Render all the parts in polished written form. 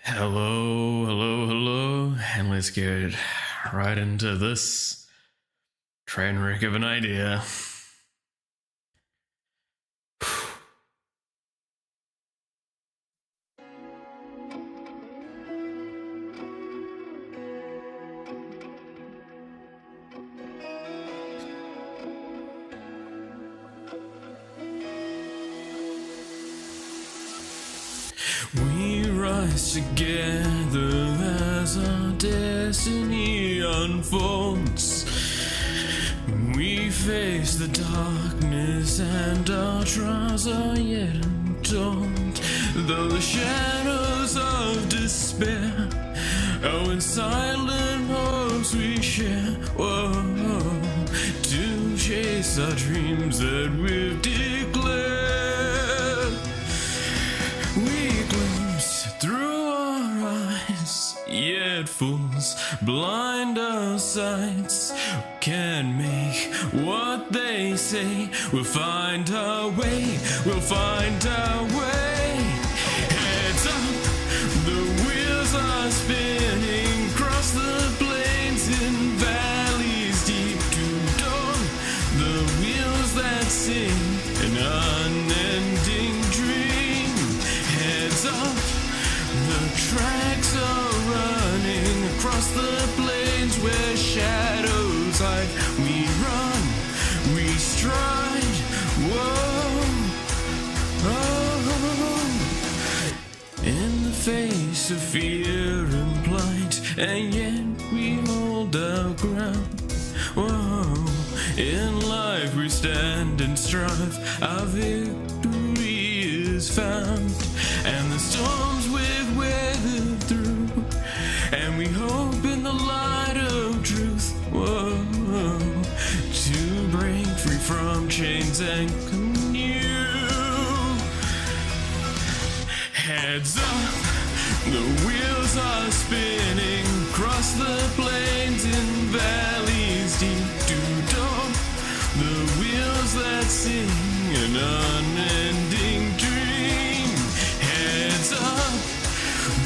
Hello, hello, hello, and let's get right into this train wreck of an idea. We rise together as our destiny unfolds. We face the darkness and our trials are yet untold. Though the shadows of despair are in silent hopes we share. Whoa, to chase our dreams that we've declared. We glimpse through our eyes, yet fools blind our sights. Can't make what they say. We'll find our way, we'll find our way. Heads up, the wheels are spinning, cross the plains in valleys deep to dawn. The wheels that sing an unending dream. Heads up, the tracks are running across the plains where shadows hide. We run, we stride, whoa, oh, in the face of fear and plight, and yet we hold our ground. Whoa, in life we stand and strive, our victory is found, and the storms we've weathered through, and we hope in the light of truth. Whoa, to break free from chains and canoe. Heads up, the wheels are spinning, across the plains and valleys deep to dawn. The wheels that sing an unending dream. Heads up,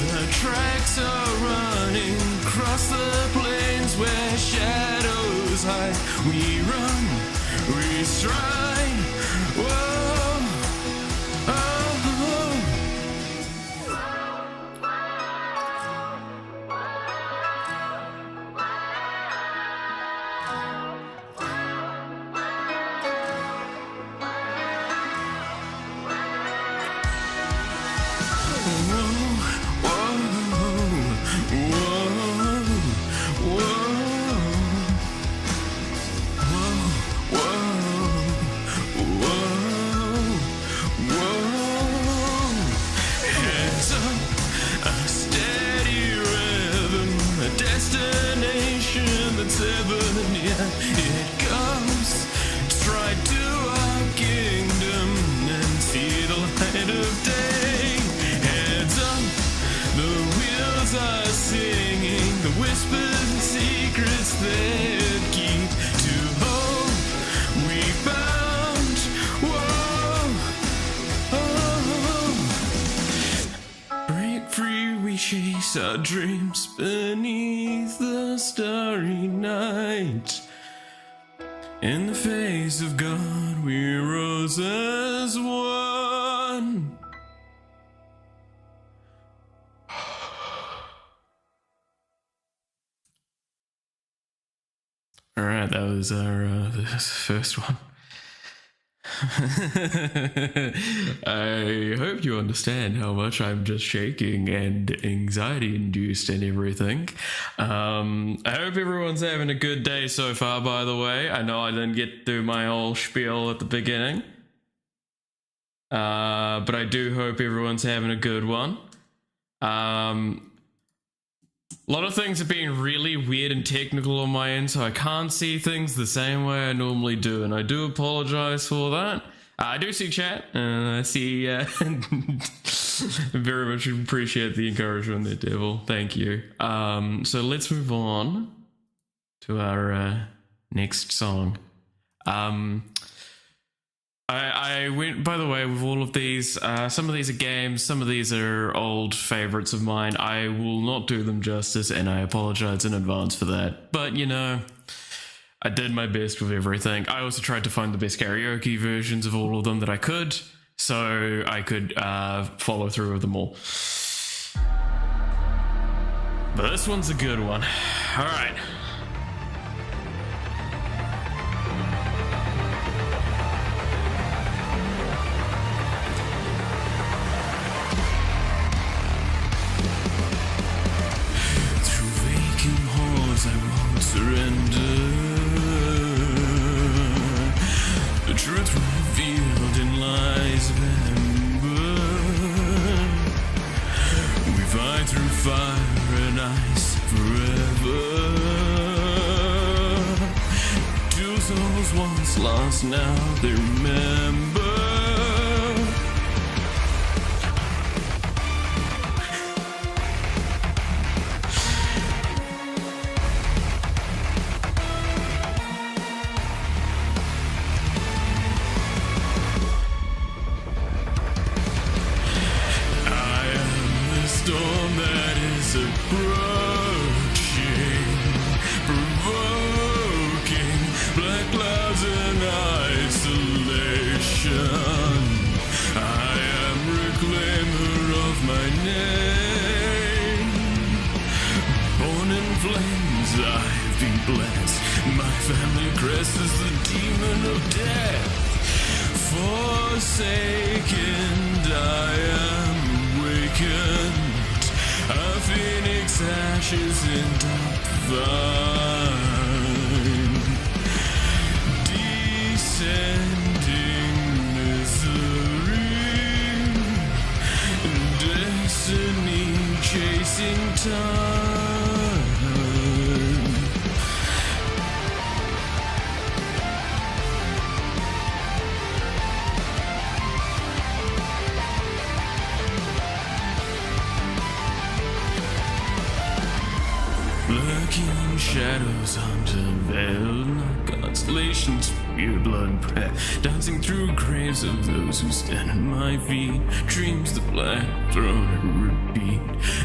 the tracks are running across the plains where shadows hide. We run, we stride, whoa, oh. It comes straight to our kingdom and see the light of day. Heads up, the wheels are singing the whispers and secrets that keep to hope we found. Whoa, oh. Break free, we chase our dreams beneath the starry night. In the face of God, we rose as one. All right, that was our first one. I hope you understand how much I'm just shaking and anxiety induced and everything. I hope everyone's having a good day so far, by the way. I know I didn't get through my whole spiel at the beginning. But I do hope everyone's having a good one. A lot of things have been really weird and technical on my end, so I can't see things the same way I normally do, and I do apologize for that. I do see chat, and I see very much appreciate the encouragement there, Devil. Thank you. So let's move on to our next song. I went, by the way, with all of these. Some of these are games, some of these are old favorites of mine. I will not do them justice, and I apologize in advance for that. But, you know, I did my best with everything. I also tried to find the best karaoke versions of all of them that I could, so I could follow through with them all. But this one's a good one. All right. I won't surrender. The truth revealed in lies of ember. We fight through fire and ice forever. Two souls once lost, now they remember. Storm that is approaching, provoking black clouds and isolation. I am reclaimer of my name. Born in flames, I've been blessed. My family crest is the demon of death. Forsaken, I am awakened. A phoenix ashes in dark vine. Descending misery. Destiny chasing time. Lurking shadows under veiled night constellations, pure blood prayer, dancing through graves of those who stand at my feet. Dreams the black throne I repeat.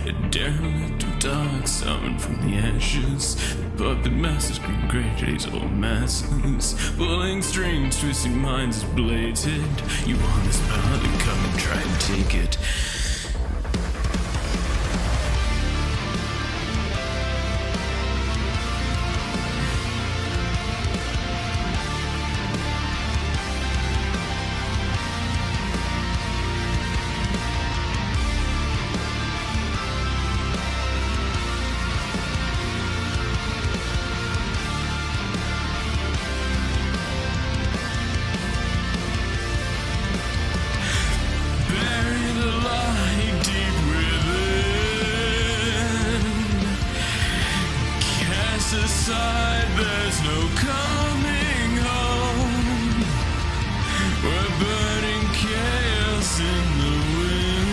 A derelict of dark summoned from the ashes. The puppet masters scream great days, old masses. Pulling strings, twisting minds as bladed. You want this power, then come and try and take it. Aside, there's no coming home. We're burning chaos in the wind,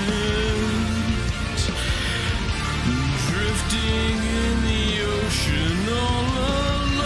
drifting in the ocean all alone.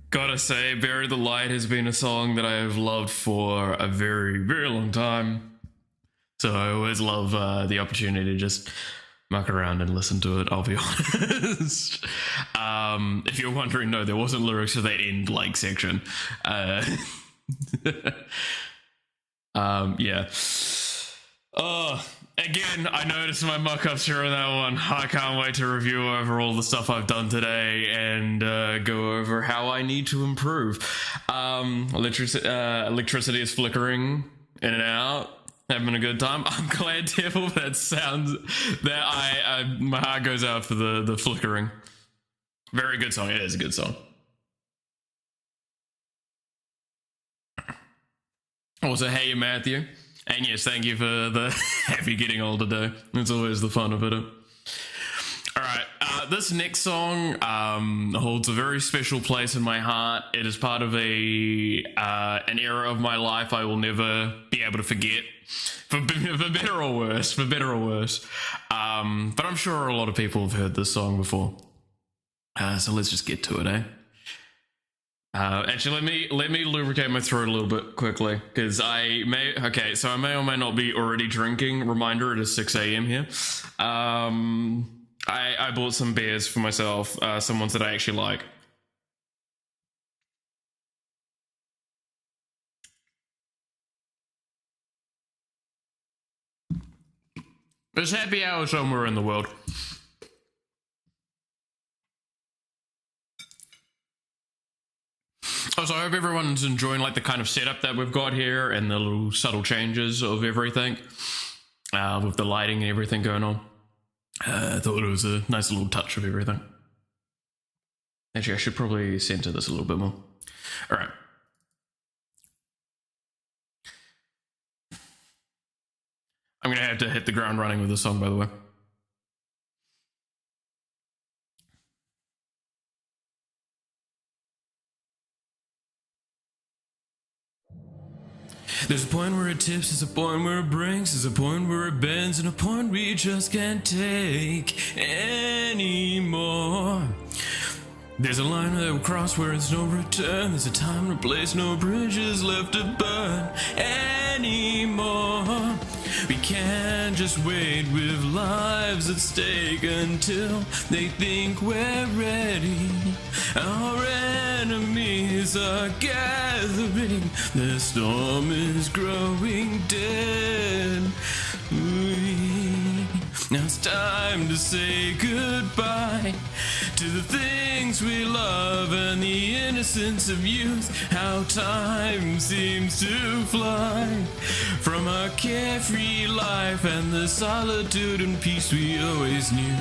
Gotta say, Bury the Light has been a song that I have loved for a very, very long time. So I always love the opportunity to just muck around and listen to it, I'll be honest. If you're wondering, no, there wasn't lyrics to that end like section. Yeah. Again, I noticed my muck-ups here on that one. I can't wait to review over all the stuff I've done today and go over how I need to improve. Electricity is flickering in and out. Having a good time. I'm glad, Devil. That sounds that I my heart goes out for the flickering. Very good song. It is a good song. Also, hey Matthew, and yes, thank you for the happy getting old today. It's always the fun of it. All right, this next song holds a very special place in my heart. It is part of an era of my life I will never be able to forget. For better or worse, but I'm sure a lot of people have heard this song before. So let's just get to it, eh? Actually, let me lubricate my throat a little bit quickly, because I may or may not be already drinking. Reminder, it is 6 a.m. here. I bought some beers for myself, some ones that I actually like. There's happy hour somewhere in the world. Also, I hope everyone's enjoying like the kind of setup that we've got here and the little subtle changes of everything with the lighting and everything going on. I thought it was a nice little touch of everything. Actually, I should probably center this a little bit more. All right. I'm going to have to hit the ground running with this song, by the way. There's a point where it tips, there's a point where it breaks, there's a point where it bends, and a point we just can't take anymore. There's a line that we'll cross where it's no return. There's a time and a place, no bridges left to burn anymore. We can't just wait with lives at stake until they think we're ready. Our enemies are gathering. The storm is growing dead. Now it's time to say goodbye to the things we love and the innocence of youth. How time seems to fly from our carefree life and the solitude and peace we always knew.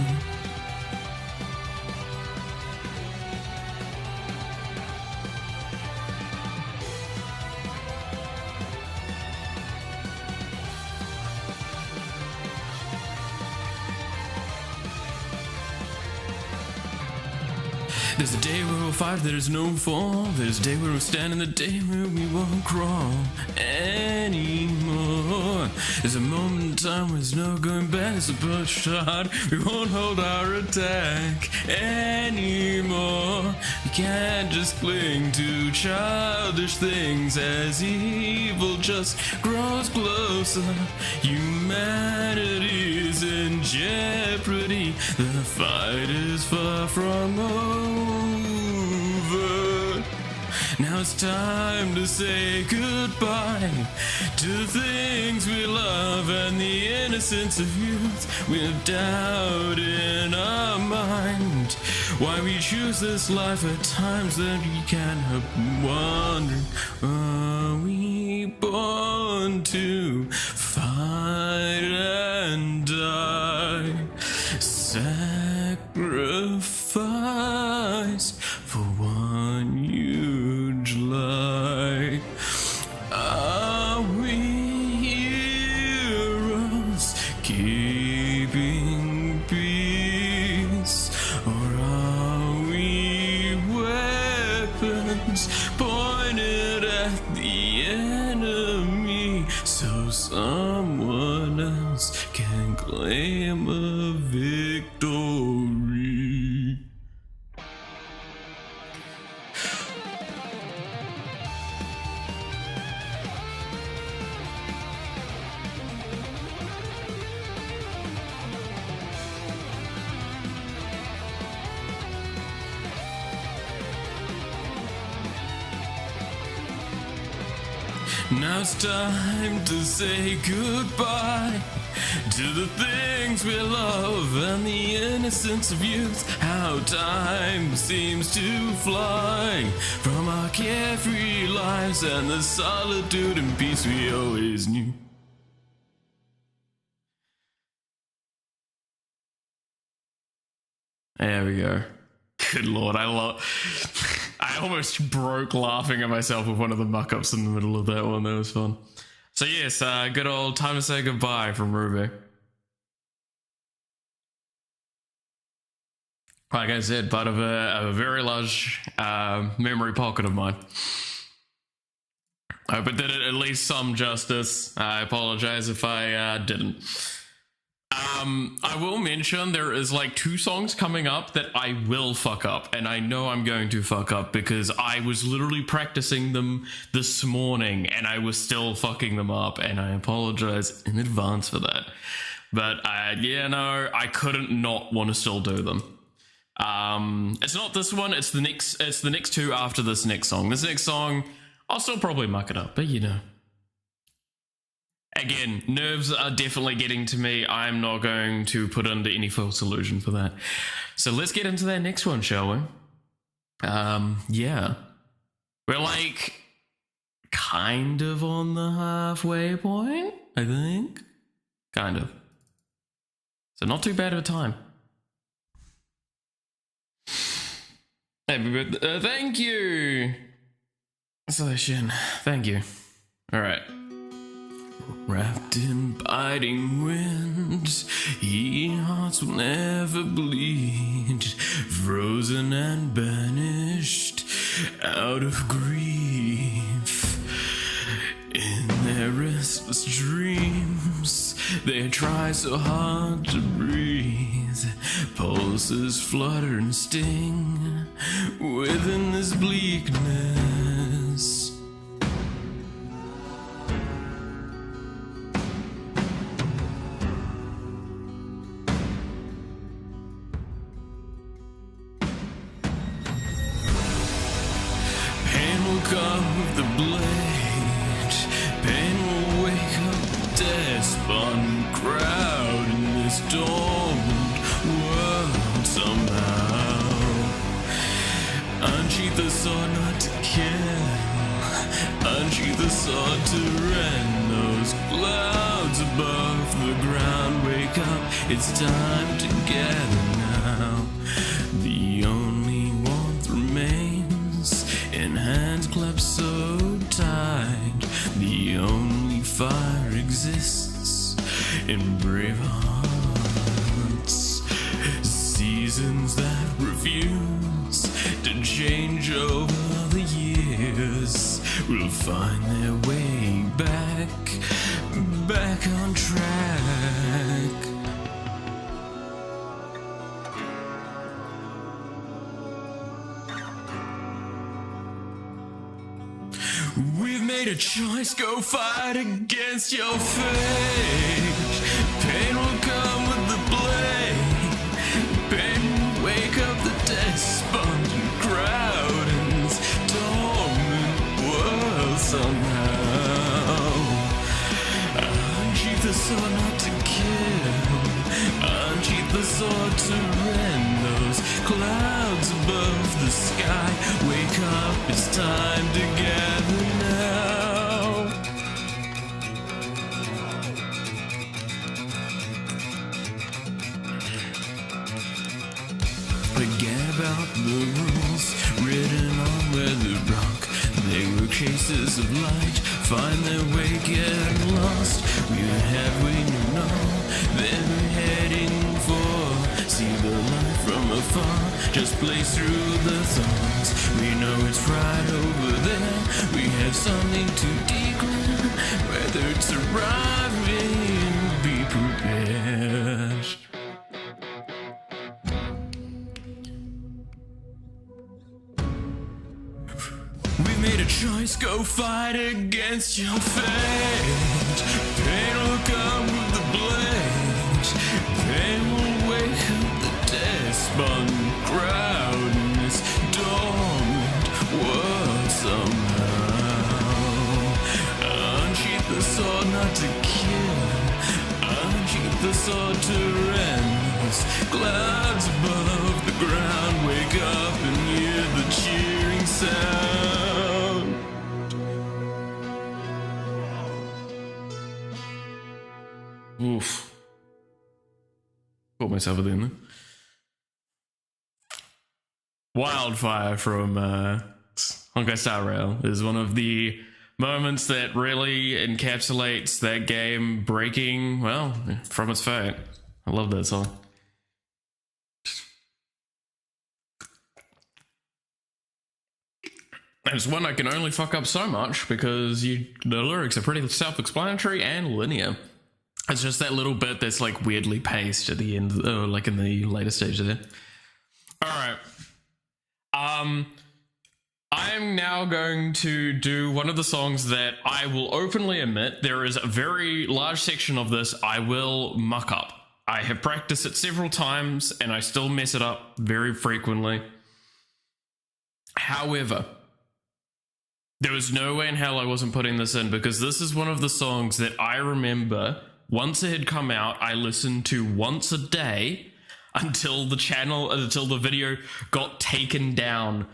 There's a day where we'll fight, there's no fall. There's a day where we'll stand and the day where we won't crawl anymore. There's a moment in time where there's no going back. It's a push hard, we won't hold our attack anymore. We can't just cling to childish things as evil just grows closer. Humanity's in jeopardy. The fight is far from over. Now it's time to say goodbye to the things we love and the innocence of youth. With doubt in our mind, why we choose this life at times that we can't help wondering. Are we born to fight and die? Sacrifice for one huge lie. Are we heroes keeping peace, or are we weapons pointed at the enemy so someone else can claim a victory? Now it's time to say goodbye to the things we love and the innocence of youth. How time seems to fly from our carefree lives and the solitude and peace we always knew. There we go. Good lord, I almost broke laughing at myself with one of the muck-ups in the middle of that one. That was fun. So yes, good old Time to Say Goodbye from Ruby. Like I said, part of a very large memory pocket of mine. I hope it did it at least some justice. I apologize if I didn't. I will mention there is like 2 songs coming up that I will fuck up, and I know I'm going to fuck up because I was literally practicing them this morning and I was still fucking them up, and I apologize in advance for that. But yeah, no, I couldn't not want to still do them. It's not this one, it's the next 2 after this next song. This next song, I'll still probably muck it up, but you know. Again, nerves are definitely getting to me. I'm not going to put under any false illusion for that. So let's get into that next one, shall we? Yeah. We're like kind of on the halfway point, I think. Kind of. So not too bad of a time. Thank you. Solution. Thank you. All right. Wrapped in biting winds, ye hearts will never bleed, frozen and banished out of grief. In their restless dreams, they try so hard to breathe, pulses flutter and sting within this bleakness. Come with the blade, pain will wake up the despondent crowd in this dormant world somehow. Unsheath the sword not to kill, unsheath the sword to rend those clouds above the ground. Wake up, it's time to gather now. The only warmth remains in hands clapped so tight. The only fire exists in brave hearts. Seasons that refuse to change over the years will find their way back on track. We've made a choice, go fight against your fate. Pain will come with the blade. Pain will wake up the despondent crowd in this dormant world somehow. Unsheath the sword not to kill, unsheath the sword to rend those clouds above the sky. Wake up, it's time to gather now. Forget about the rules written on weathered rock. They were cases of light, find their way, get lost. We're halfway to know that we're heading for. See the light from afar, just blaze through the thorns. We know it's right over there. We have something to declare, whether it's arriving, be prepared. We made a choice, go fight against your fate. Pain will come with the blade. Pain will wake up the despondent crowd in this dormant world somehow. heart to kill. Unsheath the sword to rend. Clouds above the ground, wake up and hear the cheering sound. Oof. Caught myself at the end. Wildfire from Honkai Star Rail is one of the moments that really encapsulates that game breaking, well, from its fate. I love that song. And it's one I can only fuck up so much because the lyrics are pretty self-explanatory and linear. It's just that little bit that's like weirdly paced at the end, like in the later stage of it. All right. I'm now going to do one of the songs that I will openly admit there is a very large section of this I will muck up. I have practiced it several times and I still mess it up very frequently. However, there was no way in hell I wasn't putting this in because this is one of the songs that I remember once it had come out, I listened to once a day until the video got taken down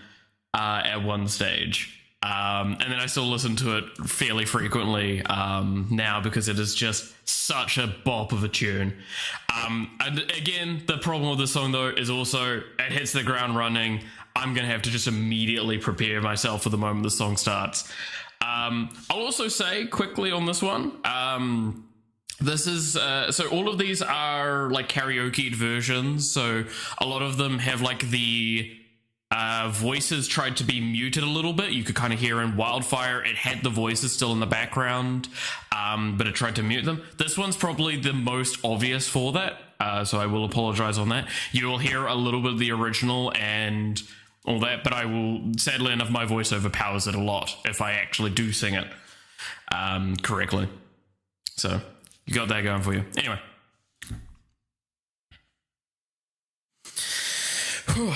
at one stage. And then I still listen to it fairly frequently now because it is just such a bop of a tune. And again, the problem with this song though is also it hits the ground running. I'm going to have to just immediately prepare myself for the moment the song starts. I'll also say quickly on this one, this is, so all of these are like karaoke versions. So a lot of them have like the voices tried to be muted a little bit. You could kind of hear in Wildfire, it had the voices still in the background, but it tried to mute them. This one's probably the most obvious for that. So I will apologize on that. You will hear a little bit of the original and all that, but I will, sadly enough, my voice overpowers it a lot if I actually do sing it correctly. So you got that going for you. Anyway. Whew.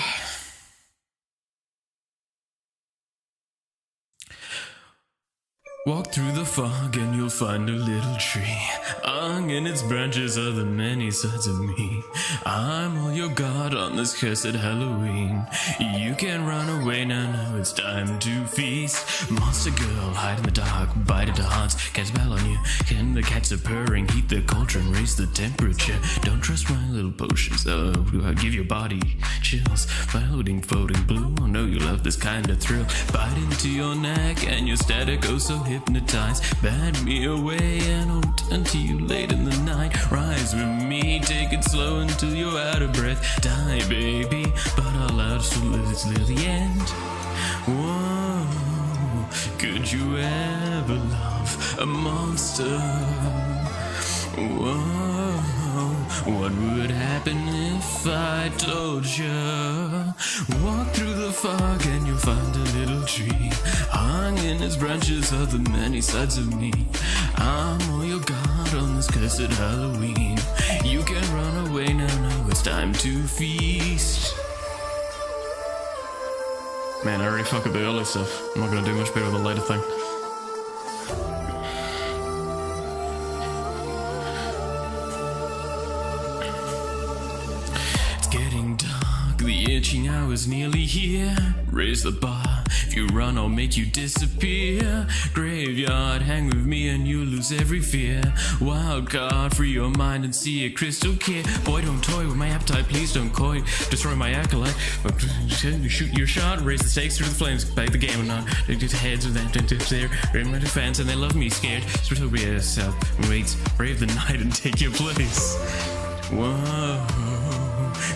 Walk through the fog and you'll find a little tree. Hung in its branches are the many sides of me. I'm all your god on this cursed Halloween. You can run away now, now it's time to feast. Monster girl, hide in the dark, bite into hearts, catch spell on you. Can the cats are purring, heat the cauldron, raise the temperature. Don't trust my little potions, I'll give your body chills. Floating, floating blue, I know you love this kind of thrill. Bite into your neck and your static oh so hypnotized. Bat me away and I'll turn to you late in the night. Rise with me, take it slow until you're out of breath. Die, baby, but I'll absolutely the end. Whoa, could you ever love a monster? Whoa, what would happen if I told you? Walk through the fog and you'll find a little tree. Hung in its branches are the many sides of me. I'm all your god on this cursed Halloween. You can run away now, now it's time to feast. Man, I already fuck up the early stuff. I'm not gonna do much better with the later thing. The itching hour's nearly here. Raise the bar. If you run, I'll make you disappear. Graveyard, hang with me and you lose every fear. Wild card, free your mind and see it crystal clear. Boy, don't toy with my appetite, please don't coy. Destroy my acolyte. Shoot your shot, raise the stakes through the flames. Play the game or not. Heads of them, they're in my defense and they love me scared. So be yourself. Wait, brave the night and take your place. Whoa,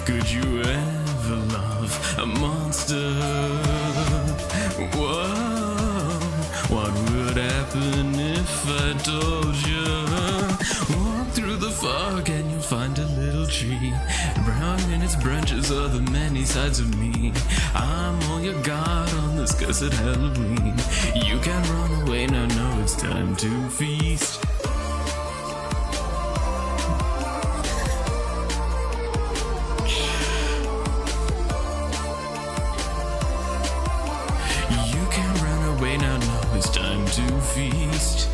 could you ever love a monster? Whoa, what would happen if I told you? Walk through the fog and you'll find a little tree. Brown in its branches are the many sides of me. I'm all your god on this cursed Halloween. You can run away now, no, it's time to feast. It's time to feast.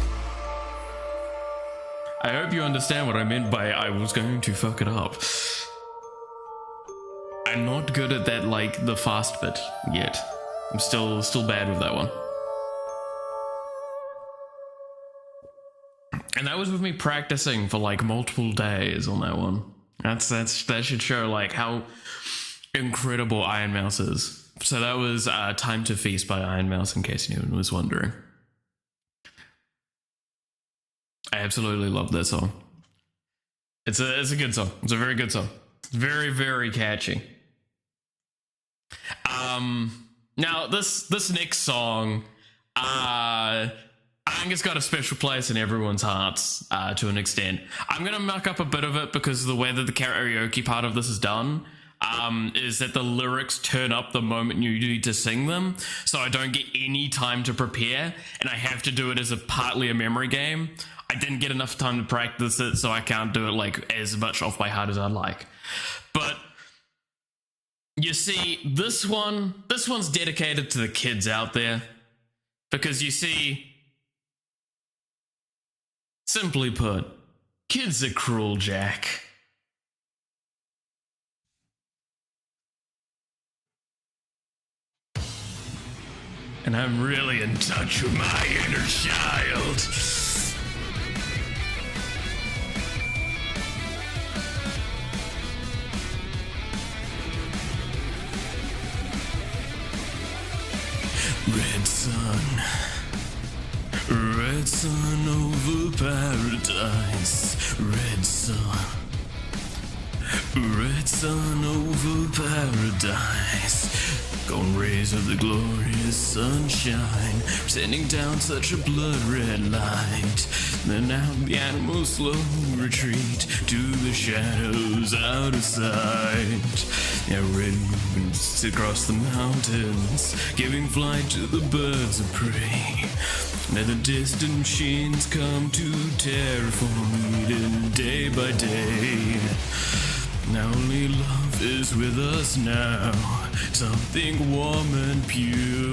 I hope you understand what I meant by I was going to fuck it up. I'm not good at that, like, the fast bit yet. I'm still bad with that one. And that was with me practicing for like multiple days on that one. That should show like how incredible Iron Mouse is. So that was Time to Feast by Iron Mouse, in case anyone was wondering. I absolutely love that song. It's a good song. It's a very good song. Very, very catchy. Now this next song, I think it's got a special place in everyone's hearts to an extent. I'm gonna muck up a bit of it because the way that the karaoke part of this is done is that the lyrics turn up the moment you need to sing them, so I don't get any time to prepare, and I have to do it as partly a memory game. I didn't get enough time to practice it, so I can't do it like as much off by heart as I'd like. But you see, this one's dedicated to the kids out there, because you see, simply put, kids are cruel, Jack. And I'm really in touch with my inner child. Red sun over paradise. Red sun over paradise. Golden rays of the glorious sunshine, sending down such a blood-red light. Then now the animals slowly retreat to the shadows out of sight. Yeah, red moons across the mountains, giving flight to the birds of prey. Now the distant machines come to terraform Eden day by day. Now only love is with us now, something warm and pure.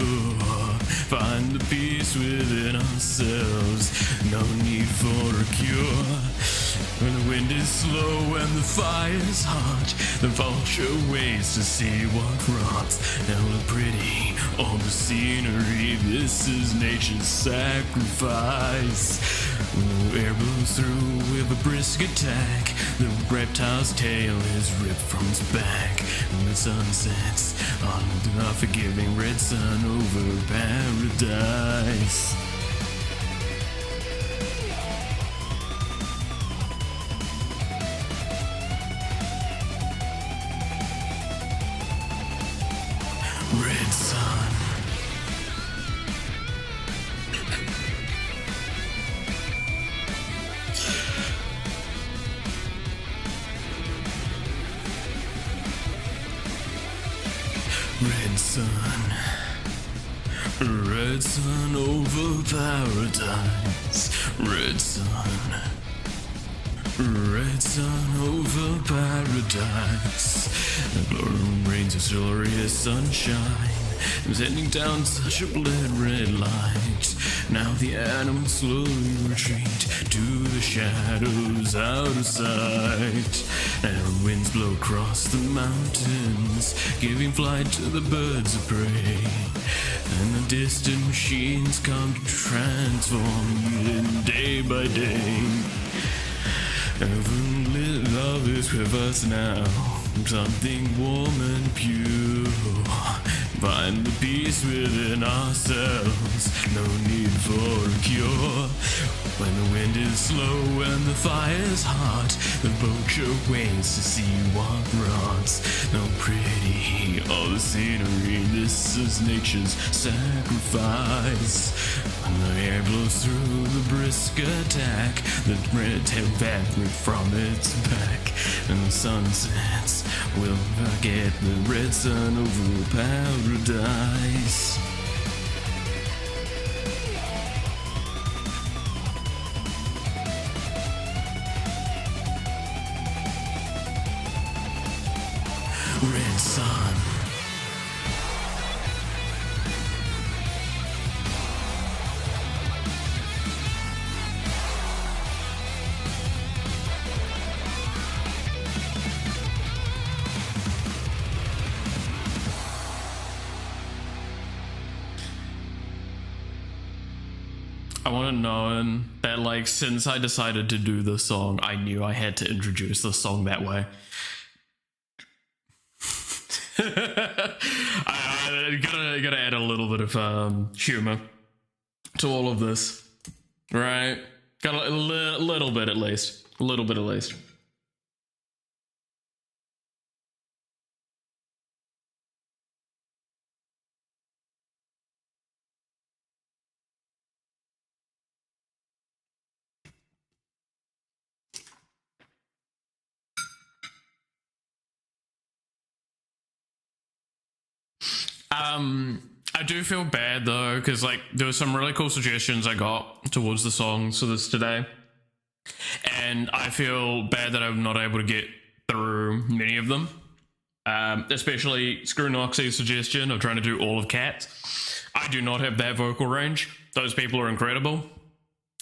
Find the peace within ourselves, no need for a cure. When the wind is slow and the fire's hot, the vulture waits to see what rots. Now look pretty, all the scenery, this is nature's sacrifice. When the air blows through with a brisk attack, the reptile's tail is ripped from its back. And the sun sets on the unforgiving red sun over paradise. Red sun. Red sun over paradise. Red sun over paradise. The glowing rains of glorious sunshine, sending down such a blood red light. Now the animals slowly retreat to the shadows out of sight. And winds blow across the mountains, giving flight to the birds of prey. And the distant machines come to transform Eden day by day. Heavenly love is with us now, something warm and pure. Find the peace within ourselves, no need for a cure. When the wind is slow and the fire's hot, the vulture waits to see what rots. No pretty, all the scenery, this is nature's sacrifice. When the air blows through the brisk attack, the red tail fabric from its back, and the sun sets, we'll forget the red sun over paradise. Red sun. I want to know that, like, since I decided to do this song, I knew I had to introduce the song that way. I gotta add a little bit of humor to all of this, right? Got a little bit at least. A little bit at least. I do feel bad though, because like there were some really cool suggestions I got towards the songs for this today, and I feel bad that I'm not able to get through many of them. Especially Screw Noxie's suggestion of trying to do all of Cats. I do not have that vocal range. Those people are incredible,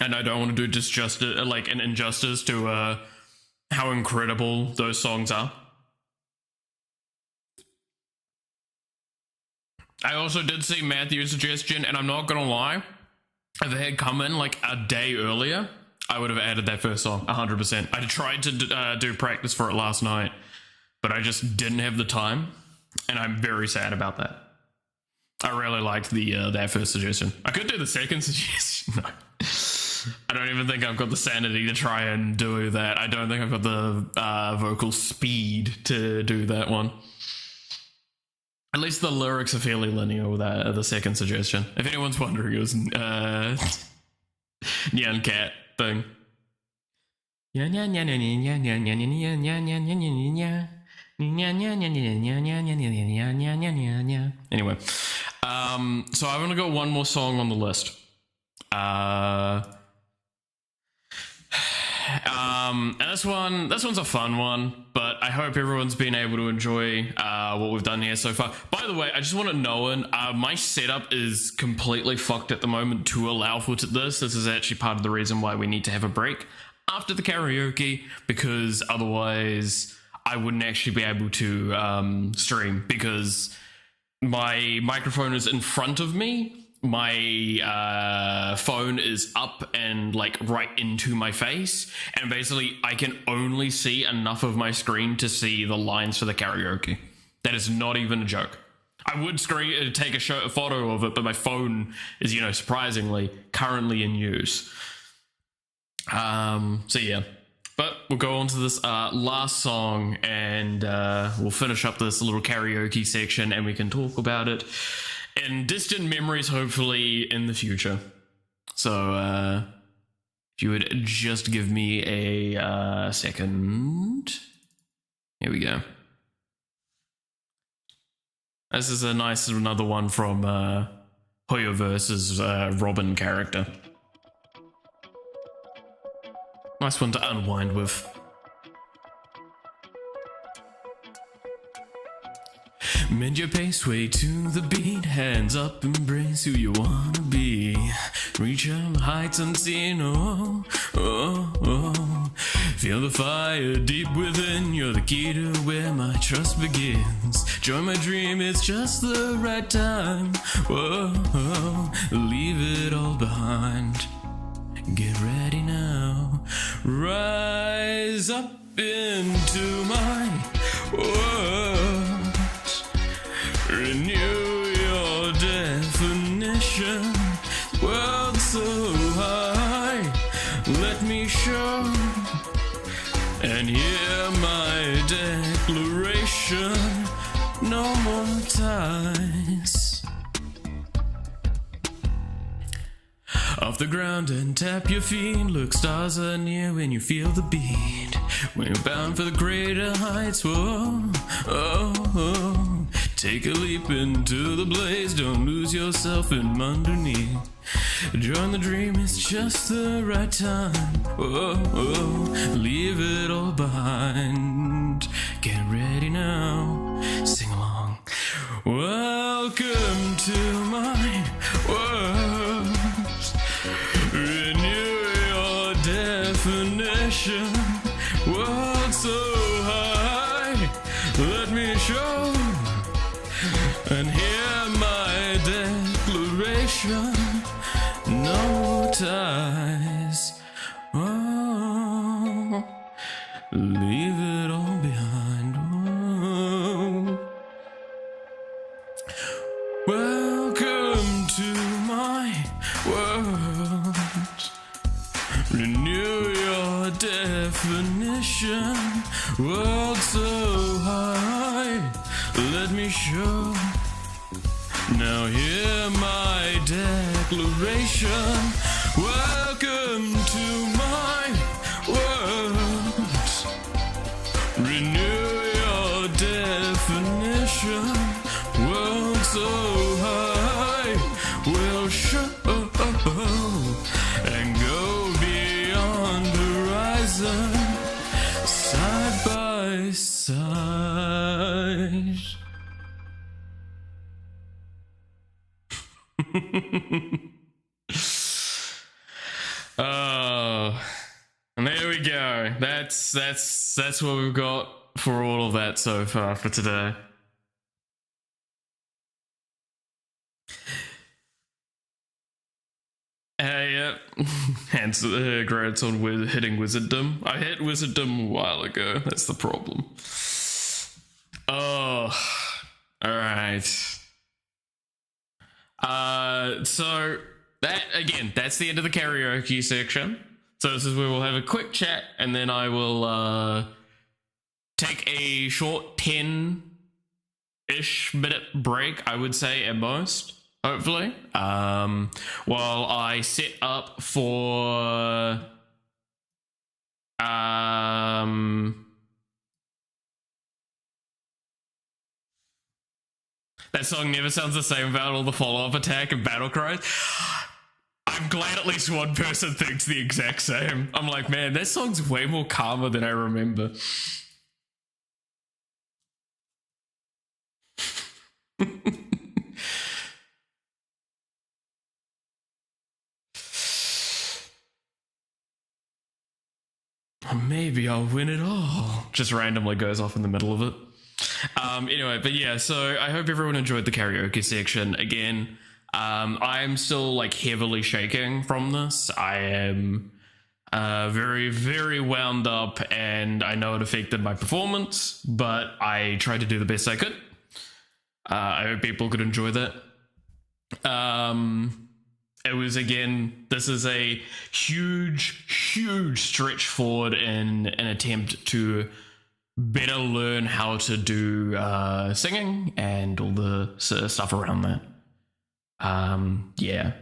and I don't want to do like an injustice to how incredible those songs are. I also did see Matthew's suggestion, and I'm not gonna lie, if it had come in like a day earlier, I would have added that first song 100%. I tried to do practice for it last night, but I just didn't have the time, and I'm very sad about that. I really liked the that first suggestion. I could do the second suggestion. No. I don't even think I've got the sanity to try and do that. I don't think I've got the vocal speed to do that one. At least the lyrics are fairly linear with the second suggestion. If anyone's wondering, it was Nyan Cat thing. Anyway, so I'm gonna go one more song on the list. And this one's a fun one, but I hope everyone's been able to enjoy what we've done here so far. By the way, I just want to know, my setup is completely fucked at the moment to allow for this. This is actually part of the reason why we need to have a break after the karaoke, because otherwise I wouldn't actually be able to stream, because my microphone is in front of me. My phone is up and like right into my face, and basically I can only see enough of my screen to see the lines for the karaoke. That is not even a joke. I would take a photo of it, but my phone is, surprisingly currently in use. So yeah, but we'll go on to this last song, and we'll finish up this little karaoke section, and we can talk about it in distant memories, hopefully in the future. So if you would just give me a second. Here we go. This is a nice another one from Hoyoverse's Robin character. Nice one to unwind with. Mend your pace, sway to the beat. Hands up, embrace who you wanna be. Reach out the heights unseen, oh, oh, oh. Feel the fire deep within. You're the key to where my trust begins. Join my dream, it's just the right time. Whoa, oh, leave it all behind. Get ready now. Rise up into my world. Renew your definition. World so high, let me show and hear my declaration. No more ties. Off the ground and tap your feet. Look, stars are near when you feel the beat. When you're bound for the greater heights. Whoa, oh, oh. Take a leap into the blaze. Don't lose yourself in underneath. Join the dream, it's just the right time. Whoa, oh, leave it all behind. Get ready now, sing along. Welcome to my world. Renew your definition. World so high, let me show and hear my declaration. no ties. Oh, leave it all behind. Oh. Welcome to my world. Renew your definition. World so high, let me show. Now hear my declaration. Welcome to my world. Renew your definition. World so high, we'll show and go beyond horizon, side by side. Oh, and there we go. That's what we've got for all of that so far for today. Yeah, hence grades on hitting Wizarddom. I hit Wizarddom a while ago. That's the problem. Oh, all right. So that again, that's the end of the karaoke section. So this is where we'll have a quick chat, and then I will take a short 10-ish minute break. I would say at most. Hopefully, while I set up for that song never sounds the same about all the follow-up attack and battle cries. I'm glad at least one person thinks the exact same. I'm like, man, that song's way more calmer than I remember. Maybe I'll win it all. Just randomly goes off in the middle of it. Anyway, but yeah, so I hope everyone enjoyed the karaoke section. Again, I'm still like heavily shaking from this. I am very, very wound up, and I know it affected my performance, but I tried to do the best I could. I hope people could enjoy that. It was, again, this is a huge stretch forward in an attempt to better learn how to do singing and all the stuff around that. Yeah.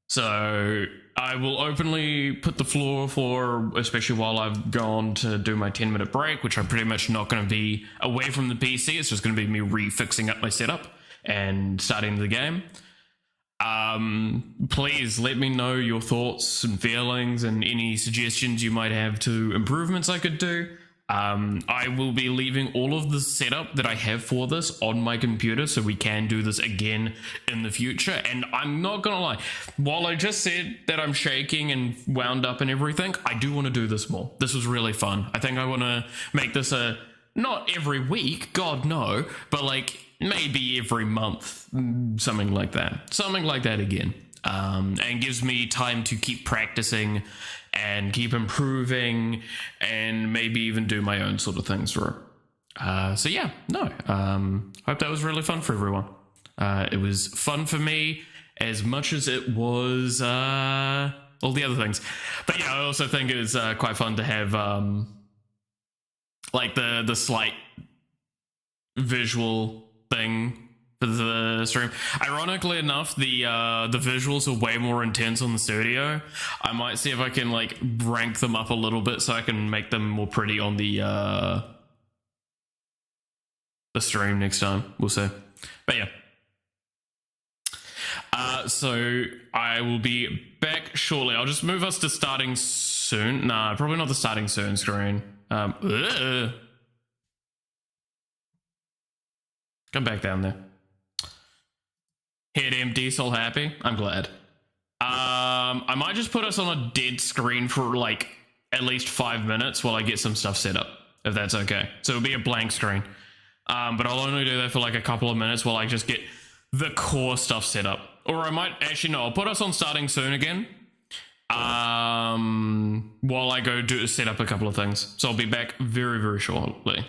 So I will openly put the floor for, especially while I've gone to do my 10-minute break, which I'm pretty much not going to be away from the PC. It's just going to be me refixing up my setup and starting the game. Please let me know your thoughts and feelings and any suggestions you might have to improvements I could do. I will be leaving all of the setup that I have for this on my computer so we can do this again in the future. And I'm not gonna lie, while I just said that I'm shaking and wound up and everything, I do want to do this more. This was really fun. I think I want to make this a, not every week, God no, but like maybe every month, something like that again, and gives me time to keep practicing and keep improving and maybe even do my own sort of things for it. So yeah, no, hope that was really fun for everyone. It was fun for me as much as it was all the other things. But yeah, I also think it's quite fun to have like the slight visual thing for the stream. Ironically enough, the visuals are way more intense on the studio. I might see if I can like rank them up a little bit so I can make them more pretty on the stream next time. We'll see. But yeah. So I will be back shortly. I'll just move us to starting soon. Nah, probably not the starting soon screen. Come back down there. Head empty, soul happy. I'm glad. I might just put us on a dead screen for like at least 5 minutes while I get some stuff set up, if that's okay. So it'll be a blank screen. But I'll only do that for like a couple of minutes while I just get the core stuff set up. Or I might actually no, I'll put us on starting soon again. While I go set up a couple of things. So I'll be back very, very shortly.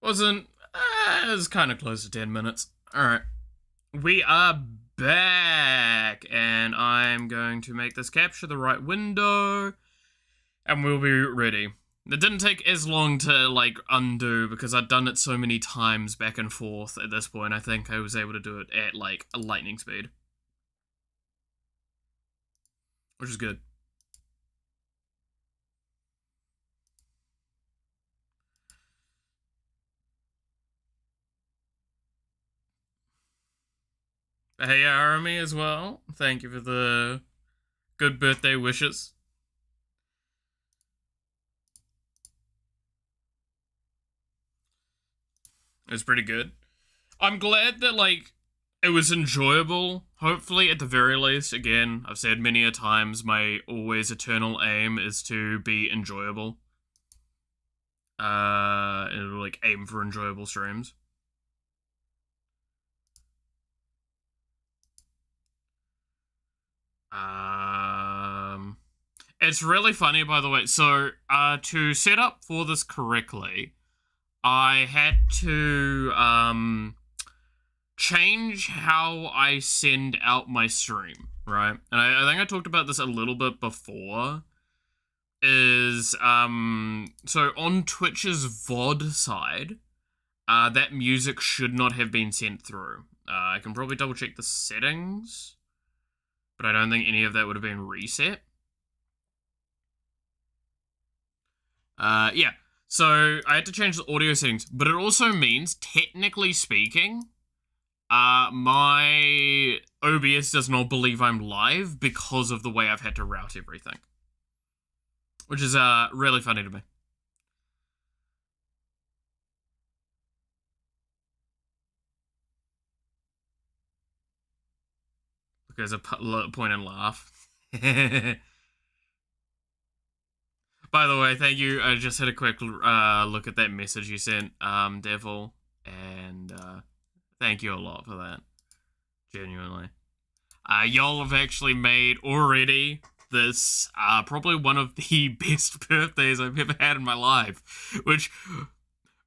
Wasn't, it was kind of close to 10 minutes. Alright. We are back, and I'm going to make this capture the right window, and we'll be ready. It didn't take as long to, like, undo, because I'd done it so many times back and forth at this point. I think I was able to do it at, like, a lightning speed. Which is good. Hey, Army, as well. Thank you for the good birthday wishes. It was pretty good. I'm glad that, like, it was enjoyable. Hopefully, at the very least, again, I've said many a times, my always eternal aim is to be enjoyable. And, like, aim for enjoyable streams. It's really funny, by the way. So, to set up for this correctly, I had to, change how I send out my stream, right? And I think I talked about this a little bit before. So on Twitch's VOD side, that music should not have been sent through. I can probably double check the settings, but I don't think any of that would have been reset. Yeah. So I had to change the audio settings, but it also means, technically speaking, my OBS does not believe I'm live because of the way I've had to route everything. Which is, really funny to me. Look, there's a point and laugh. By the way, thank you. I just had a quick look at that message you sent, Devil, and thank you a lot for that. Genuinely. Y'all have actually made already this probably one of the best birthdays I've ever had in my life. Which,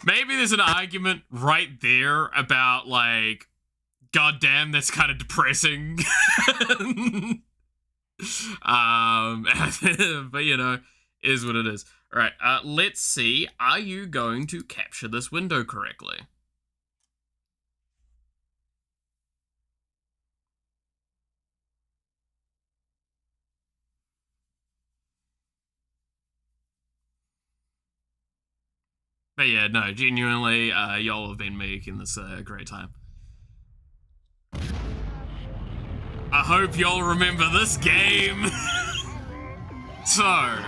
maybe there's an argument right there about, like, goddamn, that's kind of depressing. But, you know, is what it is. Alright, let's see. Are you going to capture this window correctly? But yeah, no, genuinely, y'all have been making this a great time. I hope y'all remember this game. So,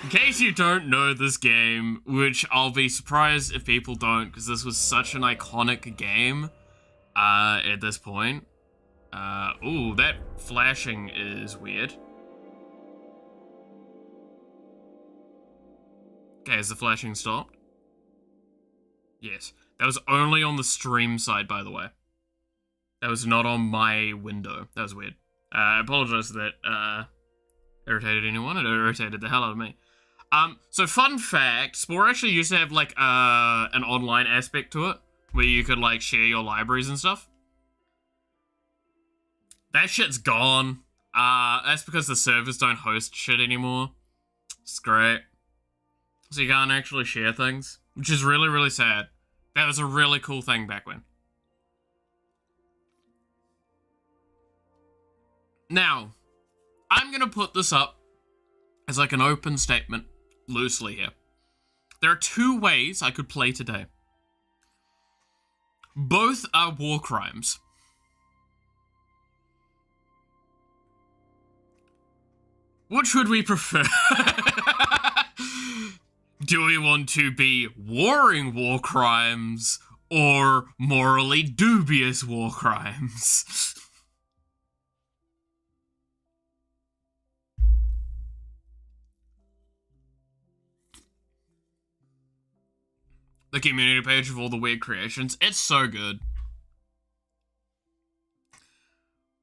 in case you don't know this game, which I'll be surprised if people don't, because this was such an iconic game at this point. Ooh, that flashing is weird. Okay, has the flashing stopped? Yes. That was only on the stream side, by the way. That was not on my window. That was weird. I apologize if that irritated anyone. It irritated the hell out of me. So fun fact, Spore actually used to have, like, an online aspect to it, where you could, like, share your libraries and stuff. That shit's gone. That's because the servers don't host shit anymore. It's great. So you can't actually share things, which is really, really sad. That was a really cool thing back when. Now, I'm gonna put this up as like an open statement, loosely here. There are two ways I could play today. Both are war crimes. Which would we prefer? Do we want to be warring war crimes or morally dubious war crimes? The community page of all the weird creations. It's so good.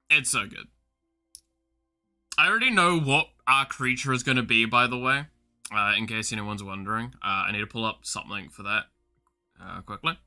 It's so good. I already know what our creature is going to be, by the way. In case anyone's wondering. I need to pull up something for that. quickly.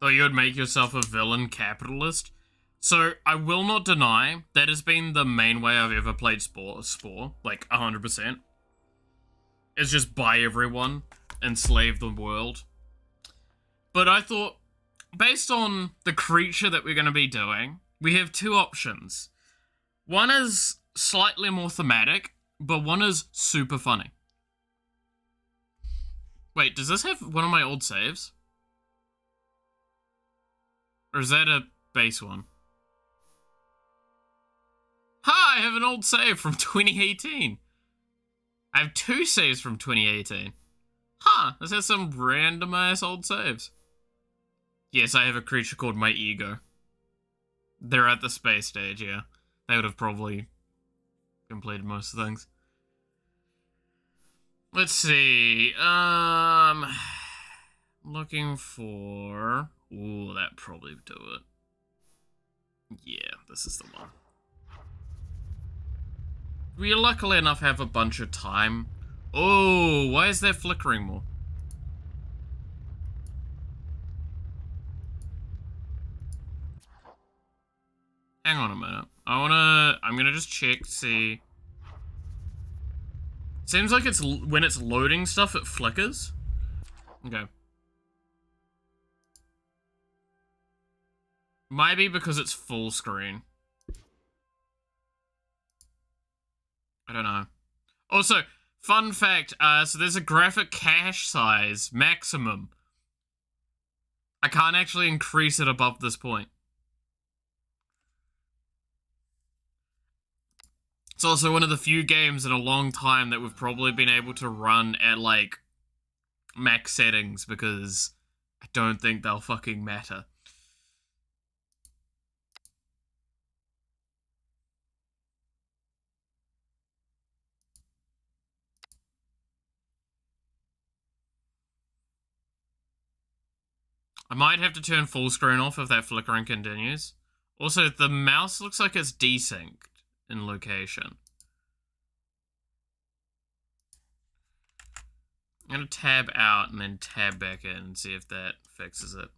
Thought you would make yourself a villain capitalist. So, I will not deny, that has been the main way I've ever played Spore, like 100%. It's just buy everyone, enslave the world. But I thought, based on the creature that we're going to be doing, we have two options. One is slightly more thematic, but one is super funny. Wait, does this have one of my old saves? Or is that a base one? Ha! I have an old save from 2018. I have two saves from 2018. Huh, this has some random ass old saves. Yes, I have a creature called my ego. They're at the space stage, yeah. They would have probably completed most of the things. Let's see. Looking for... Ooh, that probably would do it. Yeah, this is the one. We luckily enough have a bunch of time. Oh, why is that flickering more? Hang on a minute. I'm gonna just check to see. Seems like it's when it's loading stuff, it flickers. Okay. Might be because it's full screen. I don't know. Also, fun fact, so there's a graphic cache size maximum. I can't actually increase it above this point. It's also one of the few games in a long time that we've probably been able to run at, like, max settings, because I don't think they'll fucking matter. I might have to turn full screen off if that flickering continues. Also, the mouse looks like it's desynced in location. I'm gonna tab out and then tab back in and see if that fixes it.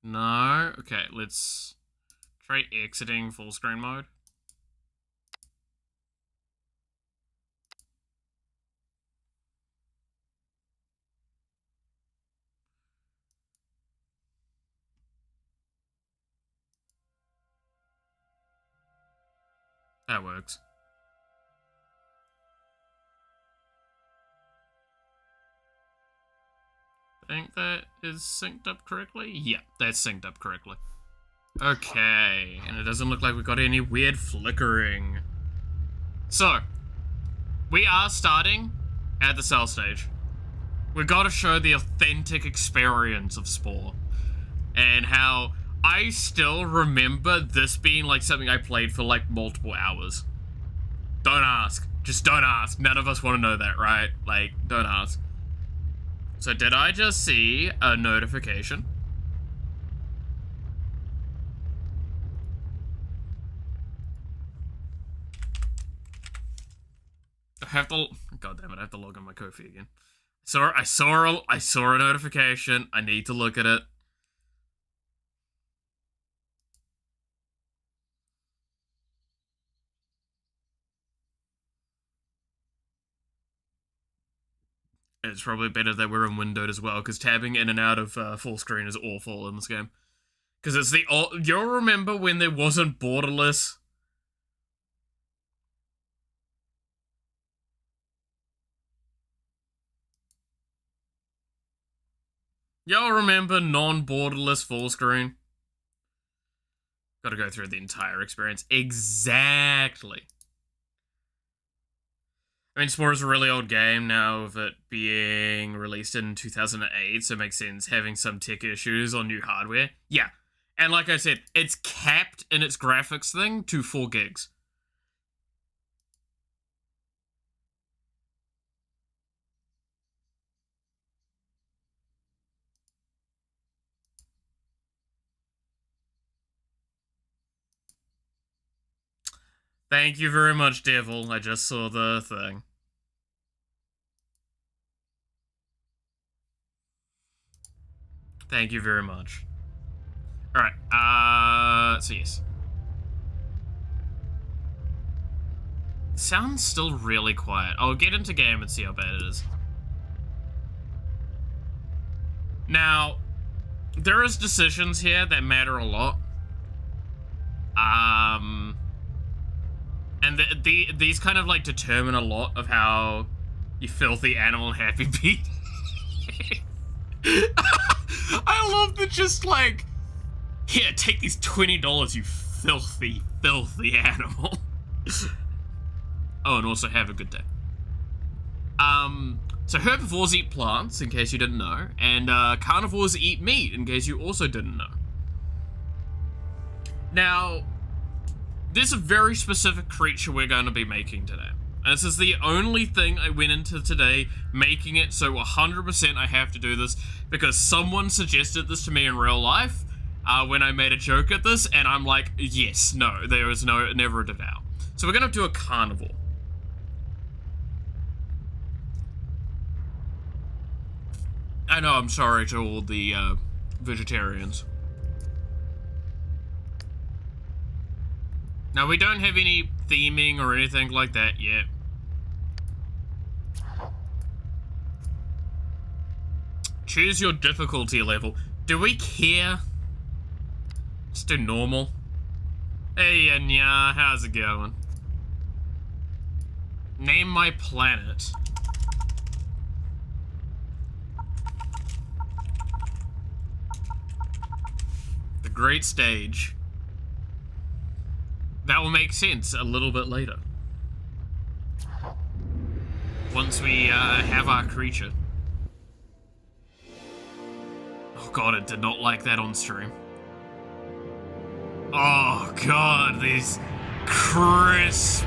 No. Okay, let's try exiting full screen mode. That works. I think that is synced up correctly? Yeah, that's synced up correctly. Okay, and it doesn't look like we got any weird flickering. So, we are starting at the cell stage. We gotta show the authentic experience of Spore. And how I still remember this being like something I played for like multiple hours. Don't ask. Just don't ask. None of us want to know that, right? Like, don't ask. So did I just see a notification? I have to... God damn it, I have to log on my Ko-fi again. I saw a notification. I need to look at it. It's probably better that we're in windowed as well, because tabbing in and out of full screen is awful in this game. Because it's the... You'll remember when there wasn't borderless? Y'all remember non-borderless full screen? Gotta go through the entire experience. Exactly. I mean, Spore is a really old game now, with it being released in 2008, so it makes sense having some tech issues on new hardware. Yeah. And like I said, it's capped in its graphics thing to 4 gigs. Thank you very much, Devil. I just saw the thing. Thank you very much. Alright, so yes. Sounds still really quiet. I'll get into game and see how bad it is. Now, there is decisions here that matter a lot. And these kind of like determine a lot of how you filthy animal happy beat. I love that, just like, here, take these $20, you filthy, filthy animal. Oh, and also have a good day. So herbivores eat plants, in case you didn't know, and carnivores eat meat, in case you also didn't know. Now, there's a very specific creature we're going to be making today. And this is the only thing I went into today making it, so 100% I have to do this, because someone suggested this to me in real life when I made a joke at this, and I'm like, yes, no, there is never a doubt. So we're going to do a carnivore. I know, I'm sorry to all the vegetarians. Now, we don't have any theming or anything like that yet. Choose your difficulty level. Do we care? Let's do normal. Hey, Anya, how's it going? Name my planet. The Great Stage. That will make sense a little bit later. Once we have our creature. Oh god, it did not like that on stream. Oh god, these crisp,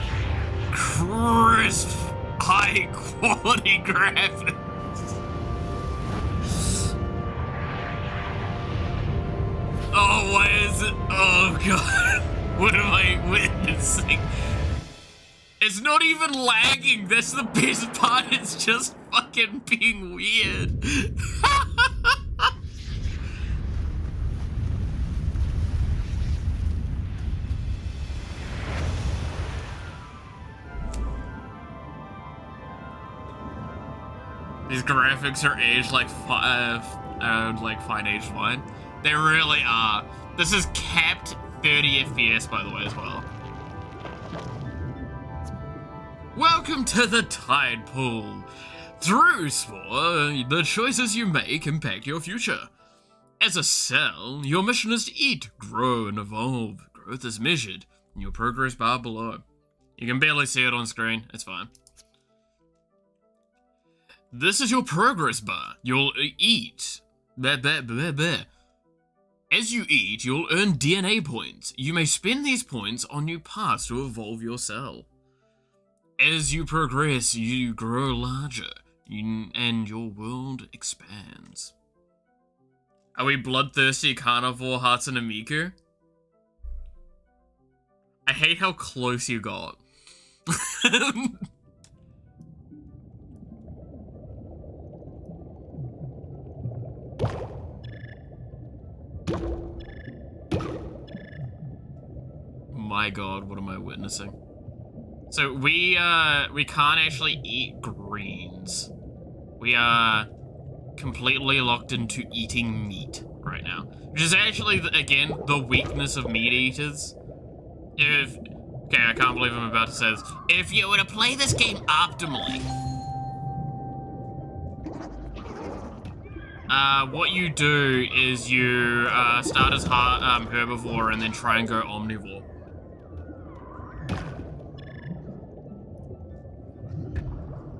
high quality graphics. Oh, why is it? Oh god. What am I witnessing? It's not even lagging. That's the best part. It's just fucking being weird. These graphics are aged like fine aged wine. They really are. This is capped 30 FPS, by the way, as well. Welcome to the Tide Pool. Through Spore, the choices you make impact your future. As a cell, your mission is to eat, grow, and evolve. Growth is measured in your progress bar below. You can barely see it on screen, it's fine. This is your progress bar. You'll eat. As you eat, you'll earn DNA points. You may spend these points on new paths to evolve your cell. As you progress, you grow larger, and your world expands. Are we bloodthirsty carnivore Hatsune Miku? I hate how close you got. My god, what am I witnessing? So we can't actually eat greens. We are completely locked into eating meat right now. Which is actually, again, the weakness of meat eaters. Okay, I can't believe I'm about to say this. If you were to play this game optimally, What you do is you start as herbivore and then try and go omnivore.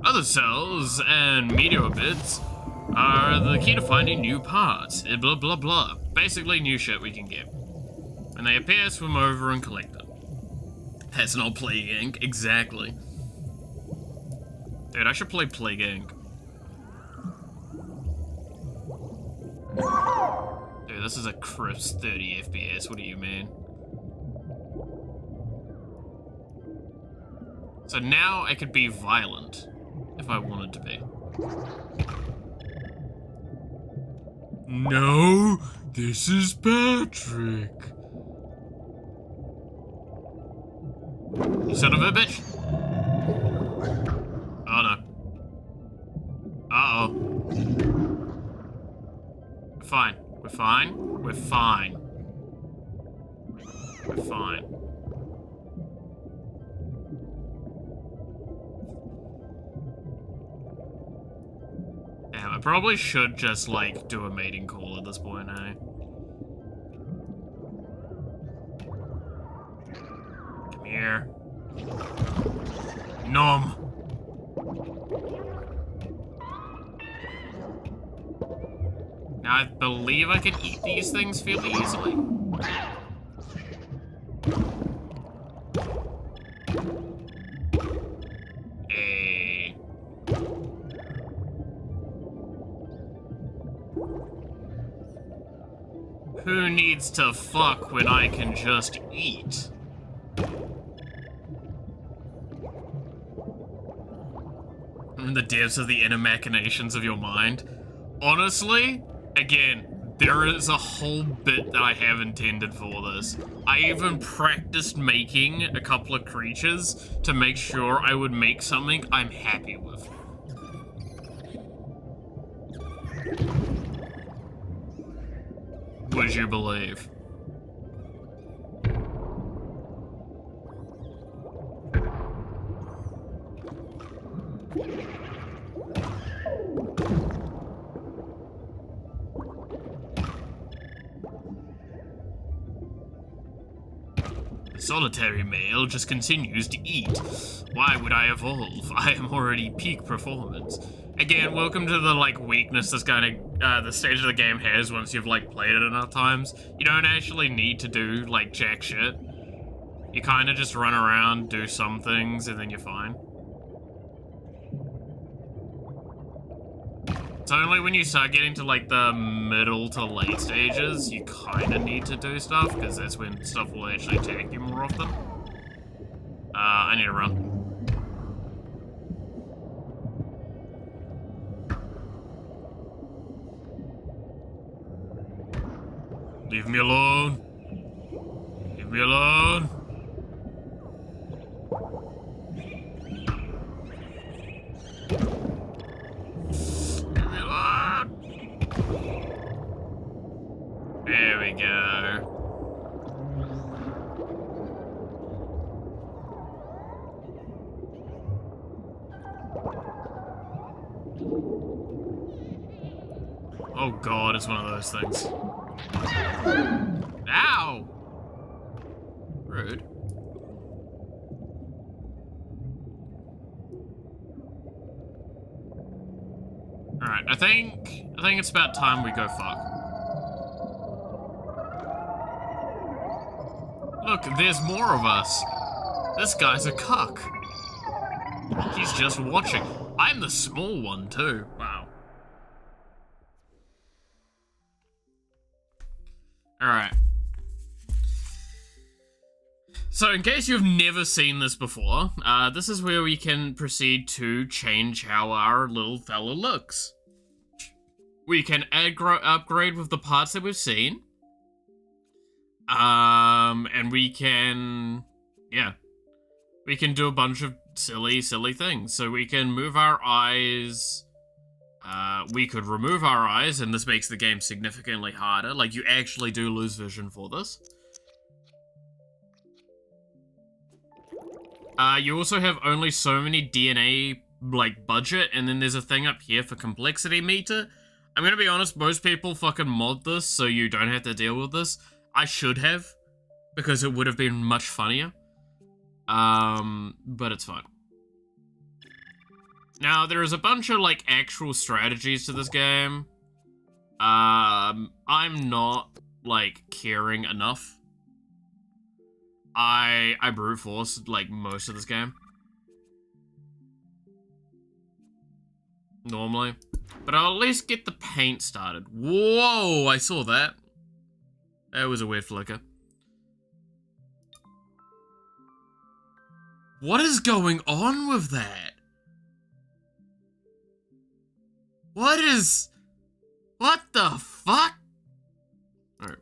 Other cells and meteor bits are the key to finding new parts. Blah blah blah. Basically new shit we can get. When they appear, swim over and collect them. That's not Plague Inc. Exactly. Dude, I should play Plague Inc. Dude, this is a crisp 30 FPS, what do you mean? So now I could be violent, if I wanted to be. No, this is Patrick. You son of a bitch. Oh no. Uh-oh. We're fine. We're fine. We're fine. We're fine. Damn, I probably should just, like, do a mating call at this point, hey? Come here. Nom. Now, I believe I can eat these things fairly easily. Hey. Who needs to fuck when I can just eat? In the depths of the inner machinations of your mind. Honestly, again, there is a whole bit that I have intended for this. I even practiced making a couple of creatures to make sure I would make something I'm happy with. Would you believe? The solitary male just continues to eat. Why would I evolve? I am already peak performance. Again, welcome to the, like, weakness this kind of, the stage of the game has once you've, like, played it enough times. You don't actually need to do, like, jack shit. You kind of just run around, do some things, and then you're fine. It's only when you start getting to, like, the middle to late stages, you kind of need to do stuff, because that's when stuff will actually attack you more often. I need to run. Leave me alone. Leave me alone. Leave me alone. There we go. Oh god, it's one of those things. Ow! Rude. Alright, I think it's about time we go fuck. Look, there's more of us. This guy's a cuck. He's just watching. I'm the small one too. Wow. Alright. So, in case you've never seen this before, this is where we can proceed to change how our little fella looks. We can upgrade with the parts that we've seen. And we can... yeah. We can do a bunch of silly things. So we can move our eyes... we could remove our eyes, and this makes the game significantly harder. Like, you actually do lose vision for this. You also have only so many DNA, like, budget, and then there's a thing up here for complexity meter. I'm gonna be honest, most people fucking mod this so you don't have to deal with this. I should have, because it would have been much funnier. But it's fine. Now, there is a bunch of, like, actual strategies to this game. I'm not, like, caring enough. I brute force, like, most of this game. Normally. But I'll at least get the paint started. Whoa, I saw that. That was a weird flicker. What is going on with that? What the fuck? Alright.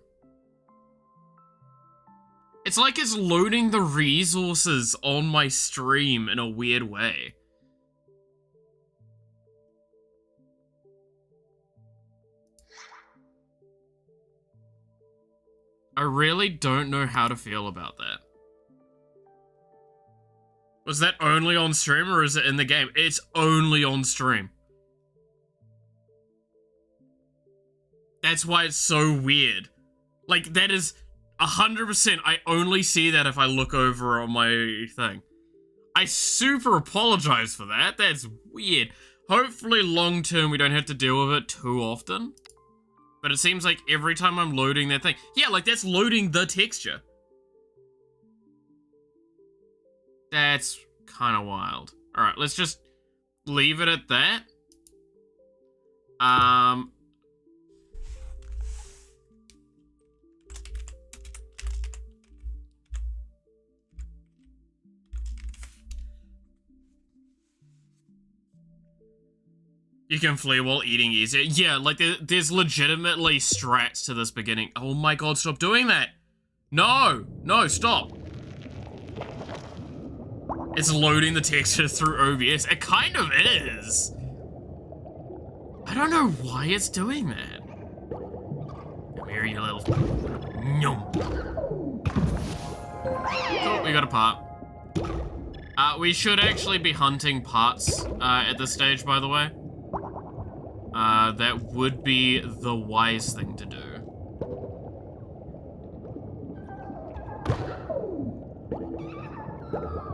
It's like it's loading the resources on my stream in a weird way. I really don't know how to feel about that. Was that only on stream or is it in the game? It's only on stream. That's why it's so weird. Like, that is 100%. I only see that if I look over on my thing. I super apologize for that. That's weird. Hopefully, long term, we don't have to deal with it too often. But it seems like every time I'm loading that thing... Yeah, like, that's loading the texture. That's kind of wild. Alright, let's just leave it at that. You can flee while eating easier. Yeah, like, there's legitimately strats to this beginning. Oh my god, stop doing that! No! No, stop! It's loading the texture through OBS. It kind of is. I don't know why it's doing that. Come here, you little... Nyum. Cool, we got a part. We should actually be hunting parts at this stage, by the way. That would be the wise thing to do.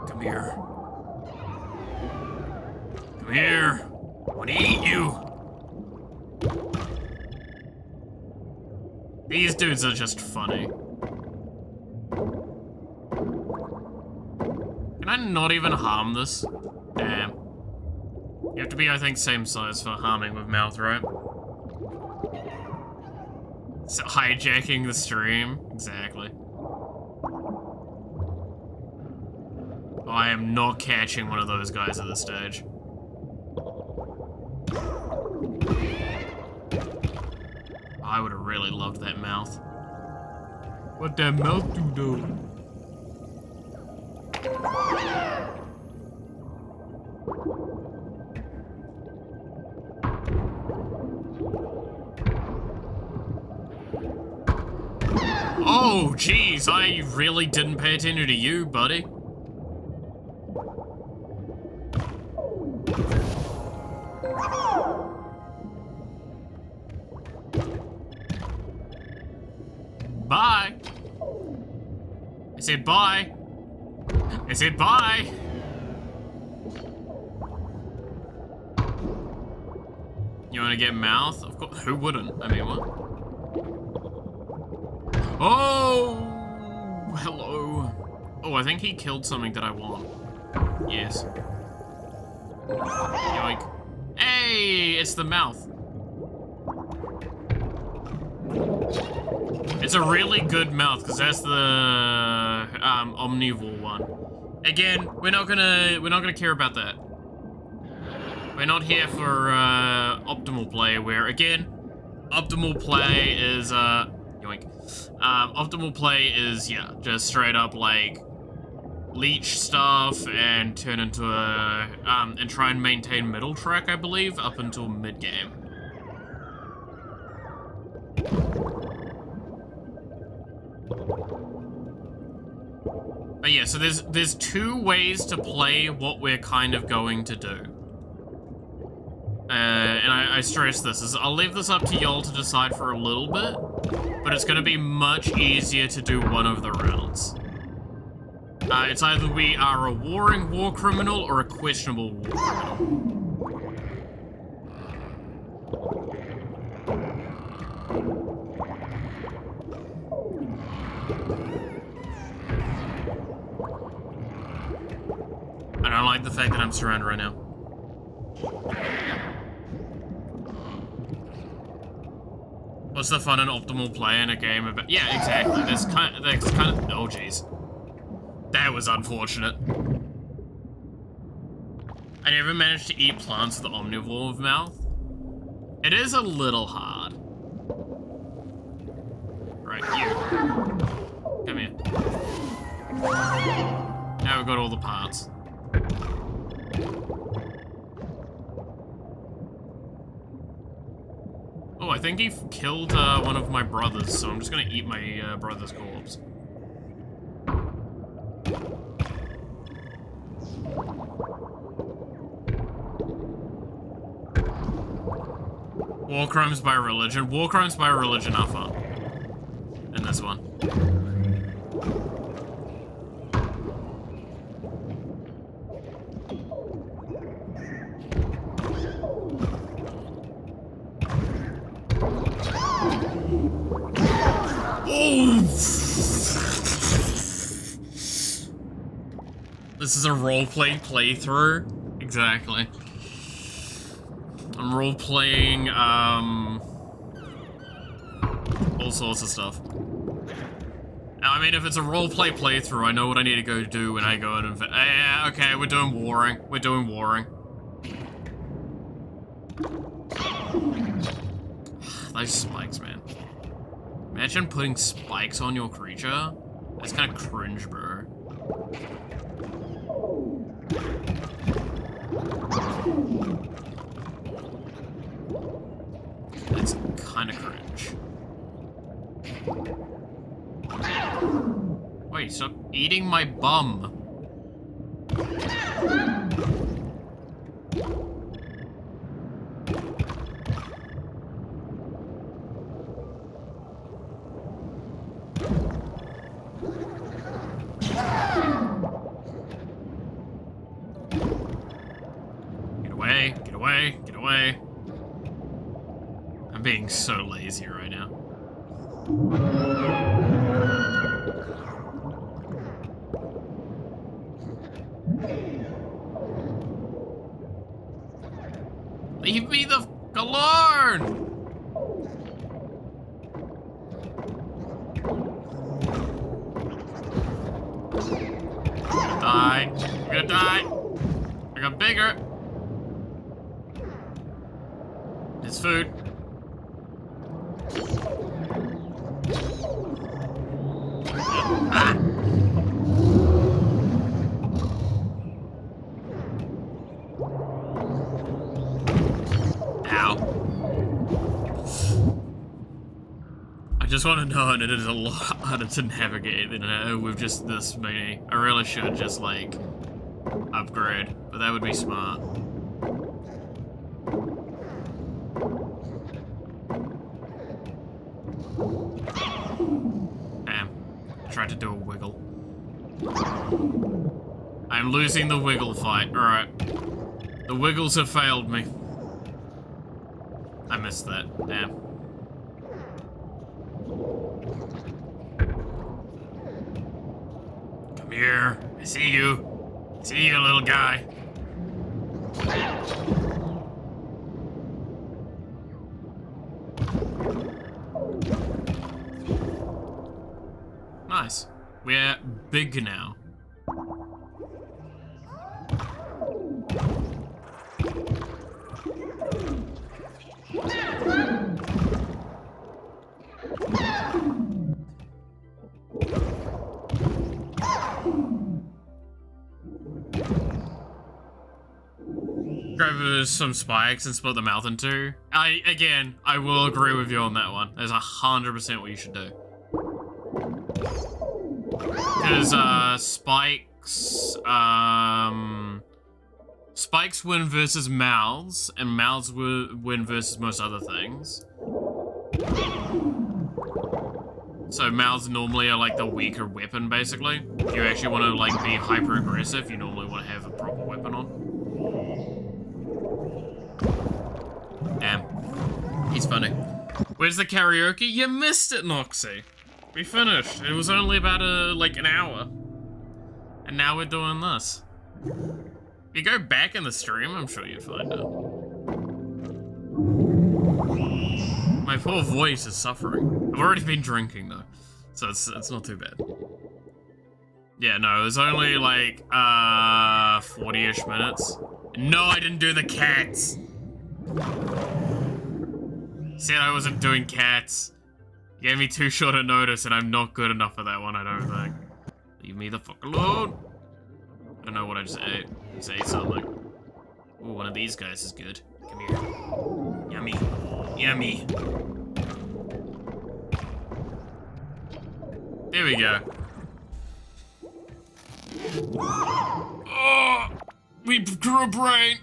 Come here. Come here. I want to eat you. These dudes are just funny. Can I not even harm this? Damn. You have to be, I think, same size for harming with mouth, right? So hijacking the stream. Exactly. I am not catching one of those guys at this stage. I would have really loved that mouth. What that mouth do, though? Oh, jeez, I really didn't pay attention to you, buddy. Bye. I said bye. I said bye. You want to get mouth? Of course. Who wouldn't? I mean, what? Oh, hello. Oh, I think he killed something that I want. Yes. Yoink. Hey, it's the mouth. It's a really good mouth because that's the omnivore one. Again, we're not gonna care about that. We're not here for optimal play. Where again, optimal play is yoink. Optimal play is, yeah, just straight up, like, leech stuff and turn into a, and try and maintain middle track, I believe, up until mid-game. But yeah, so there's two ways to play what we're kind of going to do. And and I stress this, is I'll leave this up to y'all to decide for a little bit, but it's gonna be much easier to do one of the rounds. It's either we are a warring war criminal or a questionable war criminal. I don't like the fact that I'm surrounded right now. What's the fun and optimal play in a game about? Yeah, exactly. That's kind of. Oh, jeez. That was unfortunate. I never managed to eat plants with the omnivore mouth. It is a little hard. Right, you. Come here. Now we've got all the parts. Oh, I think he killed one of my brothers, so I'm just gonna eat my brother's corpse. War crimes by religion. War crimes by religion are fun. In this one. This is a roleplay playthrough. Exactly. I'm role-playing, all sorts of stuff. I mean, if it's a roleplay playthrough, I know what I need to go do when I go in and... Yeah, okay, we're doing warring. We're doing warring. Those spikes, man. Imagine putting spikes on your creature. That's kind of cringe, bro. That's kind of cringe. Wait, stop eating my bum. Get away, get away, get away. I'm being so lazy right now. Leave me the f*** alone! Die. I'm gonna die. I got bigger. It's food. Ah. Ow. I just want to know that it is a lot harder to navigate than with just this many. I really should just, like, upgrade, but that would be smart. Damn. I tried to do a wiggle. I'm losing the wiggle fight. Alright. The wiggles have failed me. I missed that. Damn. Come here. I see you. I see you, little guy. Nice. We're big now. Grab some spikes and split the mouth in two. Again, I will agree with you on that one. That's 100% what you should do. Because, spikes Spikes win versus mouths, and mouths win versus most other things. So mouths normally are like the weaker weapon, basically. If you actually want to like be hyper aggressive, you normally want to have a proper weapon on. Damn. He's funny. Where's the karaoke? You missed it, Noxie. We finished. It was only about like an hour. And now we're doing this. If you go back in the stream, I'm sure you'd find it. My poor voice is suffering. I've already been drinking though, so it's not too bad. Yeah, no, it was only like 40-ish minutes. No, I didn't do the cats. Said I wasn't doing cats. You gave me too short a notice, and I'm not good enough for that one, I don't think. Leave me the fuck alone. I don't know what I just ate. I just ate something. Ooh, one of these guys is good. Come here. Yummy. Yummy. There we go. Oh, we grew a brain.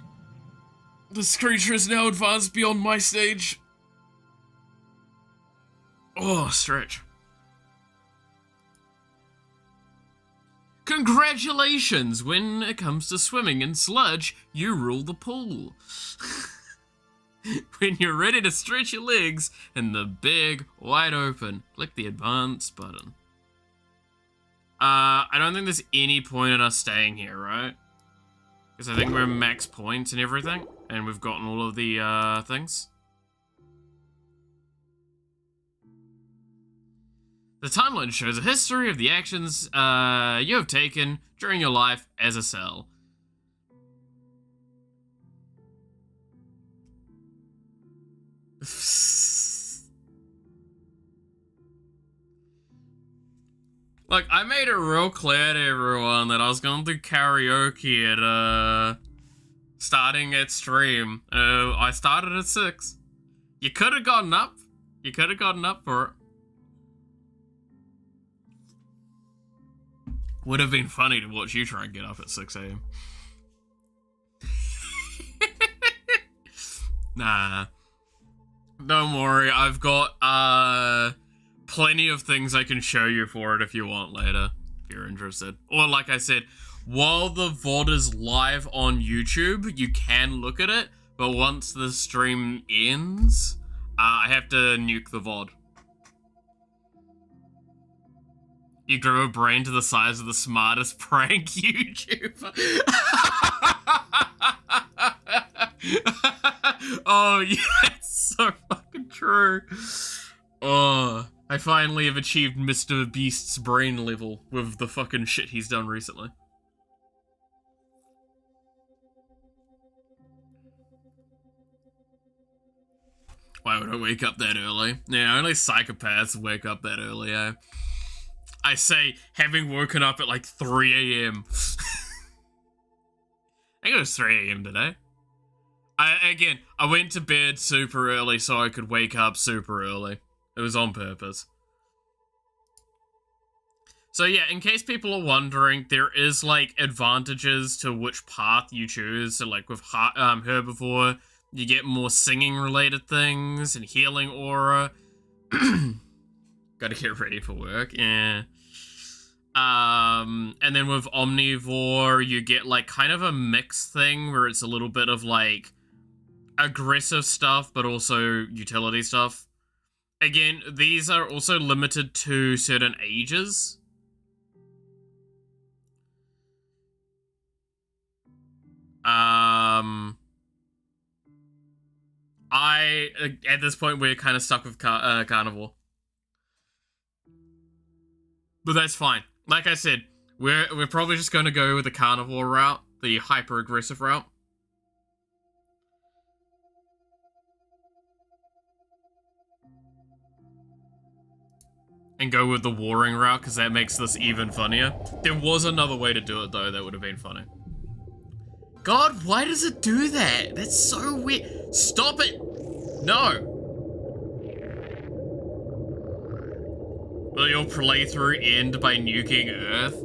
This creature is now advanced beyond my stage. Oh, stretch. Congratulations! When it comes to swimming in sludge, you rule the pool. When you're ready to stretch your legs in the big, wide open, click the advanced button. I don't think there's any point in us staying here, right? Because I think we're max points and everything, and we've gotten all of the things. The timeline shows a history of the actions you have taken during your life as a cell. Look, I made it real clear to everyone that I was going to do karaoke at, starting at stream. I started at 6. You could have gotten up. You could have gotten up for it. Would have been funny to watch you try and get up at 6 AM. Nah. Don't worry, I've got, plenty of things I can show you for it if you want later, if you're interested. Or like I said, while the VOD is live on YouTube, you can look at it, but once the stream ends, I have to nuke the VOD. You grew a brain to the size of the smartest prank YouTuber. Oh, yeah, it's so fucking true. Oh, I finally have achieved Mr. Beast's brain level with the fucking shit he's done recently. Why would I wake up that early? Yeah, only psychopaths wake up that early, eh? I say, having woken up at like 3 AM. I think it was 3 AM today. I went to bed super early so I could wake up super early. It was on purpose. So yeah, in case people are wondering, there is like advantages to which path you choose. So like with Herbivore, you get more singing related things and healing aura. Gotta get ready for work, yeah. And then with Omnivore, you get like kind of a mixed thing where it's a little bit of like aggressive stuff, but also utility stuff. Again, these are also limited to certain ages. At this point, we're kind of stuck with Carnivore. But that's fine. Like I said, we're probably just going to go with the Carnivore route, the hyper-aggressive route. And go with the warring route, because that makes this even funnier. There was another way to do it, though, that would have been funny. God, why does it do that? That's so weird. Stop it! No! Will your playthrough end by nuking Earth?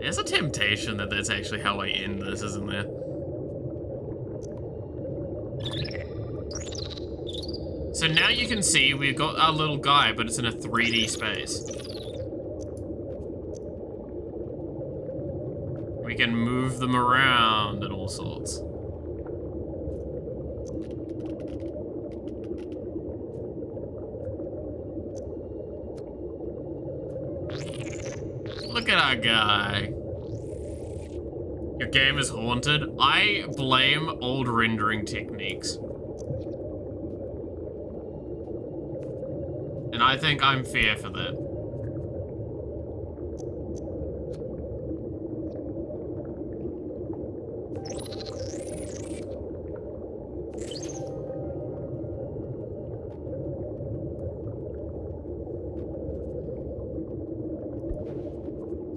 There's a temptation that that's actually how I end this, isn't there? So now you can see we've got our little guy, but it's in a 3D space. We can move them around and all sorts. Look at our guy. Your game is haunted. I blame old rendering techniques. And I think I'm fair for that.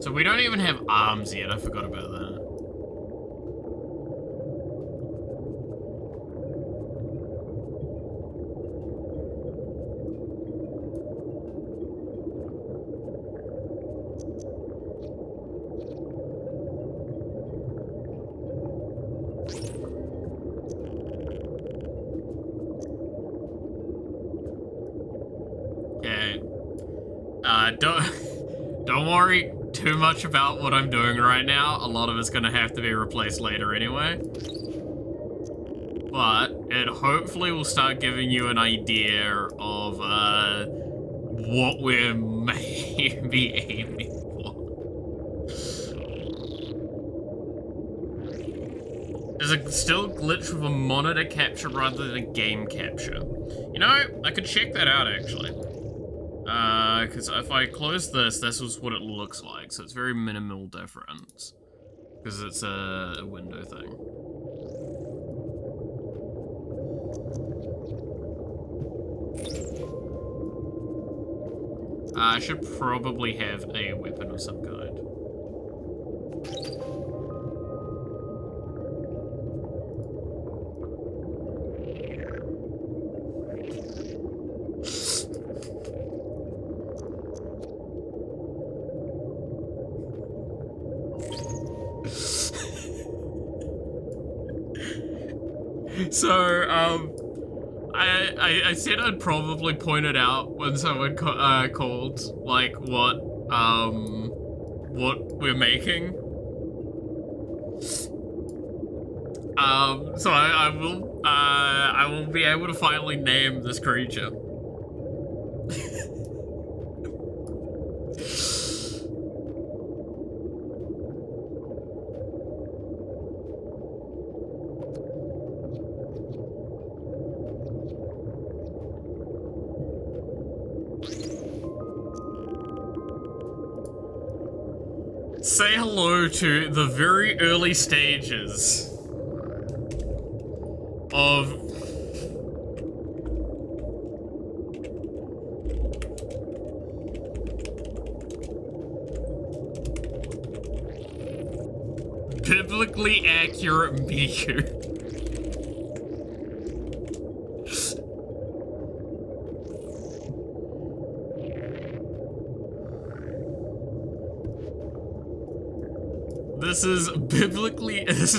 So we don't even have arms yet, I forgot about that. Okay. Don't worry too much about what I'm doing right now. A lot of it's gonna have to be replaced later anyway. But it hopefully will start giving you an idea of what we're maybe aiming for. There's a still glitch with a monitor capture rather than a game capture. You know, I could check that out actually. Because if I close this, this is what it looks like. So it's very minimal difference. Because it's a window thing. I should probably have a weapon of some kind. So, I said I'd probably point it out when someone called, like, what we're making. So I will be able to finally name this creature. Say hello to the very early stages of biblically accurate Miku. This is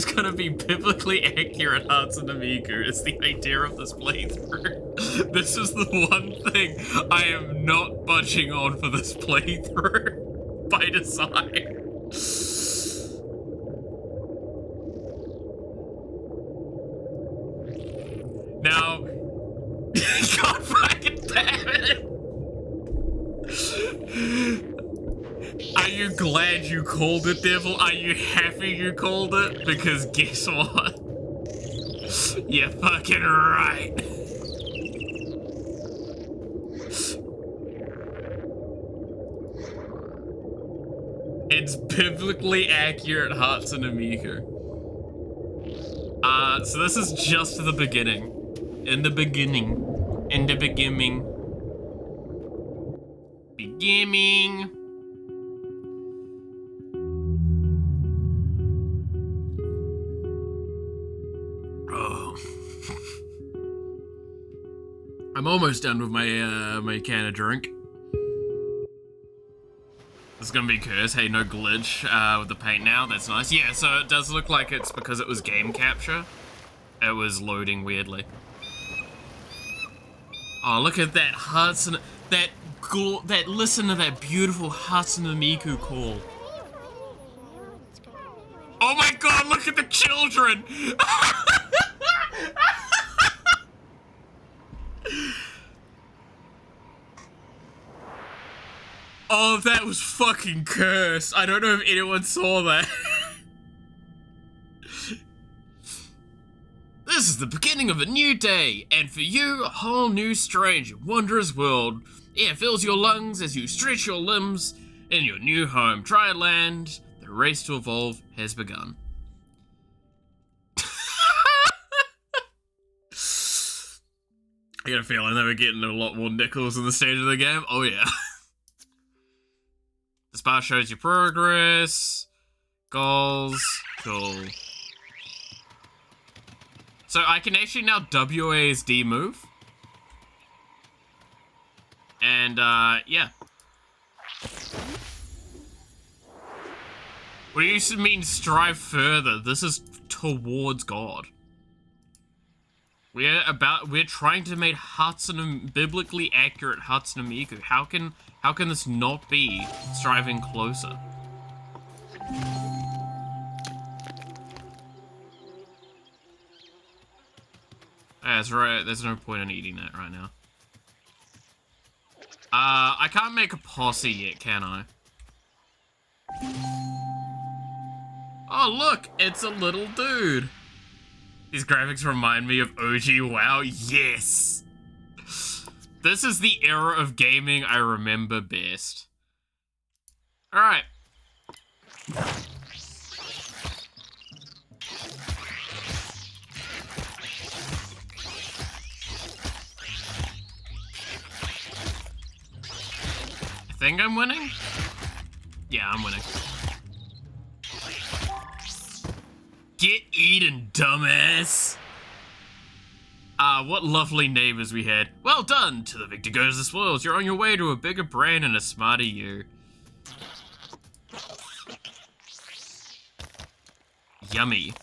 gonna be biblically accurate Hatsune Miku. It's the idea of this playthrough. This is the one thing I am not budging on for this playthrough by design. Now, God fucking damn it! Are you glad you called it, Devil? Are you happy you called it? Because guess what? You're fucking right. It's biblically accurate Hatsune Miku. So this is just the beginning. In the beginning. Beginning. I'm almost done with my my can of drink. This is gonna be cursed. Hey, no glitch with the paint now. That's nice. Yeah, so it does look like it's because it was game capture. It was loading weirdly. Oh, look at that Hatsune... Listen to that beautiful Hatsune Miku call. Oh my god, look at the children! Oh, that was fucking cursed. I don't know if anyone saw that. This is the beginning of a new day, and for you, a whole new strange and wondrous world. Air fills your lungs as you stretch your limbs in your new home. Try land. The race to evolve has begun. I got a feeling that we're getting a lot more nickels in the stage of the game. Oh yeah. This bar shows your progress, goals, cool. So I can actually now WASD move. And, yeah. What do you mean strive further? This is towards God. We're trying to make biblically accurate Hatsune Miku. How can this not be striving closer? That's right, there's no point in eating that right now. I can't make a posse yet, can I? Oh look, it's a little dude. These graphics remind me of OG WoW, yes! This is the era of gaming I remember best. Alright. I think I'm winning? Yeah, I'm winning. Get eaten, dumbass! What lovely neighbors we had. Well done! To the victor goes the spoils. You're on your way to a bigger brain and a smarter you. Yummy.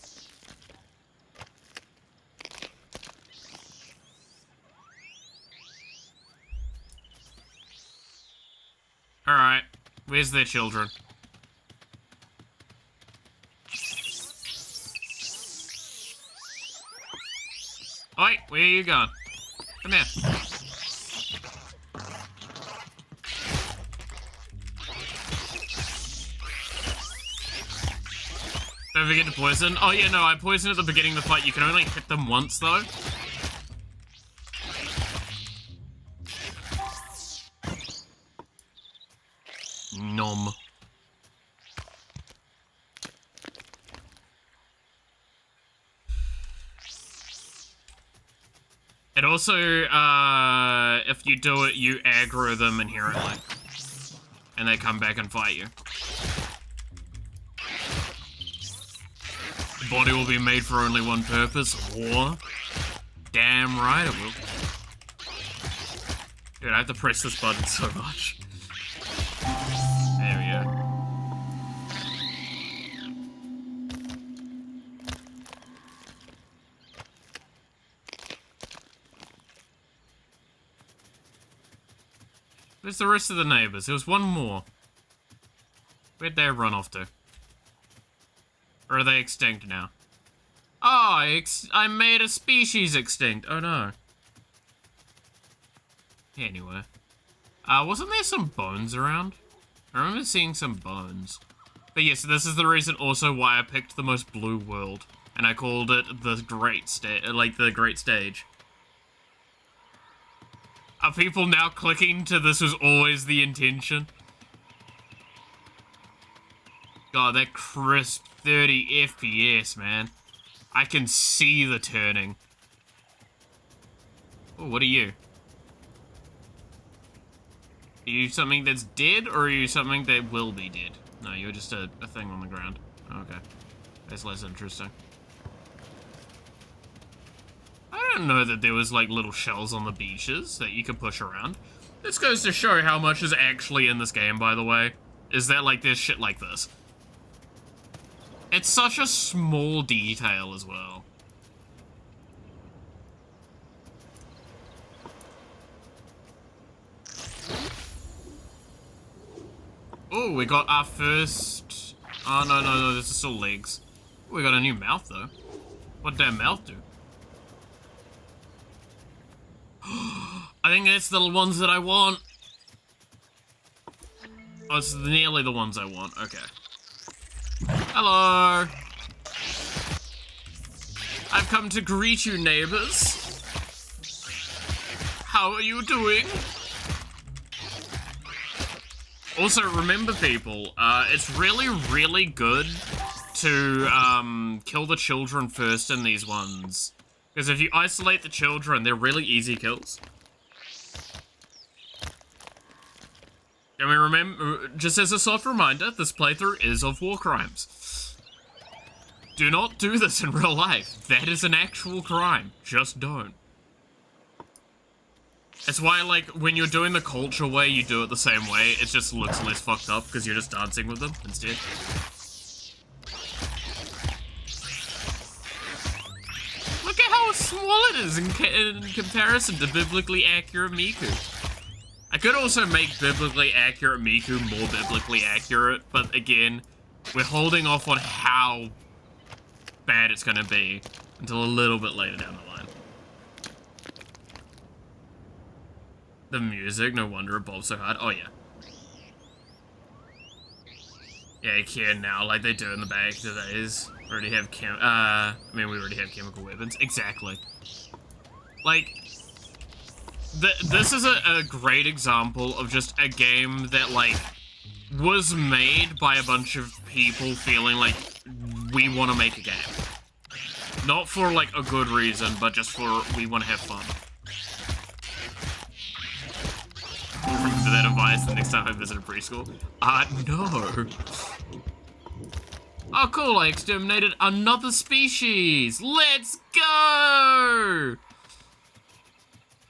Alright, where's their children? Oi, where are you going? Come here. Don't forget to poison. Oh yeah, no, I poisoned at the beginning of the fight. You can only hit them once, though. Nom. It also, if you do it, you aggro them inherently. And they come back and fight you. The body will be made for only one purpose, war. Damn right it will. Dude, I have to press this button so much. There we go. Where's the rest of the neighbors? There was one more. Where'd they run off to? Or are they extinct now? Oh, I made a species extinct. Oh no. Anyway. Wasn't there some bones around? I remember seeing some bones. But yes, this is the reason also why I picked the most blue world. And I called it the Great Stage. Are people now clicking to this was always the intention? God, that crisp 30 FPS, man. I can see the turning. Oh, what are you? Are you something that's dead, or are you something that will be dead? No, you're just a thing on the ground. Okay. That's less interesting. I didn't know that there was, like, little shells on the beaches that you could push around. This goes to show how much is actually in this game, by the way. is that, like, there's shit like this. It's such a small detail as well. Oh, we got our first... Oh, no, this is still legs. We got a new mouth, though. What did that mouth do? I think that's the ones that I want. Oh, it's nearly the ones I want. Okay. Hello. I've come to greet you, neighbors. How are you doing? Also, remember, people, it's really, really good to kill the children first in these ones. Because if you isolate the children, they're really easy kills. And we remember, just as a soft reminder, this playthrough is of war crimes. Do not do this in real life. That is an actual crime. Just don't. It's why, like, when you're doing the culture way, you do it the same way. It just looks less fucked up because you're just dancing with them instead. Look at how small it is in comparison to biblically accurate Miku. I could also make biblically accurate Miku more biblically accurate, but again, we're holding off on how bad it's gonna be until a little bit later down the line. The music, no wonder it bobs so hard. Oh yeah. Yeah, you can now, like they do in the back days. Already have we already have chemical weapons. Exactly. Like, this is a great example of just a game that, like, was made by a bunch of people feeling like we want to make a game. Not for, like, a good reason, but just for we want to have fun. Remember that advice the next time I visit a preschool? No. Oh, cool, I exterminated another species! Let's go!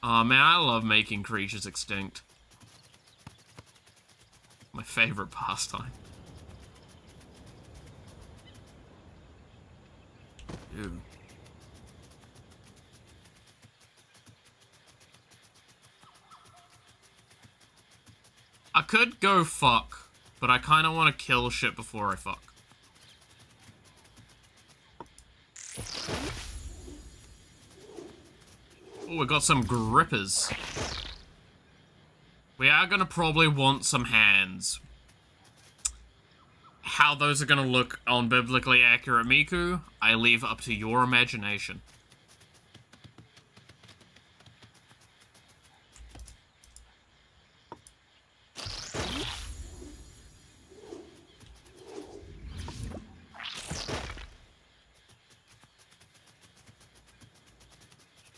Oh man, I love making creatures extinct. My favorite pastime. Ew. I could go fuck, but I kinda wanna kill shit before I fuck. Oh, we got some grippers. We are gonna probably want some hands. How those are gonna look on biblically accurate Miku, I leave up to your imagination.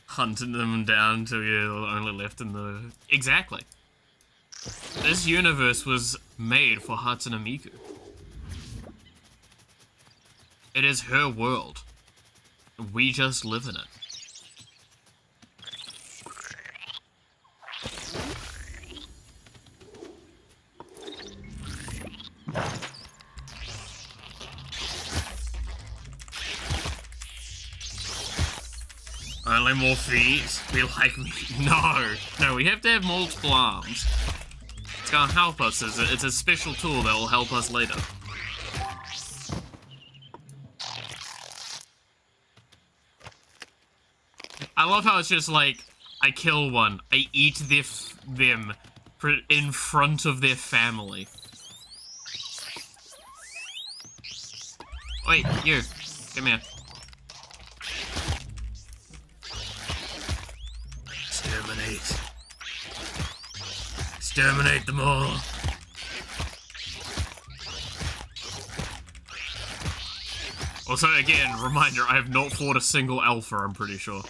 Hunting them down till you're only left in the... Exactly. This universe was made for Hatsune Miku. It is her world. We just live in it. Only more feet? Be like me? No, we have to have multiple arms. It's gonna help us. It's a special tool that will help us later. I love how it's just like, I kill one, I eat them in front of their family. Wait, you, come here. Exterminate. Exterminate them all. Also, again, reminder, I have not fought a single alpha, I'm pretty sure.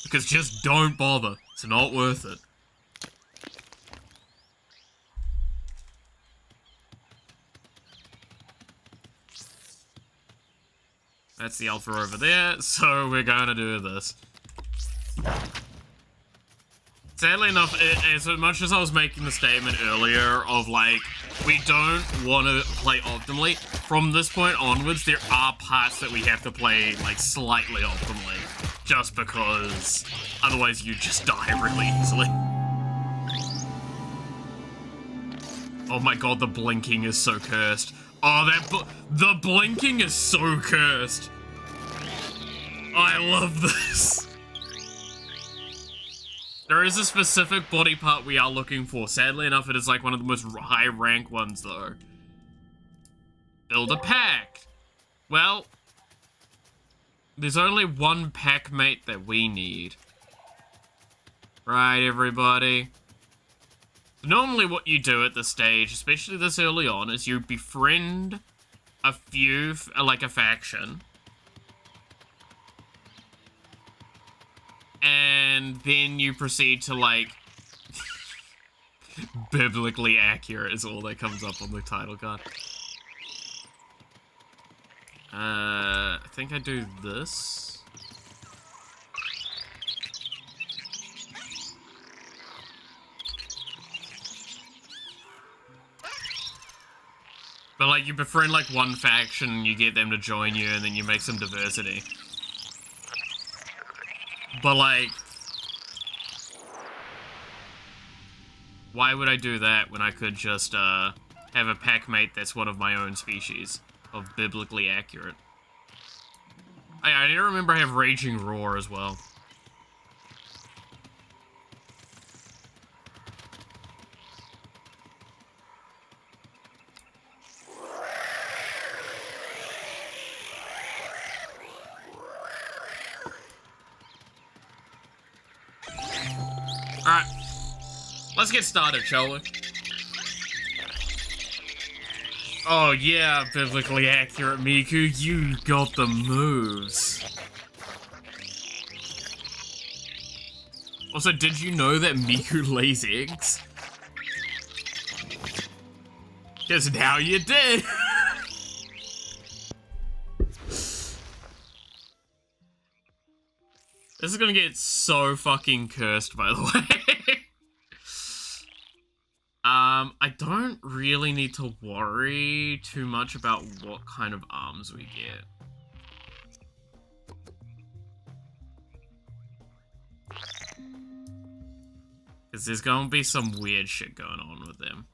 Because just don't bother. It's not worth it. That's the alpha over there, so we're gonna do this. Sadly enough, as much as I was making the statement earlier of, like, we don't want to play optimally, from this point onwards, there are parts that we have to play, like, slightly optimally. Just because otherwise you just die really easily. Oh my god, the blinking is so cursed. Oh, the blinking is so cursed. I love this. There is a specific body part we are looking for. Sadly enough, it is like one of the most high rank ones though. Build a pack. Well, there's only one pack mate that we need. Right, everybody? Normally what you do at this stage, especially this early on, is you befriend a few, like a faction. And then you proceed to, like, biblically accurate is all that comes up on the title card. I think I do this. But, like, you befriend, like, one faction, and you get them to join you, and then you make some diversity. But, like, why would I do that when I could just, have a pack mate that's one of my own species of biblically accurate? I need to remember I have Raging Roar as well. Alright, let's get started, shall we? Oh yeah, biblically accurate Miku, you got the moves. Also, did you know that Miku lays eggs? Because now you did! This is gonna get so fucking cursed, by the way. I don't really need to worry too much about what kind of arms we get. Because there's gonna be some weird shit going on with them.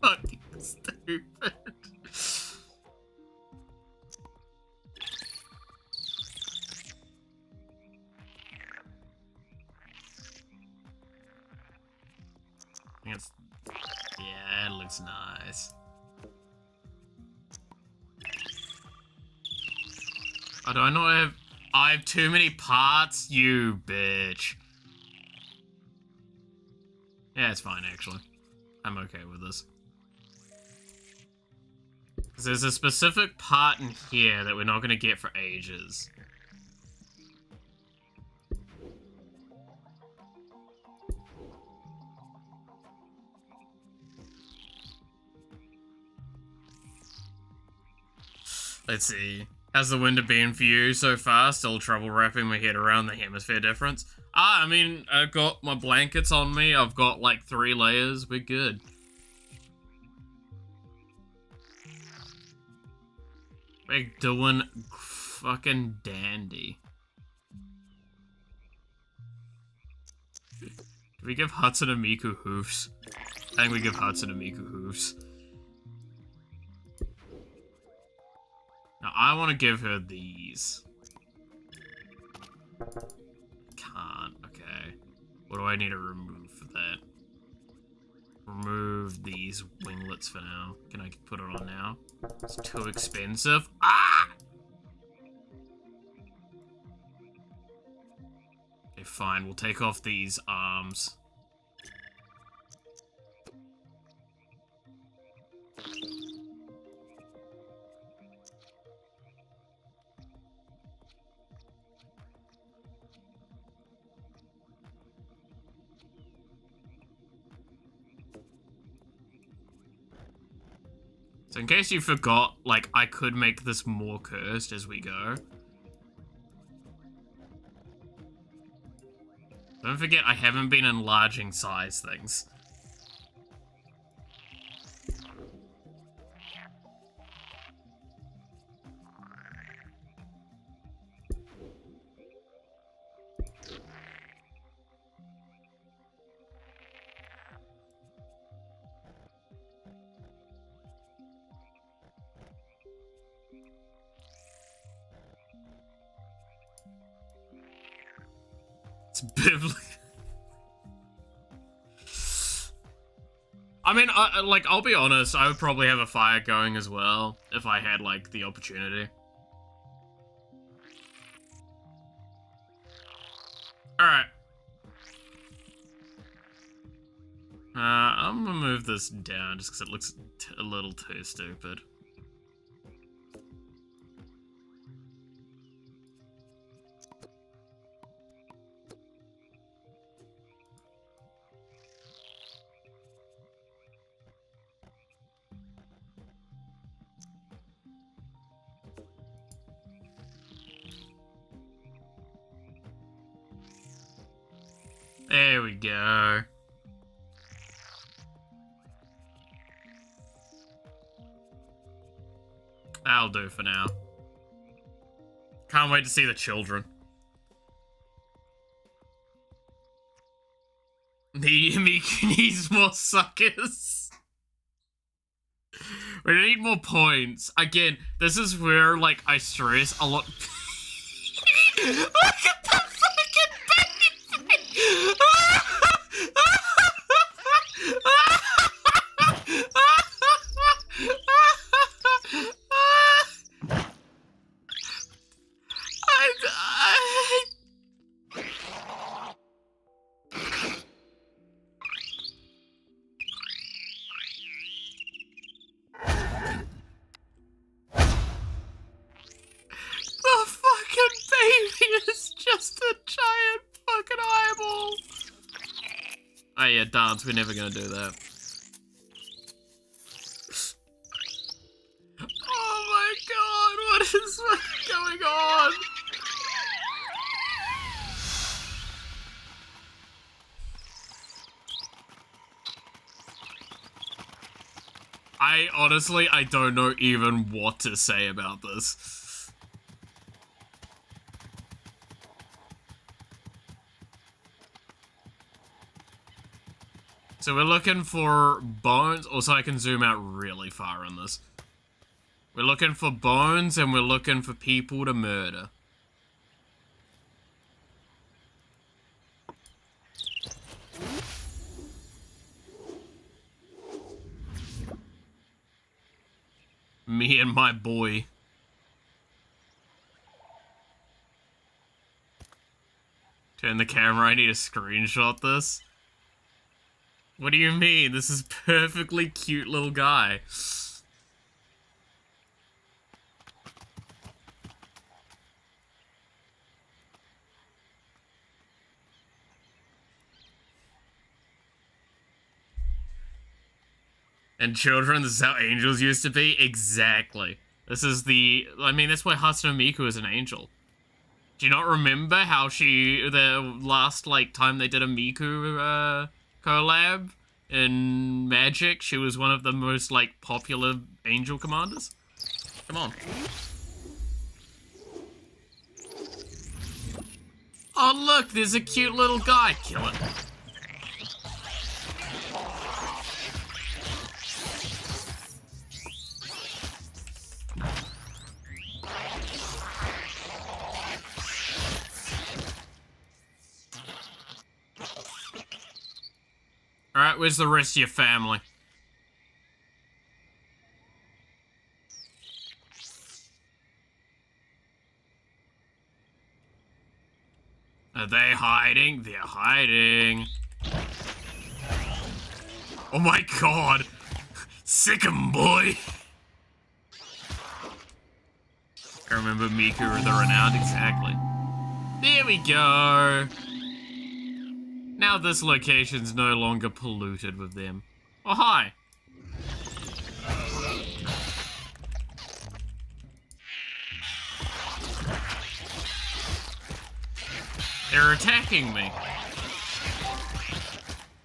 Fucking stupid. Yeah, it looks nice. Oh, do I not have... I have too many parts? You bitch. Yeah, it's fine, actually. I'm okay with this. Because there's a specific part in here that we're not going to get for ages. Let's see. How's the winter been for you so far? Still trouble wrapping my head around the hemisphere difference? I mean, I've got my blankets on me. I've got like 3 layers. We're good. We're doing fucking dandy. Do we give Hatsune Miku hoofs? I think we give Hatsune Miku hoofs. Now I want to give her these. Can't. Okay. What do I need to remove for that? Remove these winglets for now. Can I put it on now? It's too expensive. Ah! Okay, fine. We'll take off these arms. So in case you forgot, like, I could make this more cursed as we go. Don't forget, I haven't been enlarging size things. It's biblical. I mean, like, I'll be honest, I would probably have a fire going as well if I had, like, the opportunity. Alright. I'm gonna move this down just because it looks a little too stupid. There we go. That'll do for now. Can't wait to see the children. He needs more suckers. We need more points. Again, this is where, like, I stress a lot. Look at the fucking baby! Oh yeah, dance, we're never gonna do that. Oh my god, what is going on? I don't know even what to say about this. So we're looking for bones. Also, I can zoom out really far on this. We're looking for bones and we're looking for people to murder. Me and my boy. Turn the camera, I need to screenshot this. What do you mean? This is perfectly cute little guy. And children, this is how angels used to be? Exactly. This is the... I mean, that's why Hatsune Miku is an angel. Do you not remember how the last, like, time they did a Miku, collab in Magic, she was one of the most, like, popular angel commanders? Come on. Oh, look, there's a cute little guy. Kill it. Alright, where's the rest of your family? Are they hiding? They're hiding. Oh my god! Sick 'em, boy! I remember Miku or the Renowned, exactly. There we go! Now this location's no longer polluted with them. Oh, hi! They're attacking me.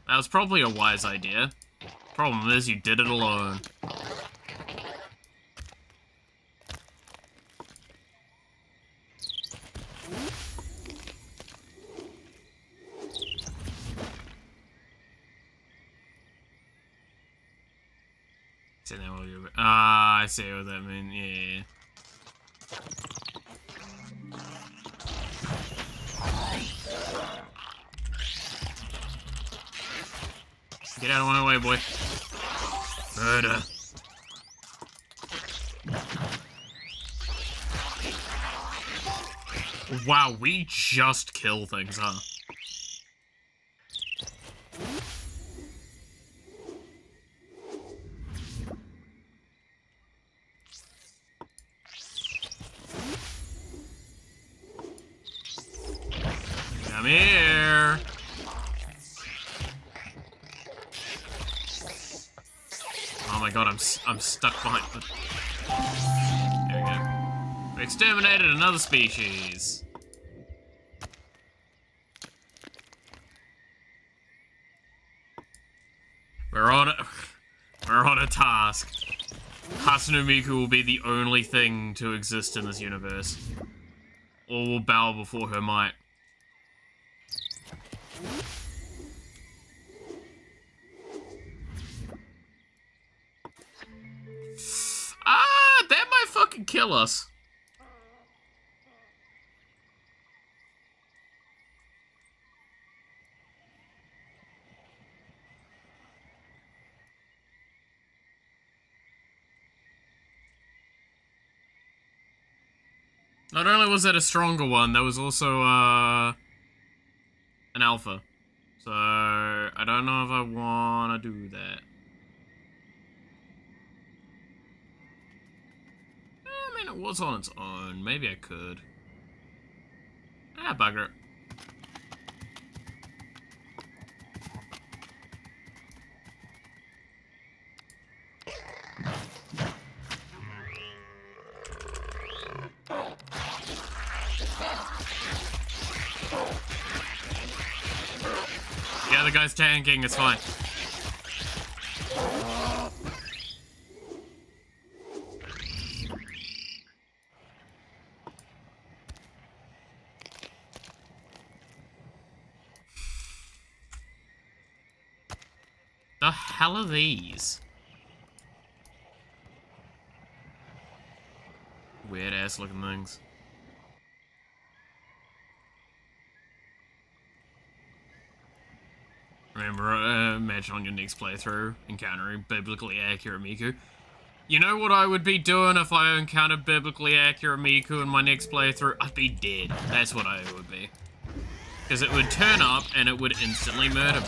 That was probably a wise idea. Problem is, you did it alone. I see what that means, yeah. Get out of my way, boy. Murder. Wow, we just kill things, huh? Come here. Oh my god, I'm stuck behind the... There we go. We exterminated another species. We're on a task. Hatsune Miku will be the only thing to exist in this universe. Or will bow before her might. That might fucking kill us. Not only was that a stronger one, there was also, an alpha. So, I don't know if I want to do that. I mean, it was on its own. Maybe I could. Ah, bugger it. Yeah, the guy's tanking, it's fine. The hell are these? Weird ass looking things. Remember, imagine on your next playthrough, encountering biblically accurate Miku. You know what I would be doing if I encountered biblically accurate Miku in my next playthrough? I'd be dead. That's what I would be. Because it would turn up and it would instantly murder me.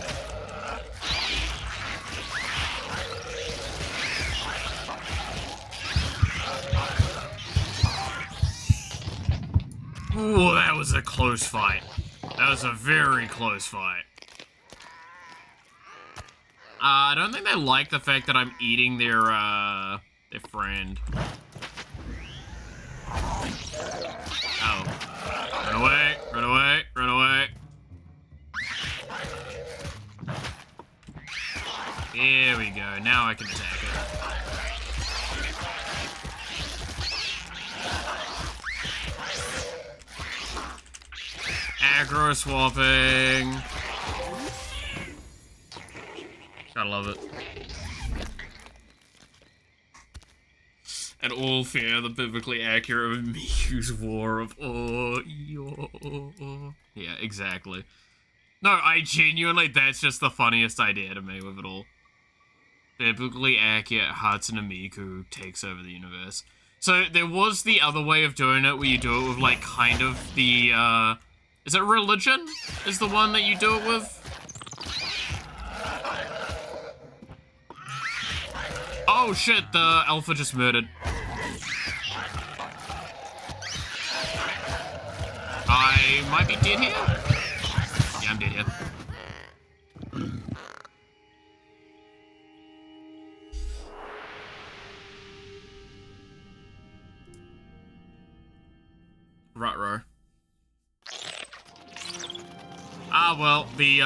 Ooh, that was a close fight. That was a very close fight. I don't think they like the fact that I'm eating their friend. Oh. Run away, run away, run away. Here we go, now I can attack it. aggro swapping. Gotta love it. And all fear the biblically accurate Miku's war of yeah, exactly. No, I genuinely, that's just the funniest idea to me with it all. Biblically accurate Hatsune Miku takes over the universe. So there was the other way of doing it where you do it with like kind of the is it religion? Is the one that you do it with? Oh shit, the alpha just murdered. I might be dead here? Yeah, I'm dead here. Ruh-roh. Ah, well, the,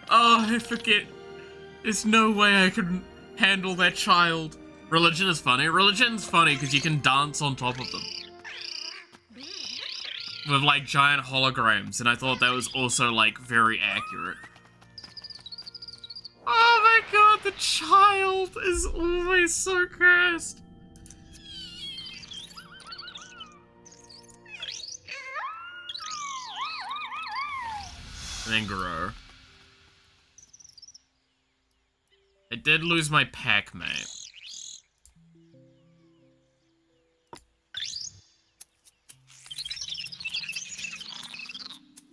oh, I forget. There's no way I can handle that child. Religion is funny. Religion's funny because you can dance on top of them. With, like, giant holograms, and I thought that was also, like, very accurate. Oh my god, the child is always so cursed. And then grow. I did lose my pack, mate.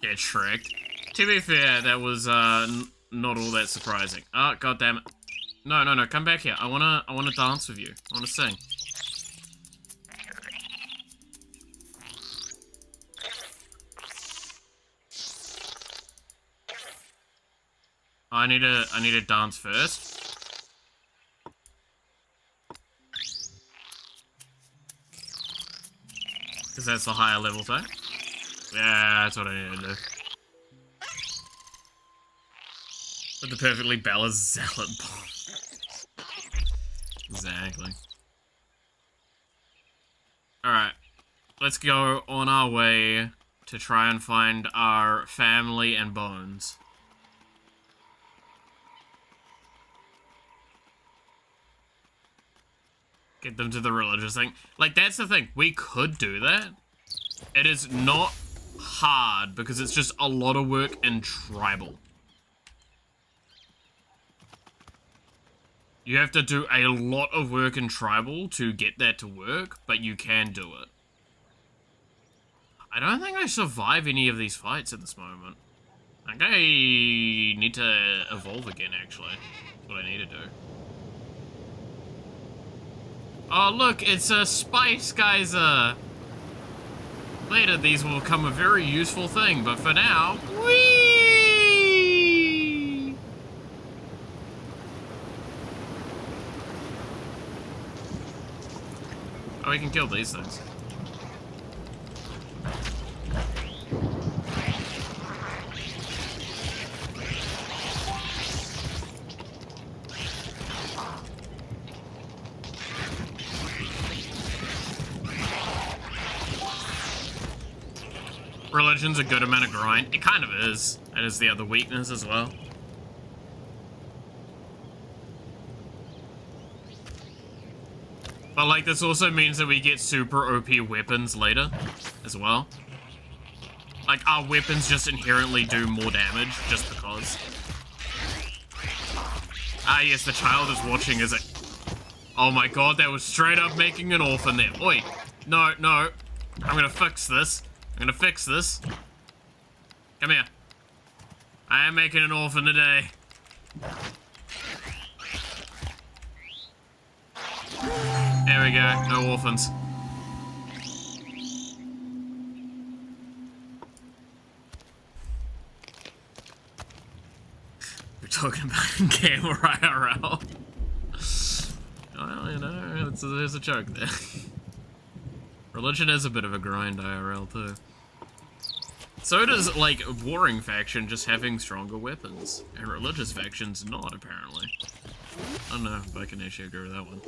Get tricked. To be fair, that was, not all that surprising. Oh, god damn it. No, no, no, come back here. I wanna dance with you. I wanna sing. I need to dance first. Because that's the higher level thing. Yeah, that's what I need to do. With the perfectly balanced zealot bomb. Exactly. Alright. Let's go on our way to try and find our family and bones. Get them to the religious thing. Like, that's the thing. We could do that. It is not hard because it's just a lot of work in tribal. You have to do a lot of work in tribal to get that to work, but you can do it. I don't think I survive any of these fights at this moment. I think I need to evolve again, actually. That's what I need to do. Oh, look, it's a spice geyser. Later, these will become a very useful thing, but for now, whee! Oh, we can kill these things. Religion's a good amount of grind. It kind of is. That is the other weakness as well. But like, this also means that we get super OP weapons later as well. Like, our weapons just inherently do more damage just because. Ah yes, the child is watching, is it? Oh my god, that was straight up making an orphan there. Oi, no, no. I'm gonna fix this. I'm gonna fix this. Come here. I am making an orphan today. There we go, no orphans. We're talking about game or IRL. Well, you know, there's a joke there. Religion is a bit of a grind IRL too. So does, like, warring faction just having stronger weapons. And religious factions not, apparently. I don't know if I can actually agree with that one.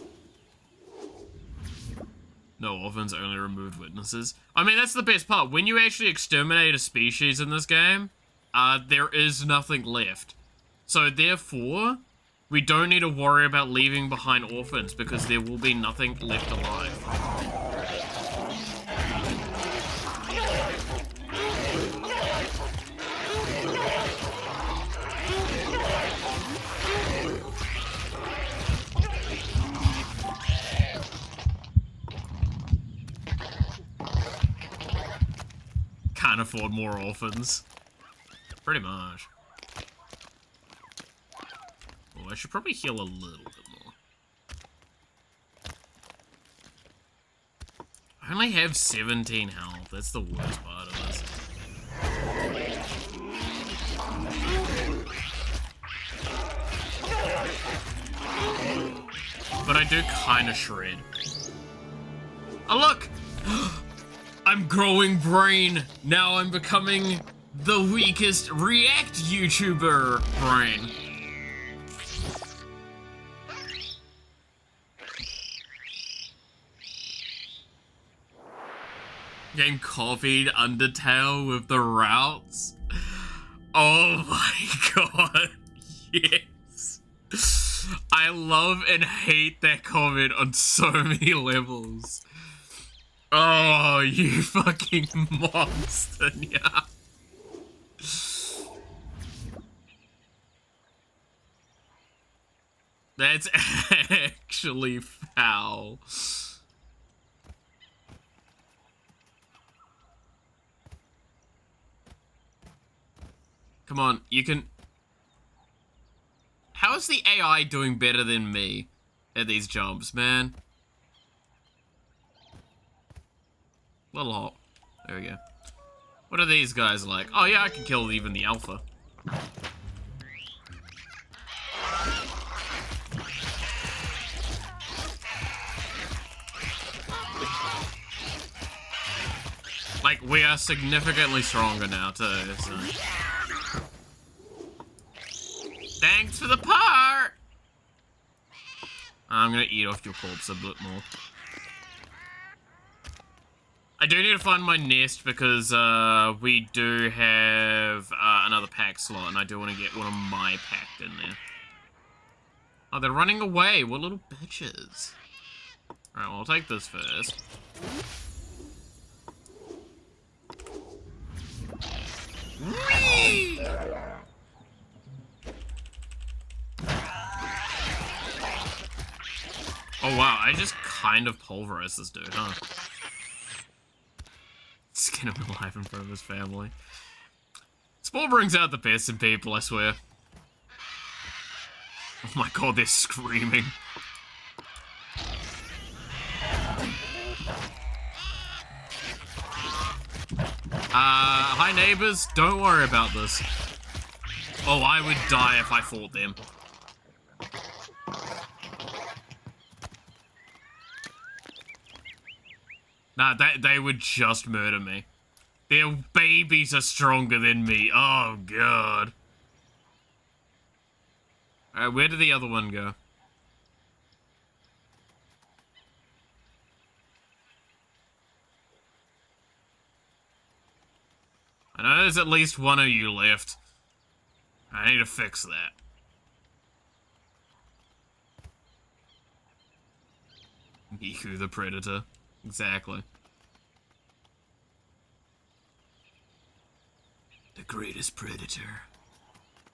No orphans, only removed witnesses. I mean, that's the best part. When you actually exterminate a species in this game, there is nothing left. So therefore, we don't need to worry about leaving behind orphans because there will be nothing left alive. Can't afford more orphans. Pretty much. Oh, I should probably heal a little bit more. I only have 17 health. That's the worst part of this. But I do kind of shred. Oh, look! I'm growing brain. Now I'm becoming the weakest React YouTuber brain. Game copied Undertale with the routes. Oh my god. Yes. I love and hate that comment on so many levels. Oh, you fucking monster, yeah. That's actually foul. Come on, you can... How is the AI doing better than me at these jobs, man? Little hot. There we go. What are these guys like? Oh yeah, I can kill even the alpha. Like, we are significantly stronger now, too, so... Thanks for the part! I'm gonna eat off your corpse a bit more. I do need to find my nest because we do have another pack slot, and I do want to get one of my packed in there. Oh, they're running away. What little bitches. Alright, well, I'll take this first. Whee! Oh wow, I just kind of pulverized this dude, huh? Skin him alive in front of his family. Spore brings out the best in people, I swear. Oh my god, they're screaming. Hi neighbors, don't worry about this. Oh, I would die if I fought them. Nah, they would just murder me. Their babies are stronger than me. Oh, God. Alright, where did the other one go? I know there's at least one of you left. I need to fix that. Miku the Predator. Exactly. The greatest predator.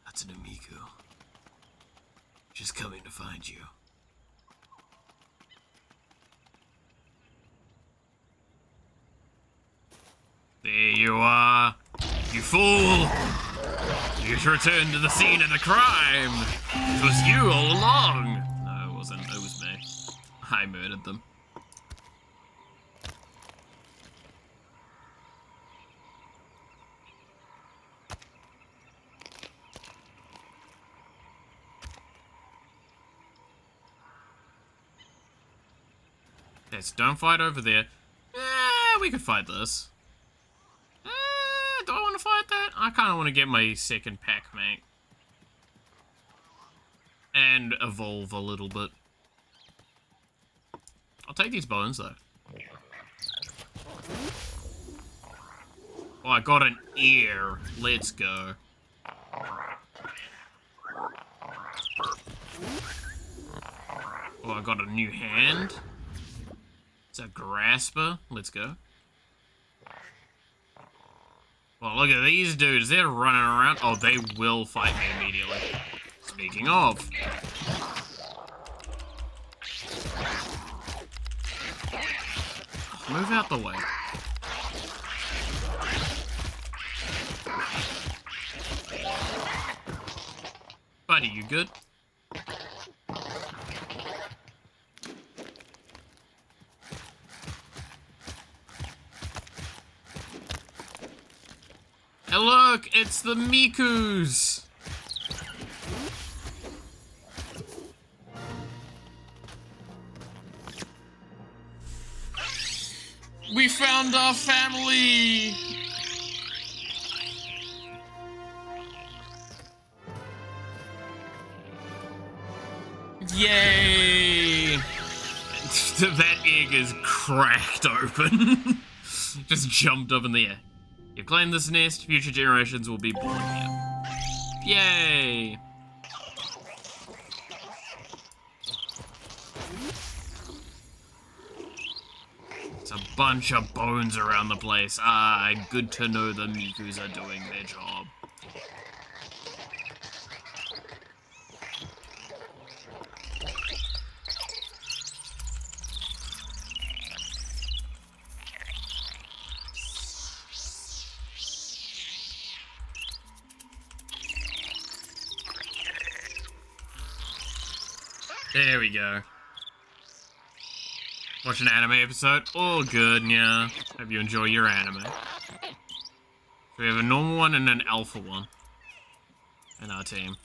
That's an Miku. She's coming to find you. There you are. You fool! You should return to the scene of the crime! It was you all along! No, it wasn't. It was me. I murdered them. Yes, don't fight over there. We could fight this. Do I want to fight that? I kind of want to get my second pack, mate. And evolve a little bit. I'll take these bones, though. Oh, I got an ear. Let's go. Oh, I got a new hand. It's a grasper. Let's go. Well, look at these dudes. They're running around. Oh, they will fight me immediately. Speaking of. Move out the way. Buddy, you good? Hey, look, it's the Mikus. We found our family. Yay! That egg is cracked open. Just jumped up in the air. You've claimed this nest, future generations will be born here. Yay! It's a bunch of bones around the place. Ah, good to know the Mikus are doing their job. There we go. Watch an anime episode? All good, yeah. Hope you enjoy your anime. So we have a normal one and an alpha one in our team.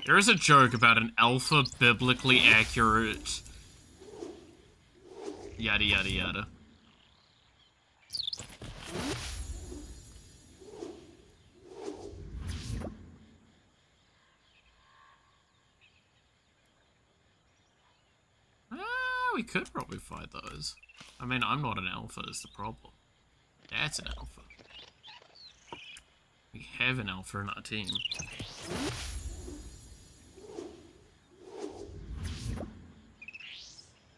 There is a joke about an alpha biblically accurate yada yada yada. We could probably fight those. I mean, I'm not an alpha is the problem. That's an alpha. We have an alpha in our team.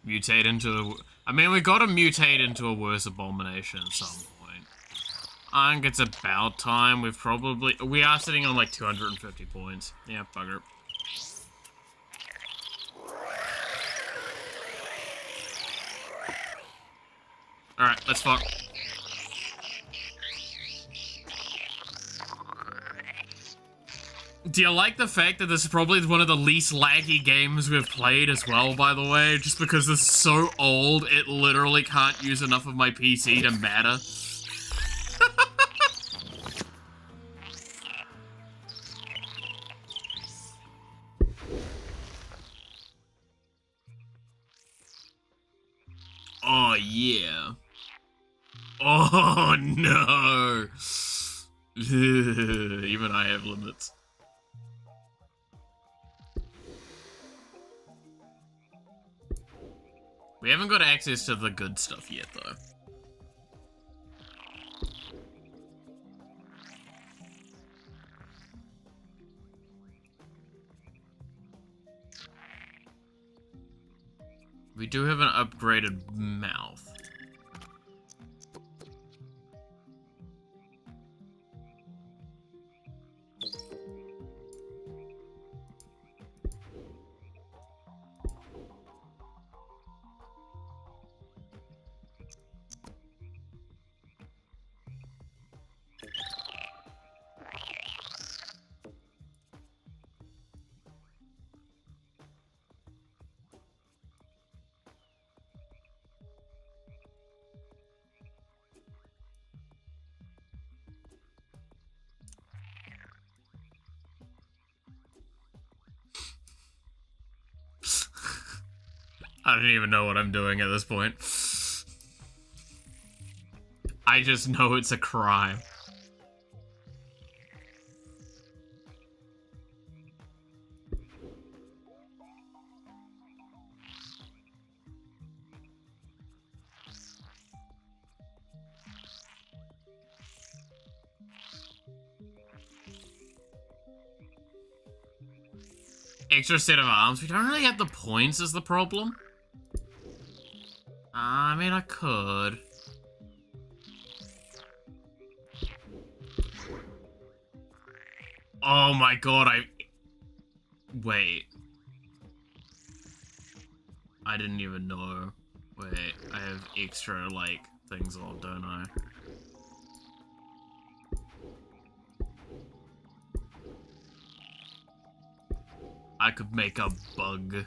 Mutate into... I mean, we gotta mutate into a worse abomination at some point. I think it's about time. We've probably... We are sitting on like 250 points. Yeah, bugger. Alright, let's fuck. Do you like the fact that this is probably one of the least laggy games we've played as well, by the way? Just because this is so old, it literally can't use enough of my PC to matter. Oh, yeah. Oh, no. Even I have limits. We haven't got access to the good stuff yet, though. We do have an upgraded mouth. I don't even know what I'm doing at this point. I just know it's a crime. extra set of arms. We don't really have the points is the problem. I mean, I could. Oh my god, Wait. I didn't even know. Wait, I have extra, like, things on, don't I? I could make a bug.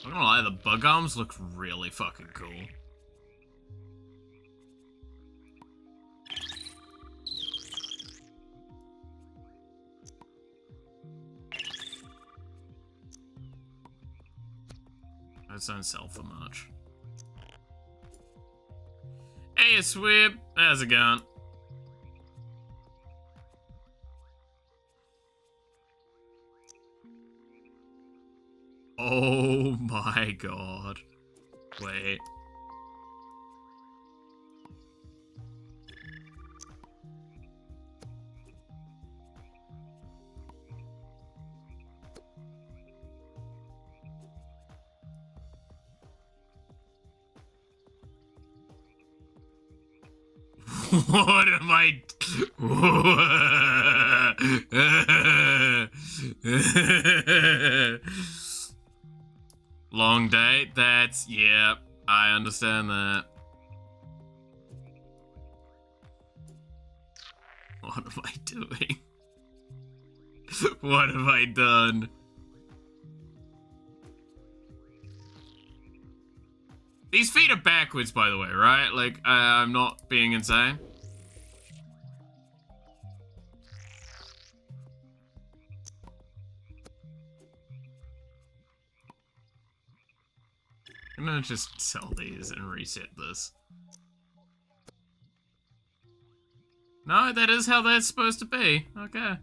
I'm not gonna lie, the bug arms look really fucking cool. Those don't sell for much. Hey, Swib! How's it going? Oh my god. Wait. What am I... Long day? That's... yeah, I understand that. What am I doing? What have I done? These feet are backwards, by the way, right? Like, I'm not being insane. I'm gonna just sell these and reset this. No, that is how that's supposed to be. Okay.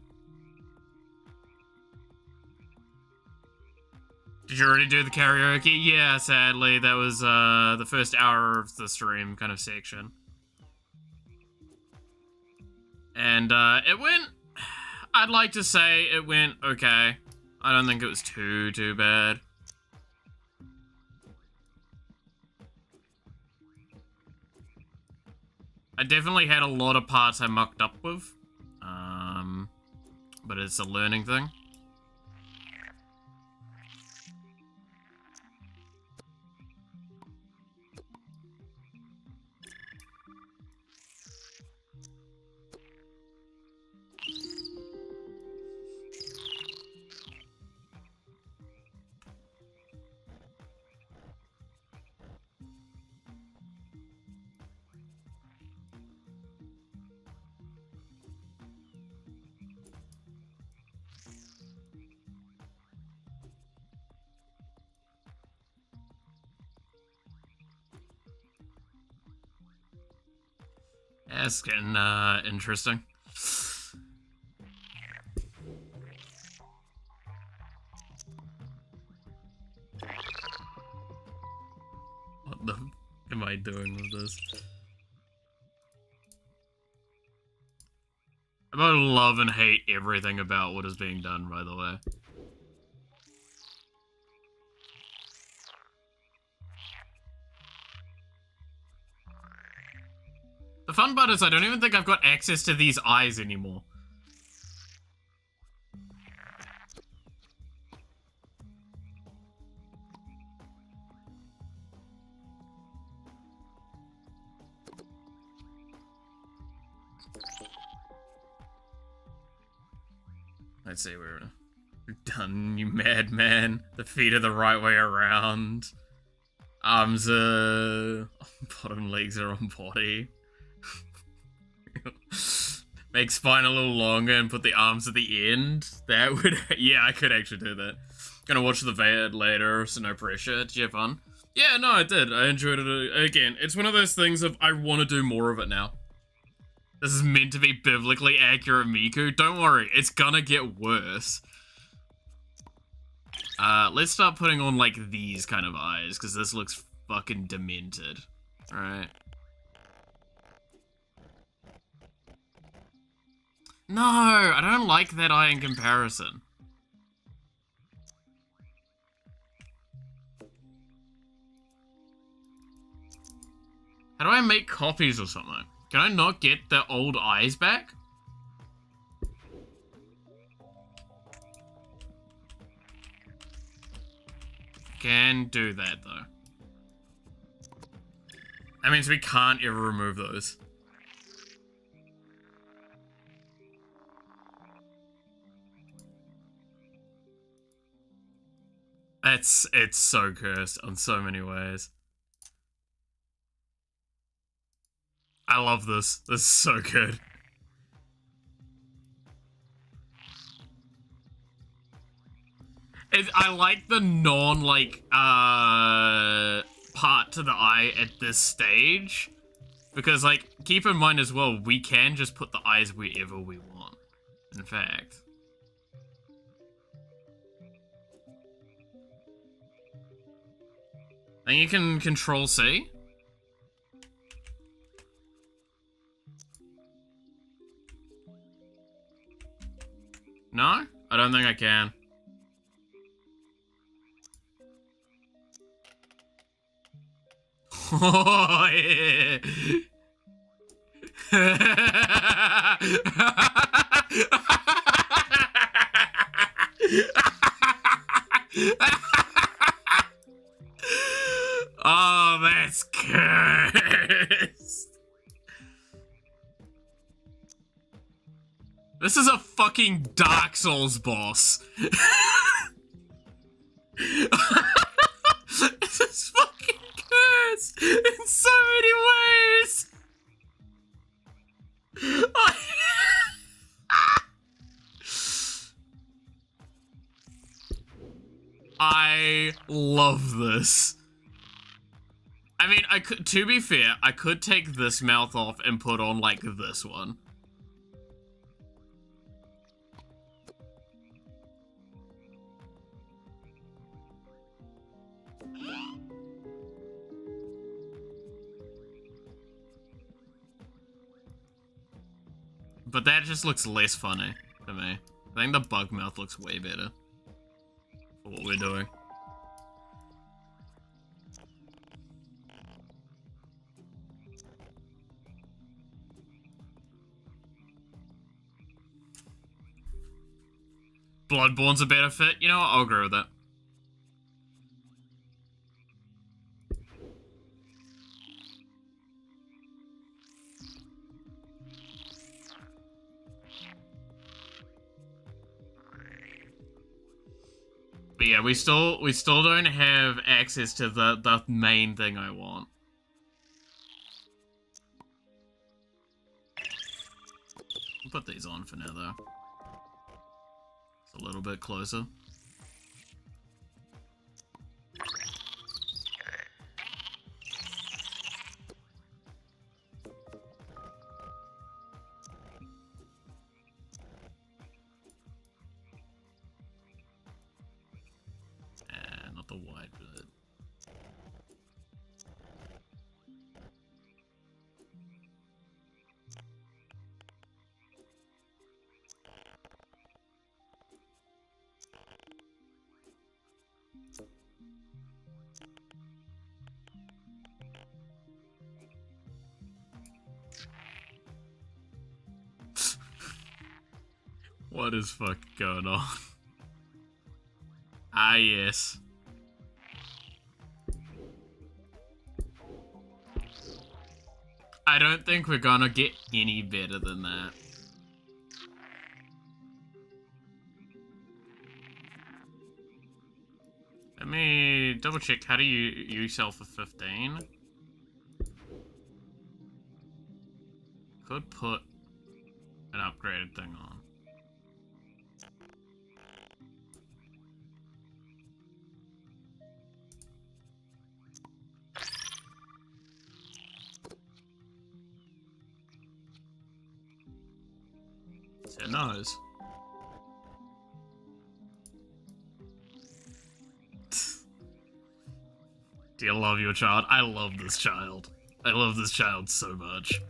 Did you already do the karaoke? Yeah, sadly. That was the first hour of the stream kind of section. And it went... I'd like to say it went okay. I don't think it was too bad. I definitely had a lot of parts I mucked up with. But it's a learning thing. Yeah, it's getting interesting. What the f am I doing with this? I'm about to love and hate everything about what is being done, by the way. The fun part is I don't even think I've got access to these eyes anymore. Let's see, we're done, you madman. The feet are the right way around. Arms are... bottom legs are on body. Make spine a little longer and put the arms at the end. That would... yeah, I could actually do that. Gonna watch the VAD later, so no pressure. Did you have fun? Yeah, no, I did. I enjoyed it. Again, it's one of those things of I want to do more of it now. This is meant to be biblically accurate, Miku. Don't worry, it's gonna get worse. Let's start putting on, like, these kind of eyes, because this looks fucking demented. Right. No, I don't like that eye in comparison. How do I make copies or something? Can I not get the old eyes back? Can do that though. That means we can't ever remove those. It's so cursed on so many ways. I love this. This is so good. I like the part to the eye at this stage. Because, like, keep in mind as well, we can just put the eyes wherever we want. In fact. And you can Control C. No? I don't think I can. Oh, yeah. Oh, that's cursed. This is a fucking Dark Souls boss. This is fucking cursed in so many ways. I love this. I mean, to be fair, I could take this mouth off and put on, like, this one. But that just looks less funny to me. I think the bug mouth looks way better for what we're doing. Bloodborne's a better fit. You know what? I'll agree with that. But yeah, we still don't have access to the main thing I want. I'll put these on for now though. It's a little bit closer. Not the wide bit. What is fucking going on? Ah, yes. I don't think we're gonna get any better than that. Let me double check. How do you sell for 15? Could put an upgraded thing on. Who knows? Do you love your child? I love this child. I love this child so much.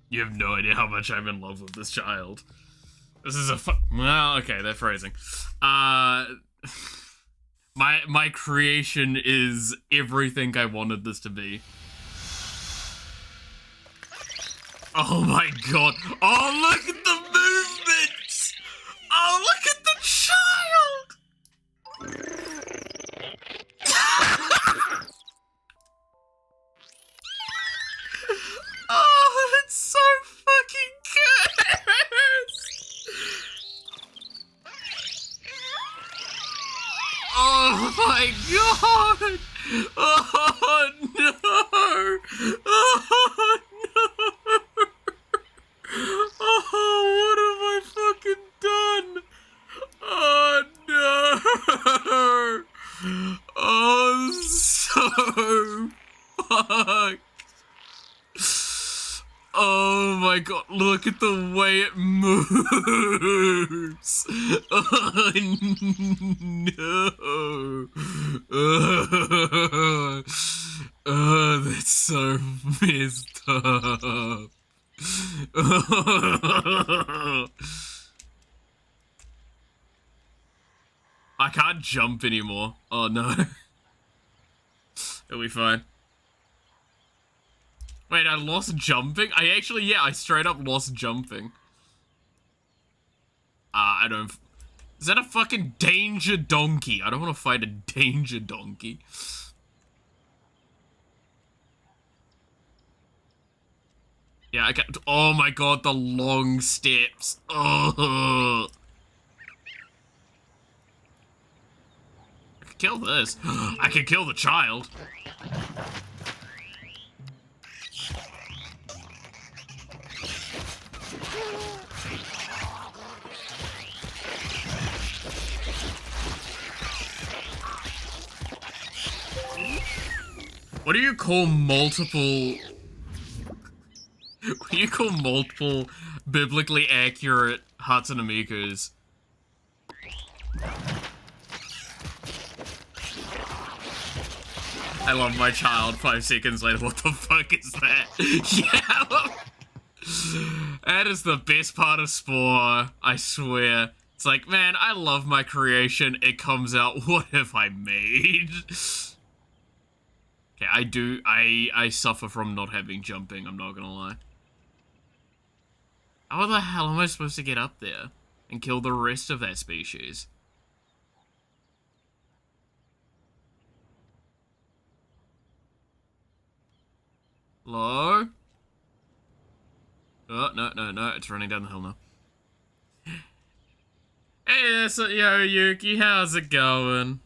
You have no idea how much I'm in love with this child. This is a well, okay, that phrasing. My creation is everything I wanted this to be. Oh my god. Oh, look at the movements! Oh, look at the child! Oh, it's so fucking good! Oh my god! Oh no! Oh no! Oh, what have I fucking done? Oh no! Oh, so fucked. Oh my god, look at the way it moves! Oh no! Oh, that's so messed up. I can't jump anymore. Oh no. It'll be fine. Wait, I lost jumping? I straight up lost jumping. I don't... Is that a fucking danger donkey? I don't want to fight a danger donkey. Yeah, I can't... Oh my god, the long steps. Oh. I could kill this. I could kill the child. What do you call multiple... What do you call multiple biblically accurate Hatsune Mikus? I love my child. 5 seconds later, what the fuck is that? Yeah! That is the best part of Spore, I swear. It's like, man, I love my creation. It comes out, what have I made? Okay, I suffer from not having jumping, I'm not gonna lie. How the hell am I supposed to get up there and kill the rest of that species? Hello? Oh, no, it's running down the hill now. Hey, yo, Yuki, how's it going?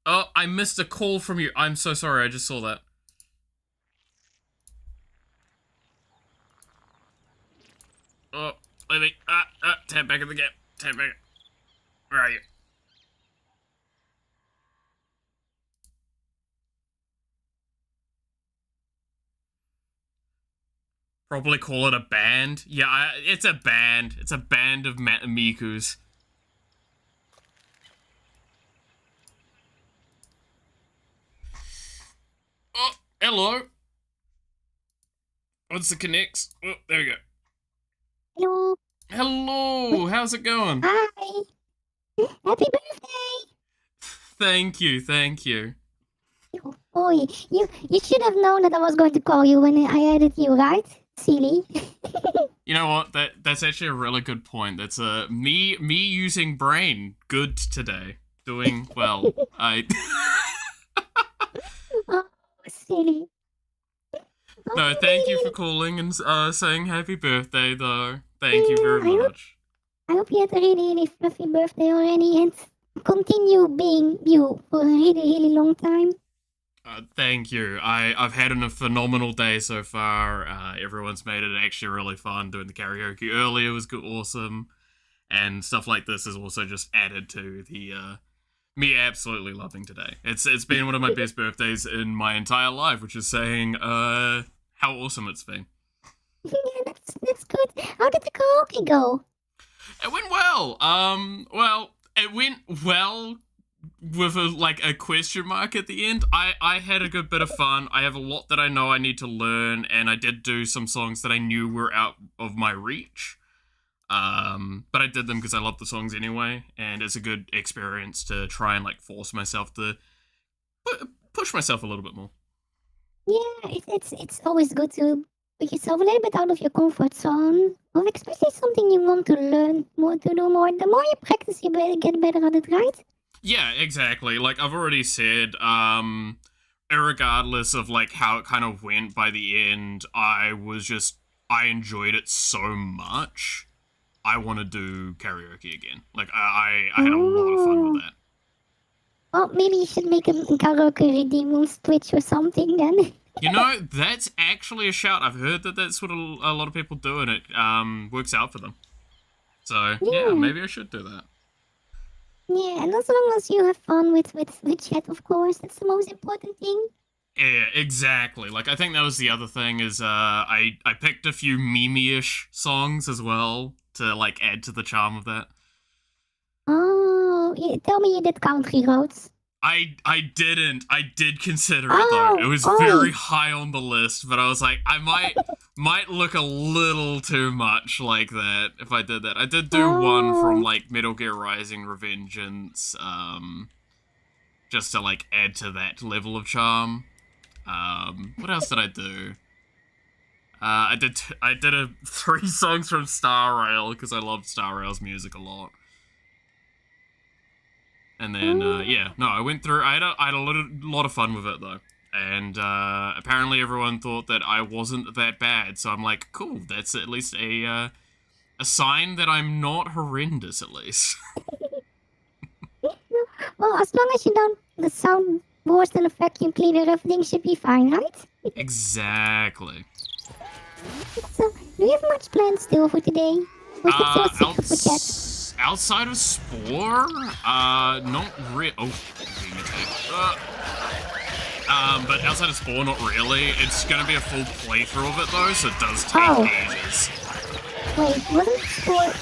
Oh, I missed a call from you. I'm so sorry, I just saw that. Oh, wait, tap back in the game. Tap back. Where are you? Probably call it a band. Yeah, it's a band. It's a band of Mikus. Oh, hello. What's the connects? Oh, there we go. Hello. Hello. How's it going? Hi. Happy birthday. Thank you. Thank you. Oh, you should have known that I was going to call you when I added you, right? Silly. You know what? That's actually a really good point. That's me using brain. Good today. Doing well. Oh, silly. No, thank you for calling and saying happy birthday, though. Thank you very much. I hope you had a really, really fluffy birthday already and continue being you for a really, really long time. Thank you. I've had a phenomenal day so far. Everyone's made it actually really fun. Doing the karaoke earlier was awesome. And stuff like this is also just added to the me absolutely loving today. It's been one of my best birthdays in my entire life, which is saying how awesome it's been. Yeah, that's good. How did the karaoke go? It went well. Well, It went well with a question mark at the end. I had a good bit of fun. I have a lot that I know I need to learn, and I did do some songs that I knew were out of my reach. But I did them because I love the songs anyway, and it's a good experience to try and force myself to push myself a little bit more. Yeah, it's always good to put yourself a little bit out of your comfort zone, or especially something you want to learn more, to do more. The more you practice, you get better at it, right? Yeah, exactly. I've already said, regardless of how it kind of went by the end, I enjoyed it so much. I want to do karaoke again. I had a lot of fun with that. Well, maybe you should make a karaoke redeem on Twitch or something then. That's actually a shout. I've heard that that's what a lot of people do, and it works out for them. So, yeah, maybe I should do that. Yeah, and as long as you have fun with chat, of course, that's the most important thing. Yeah, exactly. I think that was the other thing is I picked a few meme-ish songs as well to add to the charm of that. Oh, yeah, tell me you did Country Roads. I didn't. I did consider it though. It was very high on the list, but I was like, I might look a little too much like that if I did that. I did do one from Metal Gear Rising Revengeance, just to add to that level of charm. What else did I do? I did 3 songs from Star Rail because I love Star Rail's music a lot. And then, I went through. I had a lot of fun with it though, and apparently everyone thought that I wasn't that bad. So I'm like, cool. That's at least a sign that I'm not horrendous, at least. Well, as long as you don't sound worse than a vacuum cleaner, everything should be fine, right? Exactly. So, do you have much planned still for today? Was it still a secret for chat? Outside of Spore, not really. Oh, but outside of Spore, not really. It's gonna be a full playthrough of it though, so it does take ages. Wait, wasn't Spore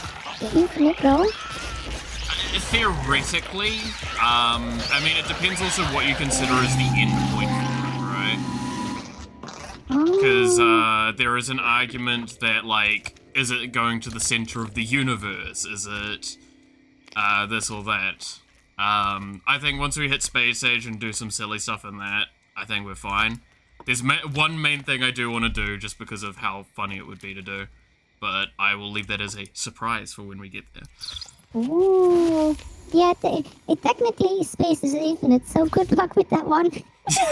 infinite though? Theoretically, I mean, it depends also what you consider as the end point for it, right? Because there is an argument that is it going to the center of the universe? Is it this or that? I think once we hit Space Age and do some silly stuff in that, I think we're fine. There's one main thing I do want to do just because of how funny it would be to do, but I will leave that as a surprise for when we get there. Ooh, yeah, it technically space is infinite, so good luck with that one.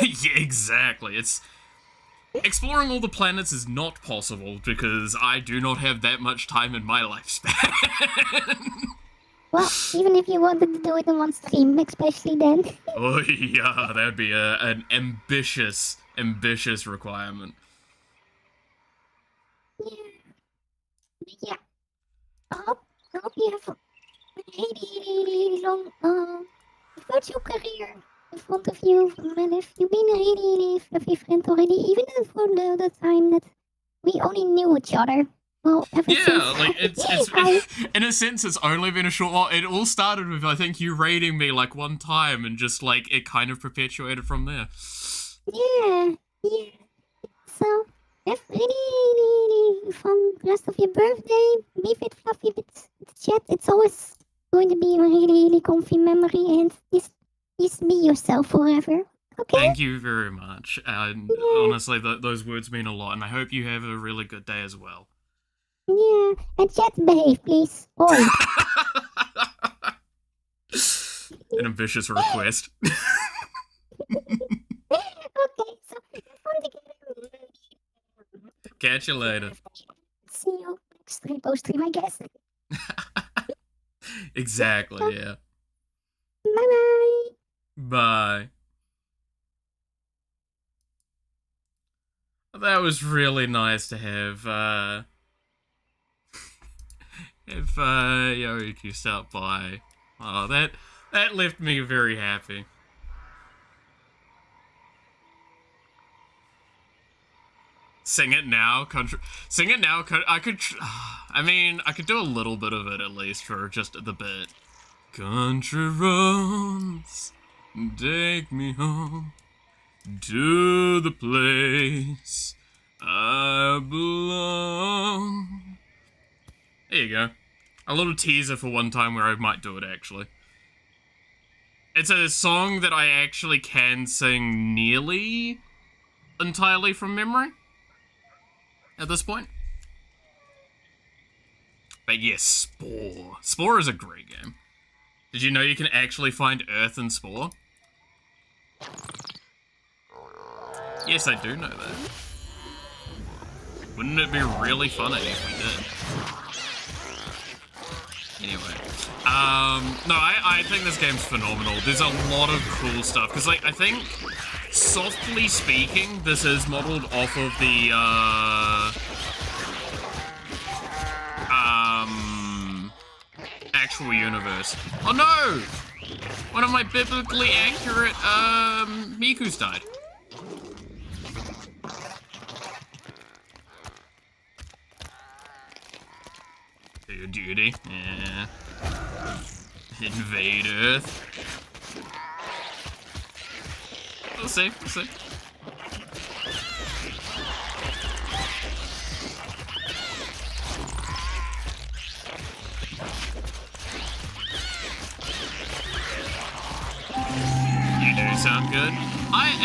Yeah, exactly. It's exploring all the planets is not possible because I do not have that much time in my lifespan. Well, even if you wanted to do it in one stream, especially then. Oh yeah, that'd be an ambitious requirement. Yeah. I hope you have a really long virtual career in front of you, Melif. You've been a really fluffy friend already, even for the time that we only knew each other. Well, ever since. it's in a sense, it's only been a short while. It all started with, I think, you raiding me one time, and just it kind of perpetuated from there. Yeah. So, have really fun rest of your birthday. Be it fluffy with chat. It's always going to be a really comfy memory, and just be yourself forever. Okay? Thank you very much. Honestly, those words mean a lot, and I hope you have a really good day as well. Yeah, and chat behave, please. Oi. An ambitious request. Okay, so have fun together. Catch you later. See you next repo stream, I guess. Exactly, yeah. Bye-bye. Bye. That was really nice to have, Yoichi stop by. Oh, that left me very happy. Sing it now, Sing it now. I could do a little bit of it at least for just the bit, Country roads, take me home to the place I belong. There you go. A little teaser for one time where I might do it, actually. It's a song that I actually can sing nearly entirely from memory at this point. But yes, Spore. Spore is a great game. Did you know you can actually find Earth in Spore? Yes, I do know that. Wouldn't it be really funny if we did? Anyway. No, I think this game's phenomenal. There's a lot of cool stuff. Because, like, I think, softly speaking, this is modeled off of the, actual universe. Oh no! One of my biblically accurate, Miku's died. Do your duty. Yeah. Invade Earth. We'll see, we'll see. You do sound good.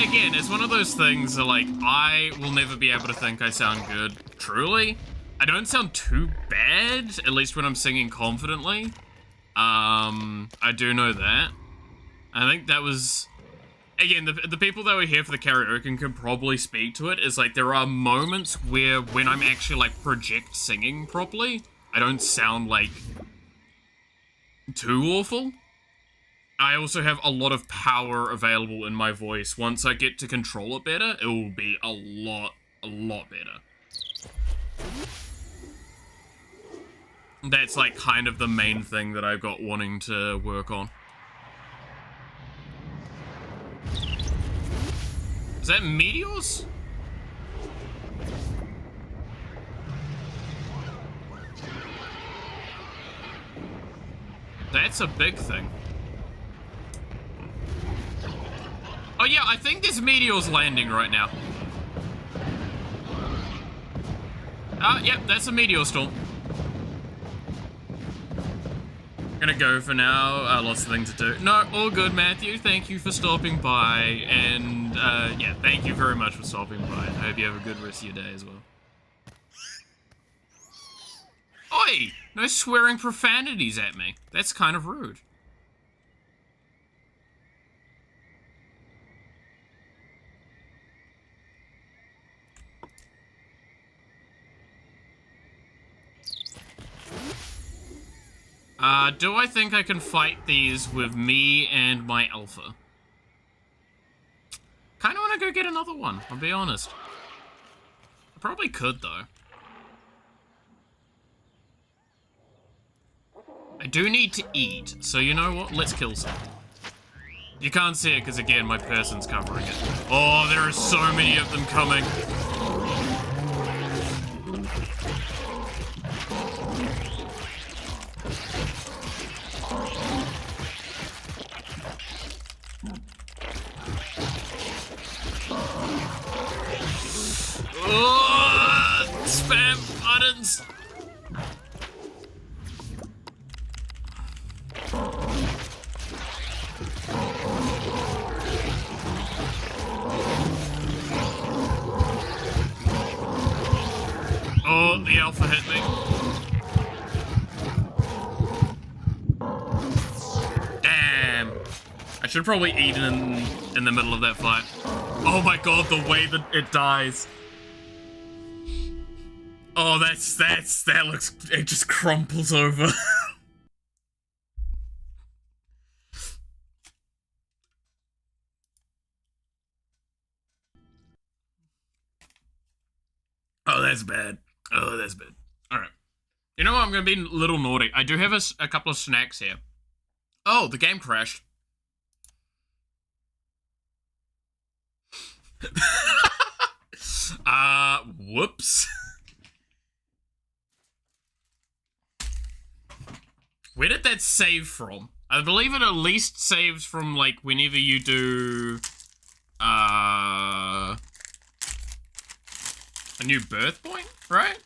Again, it's one of those things that, like, I will never be able to think I sound good, truly. I don't sound too bad, at least when I'm singing confidently. I do know that. I think that was... Again, the people that were here for the karaoke can probably speak to it, is like, there are moments where, when I'm actually, like, project singing properly, I don't sound, like, too awful. I also have a lot of power available in my voice. Once I get to control it better, it will be a lot better. That's, like, kind of the main thing that I've got wanting to work on. Is that meteors? That's a big thing. Oh yeah, I think there's meteors landing right now. Yep, that's a meteor storm. Gonna go for now. Lots of things to do. No, all good, Matthew. Thank you for stopping by. And, yeah, thank you very much for stopping by. I hope you have a good rest of your day as well. Oi! No swearing profanities at me. That's kind of rude. Do I think I can fight these with me and my alpha? Kinda wanna go get another one, I'll be honest. I probably could, though. I do need to eat, so you know what? Let's kill something. You can't see it because, again, my person's covering it. Oh, there are so many of them coming. Oh, spam buttons. Oh, the alpha hit me. Damn. I should probably eat in the middle of that fight. Oh my god, the way that it dies. Oh, that looks, it just crumples over. Oh, that's bad. Oh, that's bad. Alright. You know what? I'm gonna be a little naughty. I do have a couple of snacks here. Oh, the game crashed. Whoops. Where did that save from? I believe it at least saves from, like, whenever you do, a new birth point, right?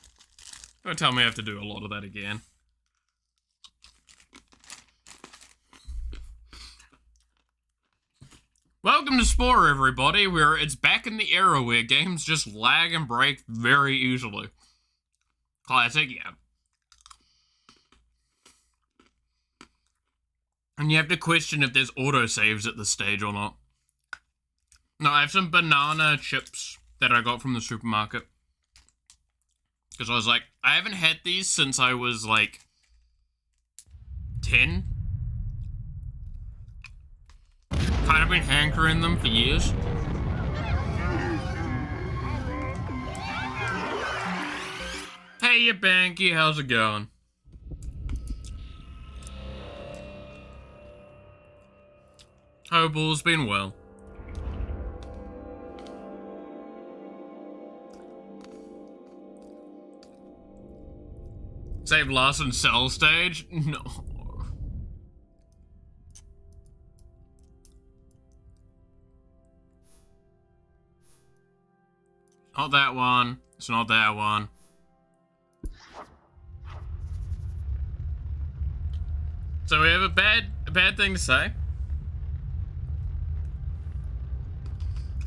Don't tell me I have to do a lot of that again. Welcome to Spore, everybody, where it's back in the era where games just lag and break very easily. Classic, yeah. And you have to question if there's autosaves at this stage or not. No, I have some banana chips that I got from the supermarket. Because I was like, I haven't had these since I was like 10. Kind of been hankering them for years. Hey, you Banky, how's it going? Hope all's been well. Save Larson Cell stage? No. Not that one. It's not that one. So we have a bad thing to say.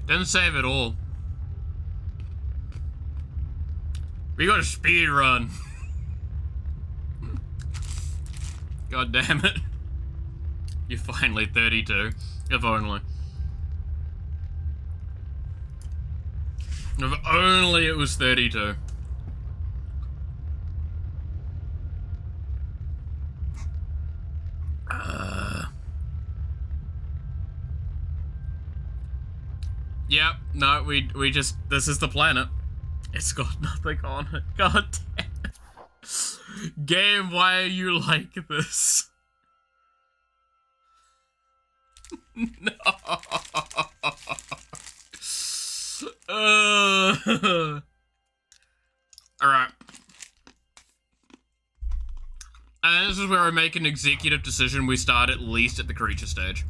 Didn't save it all. We got a speed run. God damn it. You're finally 32. If only. If only it was 32. Yep, no, we just, this is the planet. It's got nothing on it. God damn it. Game, why are you like this? No. Alright. And this is where I make an executive decision. We start at least at the creature stage.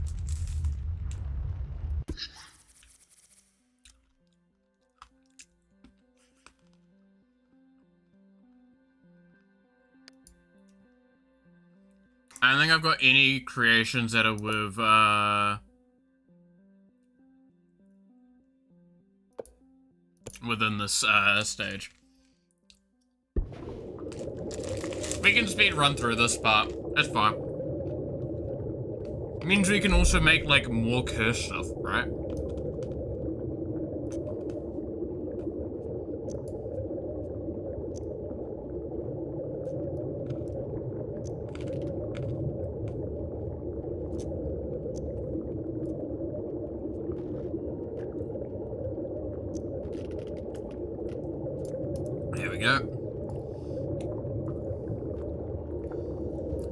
I don't think I've got any creations that are with, within this, stage. We can speed run through this part. That's fine. It means we can also make, like, more curse stuff, right?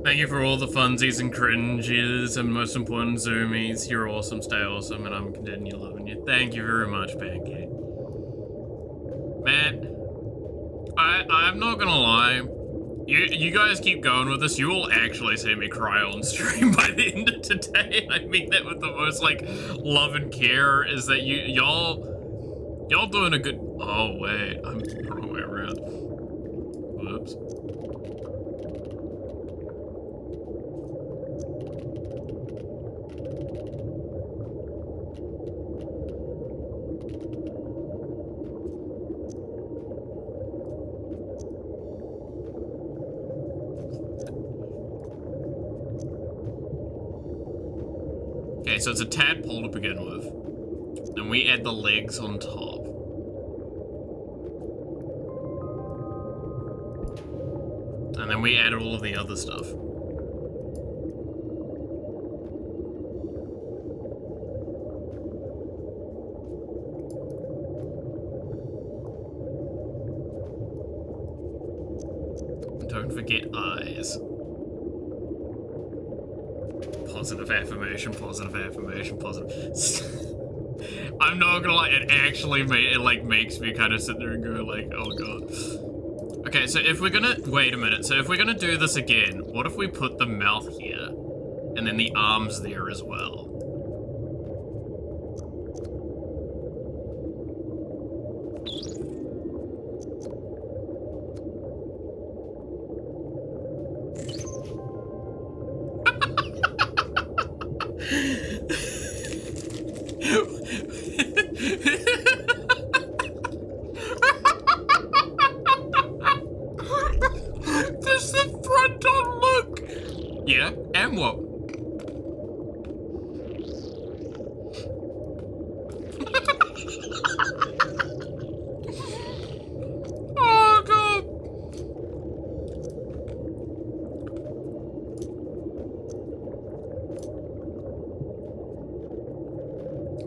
Thank you for all the funsies and cringes, and most important, zoomies. You're awesome, stay awesome, and I'm continue loving you. Thank you very much, Pancake. Man, I'm not gonna lie. You guys keep going with this, you will actually see me cry on stream by the end of today. I mean that with the most, like, love and care, is that y'all doing a good... Oh, wait, I'm the wrong way around. Whoops. Okay, so it's a tadpole to begin with. And we add the legs on top. And then we add all of the other stuff. Don't forget eyes. Positive affirmation, positive affirmation, positive. I'm not gonna lie, it actually makes me kind of sit there and go like, oh god. Okay, so if we're gonna, wait a minute, so if we're gonna do this again, what if we put the mouth here? And then the arms there as well. Does the front on look? Yeah, and what? Oh god.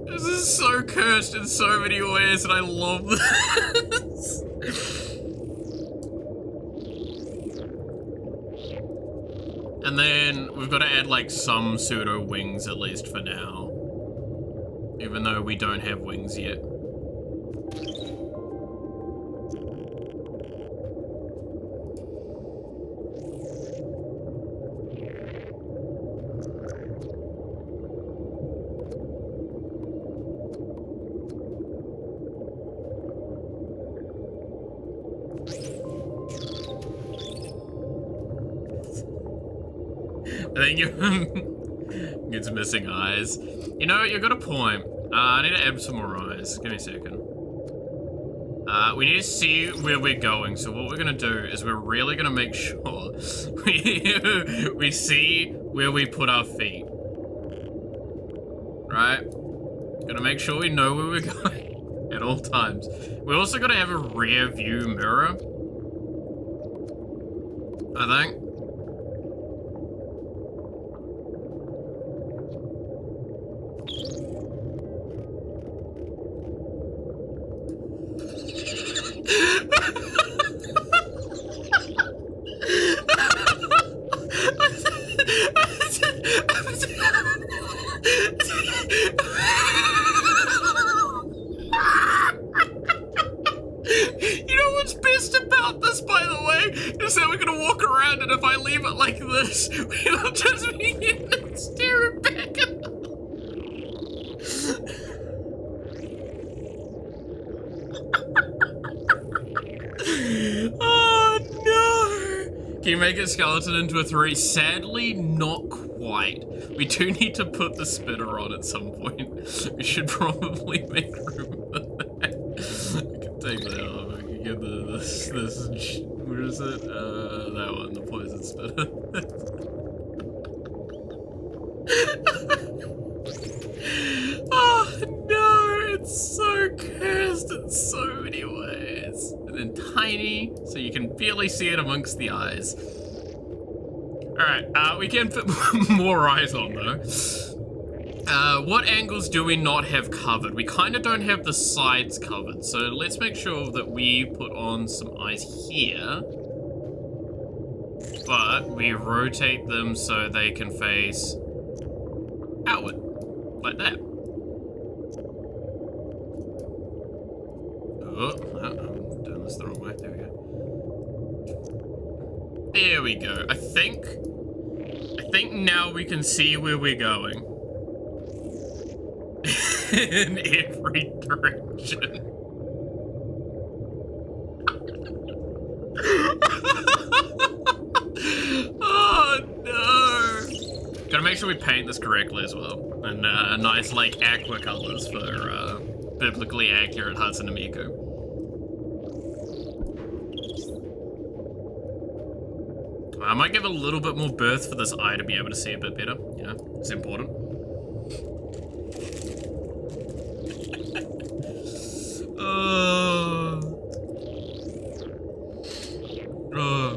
This is so cursed in so many ways, and I love this. And then we've got to add like some pseudo wings at least for now. Even though we don't have wings yet. I think it's missing eyes. You know, you got a point. I need to add some more eyes. Give me a second. We need to see where we're going. So what we're gonna do is we're really gonna make sure we see where we put our feet. Right? Gotta make sure we know where we're going at all times. We also gotta have a rear view mirror, I think. You know what's best about this, by the way, is that we're gonna walk around, and if I leave it like this, we'll just be staring back at them. Oh no! Can you make a skeleton into a 3? Sadly, not quite. We do need to put the spinner on at some point. We should probably make room for that. We can take that off. We can get this, where is it? That one, the poison spinner. Oh no, it's so cursed in so many ways. And then tiny, so you can barely see it amongst the eyes. Alright, we can put more eyes on though. What angles do we not have covered? We kind of don't have the sides covered, so let's make sure that we put on some eyes here. But we rotate them so they can face outward, like that. Oh, I'm doing this the wrong way. There we go. There we go. I think now we can see where we're going. In every direction. Oh no! Gotta make sure we paint this correctly as well. And nice like aqua colors for biblically accurate Hatsune Miku. I might give a little bit more birth for this eye to be able to see a bit better. You know, it's important.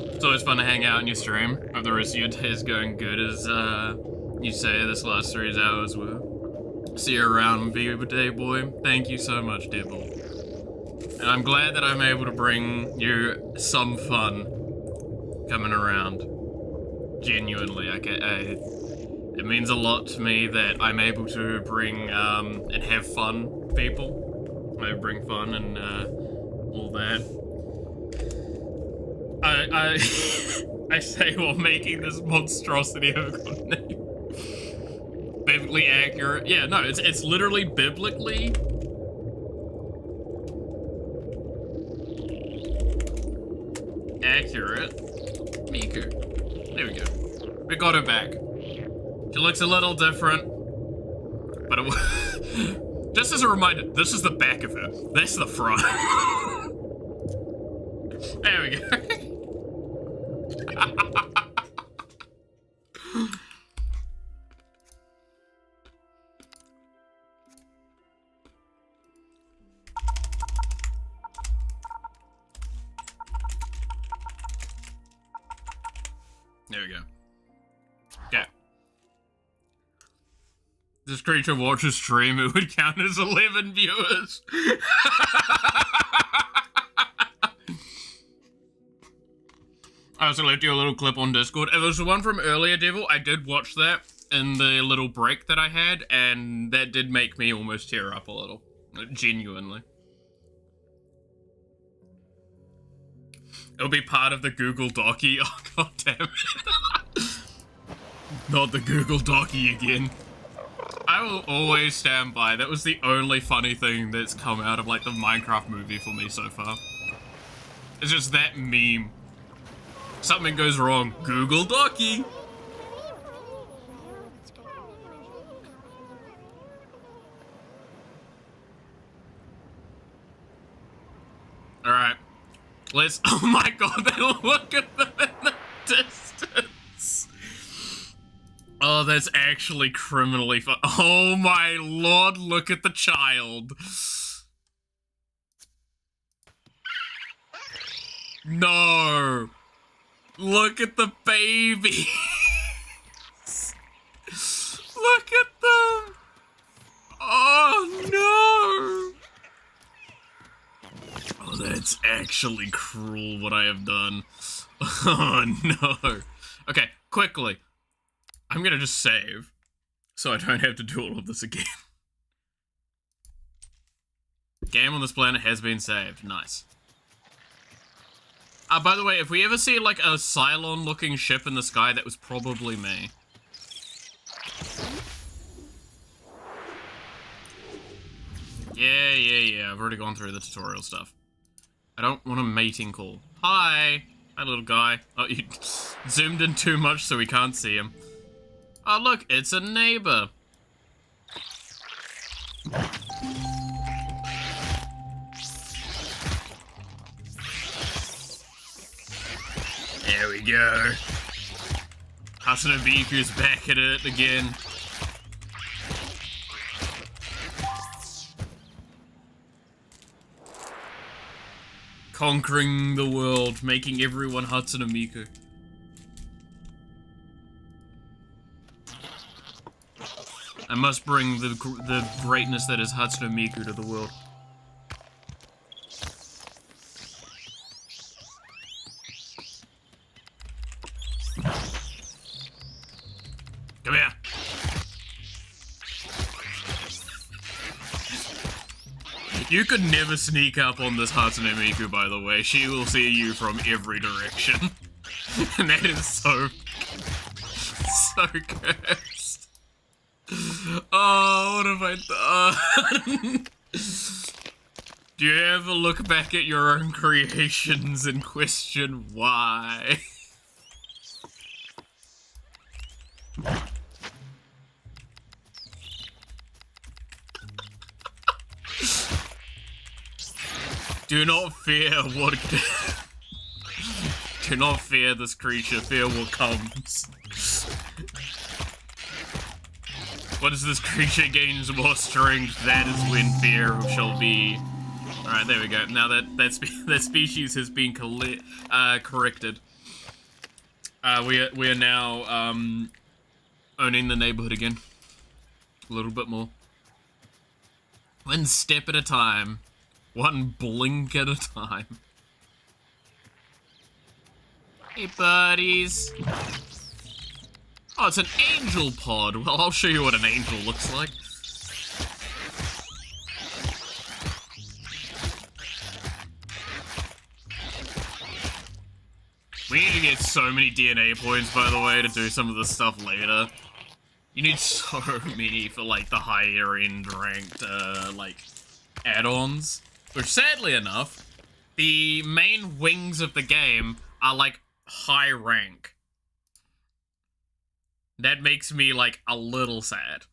It's always fun to hang out in your stream. Hope the rest of your day is going good as you say this last 3 hours were. See you around, day boy. Thank you so much, Devil. And I'm glad that I'm able to bring you some fun coming around. Genuinely, it means a lot to me that I'm able to bring and have fun people. I bring fun and all that. I say while making this monstrosity of a god name. biblically accurate. Yeah, no, it's literally biblically accurate. Miku. There we go. We got her back. She looks a little different, but just as a reminder, this is the back of her. That's the front. There we go. There we go. Okay. This creature watches stream, it would count as 11 viewers. I also left you a little clip on Discord. It was the one from earlier, Devil. I did watch that in the little break that I had, and that did make me almost tear up a little. Genuinely. It'll be part of the Google Docky. Oh, god damn it. Not the Google Docky again. I will always stand by. That was the only funny thing that's come out of, like, the Minecraft movie for me so far. It's just that meme. Something goes wrong. Google Docky. Alright. Let's. Oh my god, they look at them in the distance. Oh, that's actually criminally fun. Oh my lord, look at the child. No. Look at the baby. Look at them. Oh no. Oh, that's actually cruel what I have done. Oh no. Okay, quickly. I'm gonna just save, so I don't have to do all of this again. Game on this planet has been saved. Nice. By the way, if we ever see, like, a Cylon-looking ship in the sky, that was probably me. Yeah, I've already gone through the tutorial stuff. I don't want a mating call. Hi! Hi, little guy. Oh, you zoomed in too much so we can't see him. Oh, look, it's a neighbor. There we go. Hasanabiku's back at it again. Conquering the world, making everyone Hatsune Miku. I must bring the greatness that is Hatsune Miku to the world. Come here. You could never sneak up on this Hatsune Miku, by the way. She will see you from every direction. And that is so cursed. Oh, what have I done? Do you ever look back at your own creations and question why? Do not fear what... Do not fear this creature, fear what comes. What is this creature gains more strength, that is when fear shall be. Alright, there we go. Now that species has been corrected. We are now owning the neighborhood again. A little bit more. One step at a time. One blink at a time. Hey, buddies. Oh, it's an angel pod. Well, I'll show you what an angel looks like. We need to get so many DNA points, by the way, to do some of this stuff later. You need so many for, like, the higher end ranked, like, add-ons. Which, sadly enough, the main wings of the game are, like, high rank. That makes me, like, a little sad.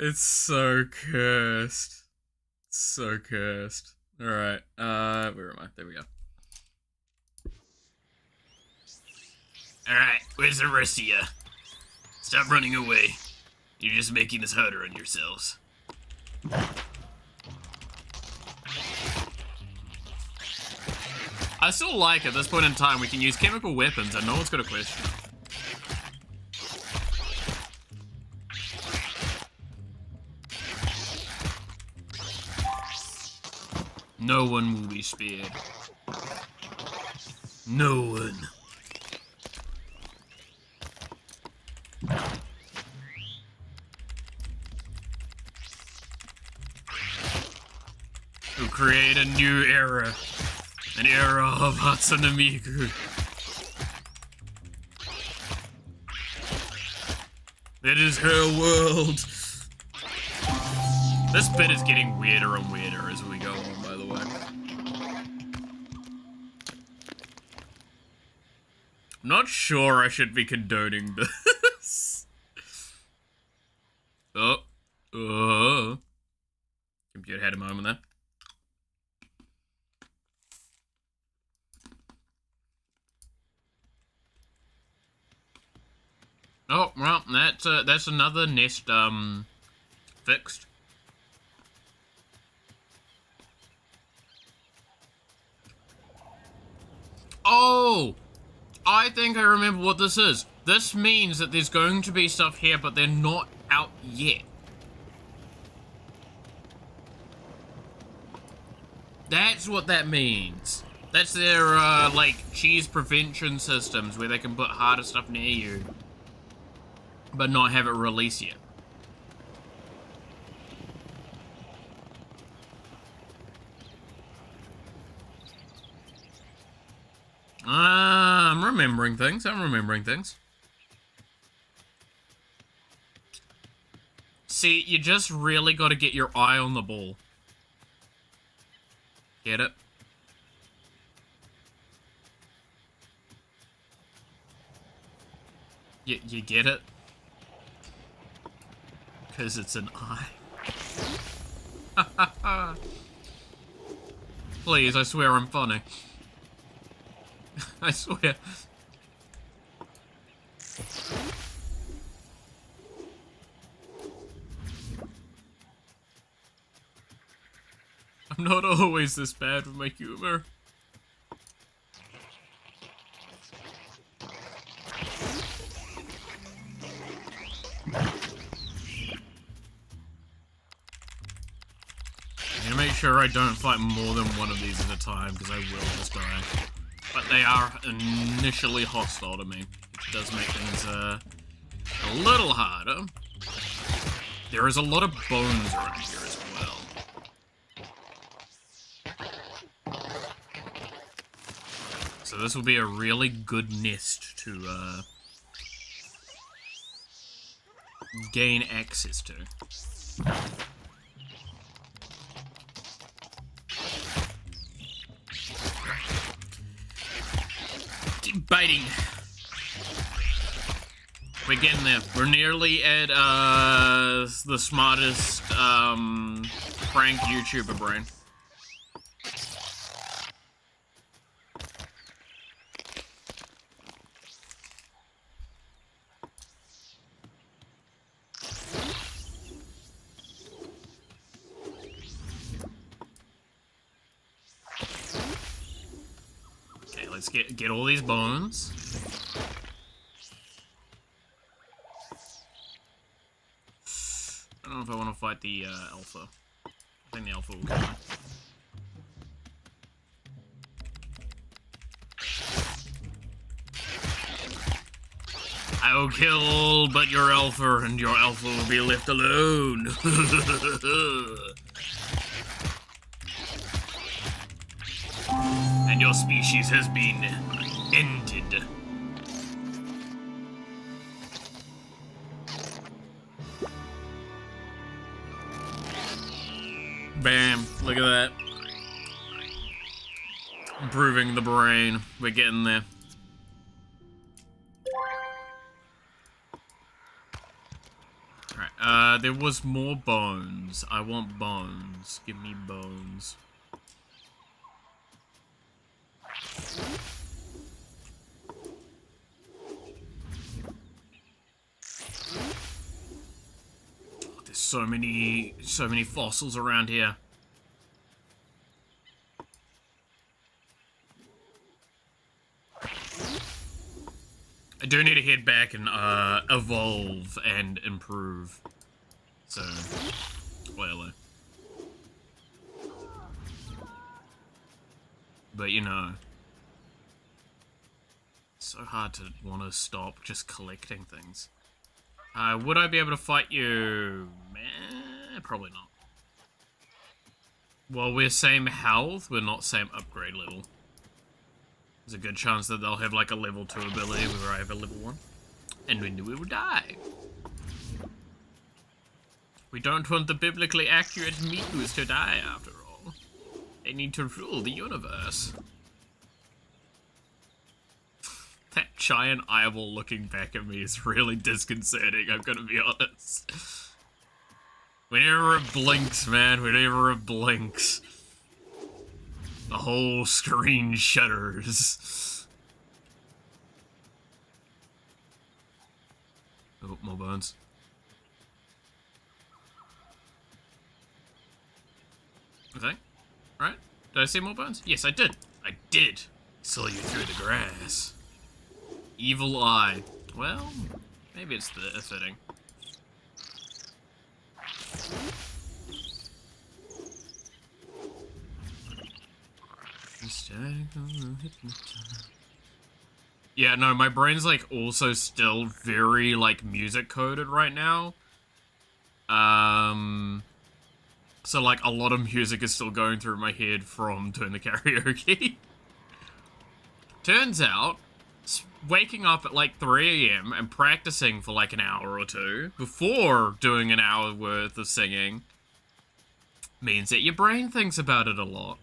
It's so cursed. So cursed. Alright, where am I? There we go. Alright, where's the rest of ya? Stop running away. You're just making this harder on yourselves. I still like at this point in time we can use chemical weapons and no one's got a question. No one will be spared. No one. We'll create a new era. An era of Hatsune Miku. It is her world. This bit is getting weirder and weirder as we go on, by the way. I'm not sure I should be condoning this. Computer had a moment there. Oh, well, that's another nest, fixed. Oh! I think I remember what this is. This means that there's going to be stuff here, but they're not out yet. That's what that means. That's their, like, cheese prevention systems where they can put harder stuff near you, but not have it release yet. I'm remembering things. See, you just really got to get your eye on the ball. Get it? You get it? Because it's an eye. Please, I swear I'm funny. I swear. I'm not always this bad with my humor. I'm gonna make sure I don't fight more than one of these at a time, because I will just die. But they are initially hostile to me, which does make things a little harder. There is a lot of bones around here as well. So this will be a really good nest to gain access to. Keep biting. We're getting there. We're nearly at the smartest prank YouTuber brain. Okay, let's get all these bones. I don't know if I want to fight the alpha. I think the alpha will come. I will kill all but your alpha, and your alpha will be left alone. And your species has been ended. Bam, look at that. Improving the brain. We're getting there. Alright, there was more bones. I want bones. Give me bones. Oh, there's so many fossils around here. I do need to head back and evolve and improve. So, spoiler. But you know, it's so hard to want to stop just collecting things. Would I be able to fight you? Probably not. Well, we're same health, we're not same upgrade level. There's a good chance that they'll have like a level 2 ability where I have a level 1. And then we will die. We don't want the biblically accurate muse to die after all. They need to rule the universe. That giant eyeball looking back at me is really disconcerting, I'm gonna be honest. Whenever it blinks, man, whenever it blinks. The whole screen shudders. Oh, more bones. Okay. Right? Did I see more bones? Yes, I did. I did. Saw you through the grass. Evil eye. Well, maybe it's the fitting. Yeah, no, my brain's like also still very like music coded right now. So like a lot of music is still going through my head from doing the karaoke. Turns out, waking up at like 3 AM and practicing for like an hour or two before doing an hour worth of singing means that your brain thinks about it a lot.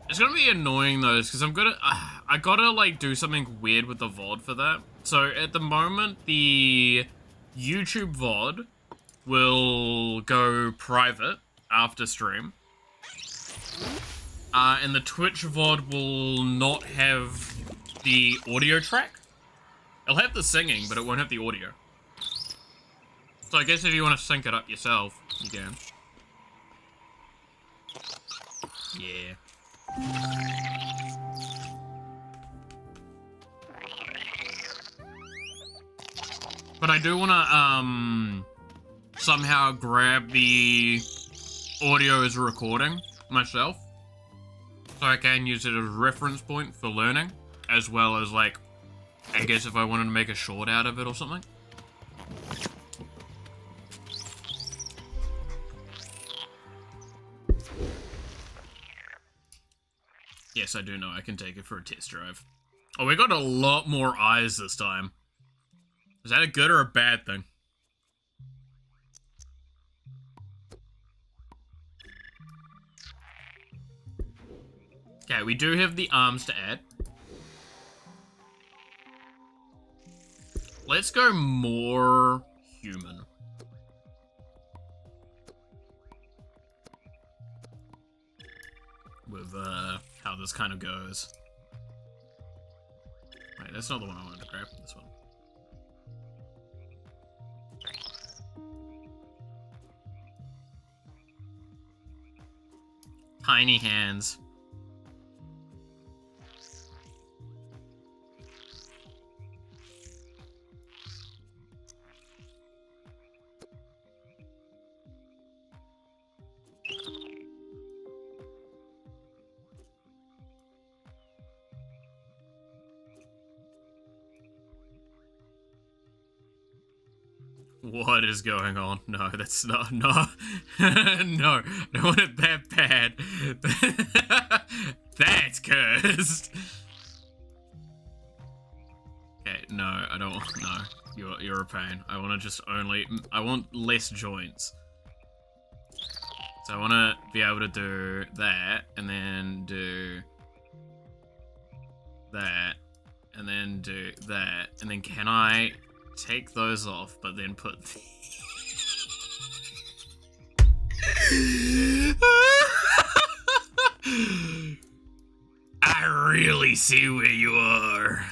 It's gonna be annoying though, because I gotta like do something weird with the VOD for that. So at the moment, the YouTube VOD will go private after stream. And the Twitch VOD will not have the audio track. It'll have the singing, but it won't have the audio. So I guess if you want to sync it up yourself, you can. Yeah. But I do want to, somehow grab the audio as a recording myself. So I can use it as a reference point for learning, as well as, like, I guess if I wanted to make a short out of it or something. Yes, I do know. I can take it for a test drive. Oh, we got a lot more eyes this time. Is that a good or a bad thing? Okay, we do have the arms to add. Let's go more human. With, how this kind of goes. Wait, that's not the one I wanted to grab. This one. Tiny hands. What is going on? No, that's not. No. No, I don't want it that bad. That's cursed. Okay, no, I don't want. No, you're a pain. I want to just only. I want less joints. So I want to be able to do that, and then do that, and then do that, and then can I take those off, but then put I really see where you are.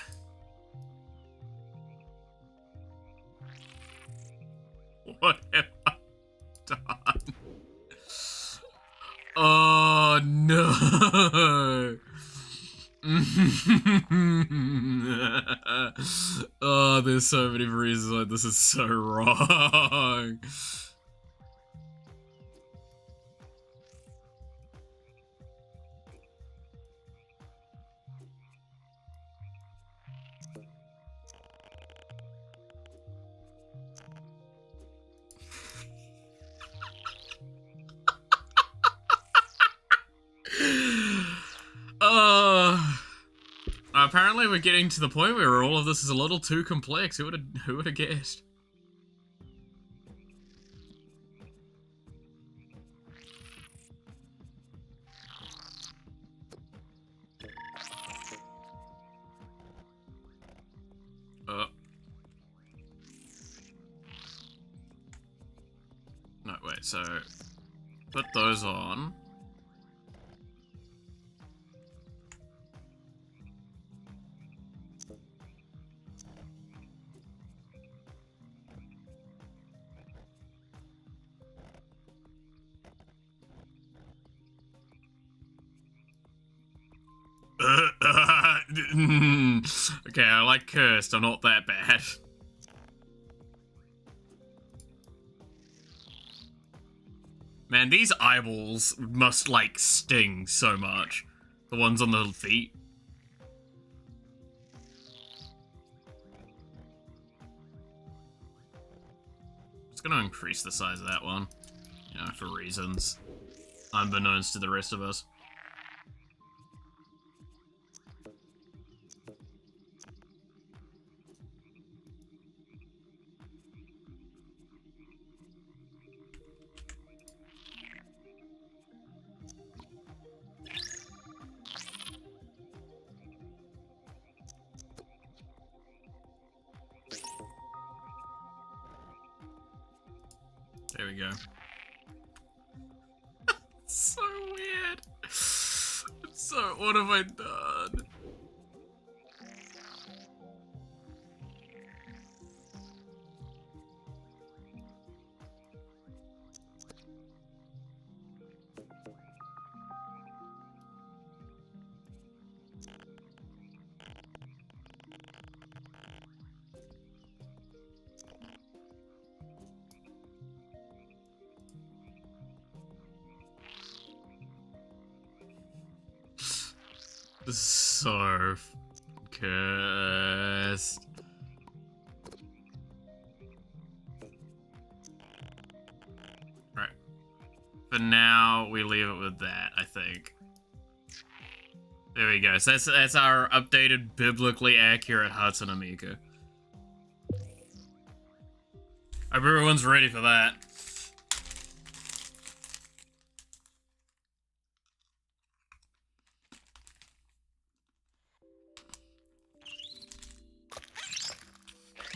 What have I done? Oh no. Oh, there's so many reasons why this is so wrong. Apparently we're getting to the point where all of this is a little too complex. Who would have guessed? No, wait, so put those on. Okay, I like cursed. I'm not that bad. Man, these eyeballs must, like, sting so much. The ones on the feet. Just gonna increase the size of that one. You know, for reasons unbeknownst to the rest of us. There we go. So weird. So, what have I done? This is so cursed. Right. For now, we leave it with that, I think. There we go. So that's our updated, biblically accurate Hatsune Miku. Hope everyone's ready for that.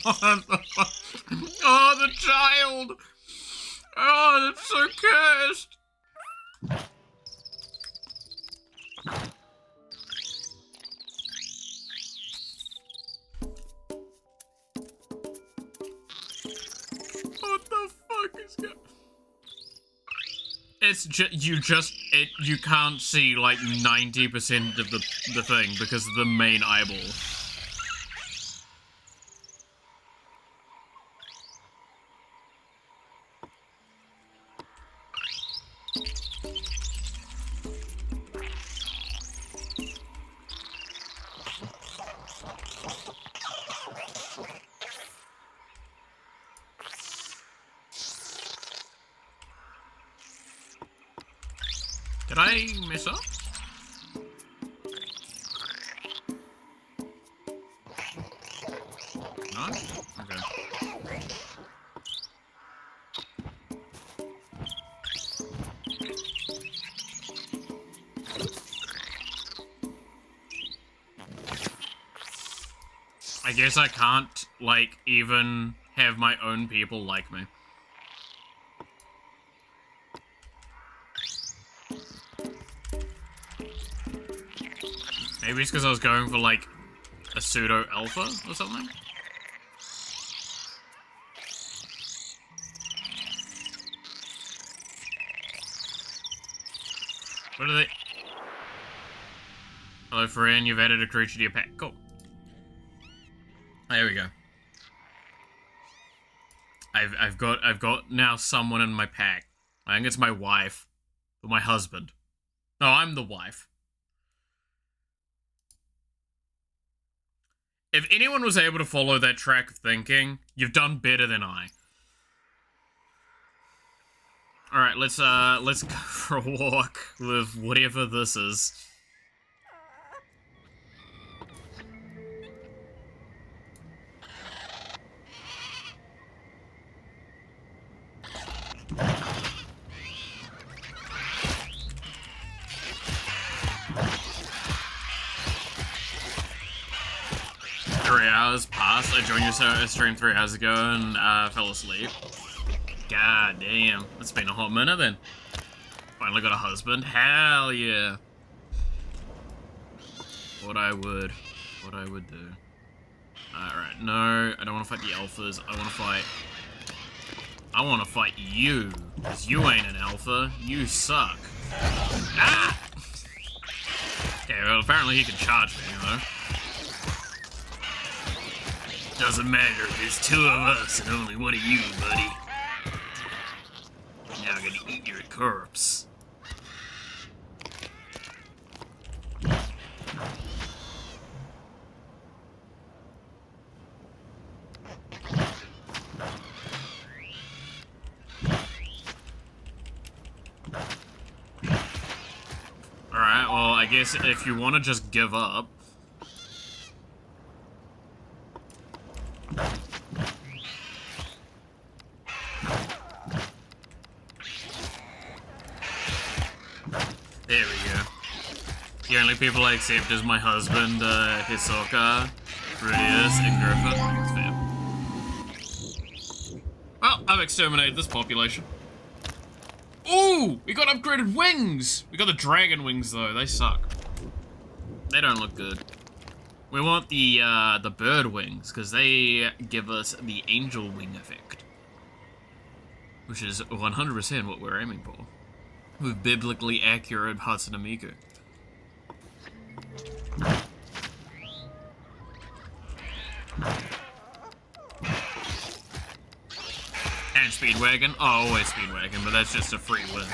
Oh, the child! Oh, that's so cursed! What the fuck is going? It's you can't see like 90% of the thing because of the main eyeball. Did I mess up? No? Okay. I guess I can't, like, even have my own people like me. Maybe it's because I was going for, like, a pseudo-alpha or something? What are they? Hello, friend. You've added a creature to your pack. Cool. There we go. I've got now someone in my pack. I think it's my wife. Or my husband. No, I'm the wife. If anyone was able to follow that track of thinking, you've done better than I. Alright, let's go for a walk with whatever this is. Passed. I joined your stream 3 hours ago and fell asleep. God damn, it's been a hot minute then. Finally got a husband. Hell yeah. What I would do. Alright, no, I don't want to fight the alphas. I want to fight you, because you ain't an alpha. You suck. Ah! Okay, well apparently he can charge me though. Doesn't matter, there's 2 of us and only 1 of you, buddy. Now I'm gonna eat your corpse. Alright, well, I guess if you want to just give up. There we go. The only people I accept is my husband, Hisoka, Rudius, and Griffin. It's fair. Well, I've exterminated this population. Ooh! We got upgraded wings! We got the dragon wings, though. They suck. They don't look good. We want the bird wings, because they give us the angel wing effect. Which is 100% what we're aiming for. With biblically accurate Hatsune Miku. And Speedwagon. Oh, always Speedwagon, but that's just a free win.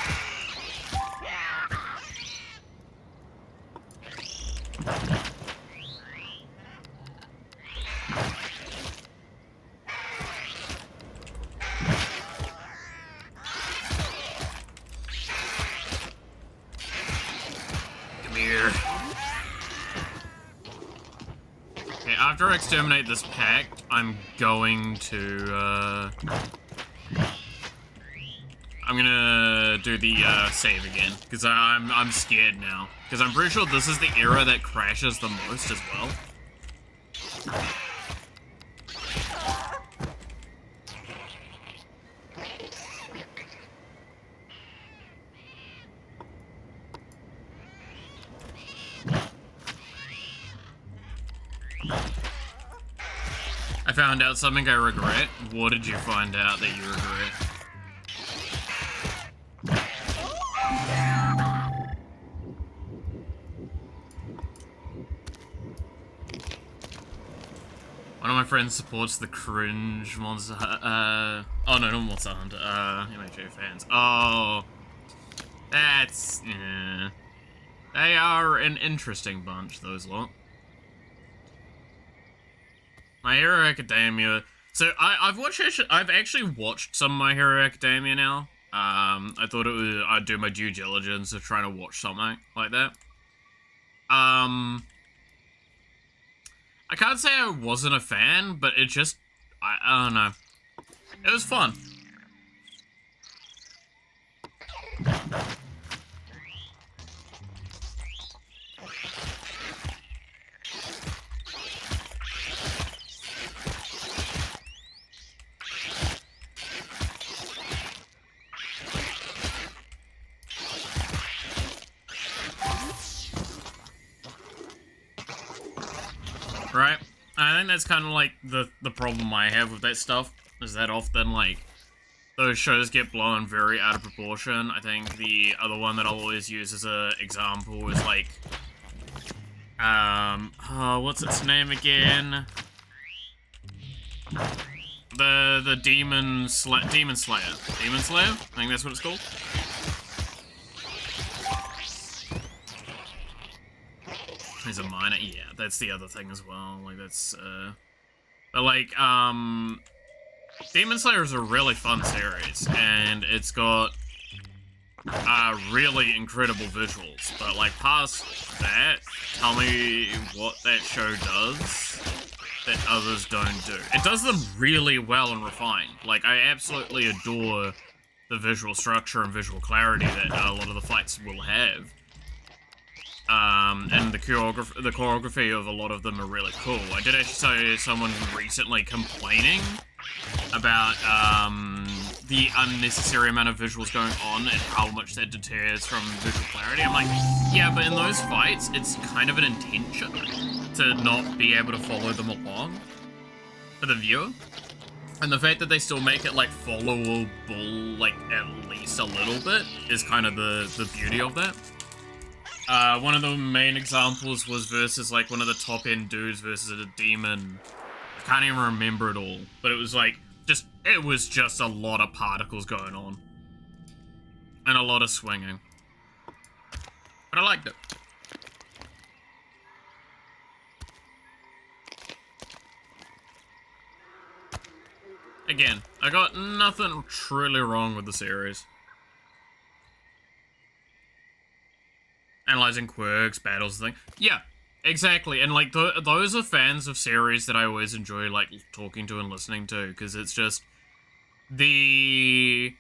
After I exterminate this pack, I'm going to, I'm gonna do the, save again, because I'm scared now. Because I'm pretty sure this is the era that crashes the most as well. I found out something I regret. What did you find out that you regret? One of my friends supports the cringe Monster oh no, not Monster Hunter, MHA fans. Oh, that's, They are an interesting bunch, those lot. My Hero Academia. So I've actually watched some of My Hero Academia now. I thought I'd do my due diligence of trying to watch something like that. I can't say I wasn't a fan, but it just, I don't know. It was fun. Right? I think that's kind of like the problem I have with that stuff, is that often, like, those shows get blown very out of proportion. I think the other one that I'll always use as an example is, like, what's its name again? The Demon Slayer. Demon Slayer? I think that's what it's called. There's a minor, yeah, that's the other thing as well, like, that's, but, like, Demon Slayer is a really fun series, and it's got, really incredible visuals, but, like, past that, tell me what that show does that others don't do. It does them really well and refined. Like, I absolutely adore the visual structure and visual clarity that a lot of the fights will have. And the choreography of a lot of them are really cool. I did actually see someone recently complaining about the unnecessary amount of visuals going on and how much that deters from visual clarity. I'm like, yeah, but in those fights, it's kind of an intention to not be able to follow them along for the viewer. And the fact that they still make it, like, followable, like, at least a little bit is kind of the beauty of that. One of the main examples was versus, like, one of the top-end dudes versus a demon. I can't even remember it all, but it was, like, it was just a lot of particles going on. And a lot of swinging. But I liked it. Again, I got nothing truly wrong with the series. Analyzing quirks, battles, thing. Yeah, exactly. And, like, those are fans of series that I always enjoy, like, talking to and listening to, because it's just it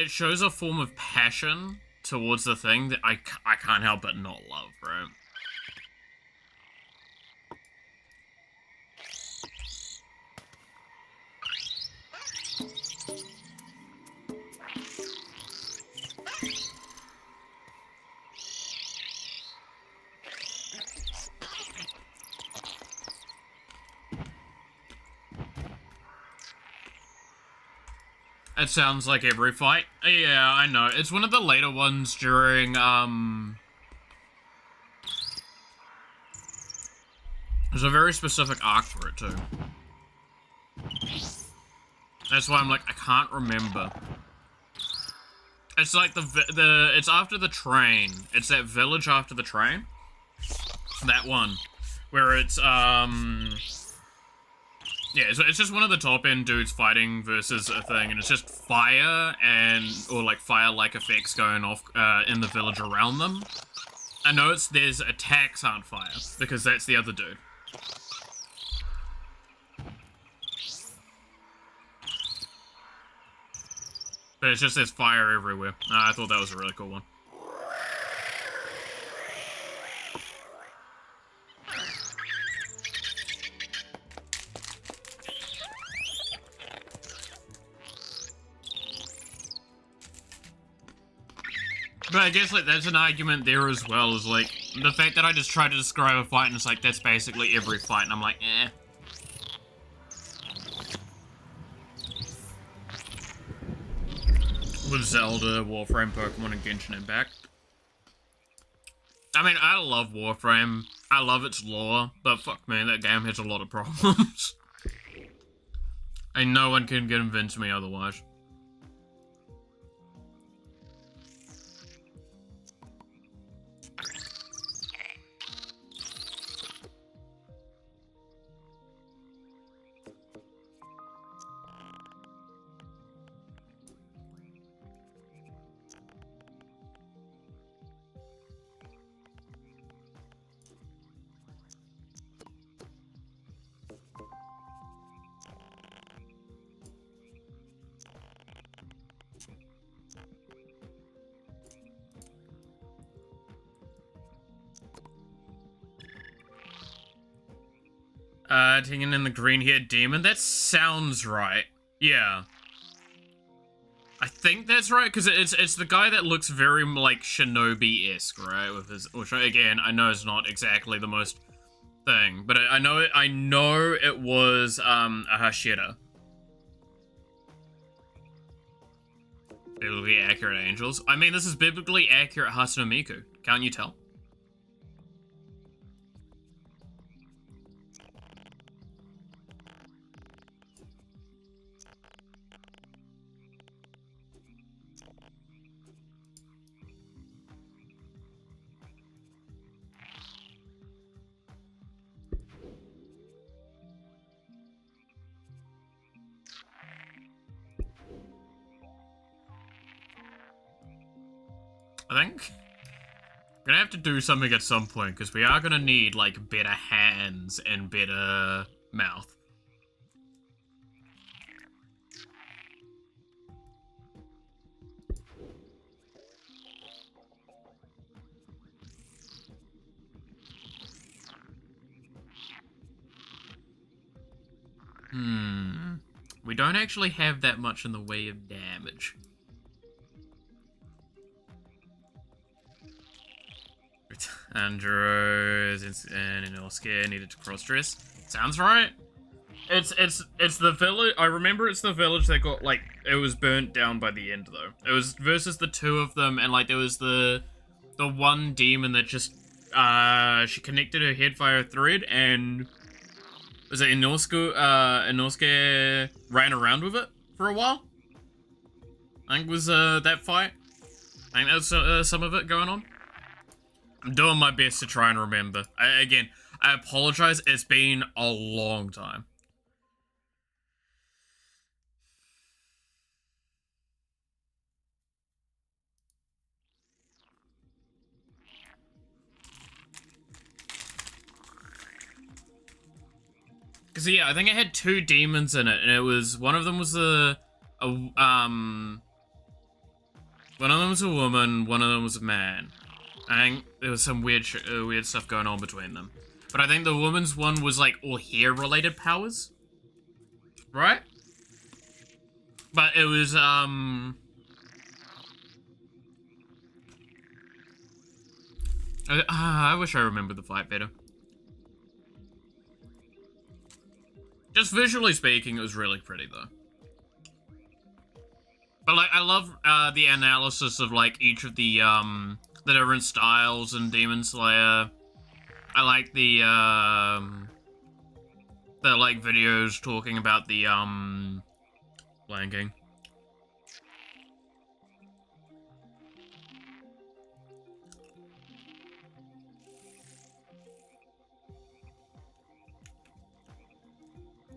shows a form of passion towards the thing that I can't help but not love, right? It sounds like every fight. Yeah, I know. It's one of the later ones during, there's a very specific arc for it, too. That's why I'm like, I can't remember. It's like it's after the train. It's that village after the train. That one. Where it's, yeah, so it's just one of the top-end dudes fighting versus a thing, and it's just fire or like fire-like effects going off in the village around them. I know there's attacks aren't fire, because that's the other dude. But it's just there's fire everywhere. I thought that was a really cool one. But I guess, like, that's an argument there as well, is, like, the fact that I just try to describe a fight and it's like, that's basically every fight, and I'm like, eh. With Zelda, Warframe, Pokemon, and Genshin Impact. I mean, I love Warframe. I love its lore, but fuck man, that game has a lot of problems. And no one can convince me otherwise. Taking in the green-haired demon. That sounds right. Yeah. I think that's right, because it's the guy that looks very, like, shinobi-esque, right? With his, which, again, I know is not exactly the most thing, but I know it was, a Hashira. Biblically accurate angels. I mean, this is biblically accurate Hatsune Miku. Can't you tell? I think I'm gonna have to do something at some point, because we are gonna need, like, better hands and better mouth. We don't actually have that much in the way of damage. Andros and Inosuke needed to cross-dress. Sounds right. It's the village. I remember it's the village that got, like, it was burnt down by the end, though. It was versus the two of them, and, like, there was the one demon that just she connected her head via a thread, and was it Inosuke ran around with it for a while? I think it was that fight. I think that was some of it going on. I'm doing my best to try and remember. Again, I apologize. It's been a long time. Cause yeah, I think it had two demons in it, and it was one of them was one of them was a woman, one of them was a man. I think there was some weird stuff going on between them. But I think the woman's one was, like, all hair-related powers. Right? But it was, I wish I remembered the fight better. Just visually speaking, it was really pretty, though. But, like, I love, the analysis of, like, each of the different styles in Demon Slayer. I like the like, videos talking about the, blanking.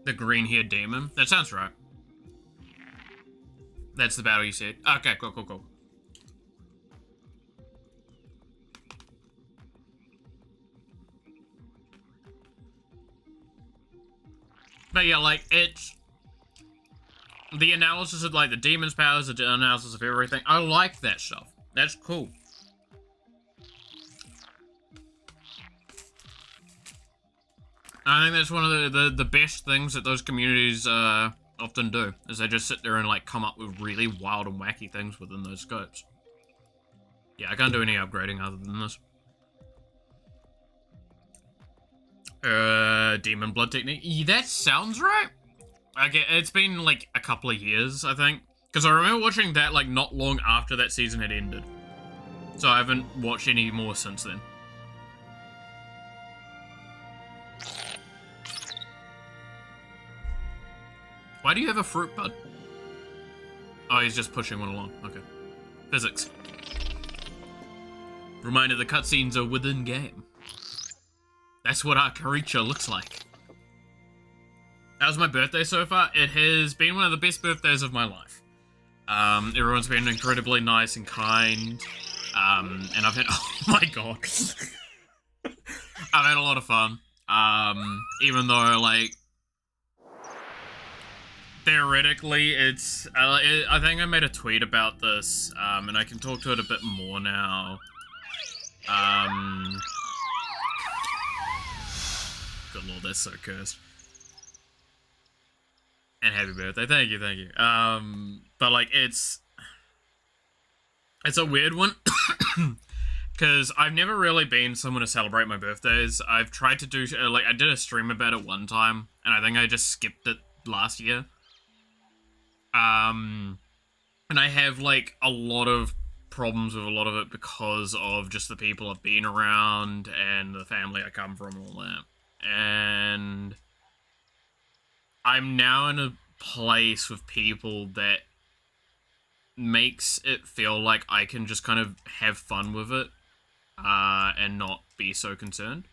The green-haired demon. That sounds right. That's the battle you said. Okay, cool, cool, cool. But yeah, like, it's... the analysis of, like, the demon's powers, the analysis of everything. I like that stuff. That's cool. I think that's one of the best things that those communities often do, is they just sit there and, like, come up with really wild and wacky things within those scopes. Yeah, I can't do any upgrading other than this. Demon blood technique. Yeah, that sounds right. Okay, it's been, like, a couple of years, I think. Because I remember watching that, like, not long after that season had ended. So I haven't watched any more since then. Why do you have a fruit bud? Oh, he's just pushing one along. Okay. Physics. Reminder, the cutscenes are within game. That's what our Karicha looks like. That was my birthday so far. It has been one of the best birthdays of my life. Everyone's been incredibly nice and kind. And I've had... oh my god. I've had a lot of fun. Even though, like... theoretically, it's... I think I made a tweet about this, and I can talk to it a bit more now. Good lord, that's so cursed. And happy birthday. Thank you, thank you. But like it's a weird one. Because I've never really been someone to celebrate my birthdays. I've tried to do, like, I did a stream about it one time, and I think I just skipped it last year. And I have, like, a lot of problems with a lot of it because of just the people I've been around and the family I come from and all that. And I'm now in a place with people that makes it feel like I can just kind of have fun with it. And not be so concerned.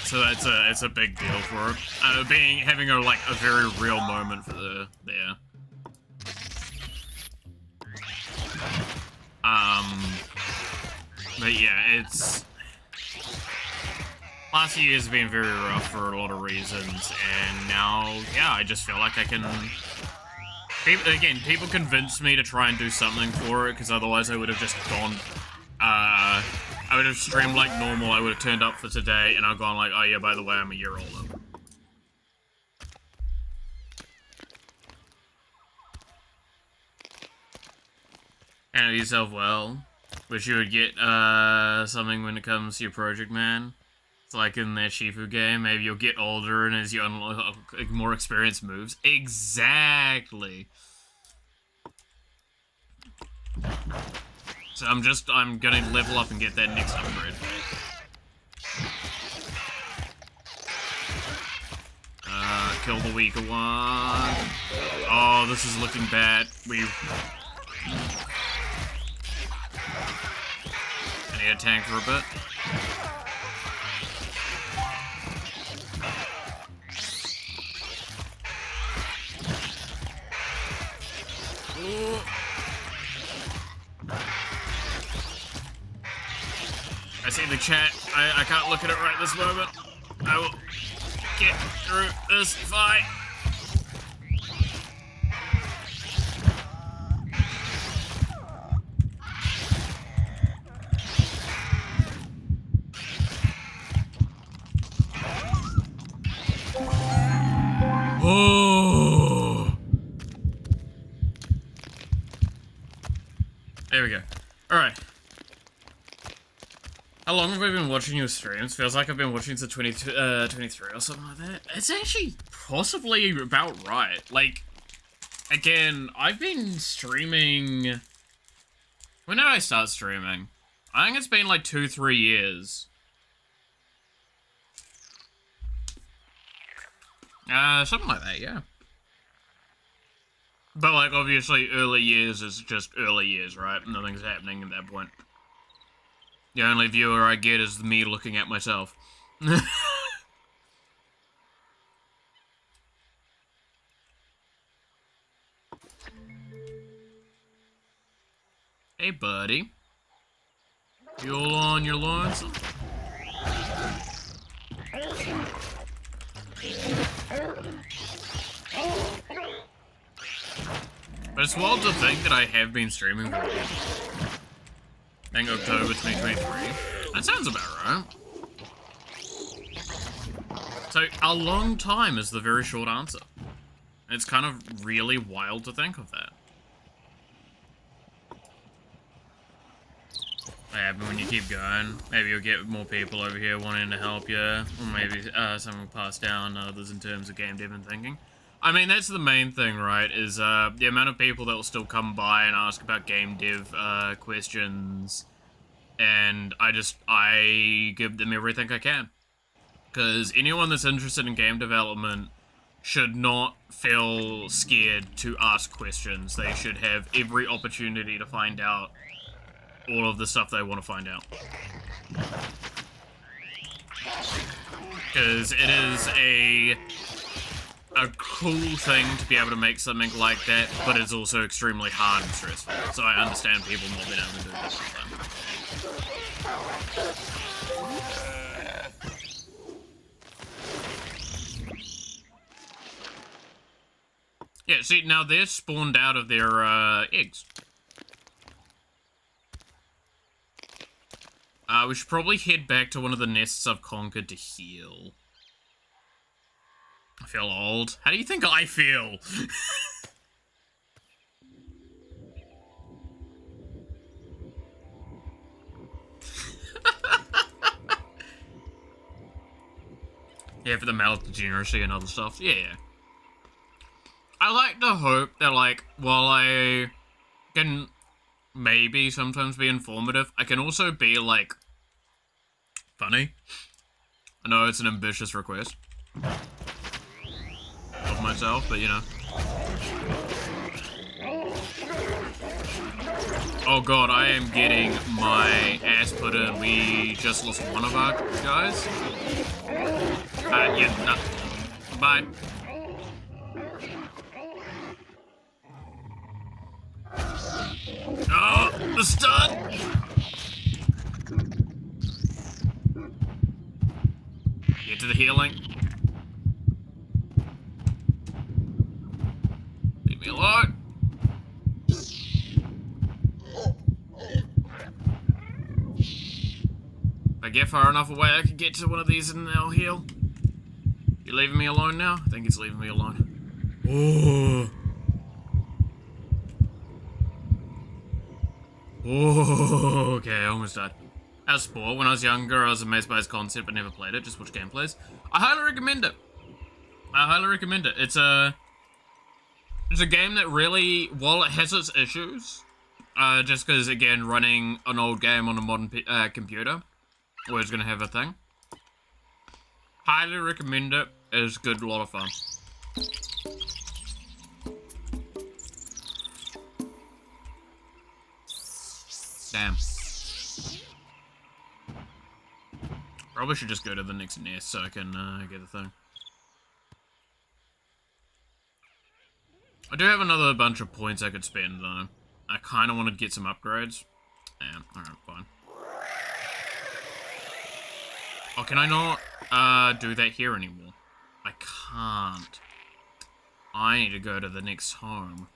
So it's a big deal for it. Having a very real moment for there. But yeah, it's. Last year has been very rough for a lot of reasons, and now, yeah, I just feel like I can... People convinced me to try and do something for it, because otherwise I would have just gone... I would have streamed like normal, I would have turned up for today, and I've gone like, oh yeah, by the way, I'm a year older. And yourself well. Wish you would get, something when it comes to your project, man. Like in that Shifu game, maybe you'll get older and as you unlock more experienced moves. Exactly. So I'm gonna level up and get that next upgrade. Kill the weaker one. Oh, this is looking bad. I need a tank for a bit. I see the chat. I can't look at it right this moment. I will get through this fight. Oh. There we go. Alright. How long have I been watching your streams? Feels like I've been watching since 23 or something like that. It's actually possibly about right. Like, again, I've been streaming... When did I start streaming? I think it's been like 2-3 years. Something like that, yeah. But, like, obviously, early years is just early years, right? Nothing's happening at that point. The only viewer I get is me looking at myself. Hey, buddy. You all on your lonesome? But it's wild to think that I have been streaming for I think October 2023. That sounds about right. So, a long time is the very short answer. It's kind of really wild to think of that. Yeah, but when you keep going, maybe you'll get more people over here wanting to help you, or maybe someone will pass down others in terms of game dev and thinking. I mean, that's the main thing, right, is the amount of people that will still come by and ask about game dev questions, and I give them everything I can. Because anyone that's interested in game development should not feel scared to ask questions. They should have every opportunity to find out all of the stuff they want to find out. Because it is a cool thing to be able to make something like that, but it's also extremely hard and stressful. So I understand people not being able to do this sometimes. Yeah, see, now they're spawned out of their, eggs. We should probably head back to one of the nests I've conquered to heal. I feel old. How do you think I feel? Yeah, for the mouth degeneracy and other stuff. Yeah. I like to hope that, like, while I can maybe sometimes be informative, I can also be, like, funny. I know it's an ambitious request of myself, but, you know. Oh god, I am getting my ass put in. We just lost one of our guys. Yeah, no. Bye. Oh, the stun! Get to the healing. Leave me alone. If I get far enough away, I can get to one of these and they'll heal. You leaving me alone now? I think it's leaving me alone. Oh. Oh, okay, I almost died. As Spore, when I was younger, I was amazed by his concept but never played it, just watched gameplays. I highly recommend it. I highly recommend it. It's a game that really, while it has its issues, just because, again, running an old game on a modern computer, always going to have a thing. Highly recommend it. It's good, a lot of fun. Damn. Probably should just go to the next nest so I can get the thing. I do have another bunch of points I could spend though. I kind of want to get some upgrades. Yeah, alright, fine. Oh, can I not do that here anymore? I can't. I need to go to the next home.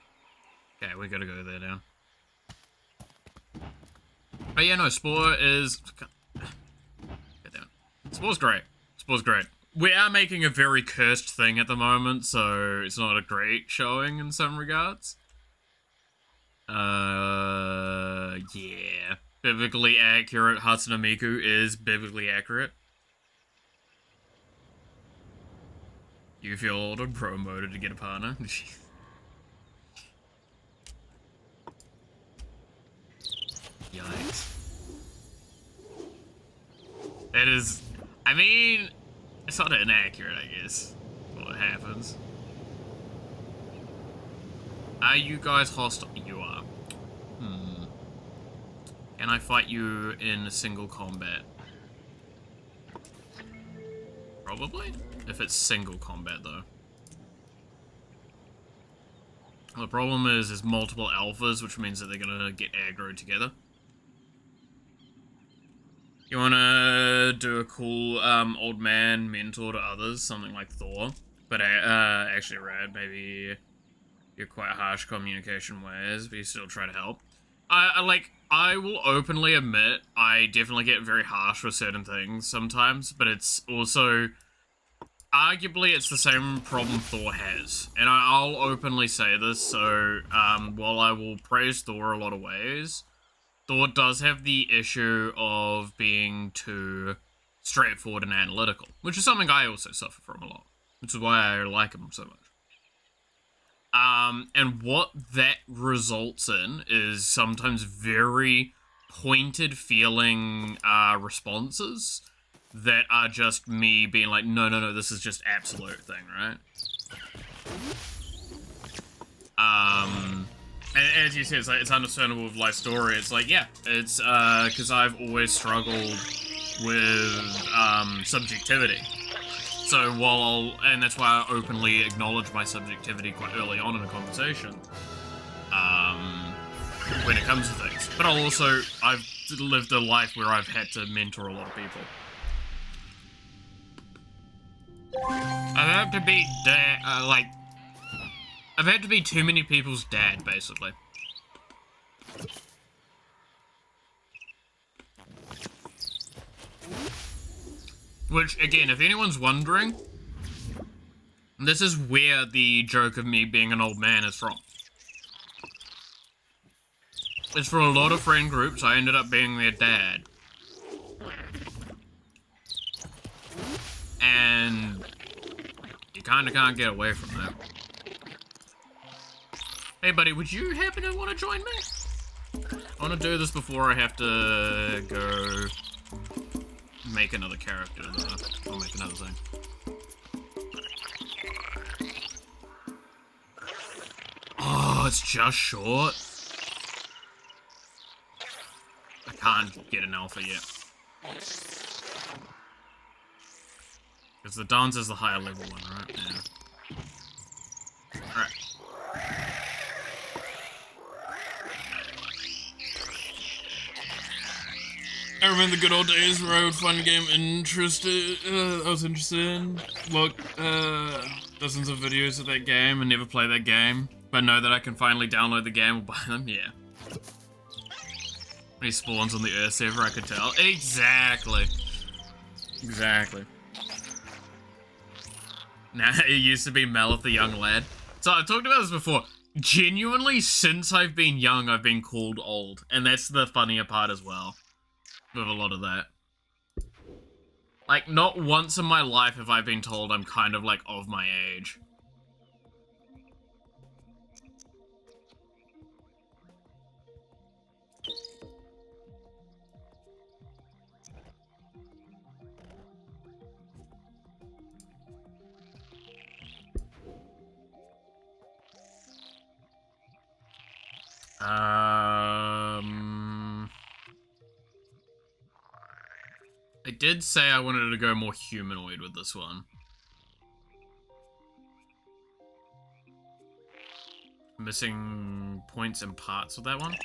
Okay, we gotta go there now. But yeah, no, Spore is... Spore's great. Spore's great. We are making a very cursed thing at the moment, so it's not a great showing in some regards. Yeah. Biblically accurate Hatsune Miku is biblically accurate. You feel old and promoted to get a partner? Yikes. That is... I mean... It's not inaccurate, I guess. What happens. Are you guys hostile? You are. Can I fight you in single combat? Probably? If it's single combat, though. The problem is there's multiple alphas, which means that they're gonna get aggroed together. You wanna do a cool, old man mentor to others, something like Thor. But, actually rad, maybe you're quite harsh communication ways, but you still try to help. I will openly admit, I definitely get very harsh with certain things sometimes, but it's also... Arguably, it's the same problem Thor has. And I'll openly say this, so, while I will praise Thor a lot of ways, Thor does have the issue of being too straightforward and analytical, which is something I also suffer from a lot, which is why I like him so much. And what that results in is sometimes very pointed feeling, responses that are just me being like, no, this is just absolute thing, right? And as you said, it's understandable with life story. It's like, yeah, it's, because I've always struggled with, subjectivity. So and that's why I openly acknowledge my subjectivity quite early on in a conversation, when it comes to things. But I've lived a life where I've had to mentor a lot of people. I have to be, I've had to be too many people's dad, basically. Which, again, if anyone's wondering, this is where the joke of me being an old man is from. It's for a lot of friend groups, I ended up being their dad. And you kinda can't get away from that. Hey buddy, would you happen to want to join me? I want to do this before I have to go make another character, though. I'll make another thing. Oh, it's just short. I can't get an alpha yet. Because the dance is the higher level one, right? Yeah. Alright. I remember the good old days where I would find a game I was interested in. Look, dozens of videos of that game and never play that game. But know that I can finally download the game or buy them, yeah. When he spawns on the Earth server, I could tell. Exactly. Exactly. Nah, it used to be Melith the young lad. So I've talked about this before. Genuinely, since I've been young, I've been called old. And that's the funnier part as well. With a lot of that. Like, not once in my life have I been told I'm kind of, like, of my age. I did say I wanted to go more humanoid with this one. Missing points and parts with that one.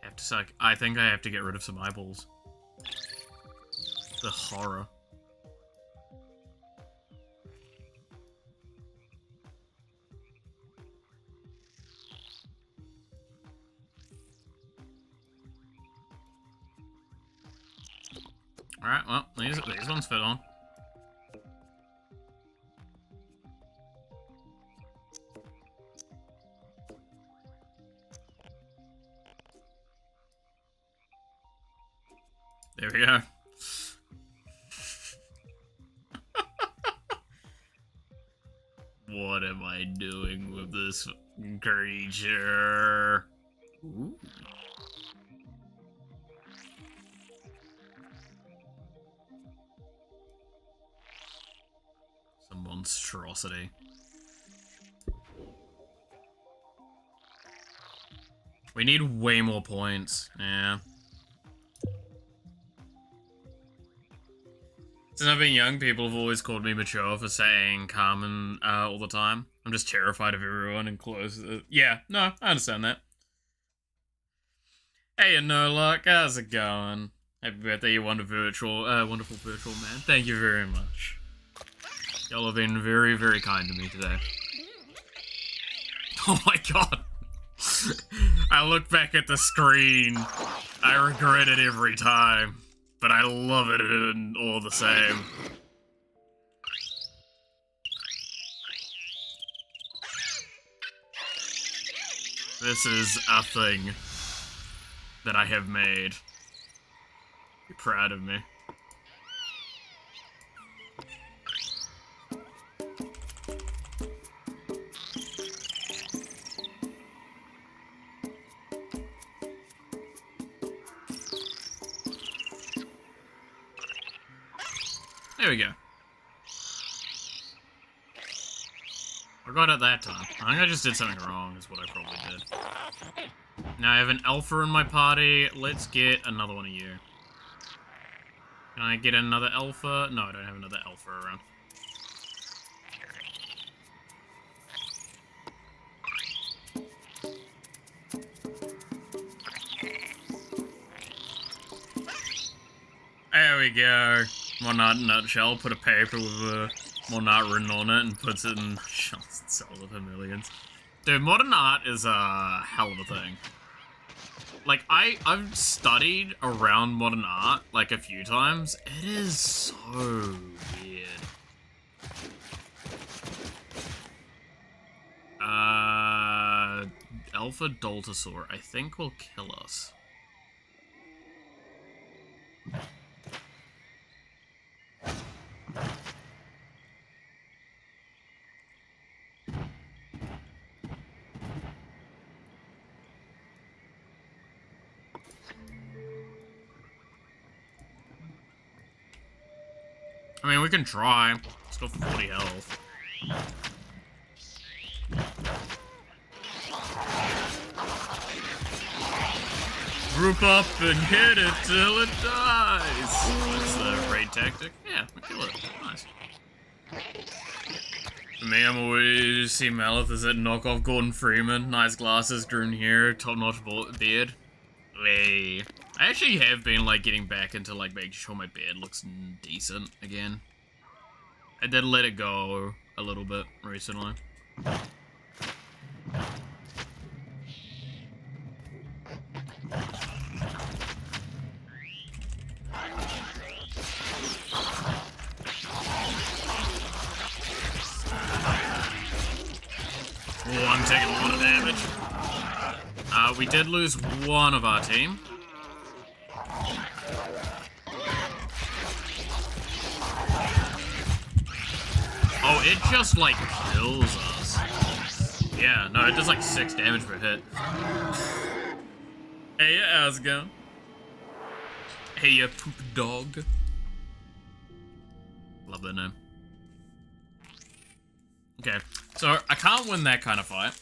Have to suck. I think I have to get rid of some eyeballs. The horror. Alright, well, these ones fit on. There we go. What am I doing with this creature? Ooh. Some monstrosity. We need way more points. Yeah. Since I've been young, people have always called me mature for saying Carmen all the time. I'm just terrified of everyone and close. Yeah, no, I understand that. Hey, you no luck, how's it going? Happy birthday, you wonderful virtual man. Thank you very much. Y'all have been very, very kind to me today. Oh my god. I look back at the screen. I regret it every time. But I love it all the same. This is a thing that I have made. Be proud of me. There we go. I got it that time. I think I just did something wrong, is what I probably did. Now I have an alpha in my party. Let's get another one of you. Can I get another alpha? No, I don't have another alpha around. There we go. Modern art in a nutshell, put a paper with modern art written on it and puts it in shells and sells it for millions. Dude, modern art is a hell of a thing. Like, I've studied around modern art, like, a few times. It is so weird. Alpha Doltosaur, I think will kill us. I mean, we can try. It's got 40 health. Group up and hit it till it dies. That's the raid tactic. Yeah, we kill it. Nice. For me, I'm always see Malith as that knockoff Gordon Freeman. Nice glasses, green hair, top-notch beard. Hey. I actually have been, like, getting back into, like, making sure my beard looks decent again. I did let it go a little bit recently. Oh, I'm taking a lot of damage. We did lose one of our team. Oh, it just, like, kills us. Yeah, no, it does, like, 6 damage per hit. Hey, how's it going? Hey, you poop dog. Love that name. Okay, so I can't win that kind of fight.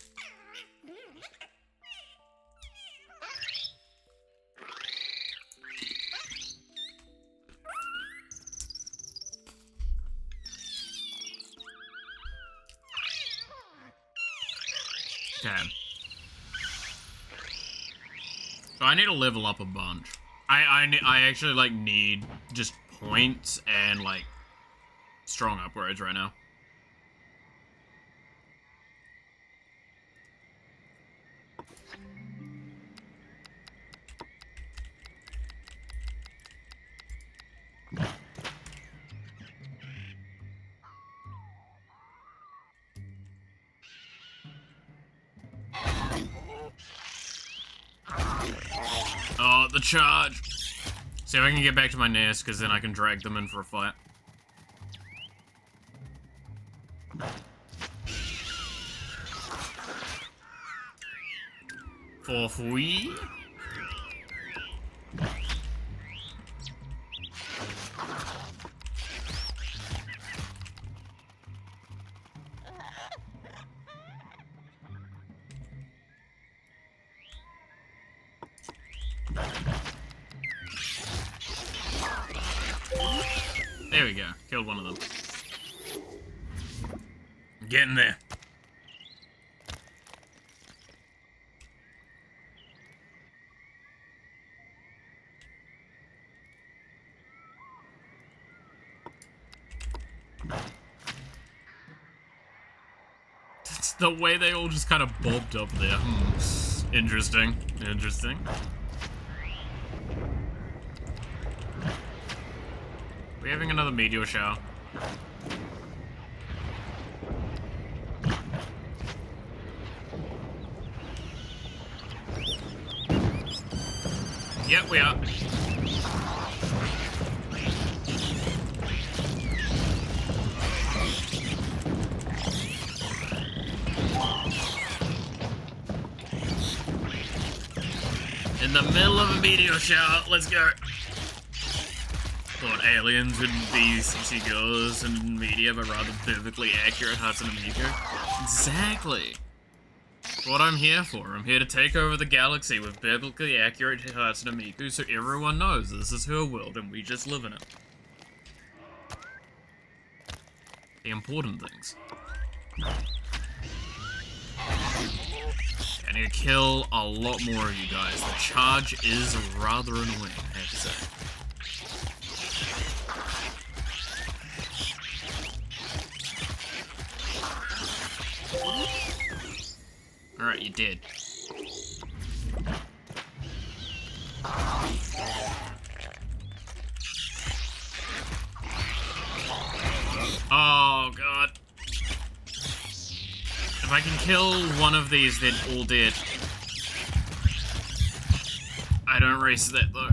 Okay. So I need to level up a bunch. I actually, like, need just points and, like, strong upgrades right now. Oh, the charge. See if I can get back to my nest, because then I can drag them in for a fight. For free? There we go. Killed one of them. Getting there. It's the way they all just kind of bobbed up there. Interesting. Interesting. We're having another meteor shower. Yep, we are. In the middle of a meteor shower, let's go. Thought aliens wouldn't be sexy girls in media, but rather biblically accurate Hatsune Miku. Exactly. That's what I'm here for. I'm here to take over the galaxy with biblically accurate Hatsune Miku so everyone knows this is her world and we just live in it. The important things. I need to kill a lot more of you guys. The charge is rather annoying, I have to say. you did. Oh, God. If I can kill one of these, they're all dead. I don't race that, though.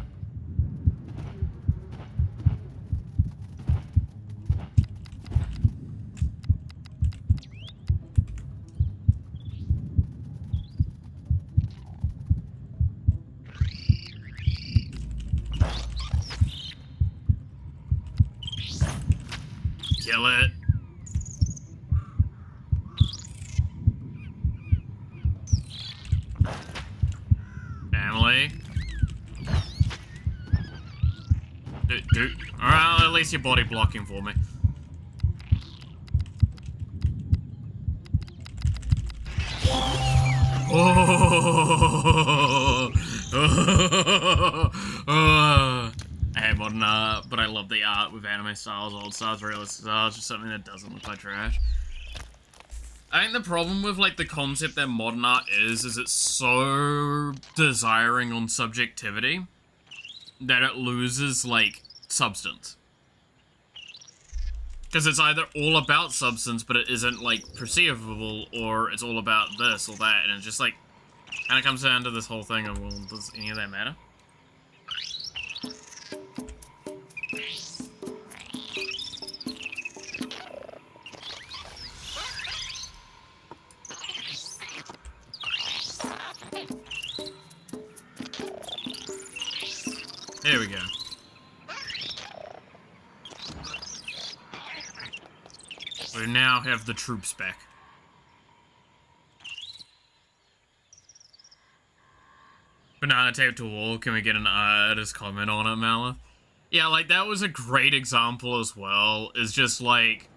Kill it. Family. Alright, at least you're body blocking for me. Oh. I hate modern art, but I love the art with anime styles, old styles, realistic styles, just something that doesn't look like trash. I think the problem with, like, the concept that modern art is it's so desiring on subjectivity that it loses, like, substance. Because it's either all about substance, but it isn't, like, perceivable, or it's all about this or that, and it's just, like, kind of comes down to this whole thing of, well, does any of that matter? There we go. We now have the troops back. Banana taped to wall, can we get an artist comment on it, Malith? Yeah, like, that was a great example as well. It's just, like...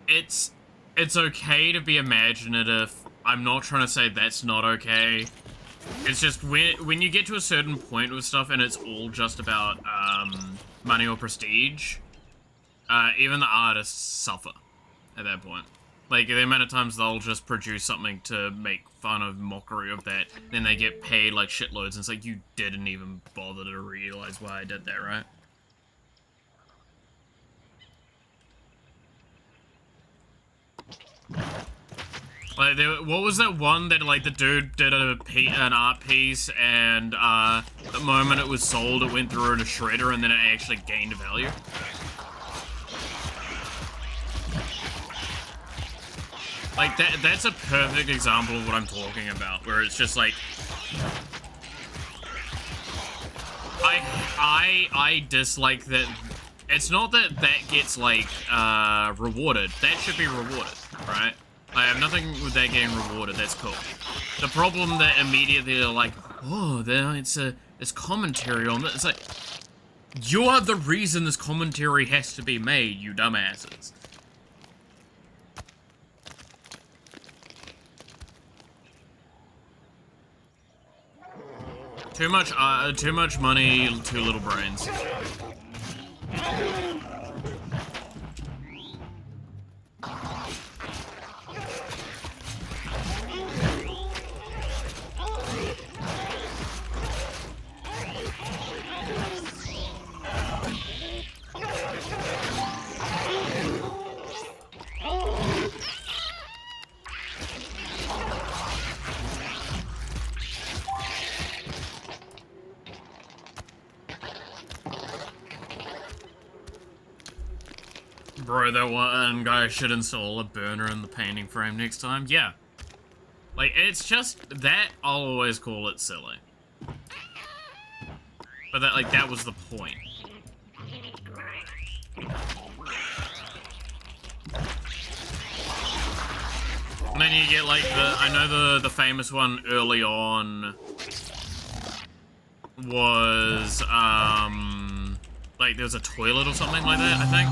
It's okay to be imaginative. I'm not trying to say that's not okay. It's just, when you get to a certain point with stuff and it's all just about, money or prestige, even the artists suffer at that point. Like, the amount of times they'll just produce something to make fun of mockery of that, then they get paid, like, shitloads, and it's like, you didn't even bother to realize why I did that, right? Like, what was that one that, like, the dude did an art piece, and, the moment it was sold, it went through in a shredder, and then it actually gained value? Like, that's a perfect example of what I'm talking about, where it's just, like... I dislike that... It's not that that gets, like, rewarded. That should be rewarded, right? I have nothing with that getting rewarded, that's cool. The problem that immediately they're like, oh, it's commentary on this. It's like, you are the reason this commentary has to be made, you dumbasses. Too much money, too little brains. Bro, that one guy should install a burner in the painting frame next time. Yeah. Like, it's just that, I'll always call it silly. But that, like, that was the point. And then you get, like, I know the famous one early on was, like, there was a toilet or something like that, I think.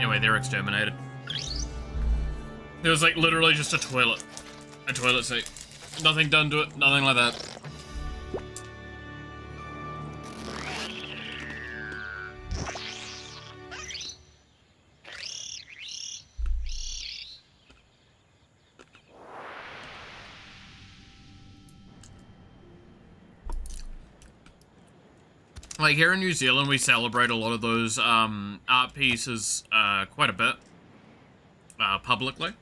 Anyway, they're exterminated. There was, like, literally just a toilet seat. Nothing done to it, nothing like that. Like, here in New Zealand, we celebrate a lot of those, art pieces, quite a bit. Publicly.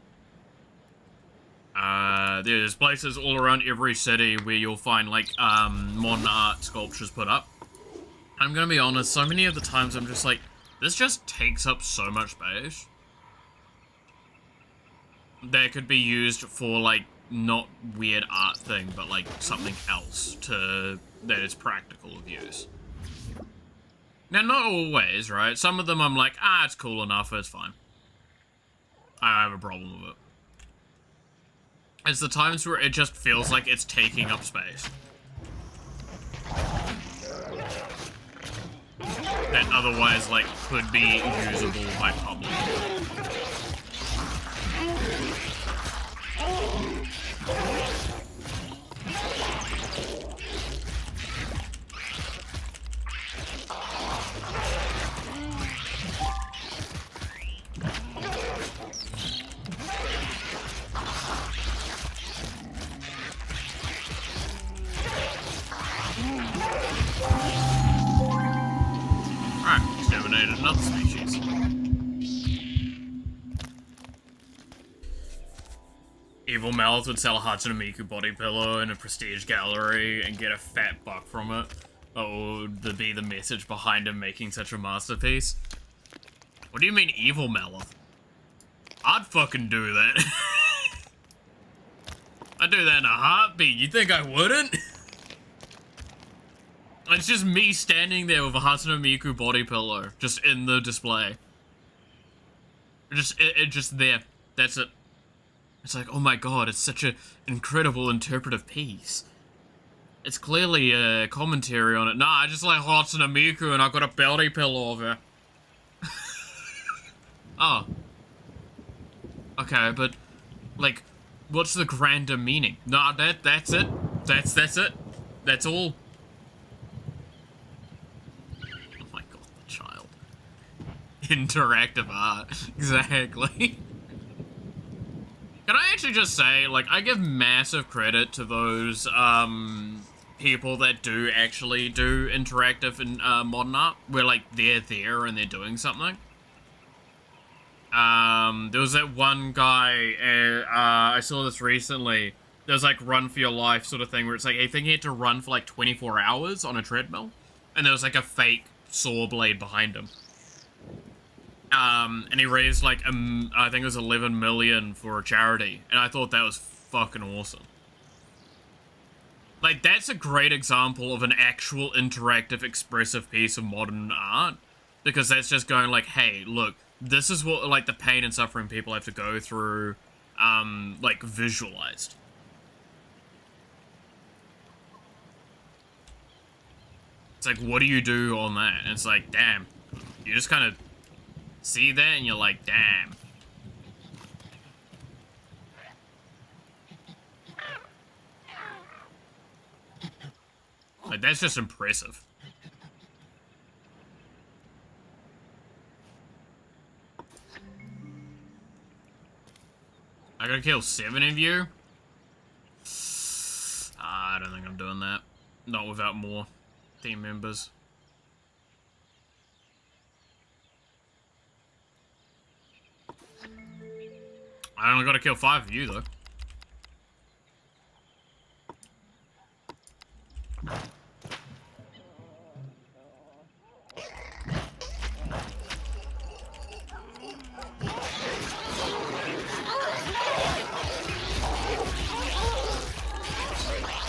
There's places all around every city where you'll find, like, modern art sculptures put up. I'm gonna be honest, so many of the times I'm just like, this just takes up so much space. That could be used for, like, not weird art thing, but, like, something else that is practical of use. Now, not always, right? Some of them I'm like, it's cool enough, it's fine. I don't have a problem with it. It's the times where it just feels like it's taking up space. That otherwise, like, could be usable by public. Alright, exterminated another species. Evil Mouth would sell a Hatsune Miku body pillow in a prestige gallery and get a fat buck from it. What would be the message behind him making such a masterpiece? What do you mean, Evil Mouth? I'd fucking do that. I'd do that in a heartbeat. You think I wouldn't? It's just me standing there with a Hatsune Miku body pillow, just in the display. It just there. That's it. It's like, oh my god, it's such an incredible interpretive piece. It's clearly a commentary on it. Nah, I just like Hatsune Miku and I got a body pillow of her. Oh. Okay, but, like, what's the grander meaning? Nah, that's it. That's it. That's all. Oh my god, the child. Interactive art. Exactly. Can I actually just say, like, I give massive credit to those, people that do actually do interactive and, modern art, where, like, they're there and they're doing something. There was that one guy, I saw this recently, there's like run for your life sort of thing, where it's like, I think he had to run for like 24 hours on a treadmill, and there was like a fake saw blade behind him. And he raised like, I think it was 11 million for a charity, and I thought that was fucking awesome. Like, that's a great example of an actual interactive, expressive piece of modern art, because that's just going like, hey, look, this is what, like, the pain and suffering people have to go through, like, visualized. It's like, what do you do on that? And it's like, damn. You just kind of see that and you're like, damn. Like, that's just impressive. I gotta kill 7 of you? I don't think I'm doing that. Not without more team members. I only gotta kill 5 of you, though.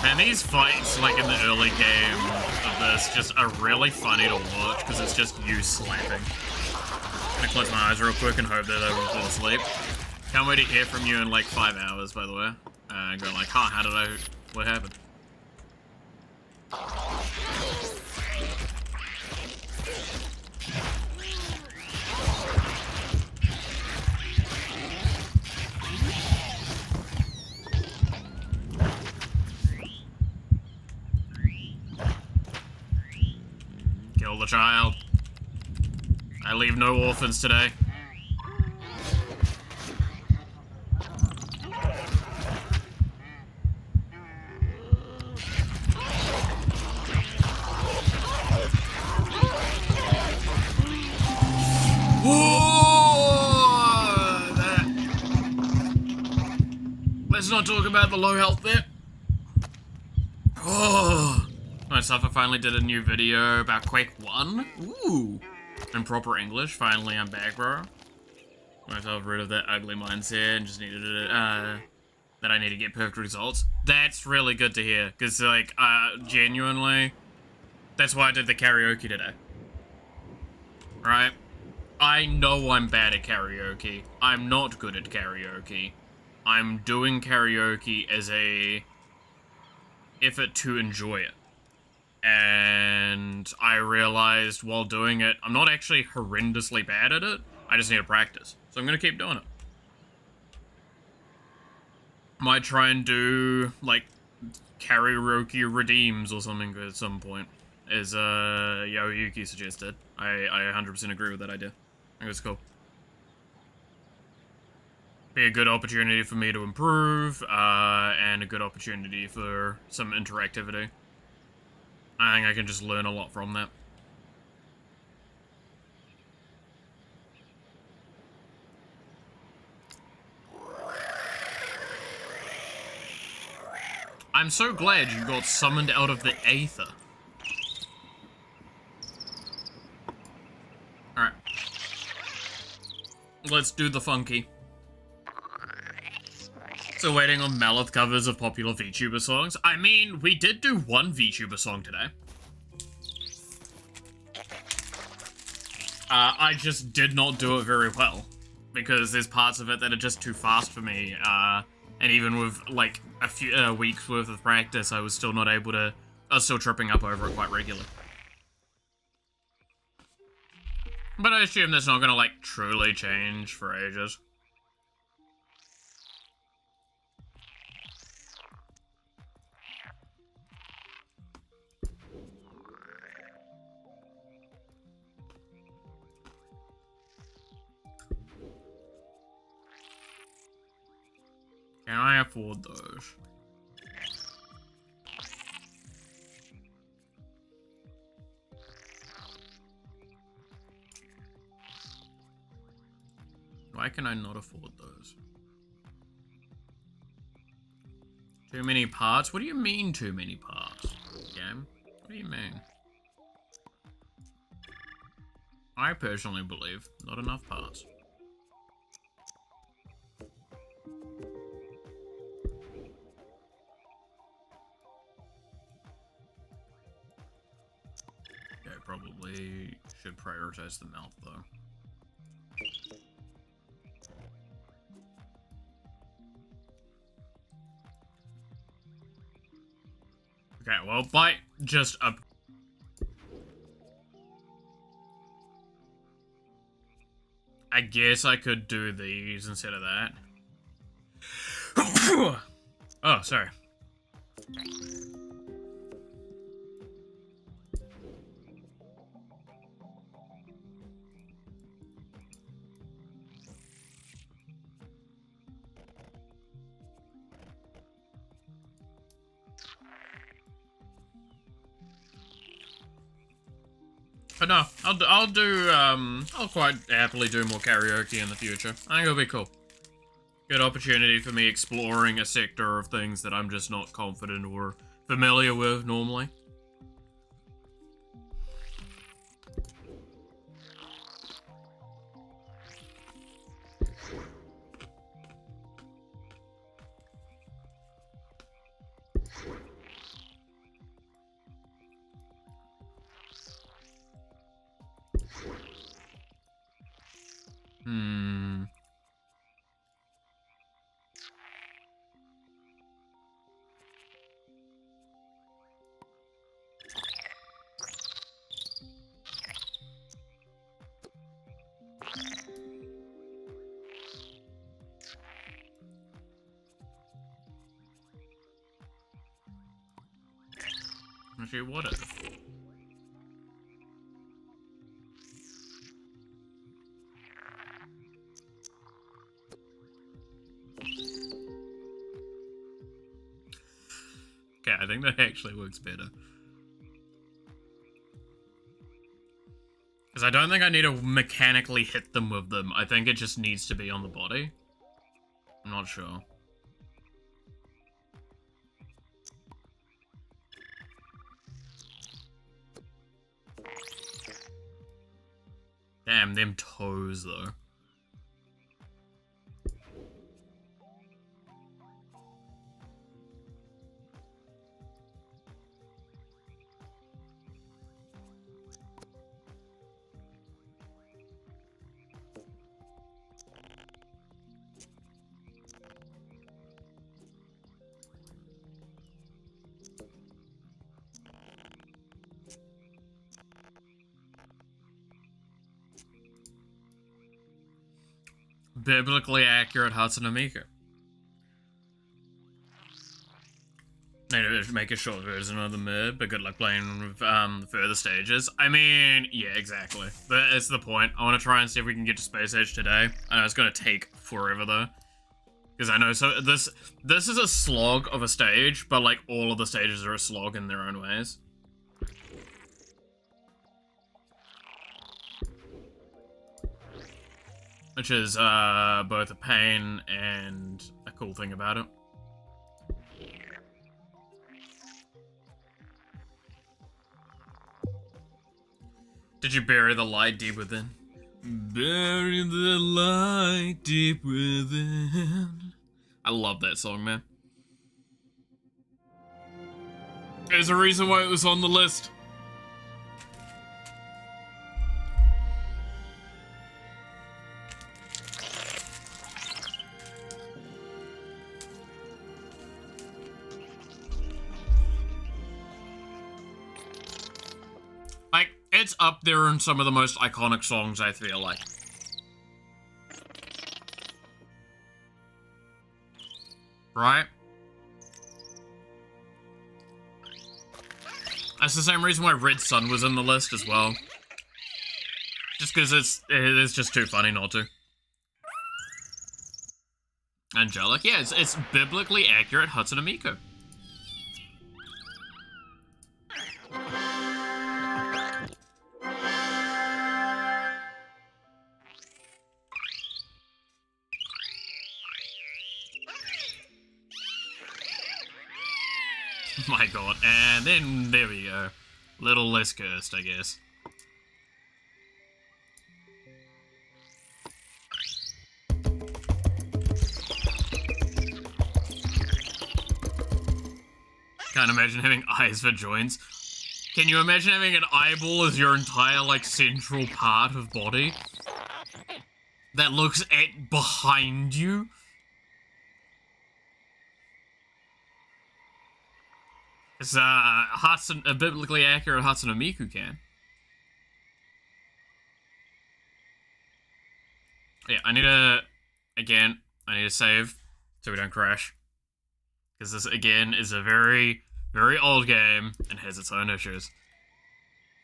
Man, these fights, like in the early game of this, just are really funny to watch, because it's just you slapping. I'm gonna close my eyes real quick and hope that I will fall asleep. Can't wait to hear from you in like 5 hours, by the way. And go like, what happened? Kill the child. I leave no orphans today. Let's not talk about the low health there. Oh, myself, I finally did a new video about Quake 1. Ooh, in proper English. Finally, I'm back, bro. Myself rid of that ugly mindset and just needed it, that I need to get perfect results. That's really good to hear, because, like, genuinely, that's why I did the karaoke today. Right? I know I'm bad at karaoke. I'm not good at karaoke. I'm doing karaoke as a effort to enjoy it. And I realized while doing it, I'm not actually horrendously bad at it. I just need to practice. So I'm gonna keep doing it. Might try and do, like, karaoke redeems or something at some point, as Yuki suggested. I 100% agree with that idea. I think it's cool. Be a good opportunity for me to improve, and a good opportunity for some interactivity. I think I can just learn a lot from that. I'm so glad you got summoned out of the aether. Alright. Let's do the funky. So waiting on Malith covers of popular VTuber songs. I mean, we did do one VTuber song today. I just did not do it very well. Because there's parts of it that are just too fast for me. And even with, like, a few weeks worth of practice, I was still not able to... I was still tripping up over it quite regularly. But I assume that's not gonna, like, truly change for ages. Can I afford those? Why can I not afford those? Too many parts? What do you mean too many parts, game? What do you mean? I personally believe not enough parts. Yeah, probably should prioritize the mouth though. Okay, well, by just up. I guess I could do these instead of that. Oh, sorry. But no, I'll quite happily do more karaoke in the future. I think it'll be cool. Good opportunity for me exploring a sector of things that I'm just not confident or familiar with normally. Actually, what if? Okay, I think that actually works better. Because I don't think I need to mechanically hit them with them. I think it just needs to be on the body. I'm not sure. Damn, them toes, though. Biblically accurate Hatsune Miku. Need to make a short version of the mid, but good luck playing with the further stages. I mean, yeah, exactly. That's the point. I want to try and see if we can get to Space Age today. I know it's going to take forever, though. Because I know, so this is a slog of a stage, but, like, all of the stages are a slog in their own ways. Which is both a pain and a cool thing about it. Did you bury the light deep within? Bury the light deep within. I love that song, man. There's a reason why it was on the list. It's up there in some of the most iconic songs, I feel like. Right? That's the same reason why Red Sun was in the list as well. Just because it's just too funny not to. Angelic, yeah, it's biblically accurate Hatsune Miku. My god, and then there we go. Little less cursed, I guess. Can't imagine having eyes for joints. Can you imagine having an eyeball as your entire, like, central part of body? That looks at behind you? It's a biblically accurate Hatsune Miku can. Yeah, I need to save so we don't crash. Because this, again, is a very, very old game and has its own issues.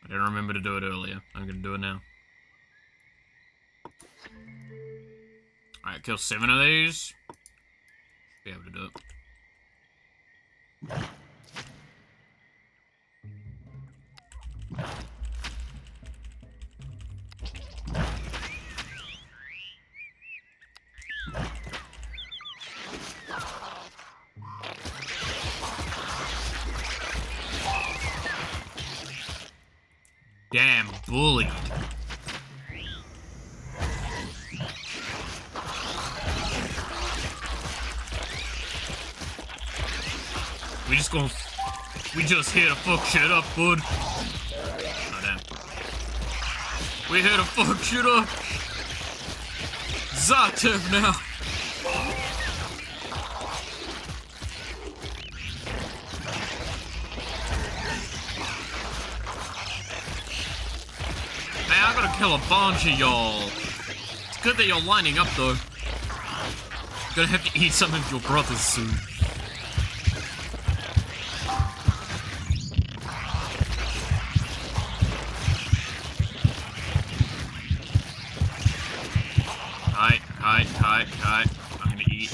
I didn't remember to do it earlier. I'm gonna do it now. Alright, kill 7 of these. Be able to do it. Damn, bullied. We just here to fuck shit up, bud. Oh, damn. We here to fuck shit up. Zatev now. Man, I gotta kill a bunch of y'all. It's good that you're lining up, though. You're gonna have to eat some of your brothers soon. Kite. I'm gonna eat.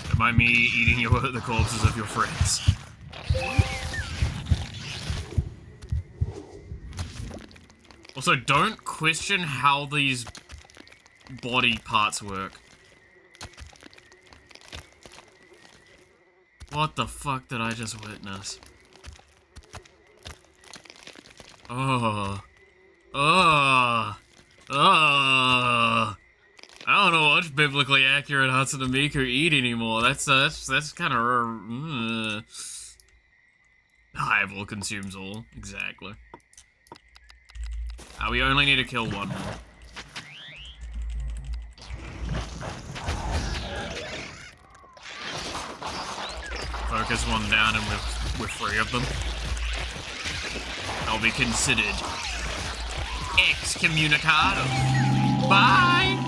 Don't mind me eating the corpses of your friends. Also, don't question how these body parts work. What the fuck did I just witness? Oh. Oh. Oh. I don't know what biblically accurate Hatsune Miku eat anymore. That's kind of Hive all consumes all. Exactly. We only need to kill one more. Focus one down and we're free of them. I'll be considered excommunicado. Bye!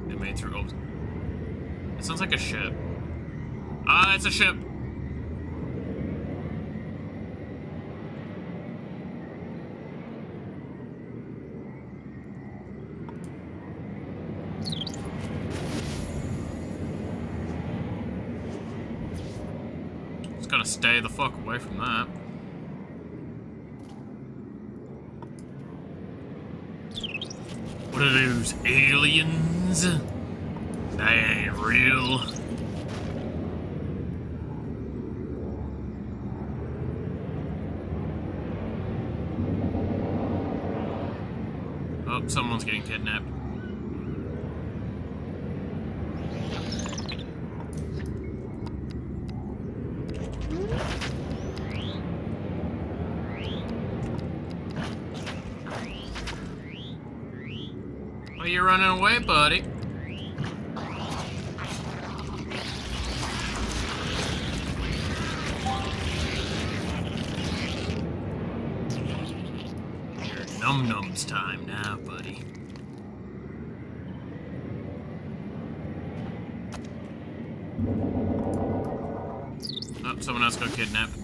They made through. Oh. It sounds like a ship. Ah, it's a ship! Gotta stay the fuck away from that. What are those, aliens? They ain't real. Oh, someone's getting kidnapped. Why are you running away, buddy? Num-nums time now, buddy. Oh, someone else got kidnapped.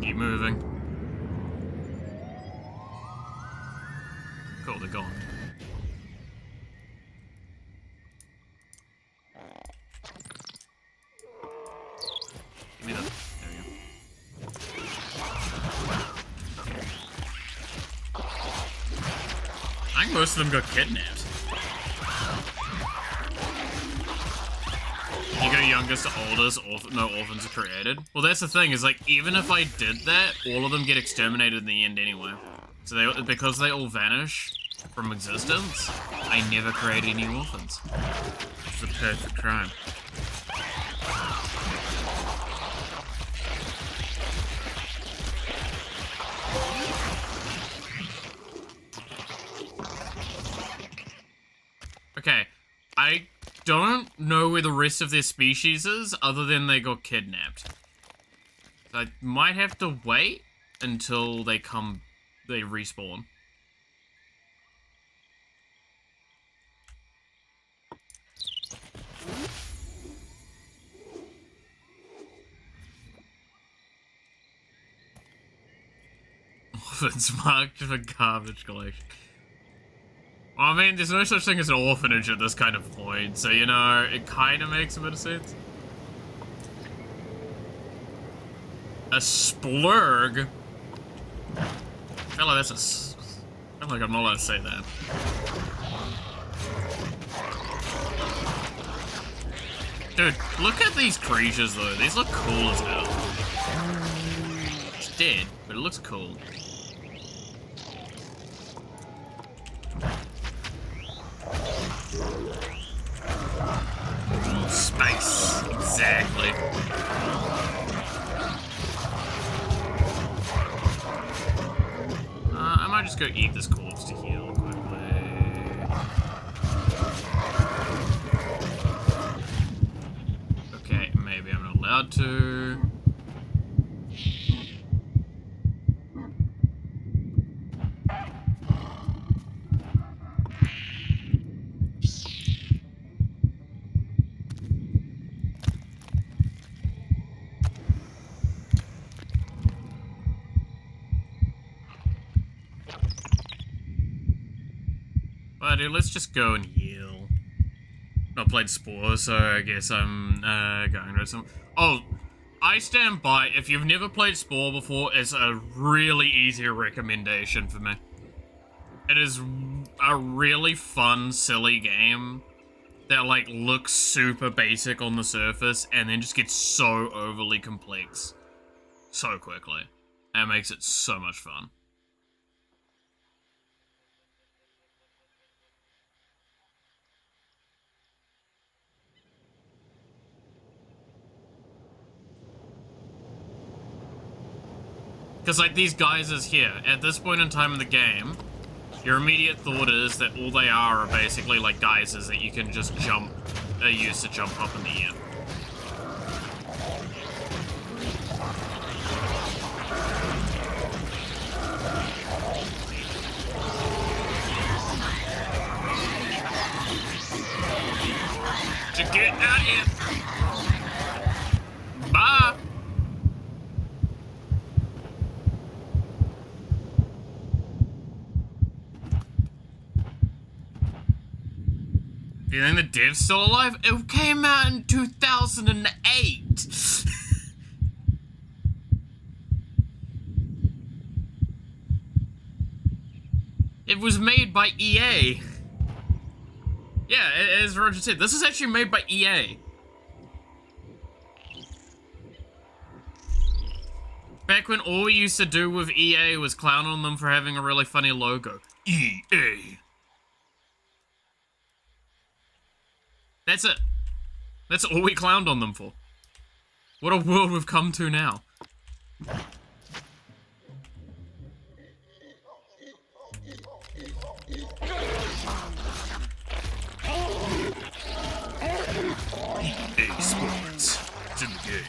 Keep moving. Cool, they're gone. Give me that. There we go. I think most of them got kidnapped. You go youngest to oldest, no orphans are created. Well, that's the thing, is like, even if I did that, all of them get exterminated in the end anyway. So because they all vanish from existence, I never create any orphans. It's the perfect crime. Okay, I don't know where the rest of their species is, other than they got kidnapped. I might have to wait until they respawn. Orphans marked for garbage collection. Well, I mean, there's no such thing as an orphanage at this kind of point, so, you know, it kind of makes a bit of sense. A splurg? I feel like that's I feel like I'm not allowed to say that. Dude, look at these creatures, though. These look cool as hell. It's dead, but it looks cool. Space, exactly. I might just go eat this corpse to heal quickly. Okay, maybe I'm not allowed to. Dude, let's just go and heal. Not played Spore, so I guess I'm going to some. Oh, I stand by. If you've never played Spore before, it's a really easy recommendation for me. It is a really fun, silly game that, like, looks super basic on the surface and then just gets so overly complex so quickly. And it makes it so much fun. Because, like, these geysers here, at this point in time in the game, your immediate thought is that all they are basically, like, geysers that you can just use to jump up in the air. To get out of here! Bye! Do you think the dev's still alive? It came out in 2008! It was made by EA. Yeah, as Roger said, this is actually made by EA. Back when all we used to do with EA was clown on them for having a really funny logo. EA. That's it. That's all we clowned on them for. What a world we've come to now. EA Sports. It's in the game.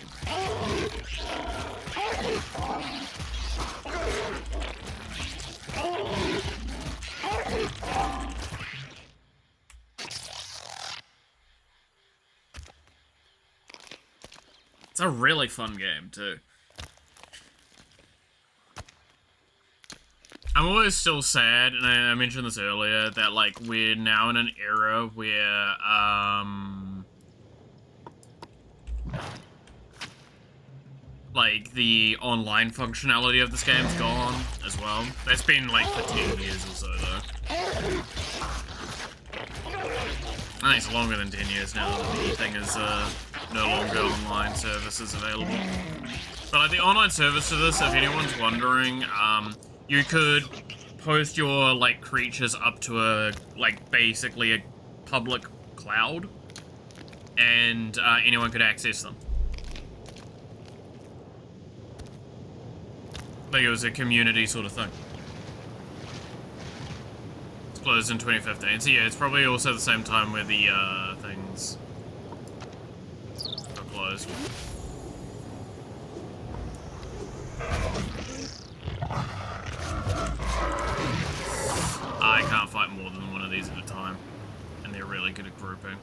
It's a really fun game, too. I'm always still sad, and I mentioned this earlier, that, like, we're now in an era where, like, the online functionality of this game's gone, as well. That's been, like, for 10 years or so, though. I think it's longer than 10 years now that the thing is, no longer online services available. But, like, the online service to this, if anyone's wondering, you could post your, like, creatures up to a, like, basically a public cloud, and anyone could access them. Like, it was a community sort of thing. It's closed in 2015, so yeah, it's probably also the same time where the, things are closed. I can't fight more than one of these at a time, and they're really good at grouping.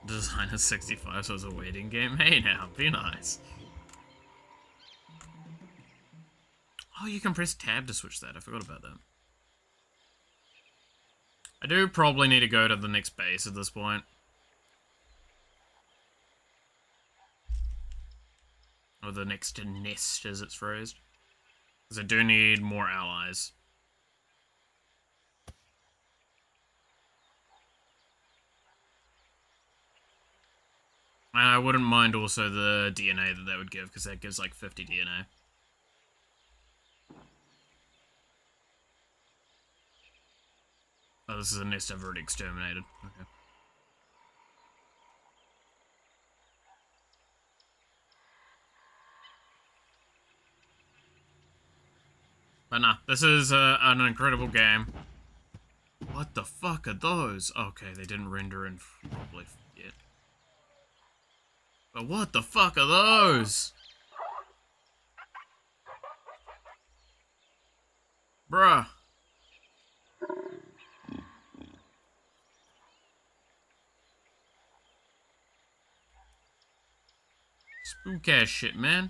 Design is 65, so it's a waiting game. Hey now, be nice. Oh, you can press tab to switch that. I forgot about that. I do probably need to go to the next base at this point. Or the next nest, as it's phrased. Because I do need more allies. And I wouldn't mind also the DNA that would give, because that gives like 50 DNA. Oh, this is a nest I've already exterminated. Okay. But nah, this is an incredible game. What the fuck are those? Okay, they didn't render in properly yet. But what the fuck are those? Bruh. Spook ass shit, man.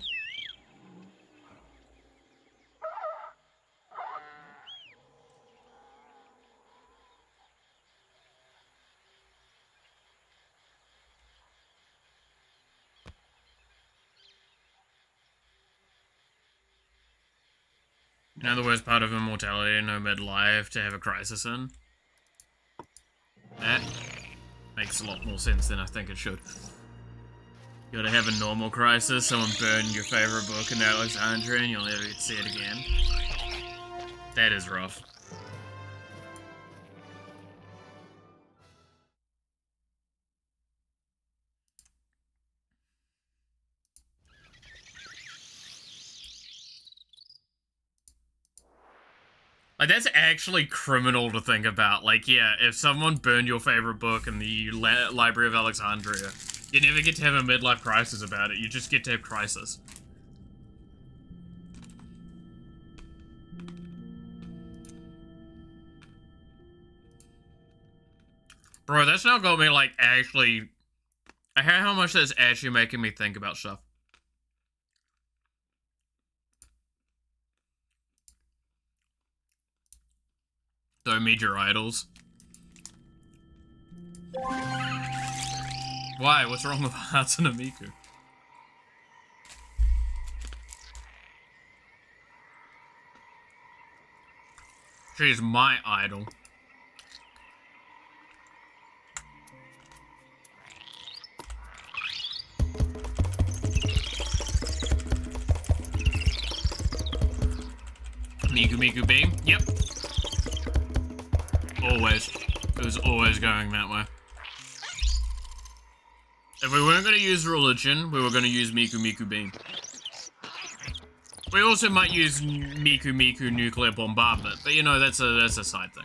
You know the worst part of immortality, no midlife, to have a crisis in? That makes a lot more sense than I think it should. You gotta have a normal crisis, someone burned your favorite book in Alexandria and you'll never get to see it again. That is rough. Like, that's actually criminal to think about. Like, yeah, if someone burned your favorite book in the Library of Alexandria, you never get to have a midlife crisis about it. You just get to have crisis. Bro, that's now got me, like, actually... I hear how much that's actually making me think about stuff. Don't meet your idols. Why? What's wrong with Hatsune Miku? She's my idol. Miku Miku beam? Yep. Always. It was always going that way. If we weren't going to use religion, we were going to use Miku Miku beam. We also might use Miku Miku nuclear bombardment, but you know, that's a side thing.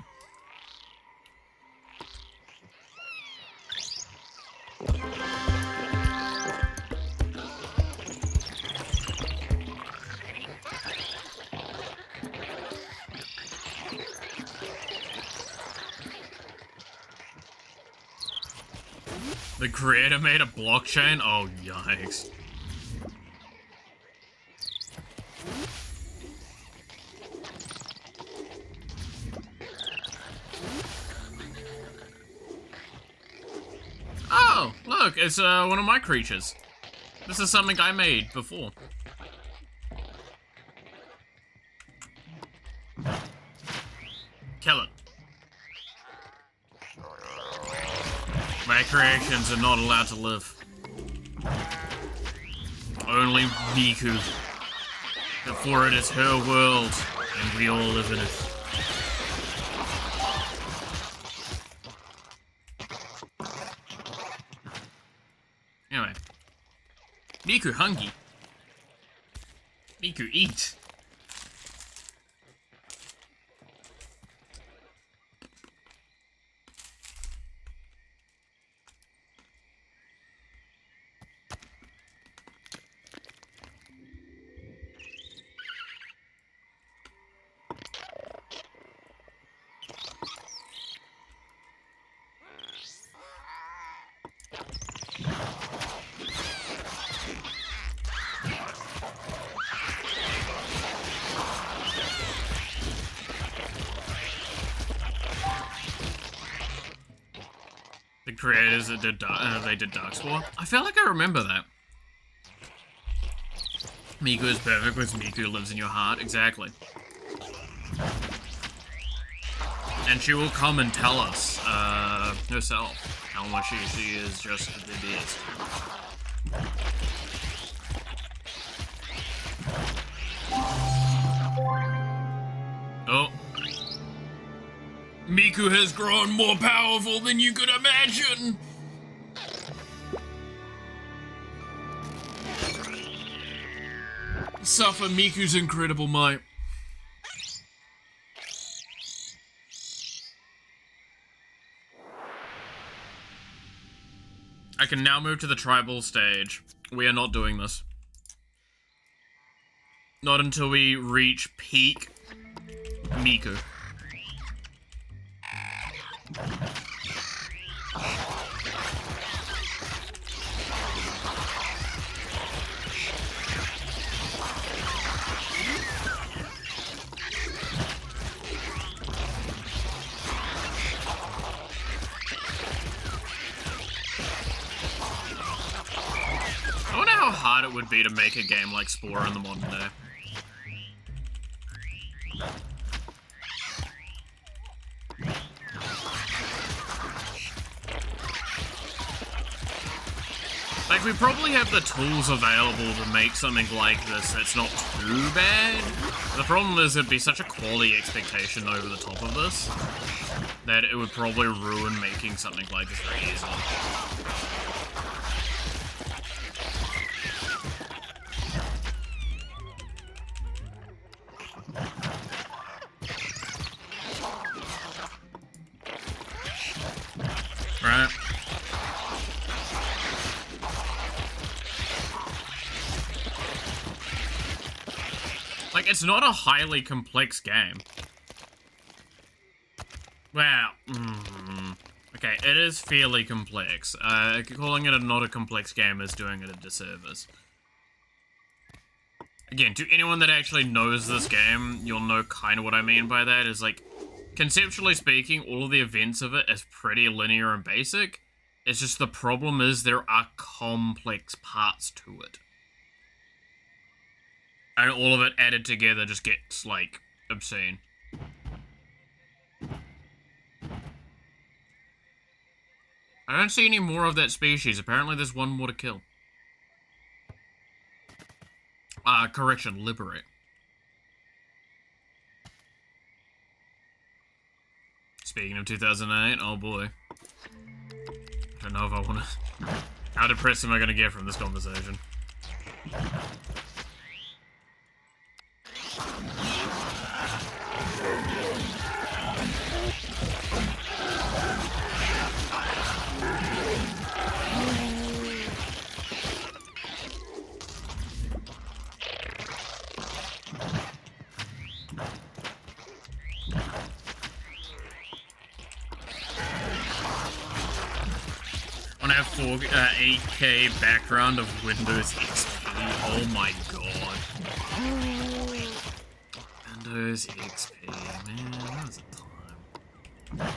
The creator made a blockchain? Oh, yikes. Oh, look, it's one of my creatures. This is something I made before. Kill it. My creations are not allowed to live. Only Miku. For it is her world, and we all live in it. Anyway. Miku hungry. Miku eat. The creators that did they did Darkspawn. I feel like I remember that. Miku is perfect because Miku lives in your heart. Exactly. And she will come and tell us herself how much she is just the best. Oh. Miku has grown more powerful than you could imagine! Suffer Miku's incredible might. I can now move to the tribal stage. We are not doing this. Not until we reach peak Miku. I wonder how hard it would be to make a game like Spore in the modern day. Like, we probably have the tools available to make something like this that's not too bad. The problem is it'd be such a quality expectation over the top of this that it would probably ruin making something like this very easily. Right. Like, it's not a highly complex game. Well, okay, it is fairly complex. Calling it not a complex game is doing it a disservice. Again, to anyone that actually knows this game, you'll know kind of what I mean by that, is like, conceptually speaking, all of the events of it is pretty linear and basic. It's just the problem is there are complex parts to it. And all of it added together just gets, like, obscene. I don't see any more of that species. Apparently there's one more to kill. Correction, liberate. Speaking of 2008, oh boy. I don't know if I want to... How depressed am I going to get from this conversation? I have 8K background of Windows XP. Oh my god. Windows XP, man, that was a time.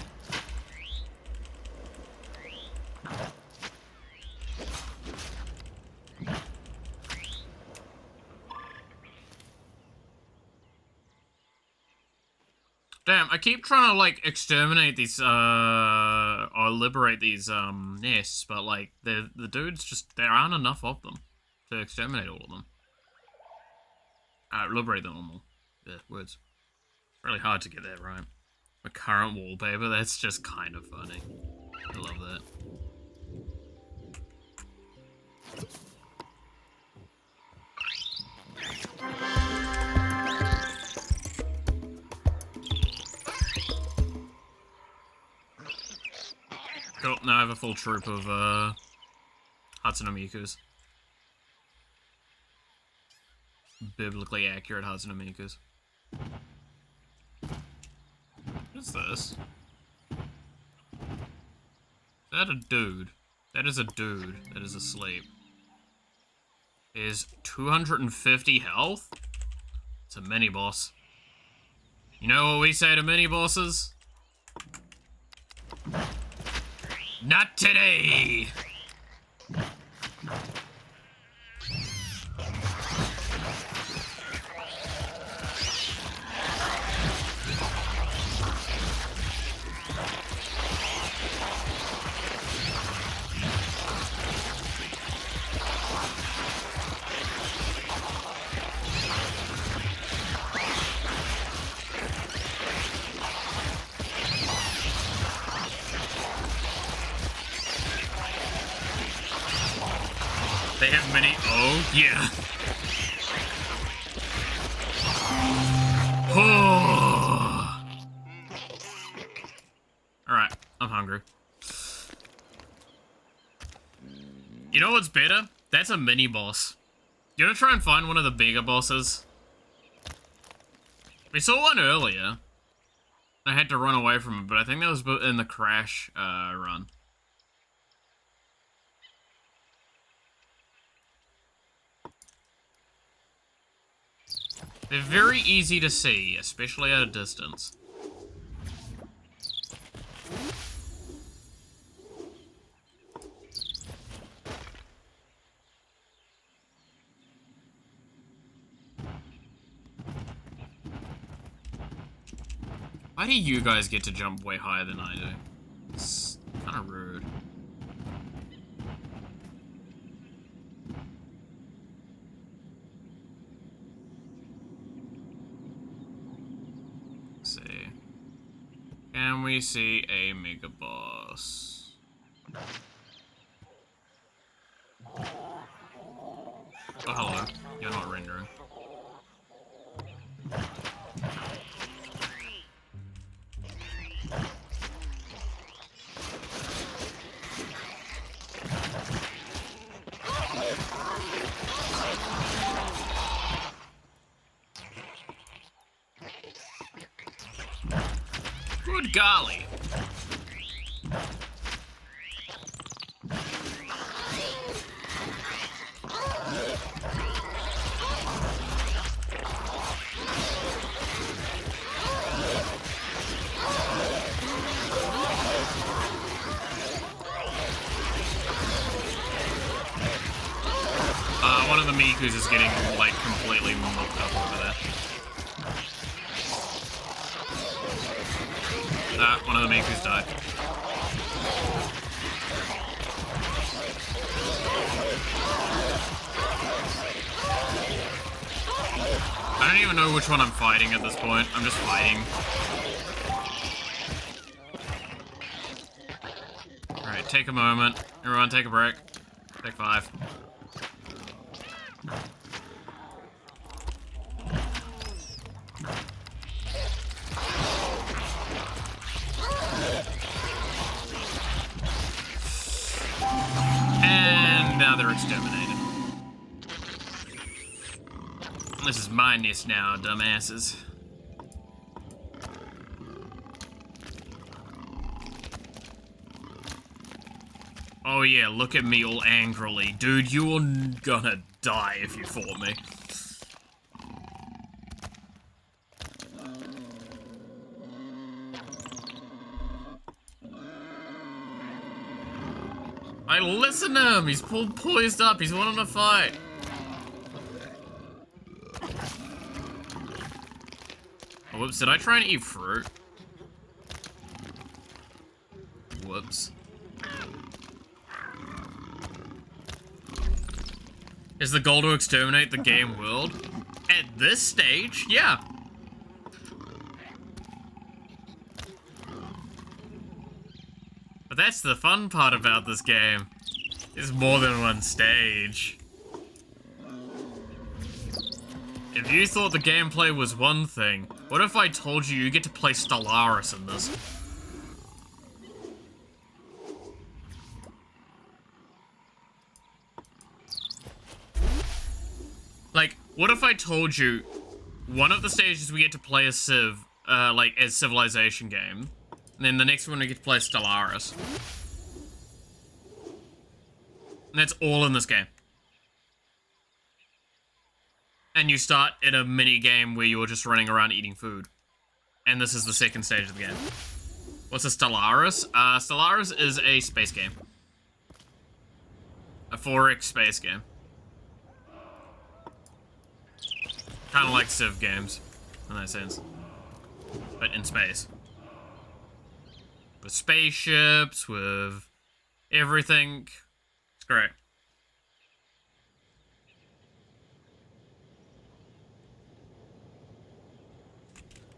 Damn, I keep trying to, like, exterminate these, or liberate these, nests, but, like, the dudes just, there aren't enough of them to exterminate all of them. Liberate them all. Yeah, words. Really hard to get that right. My current wallpaper, that's just kind of funny. I love that. Cool, now I have a full troop of, Hatsune Mikus. Biblically accurate Hatsune Mikus. What is this? Is that a dude? That is a dude that is asleep. Is 250 health? It's a mini-boss. You know what we say to mini-bosses? Not today! They have many. Oh, yeah. Oh. Alright, I'm hungry. You know what's better? That's a mini boss. You wanna try and find one of the bigger bosses? We saw one earlier. I had to run away from it, but I think that was in the Crash run. They're very easy to see, especially at a distance. Why do you guys get to jump way higher than I do? It's kind of rude. Let's see. Can we see a mega boss? Oh, hello. You're not rendering. Good golly. One of the Mikus is getting, like, completely mucked up over there. One of the Mikus died. I don't even know which one I'm fighting at this point. I'm just fighting. Alright, take a moment. Everyone take a break. Take 5. And now they're exterminated. This is my nest now, dumbasses. Oh yeah, look at me all angrily. Dude, you are gonna die if you fought me. I listen to him! He's poised up, he's wanting to fight. Oh, whoops, did I try and eat fruit? Whoops. Is the goal to exterminate the game world? At this stage, yeah. But that's the fun part about this game. There's more than one stage. If you thought the gameplay was one thing, what if I told you get to play Stellaris in this? Like, what if I told you one of the stages we get to play as Civ, like, as Civilization game, and then the next one we get to play Stellaris. And that's all in this game. And you start in a mini game where you're just running around eating food. And this is the second stage of the game. What's a Stellaris? Stellaris is a space game. A 4X space game. Kind of like Civ games, in that sense. But in space. With spaceships, with everything. It's great.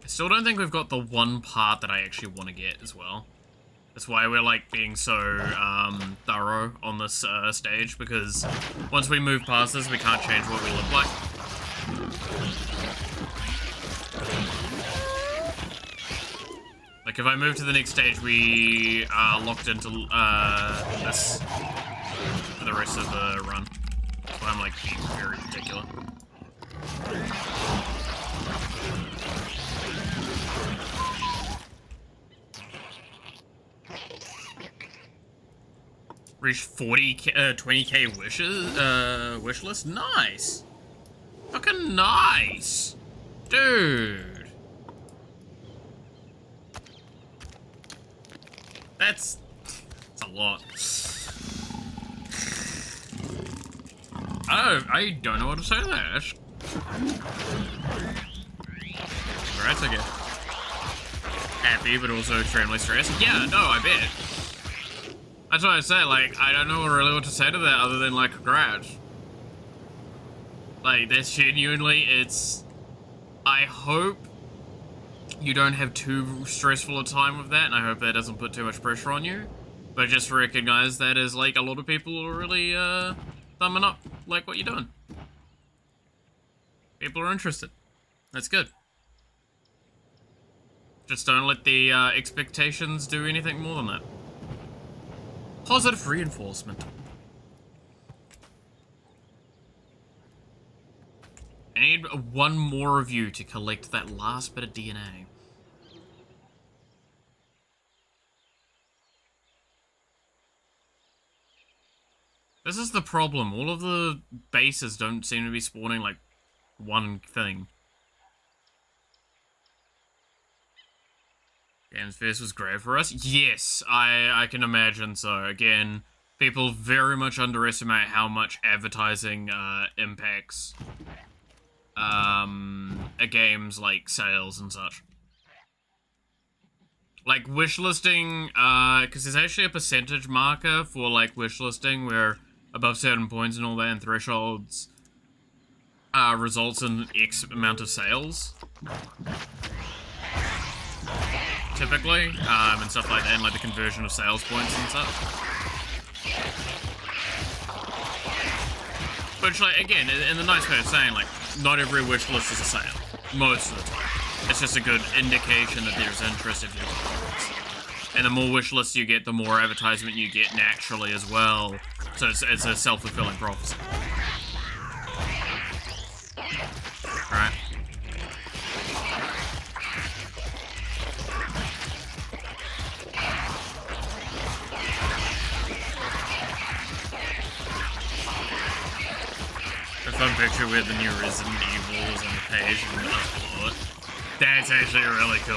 I still don't think we've got the one part that I actually want to get as well. That's why we're like being so thorough on this stage, because once we move past this, we can't change what we look like. Like, if I move to the next stage, we are locked into this for the rest of the run. That's why I'm, like, being very particular. Reach 20k wishes, wish list? Nice! Fucking nice! Dude! That's a lot. I don't know what to say to that. Alright, okay. happy, but also extremely stressed. Yeah, no, I bet. That's what I say, like, I don't know really what to say to that other than, like, congrats. Like, that's genuinely, it's... I hope you don't have too stressful a time with that, and I hope that doesn't put too much pressure on you. But just recognize that as, like, a lot of people are really, thumbing up, like, what you're doing. People are interested. That's good. Just don't let the, expectations do anything more than that. Positive reinforcement. I need one more of you to collect that last bit of DNA. This is the problem. All of the bases don't seem to be spawning, like, one thing. Games Fest was great for us. Yes, I can imagine so. Again, people very much underestimate how much advertising impacts a game's like sales and such. Like wishlisting, because there's actually a percentage marker for like wishlisting where above certain points and all that and thresholds results in X amount of sales. Typically, and stuff like that, and like the conversion of sales points and stuff. Which, like, again, in the nice way of saying, like, not every wish list is a sale. Most of the time. It's just a good indication that there's interest if you're. And the more wish lists you get, the more advertisement you get naturally as well. So it's a self-fulfilling prophecy. Right? A fun picture with the new Resident Evil is on the page and upload. That's actually really cool.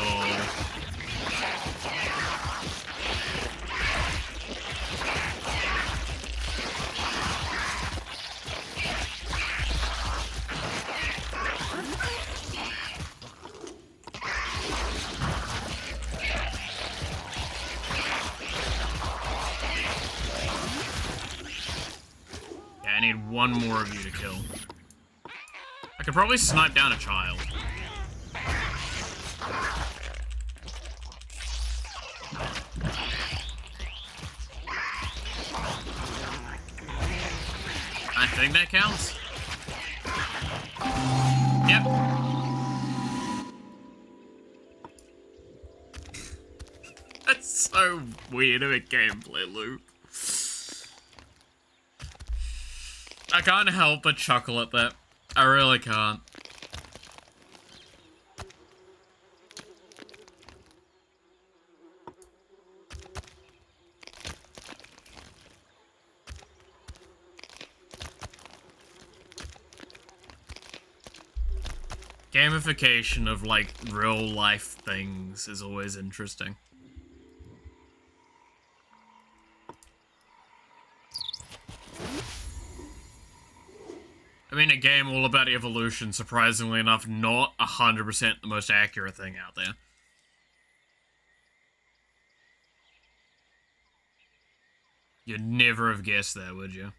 I need one more of you to kill. I could probably snipe down a child. I think that counts. Yep. That's so weird of a gameplay loop. I can't help but chuckle at that. I really can't. Gamification of, like, real-life things is always interesting. I mean, a game all about evolution, surprisingly enough, not 100% the most accurate thing out there. You'd never have guessed that, would you?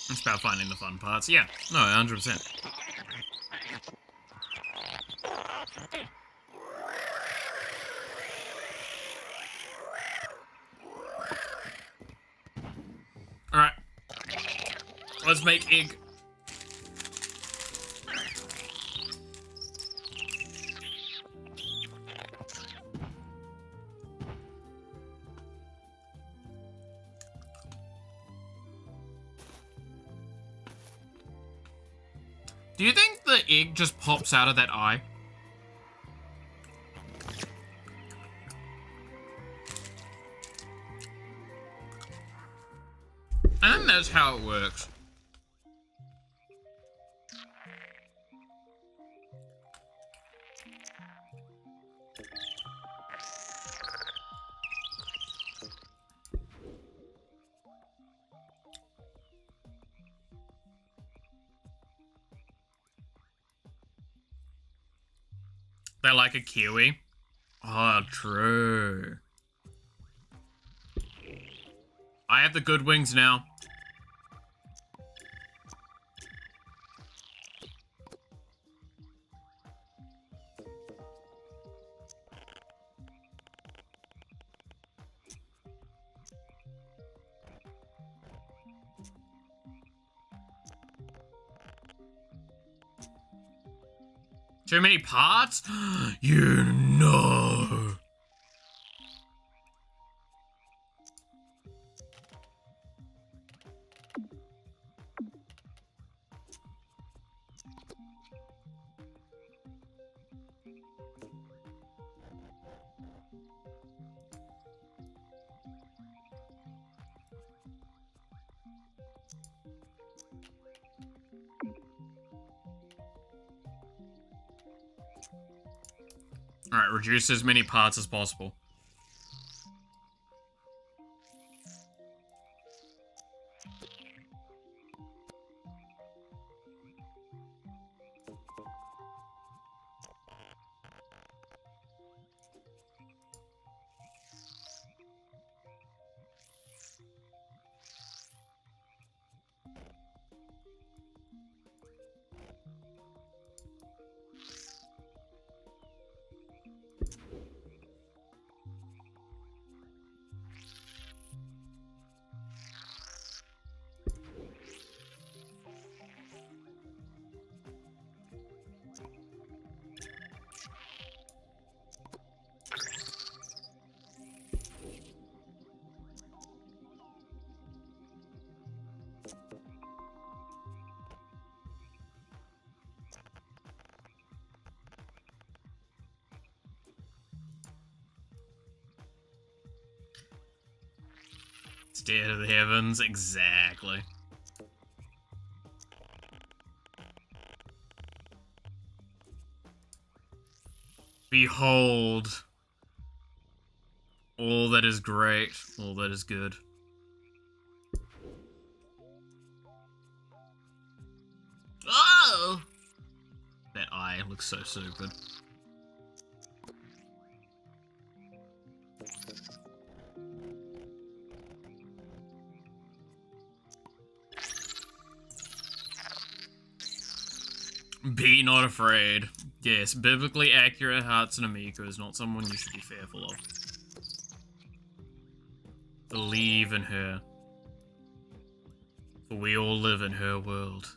It's about finding the fun parts. Yeah, no, 100%. Alright. Let's make egg. Do you think the egg just pops out of that eye? I think that's how it works. They're like a kiwi. Oh, true. I have the good wings now. Too many parts? You know. Alright, reduce as many parts as possible. Stair to the heavens, exactly. Behold all that is great, all that is good. Oh! That eye looks so stupid. Be not afraid. Yes, biblically accurate Hatsune Miku is not someone you should be fearful of. Believe in her. For we all live in her world.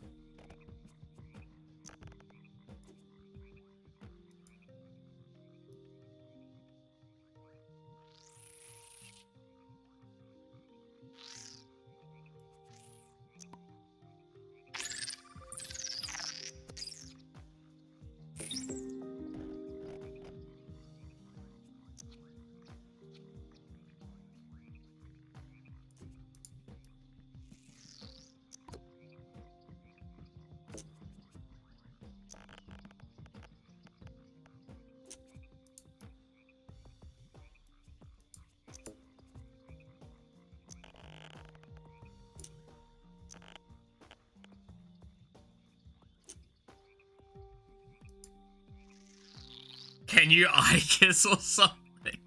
Can you eye kiss or something?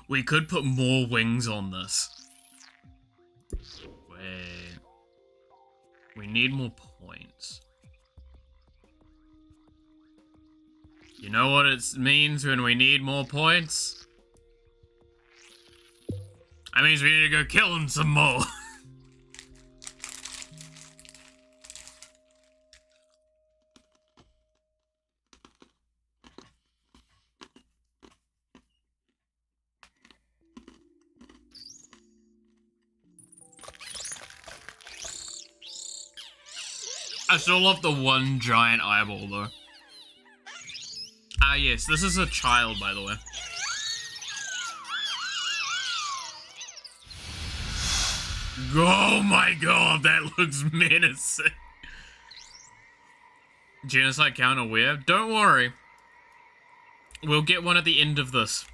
We could put more wings on this. Wait. We need more points. You know what it means when we need more points? That means we need to go kill him some more. I still love the one giant eyeball, though. Ah, yes, this is a child, by the way. Oh my god, that looks menacing. Genocide counter where? Don't worry. We'll get one at the end of this.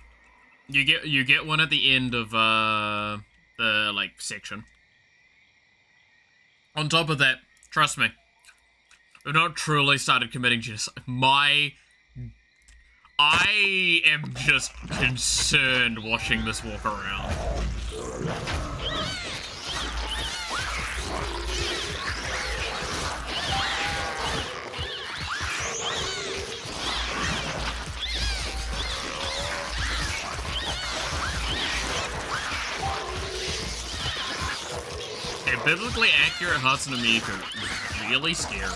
You get one at the end of, the, like, section. On top of that, trust me, we've not truly started committing genocide. I am just concerned watching this walk around. A biblically accurate Hatsune Miku is really scary.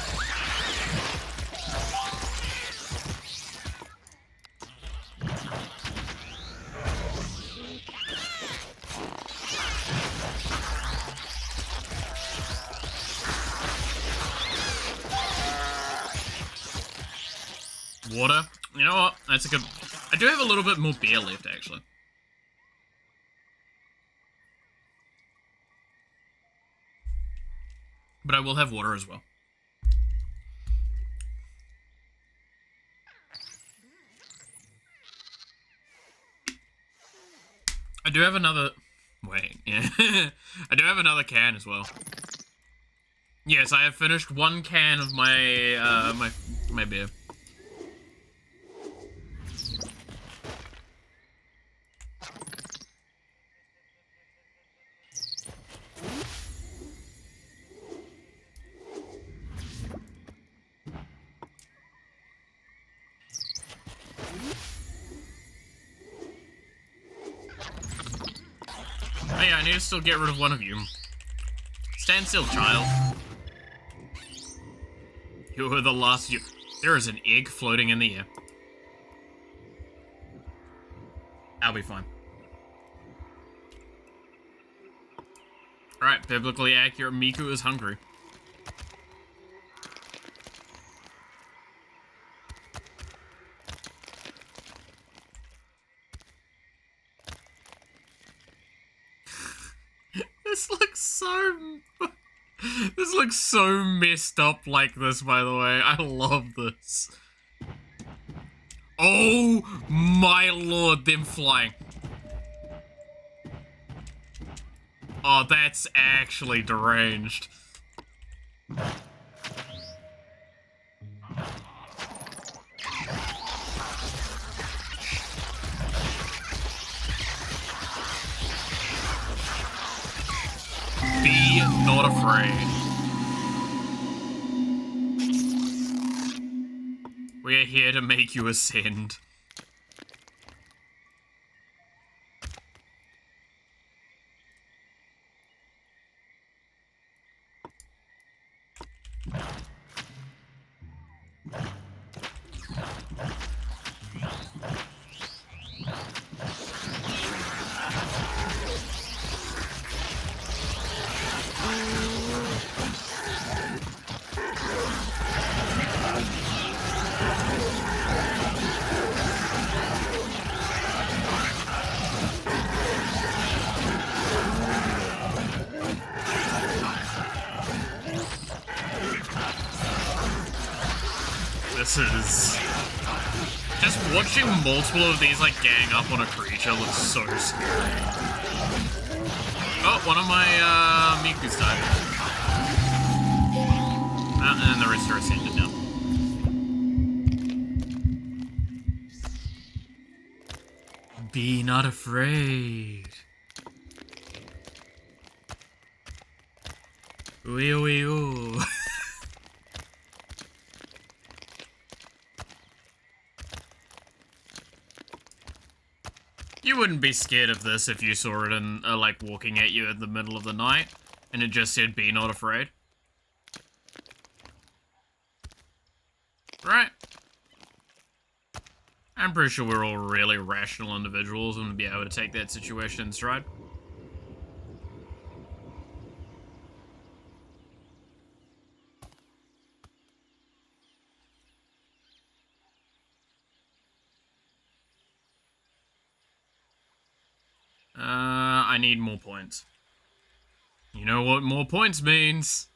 Water? You know what? That's a good... I do have a little bit more beer left, actually. But I will have water as well. I do have another... Wait, yeah. I do have another can as well. Yes, I have finished one can of my, my beer. Oh yeah, I need to still get rid of one of you. Stand still, child. You were the last you... There is an egg floating in the air. I'll be fine. Alright, biblically accurate, Miku is hungry. This looks so... This looks so messed up like this, by the way. I love this. Oh my lord, them flying. Oh, that's actually deranged. Be not afraid. We are here to make you ascend. This is... Just watching multiple of these, like, gang up on a creature looks so scary. Oh, one of my, Miku's died. And the rest are ascended now. Be not afraid. Ooh. You wouldn't be scared of this if you saw it in, like, walking at you in the middle of the night, and it just said, be not afraid. Right? I'm pretty sure we're all really rational individuals and would be able to take that situation in stride. I need more points. You know what more points means?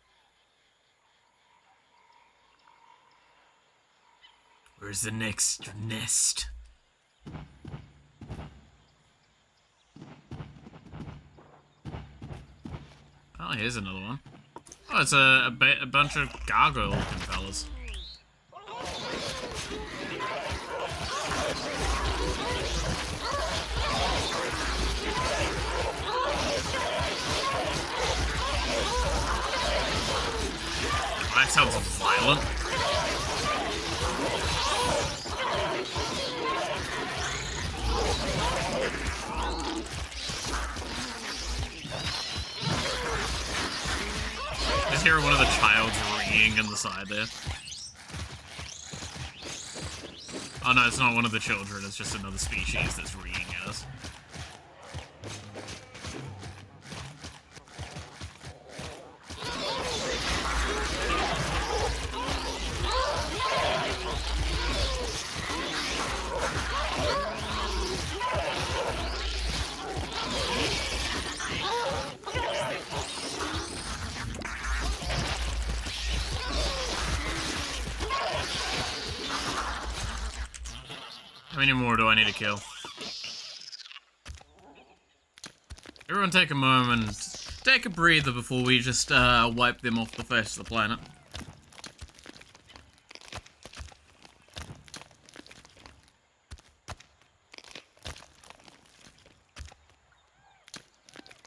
Where's the next nest? Oh, here's another one. Oh, it's a bunch of gargoyle-looking fellas. That sounds violent. Just hear one of the childs ringing in the side there. Oh no, it's not one of the children, it's just another species that's ringing at us. How many more do I need to kill? Everyone take a moment, take a breather before we just wipe them off the face of the planet.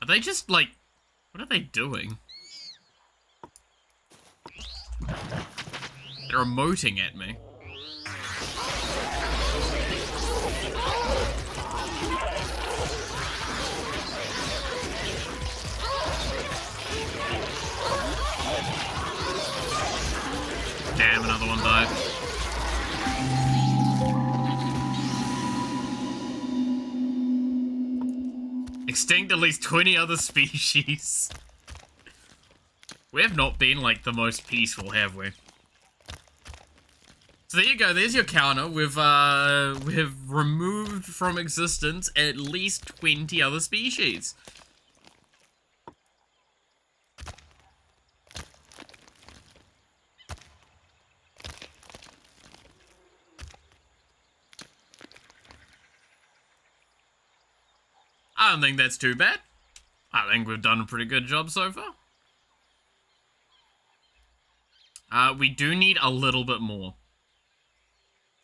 Are they just like, what are they doing? They're emoting at me. Damn, another one died. Extinct at least 20 other species. We have not been, like, the most peaceful, have we? So there you go, there's your counter. We've removed from existence at least 20 other species. I don't think that's too bad. I think we've done a pretty good job so far. We do need a little bit more.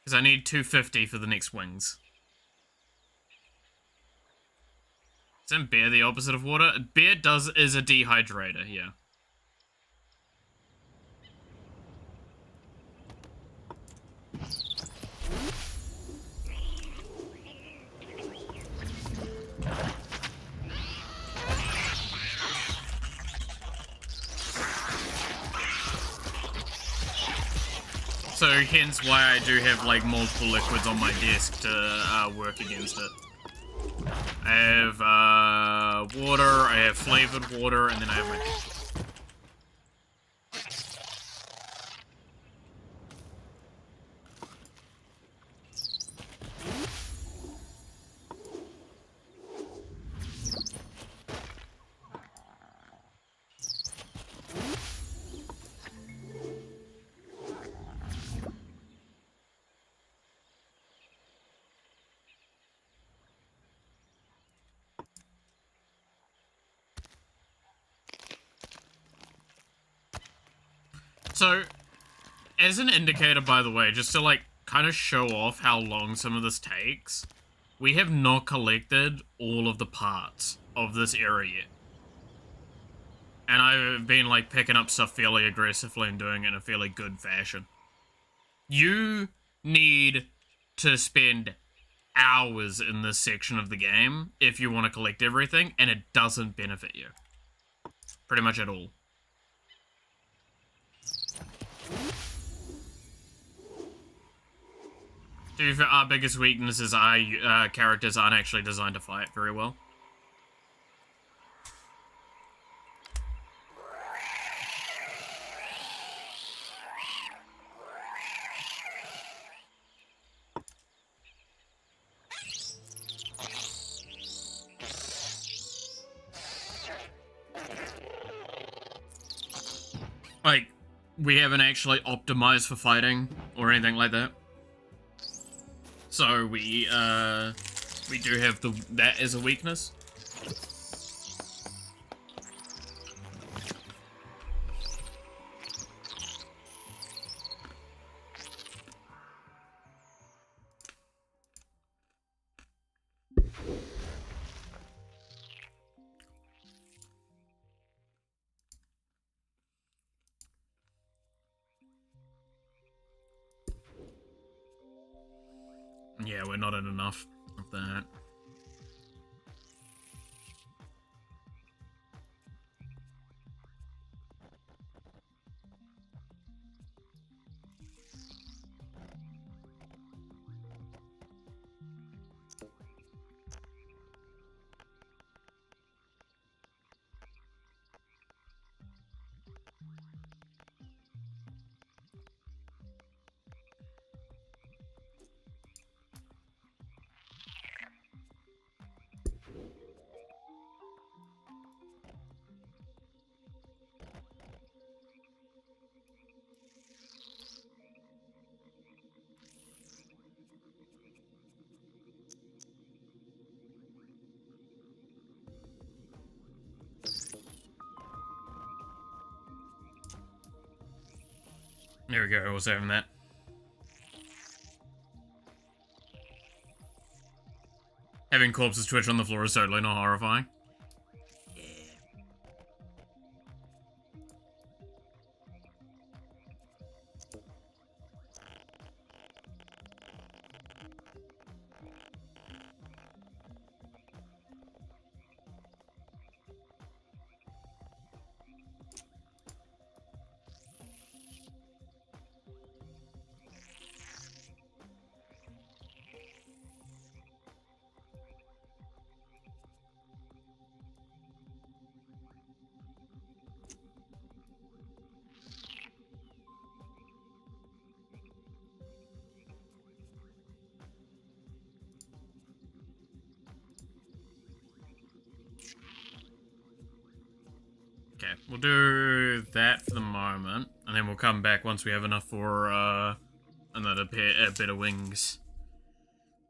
Because I need 250 for the next wings. Isn't beer the opposite of water? Beer is a dehydrator, yeah. So hence why I do have like multiple liquids on my desk to work against it. I have water, I have flavored water, and then I have my tea. So, as an indicator, by the way, just to, like, kind of show off how long some of this takes, we have not collected all of the parts of this area yet. And I've been, like, picking up stuff fairly aggressively and doing it in a fairly good fashion. You need to spend hours in this section of the game if you want to collect everything, and it doesn't benefit you. Pretty much at all. Our biggest weakness is our characters aren't actually designed to fight very well. Like, we haven't actually optimized for fighting or anything like that. So we do have that as a weakness. Yeah, we're not in enough of that. There we go, we'll save him that. Having corpses twitch on the floor is totally not horrifying. Okay, we'll do that for the moment, and then we'll come back once we have enough for another bit of wings.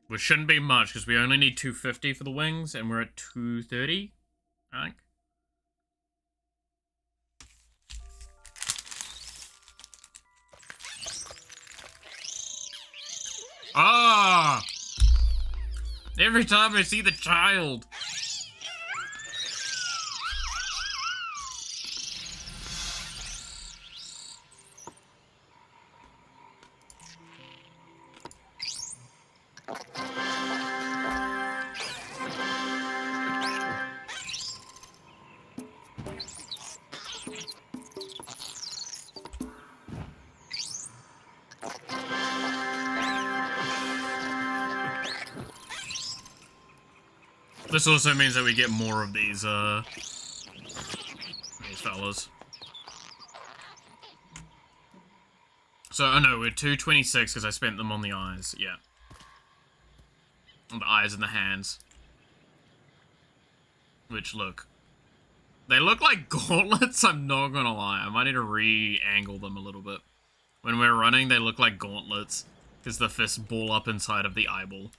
Which shouldn't be much, because we only need 250 for the wings, and we're at 230, I think. Ah! Every time I see the child. This also means that we get more of these fellas. So, oh no, we're 226 because I spent them on the eyes, yeah. On the eyes and the hands. Which look. They look like gauntlets, I'm not gonna lie. I might need to re-angle them a little bit. When we're running, they look like gauntlets. Because the fists ball up inside of the eyeball.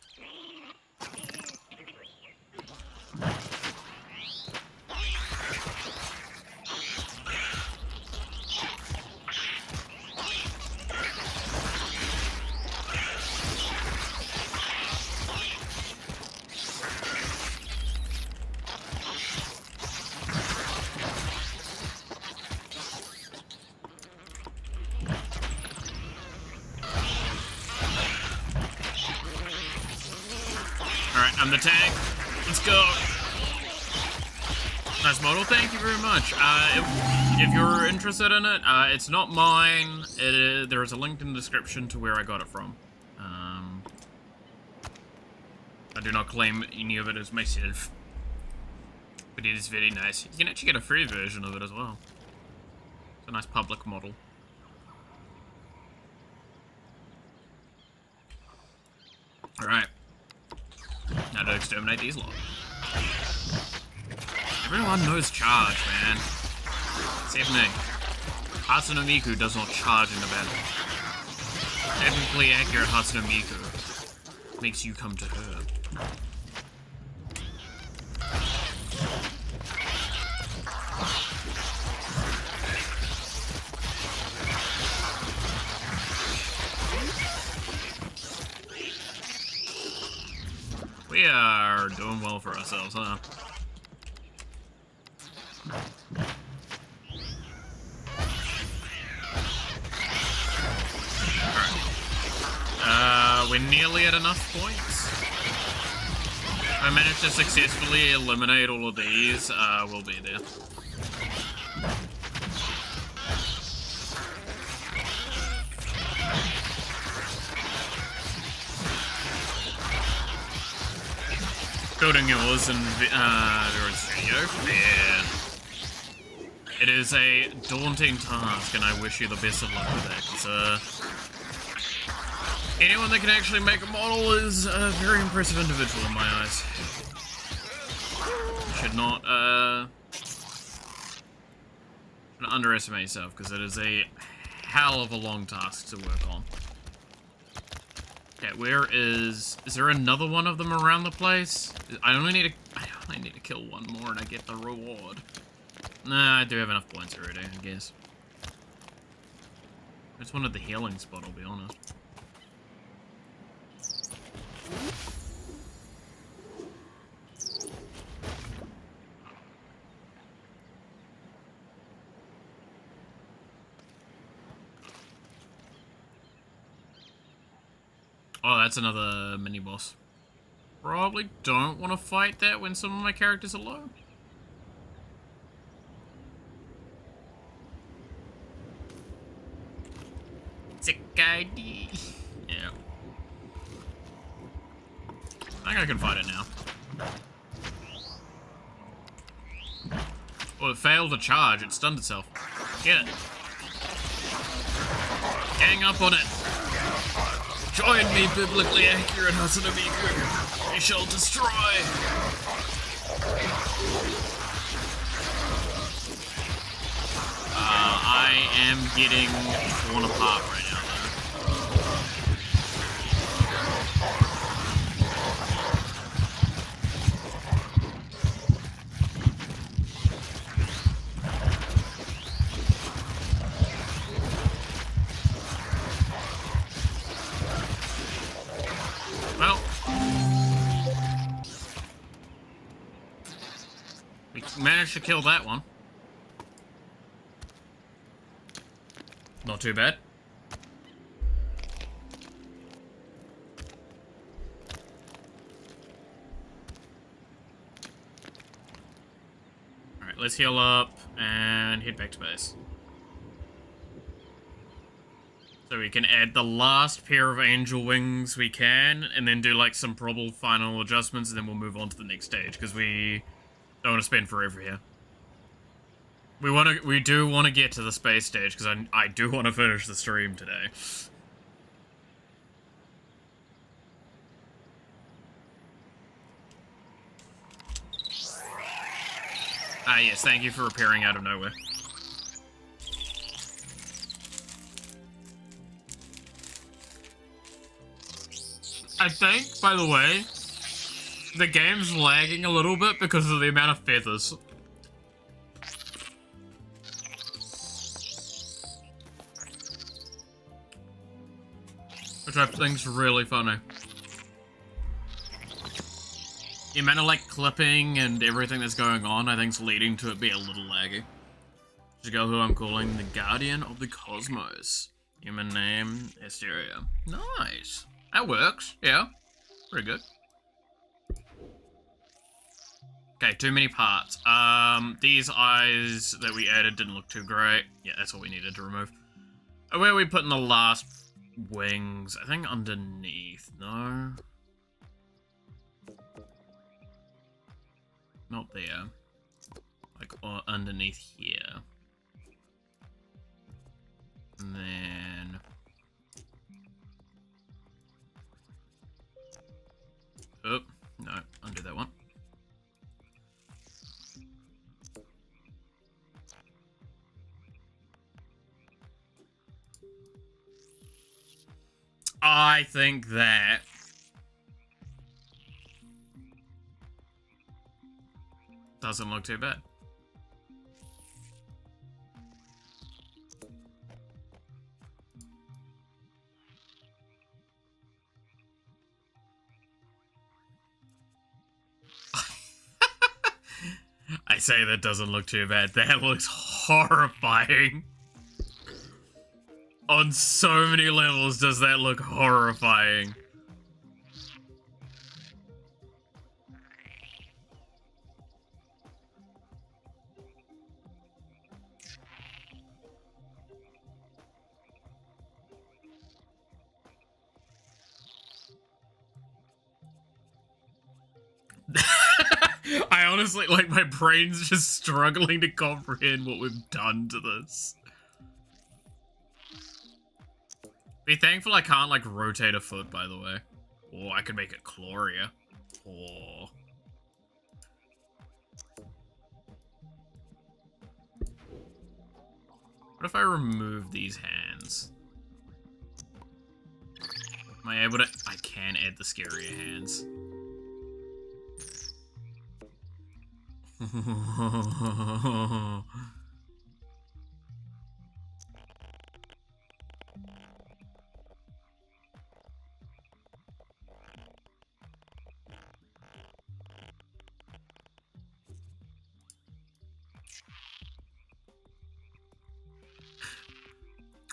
Alright, I'm the tank. Let's go. Nice model, thank you very much. If you're interested in it, it's not mine. There is a link in the description to where I got it from. I do not claim any of it as myself. But it is very nice. You can actually get a free version of it as well. It's a nice public model. Alright. Now to exterminate these lot. Everyone knows charge, man. Except me. Hatsune Miku does not charge in the battle. Technically accurate Hatsune Miku makes you come to her. We are doing well for ourselves, huh? we're nearly at enough points. If I manage to successfully eliminate all of these, we'll be there. Building yours in Visual Studio. Yeah. It is a daunting task, and I wish you the best of luck with that, because, anyone that can actually make a model is a very impressive individual in my eyes. You should not, underestimate yourself, because it is a hell of a long task to work on. Okay, where is there another one of them around the place? I only need to kill one more and I get the reward. Nah, I do have enough points already, I guess. I just wanted the healing spot, I'll be honest. Oh, that's another mini-boss. Probably don't want to fight that when some of my characters are low. Sick idea. Yeah. I think I can fight it now. Well, it failed to charge. It stunned itself. Get it. Gang up on it. Join me, biblically accurate Hasanamiku. We shall destroy. I am getting torn apart right now, Well, we managed to kill that one. Not too bad. Alright, let's heal up and head back to base. So we can add the last pair of angel wings we can, and then do like some probable final adjustments, and then we'll move on to the next stage, because we don't want to spend forever here. We do want to get to the space stage, because I do want to finish the stream today. Ah yes, thank you for appearing out of nowhere. I think, by the way, the game's lagging a little bit because of the amount of feathers. Which I think's really funny. The amount of, like, clipping and everything that's going on, I think's leading to it be a little laggy. This girl who I'm calling the Guardian of the Cosmos. Human name, Hysteria. Nice. That works, yeah. Pretty good. Okay, too many parts. These eyes that we added didn't look too great. Yeah, that's what we needed to remove. Where are we putting the last wings? I think underneath, no? Not there. Like, underneath here. And then... Oh, no, undo that one. I think that doesn't look too bad. I say that doesn't look too bad. That looks horrifying. On so many levels does that look horrifying. honestly, like, my brain's just struggling to comprehend what we've done to this. Be thankful I can't, like, rotate a foot, by the way. Or I could make it Gloria. Oh. What if I remove these hands? Am I able to... I can add the scarier hands.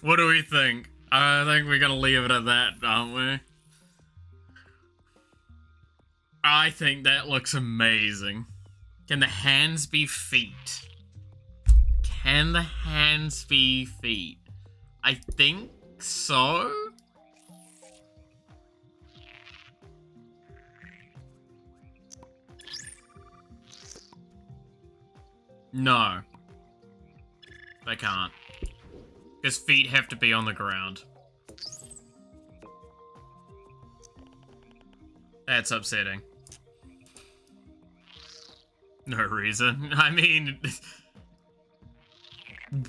What do we think? I think we're gonna leave it at that, aren't we? I think that looks amazing. Can the hands be feet? Can the hands be feet? I think so. No. They can't. Because feet have to be on the ground. That's upsetting. No reason. I mean...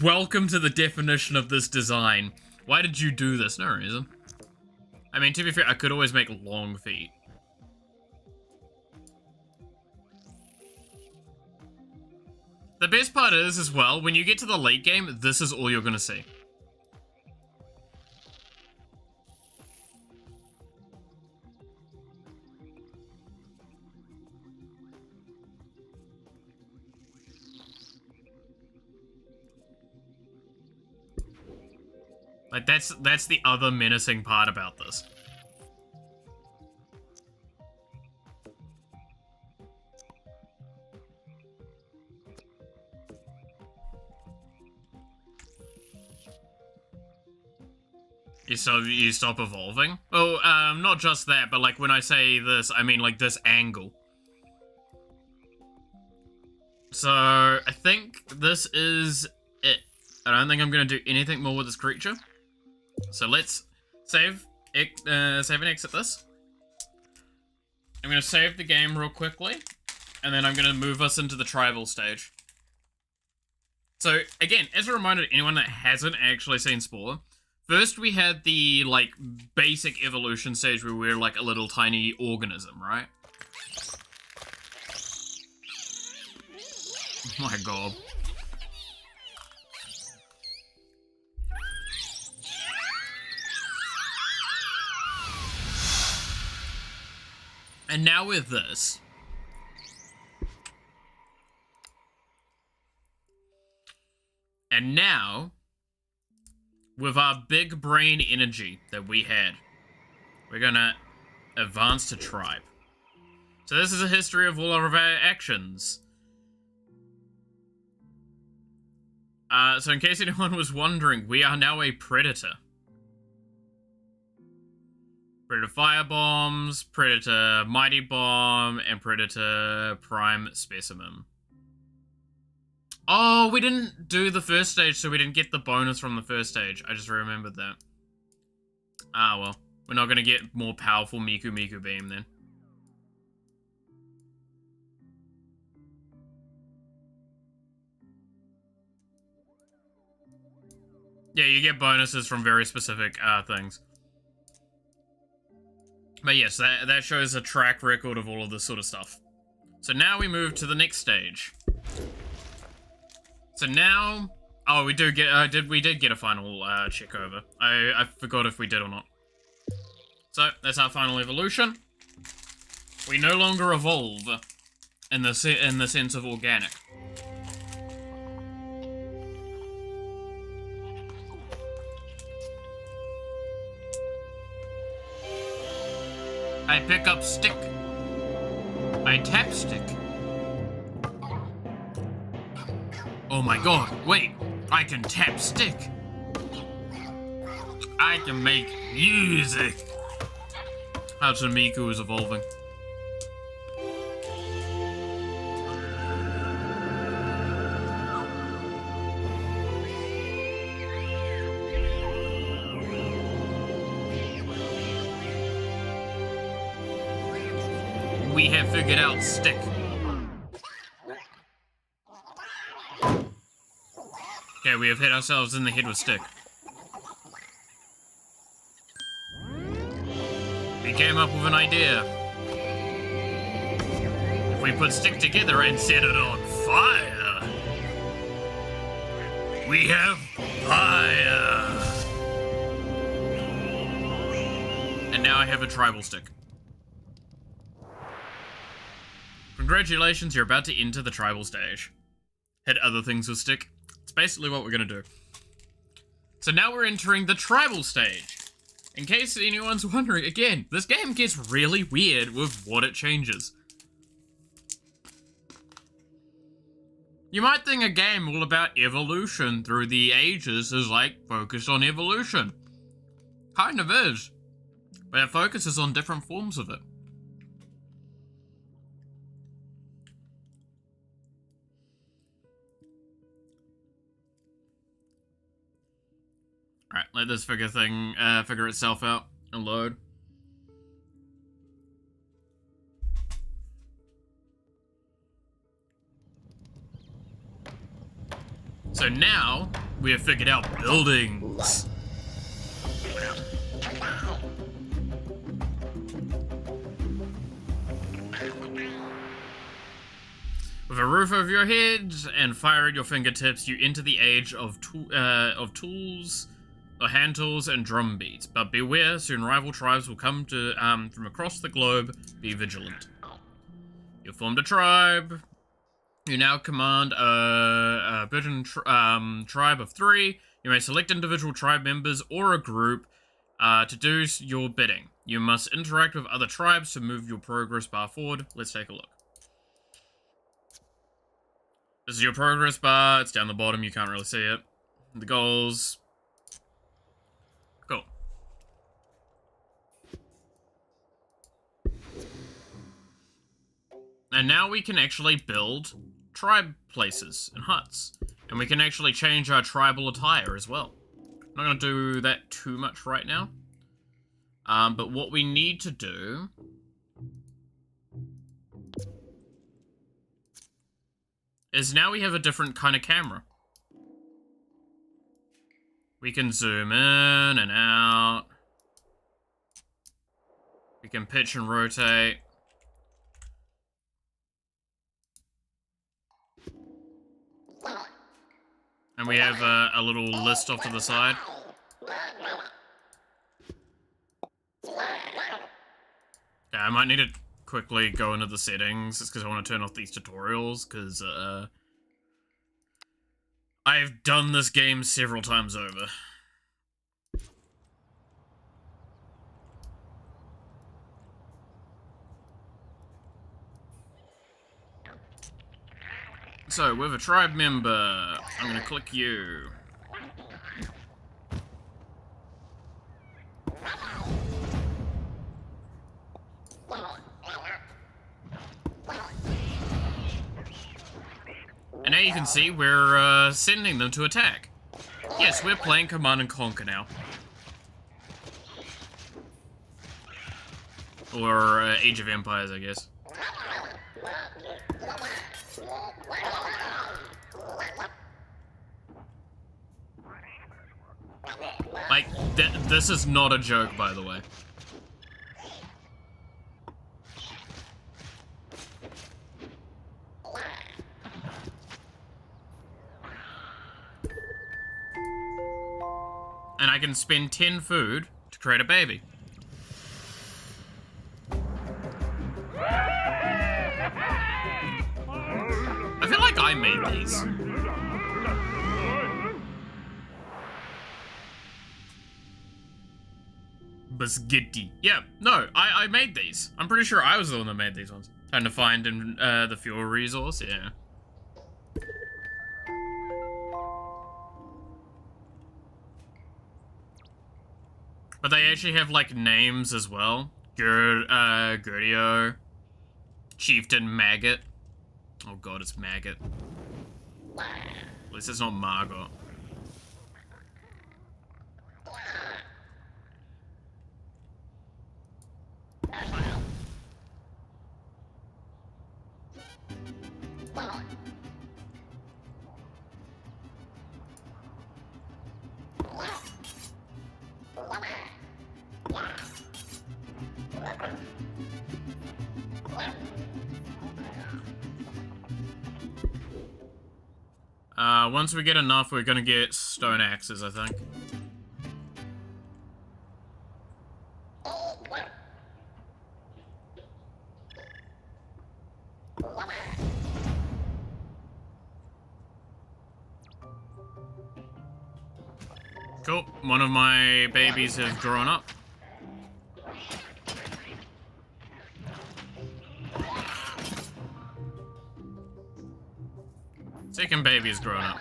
welcome to the definition of this design. Why did you do this? No reason. I mean, to be fair, I could always make long feet. The best part is, as well, when you get to the late game, this is all you're gonna see. Like, that's the other menacing part about this. You stop evolving? Oh, not just that, but like when I say this, I mean like this angle. So, I think this is it. I don't think I'm gonna do anything more with this creature. So let's save and exit this. I'm gonna save the game real quickly, and then I'm gonna move us into the tribal stage. So, again, as a reminder to anyone that hasn't actually seen Spore, first we had the, like, basic evolution stage where we're, like, a little tiny organism, right? Oh my god. And now with this... and now... with our big brain energy that we had, we're gonna advance to tribe. So this is a history of all of our actions. So in case anyone was wondering, we are now a predator. Predator Firebombs, Predator Mighty Bomb, and Predator Prime Specimen. Oh, we didn't do the first stage, so we didn't get the bonus from the first stage. I just remembered that. Ah, well. We're not gonna get more powerful Miku Miku Beam, then. Yeah, you get bonuses from very specific things. But yes, that shows a track record of all of this sort of stuff. So now we move to the next stage. So now, oh, we do get, we did get a final check over. I forgot if we did or not. So that's our final evolution. We no longer evolve in the sense of organic. I pick up stick. I tap stick. Oh my god, wait, I can tap stick. I can make music. Hatsune Miku is evolving. we have figured out stick. Okay, we have hit ourselves in the head with stick. We came up with an idea. If we put stick together and set it on fire, we have fire. And now I have a tribal stick. Congratulations, you're about to enter the tribal stage. Hit other things with stick. It's basically what we're gonna do. So now we're entering the tribal stage. In case anyone's wondering, again, this game gets really weird with what it changes. You might think a game all about evolution through the ages is like focused on evolution. Kind of is. But it focuses on different forms of it. Alright, let this figure itself out and load. So now, we have figured out buildings. With a roof over your head and fire at your fingertips, you enter the age of tools, or hand tools and drum beats. But beware, soon rival tribes will come to from across the globe. Be vigilant. You formed a tribe. You now command a Burton tribe of 3. You may select individual tribe members or a group to do your bidding. You must interact with other tribes to move your progress bar forward. Let's take a look. This is your progress bar. It's down the bottom. You can't really see it. The goals. Cool. And now we can actually build tribe places and huts. And we can actually change our tribal attire as well. I'm not going to do that too much right now. But what we need to do is now we have a different kind of camera. We can zoom in and out. We can pitch and rotate. And we have a little list off to the side. Yeah, I might need to quickly go into the settings, just because I want to turn off these tutorials, because I've done this game several times over. So, with a tribe member, I'm going to click you. And now you can see we're sending them to attack. Yes, we're playing Command and Conquer now. Or Age of Empires, I guess. Like, this is not a joke, by the way. And I can spend 10 food to create a baby. I feel like I made these. Bisgetti. Yeah, no, I made these. I'm pretty sure I was the one that made these ones. Trying to find the fuel resource, yeah. But they actually have, like, names as well. Gerdio. Chieftain Maggot. Oh god, it's Maggot. At least it's not Margot. Once we get enough, we're gonna get stone axes, I think. Cool. One of my babies has grown up. Second baby has grown up.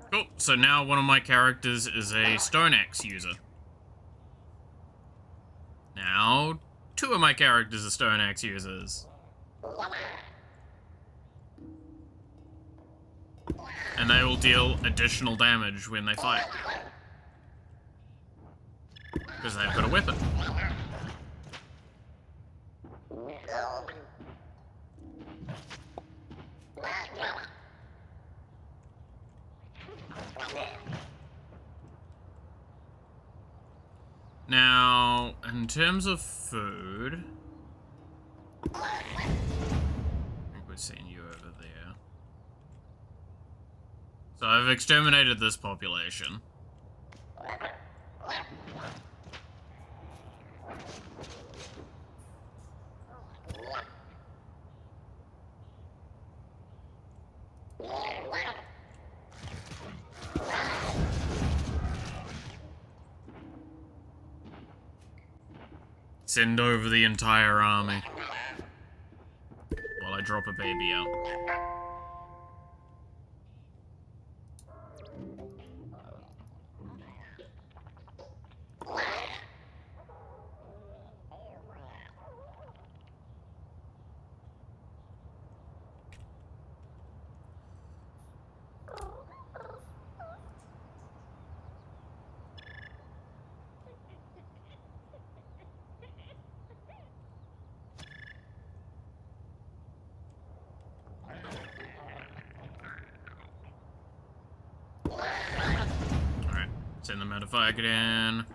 Cool, so now one of my characters is a stone axe user. Now, two of my characters are stone axe users. And they will deal additional damage when they fight. Because they've got a weapon. Now, in terms of food, I think we're seeing you over there. So I've exterminated this population. Send over the entire army while I drop a baby out. Send them out if I get in.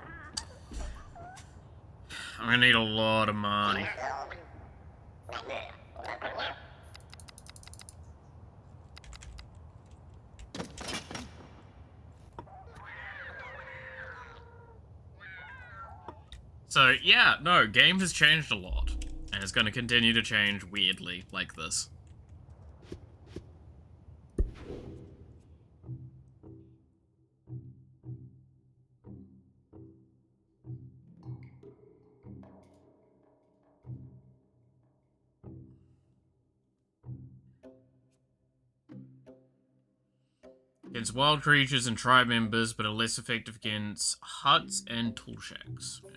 I'm gonna need a lot of money. So, yeah, no, game has changed a lot. And it's gonna continue to change weirdly like this. Against wild creatures and tribe members, but are less effective against huts and tool shacks. Yeah.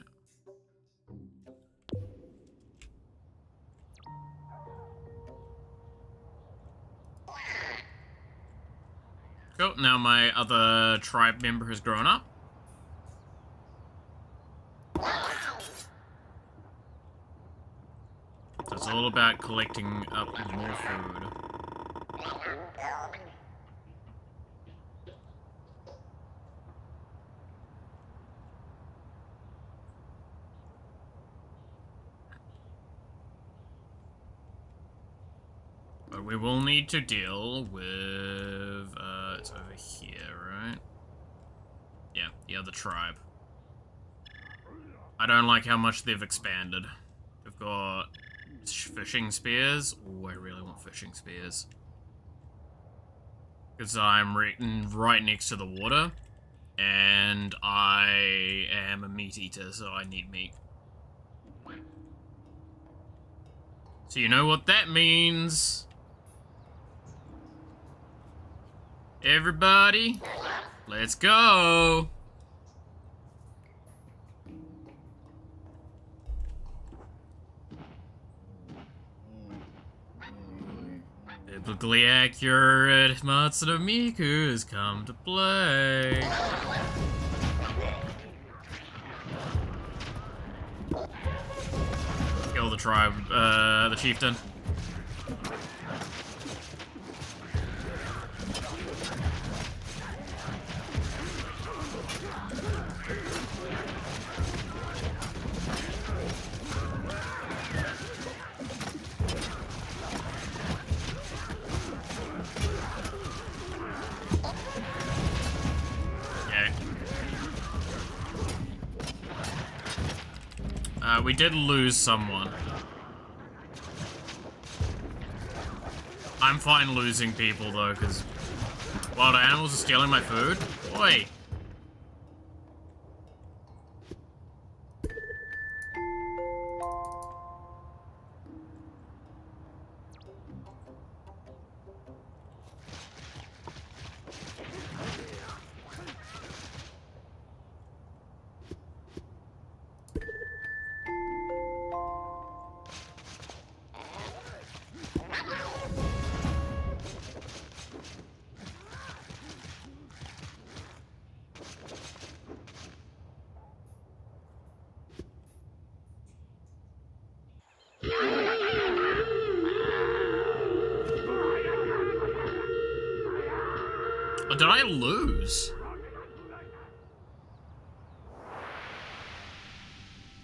Cool, now my other tribe member has grown up. So it's all about collecting up more food. But we will need to deal with, it's over here, right? Yeah, the other tribe. I don't like how much they've expanded. They've got fishing spears. Oh, I really want fishing spears. Because I'm right next to the water. And I am a meat eater, so I need meat. So you know what that means. Everybody, let's go. Biblically accurate, Matsuda Miku's come to play. Kill the tribe, the chieftain. We did lose someone. I'm fine losing people though, because wild animals are stealing my food. Oi! Did I lose?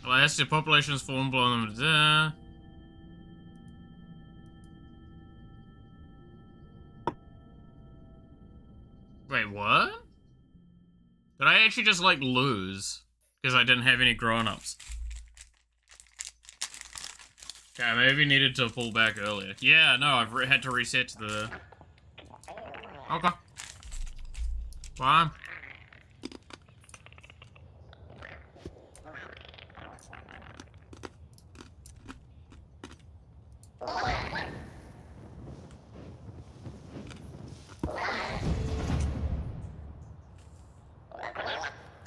Last year, population has fallen below them. Wait, what? Did I actually just, like, lose? Because I didn't have any grown-ups. Okay, I maybe needed to pull back earlier. Yeah, no, I've had to reset to the... Okay. Fine.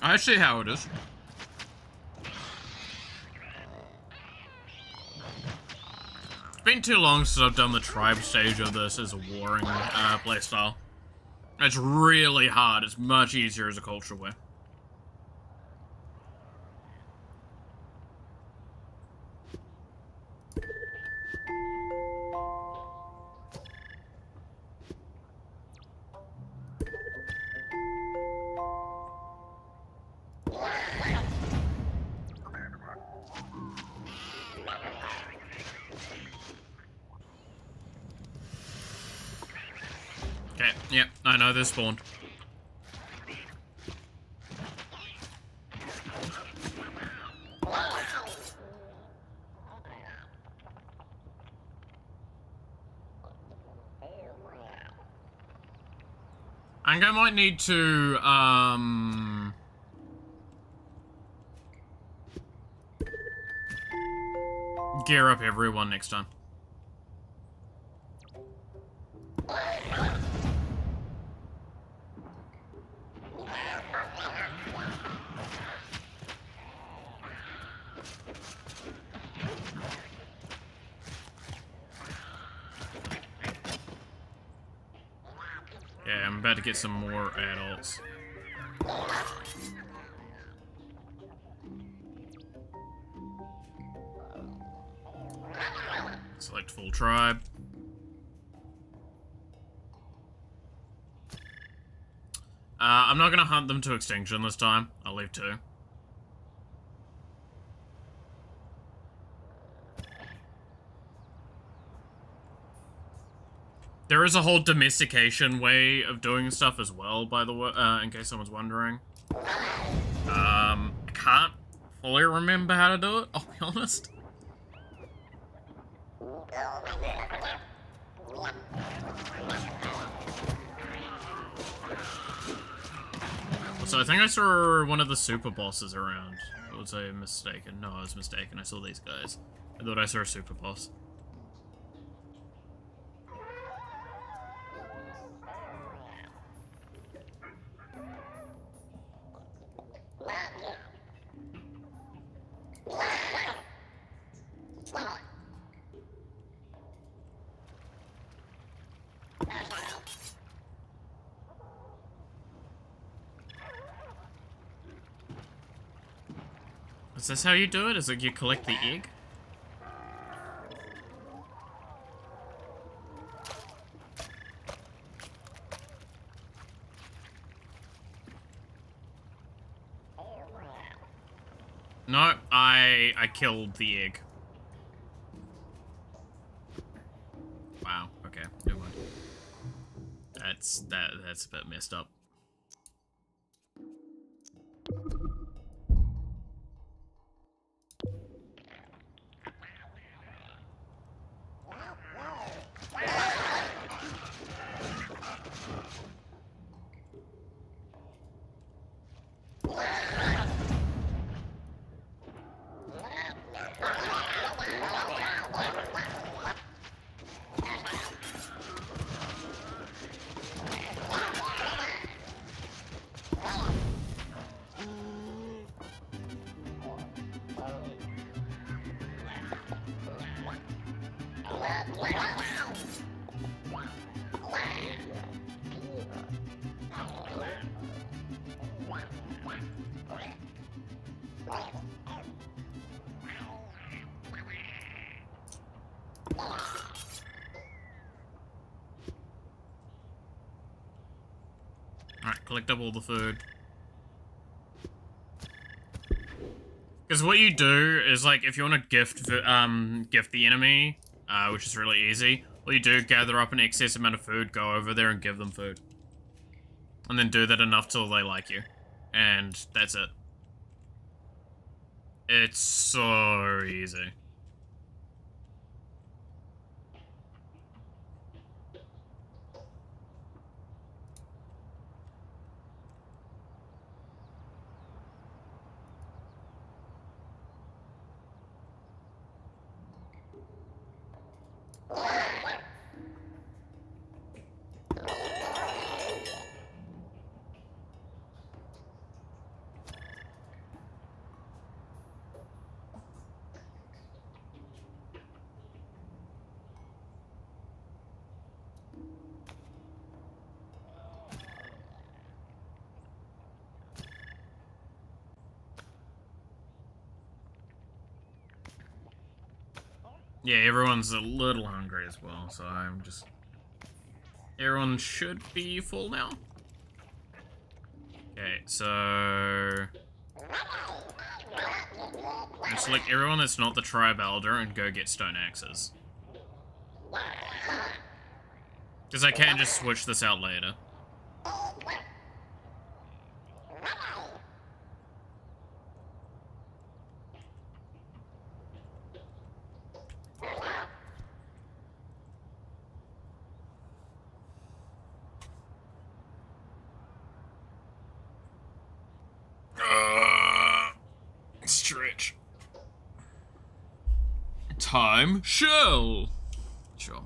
I see how it is. It's been too long since I've done the tribe stage of this as a warring playstyle. It's really hard. It's much easier as a culture war. Okay, yeah, I know they're spawned. I think I might need to, gear up everyone next time. Yeah, I'm about to get some more adults. Select full tribe. I'm not gonna hunt them to extinction this time. I'll leave 2. There is a whole domestication way of doing stuff as well, by the way, in case someone's wondering. I can't fully remember how to do it, I'll be honest. So I think I saw one of the super bosses around. Or was I mistaken? No, I was mistaken. I saw these guys. I thought I saw a super boss. Is this how you do it? Is it you collect the egg? No, I killed the egg. Wow, okay, never mind. That's a bit messed up. Alright, collect up all the food. Because what you do is, like, if you want to gift the enemy, which is really easy, what you do, gather up an excess amount of food, go over there and give them food. And then do that enough till they like you. And that's it. It's so easy. Yeah, everyone's a little hungry as well, so I'm just... Everyone should be full now. Okay, so... Just select everyone that's not the tribe elder and go get stone axes. Because I can just switch this out later. Stretch. Time shell. Sure.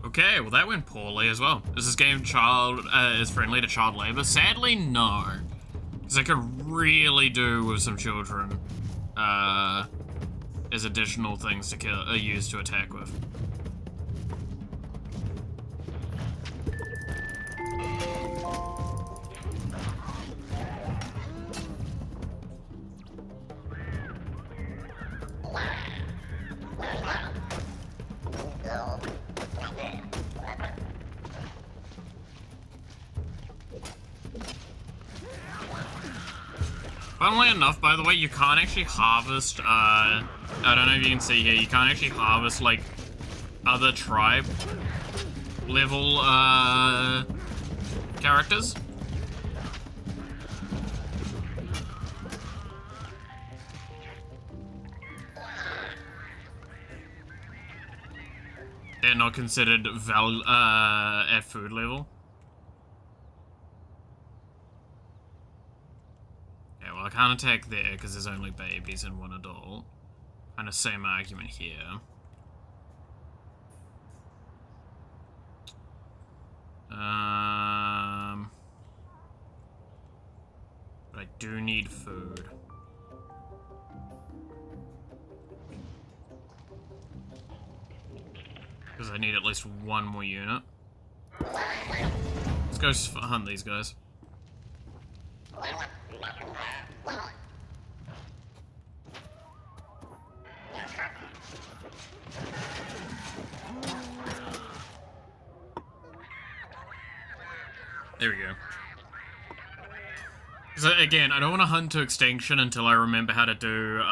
Okay, well that went poorly as well. Is this game is friendly to child labor? Sadly, no. Because I could really do with some children as additional things to use to attack with. Funnily enough, by the way, you can't actually harvest, I don't know if you can see here, you can't actually harvest, like, other tribe level, characters. They're not considered at food level. Yeah, well, I can't attack there because there's only babies and one adult. Kind of same argument here. But I do need food. Because I need at least one more unit. Let's go hunt these guys. There we go. So again, I don't want to hunt to extinction until I remember how to do,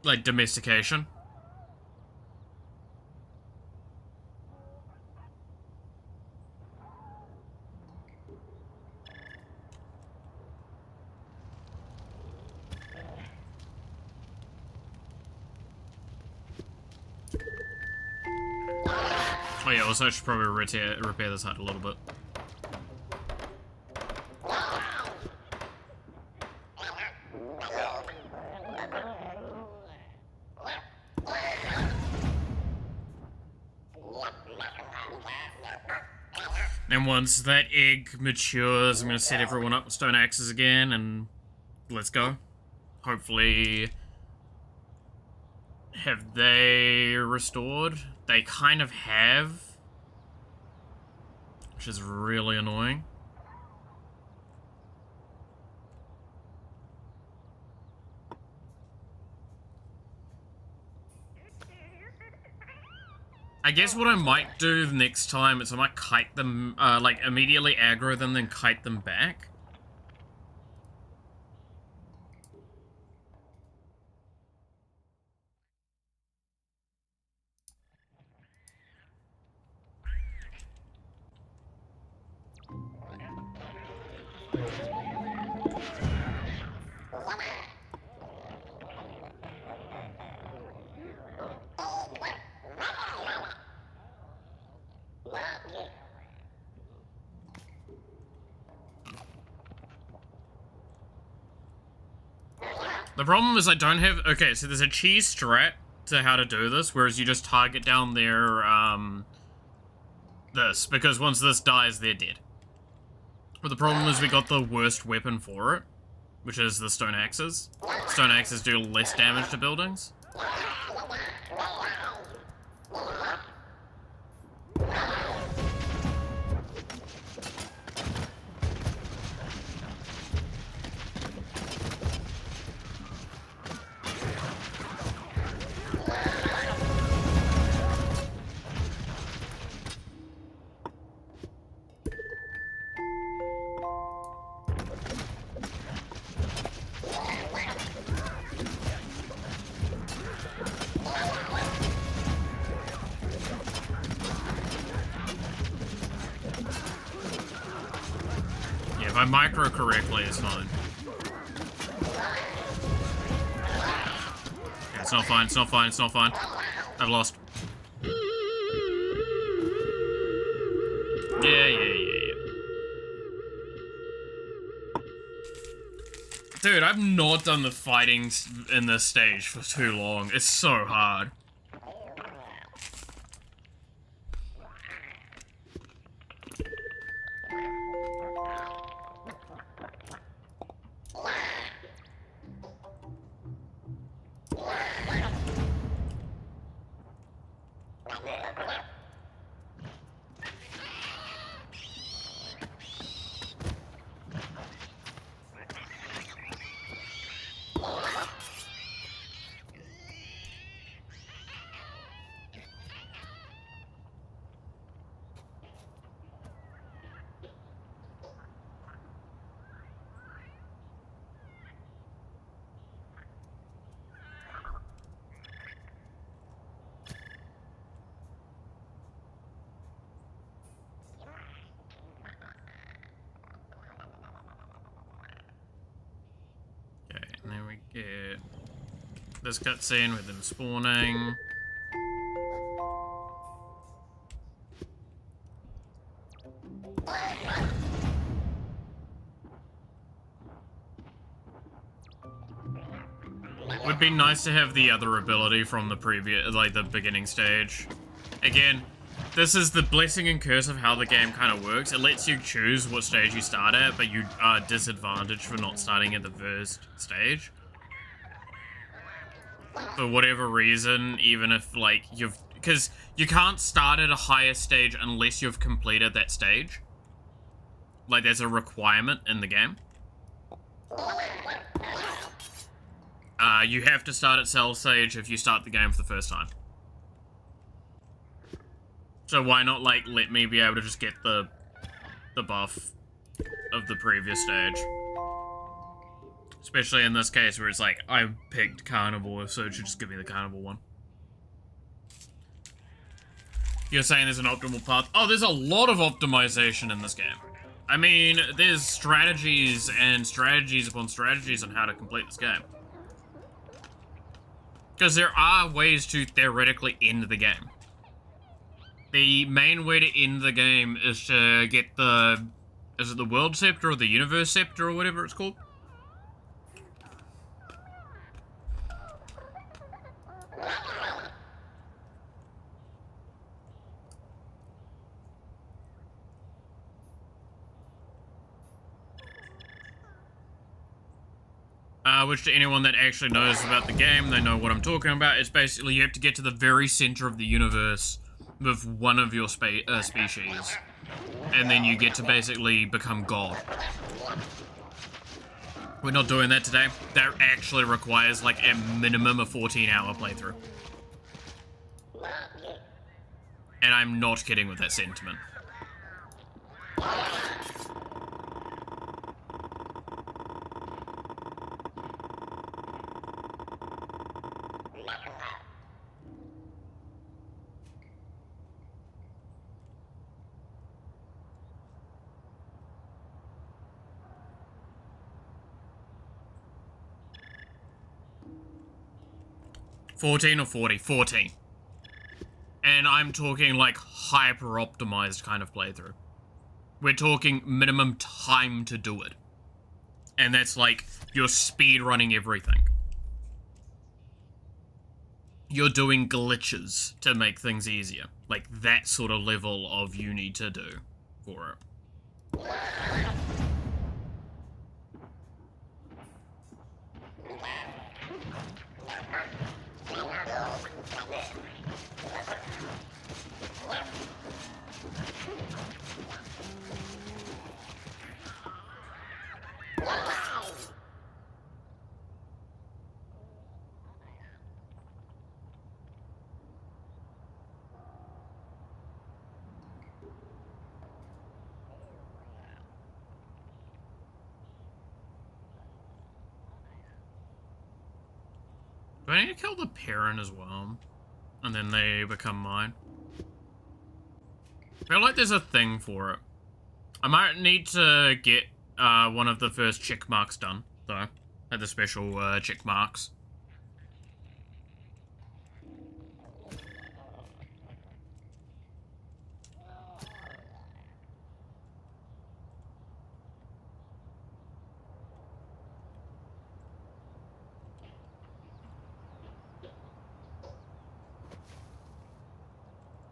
like, domestication. Oh yeah, also I should probably repair this hut a little bit. And once that egg matures, I'm gonna set everyone up with stone axes again, and let's go. Hopefully, have they restored? They kind of have, which is really annoying. I guess what I might do next time is I might kite them, like, immediately aggro them, then kite them back. The problem is I don't have... Okay, so there's a cheese strat to how to do this, whereas you just target down their, this, because once this dies, they're dead. But the problem is we got the worst weapon for it, which is the stone axes. Stone axes do less damage to buildings. If I micro correctly, it's fine. Yeah, it's not fine, it's not fine, it's not fine. I've lost. Yeah. Dude, I've not done the fighting in this stage for too long. It's so hard. this cutscene with them spawning. Would be nice to have the other ability from the previous, like the beginning stage. Again, this is the blessing and curse of how the game kind of works. It lets you choose what stage you start at, but you are disadvantaged for not starting at the first stage. For whatever reason, even if, like, because you can't start at a higher stage unless you've completed that stage. Like, there's a requirement in the game. You have to start at Cell Stage if you start the game for the first time. So why not, like, let me be able to just get the buff of the previous stage? Especially in this case where it's like, I picked Carnivore, so it should just give me the Carnivore one. You're saying there's an optimal path? Oh, there's a lot of optimization in this game. I mean, there's strategies and strategies upon strategies on how to complete this game. Because there are ways to theoretically end the game. The main way to end the game is to get the... Is it the World Scepter or the Universe Scepter or whatever it's called? Which to anyone that actually knows about the game, they know what I'm talking about. It's basically you have to get to the very center of the universe with one of your species. And then you get to basically become God. We're not doing that today. That actually requires like a minimum of 14-hour playthrough. And I'm not kidding with that sentiment. $14 or $40? $14. And I'm talking like hyper-optimized kind of playthrough. We're talking minimum time to do it. And that's like, you're speed running everything. You're doing glitches to make things easier. Like that sort of level of you need to do for it. Do I need to kill the parent as well? And then they become mine? I feel like there's a thing for it. I might need to get one of the first check marks done, though. Like the special check marks.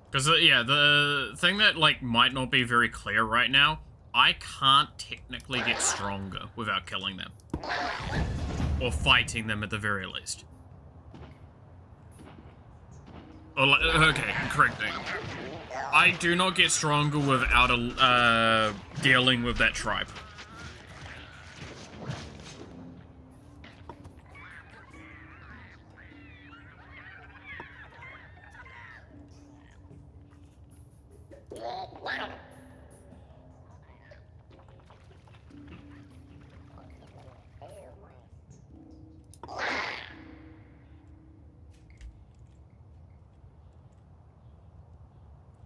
Because, yeah, the thing that, like, might not be very clear right now, I can't technically get stronger without killing them. Or fighting them at the very least. Or, like, okay, correcting. I do not get stronger without dealing with that tribe.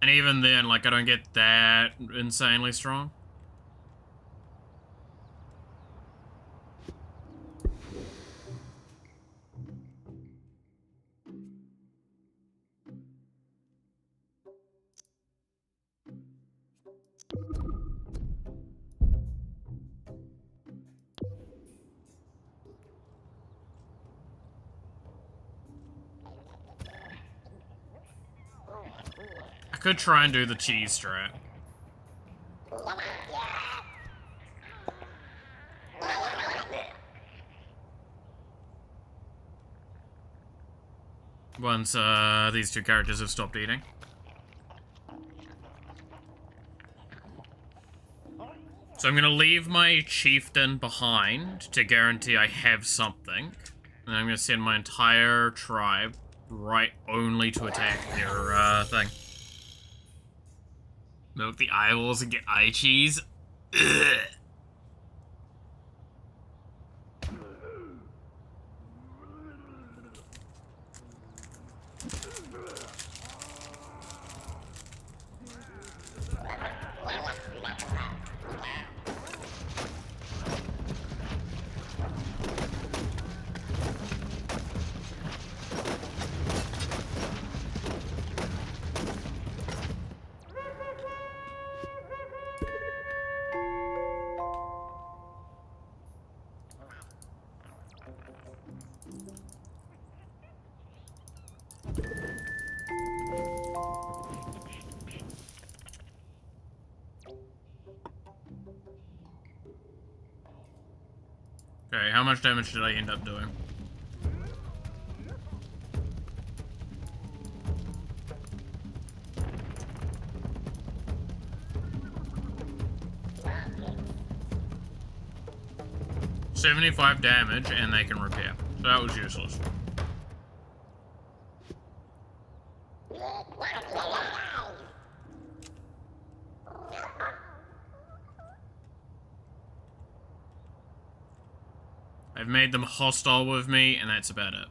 And even then, like, I don't get that insanely strong. I could try and do the cheese strat. Once these two characters have stopped eating. So I'm gonna leave my chieftain behind to guarantee I have something. And I'm gonna send my entire tribe right only to attack their thing. Milk the eyeballs and get eye cheese. Ugh. Okay, how much damage did I end up doing? $75 damage, and they can repair. So that was useless. I've made them hostile with me, and that's about it.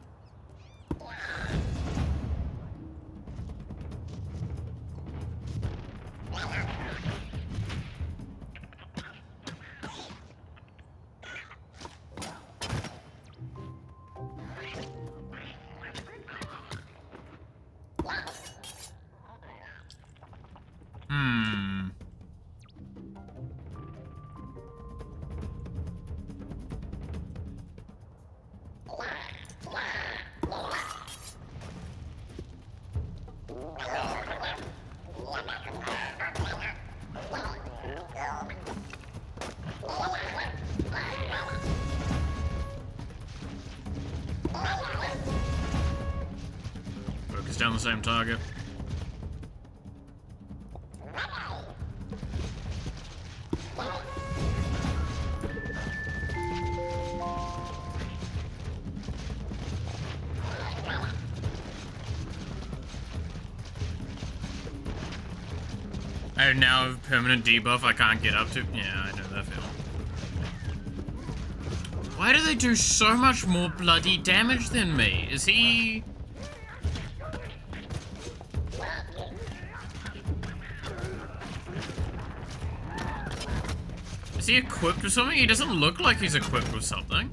Focus down the same target. I now have permanent debuff I can't get up to. Yeah, I know that feeling. Why do they do so much more bloody damage than me? Is he... Is he equipped with something? He doesn't look like he's equipped with something.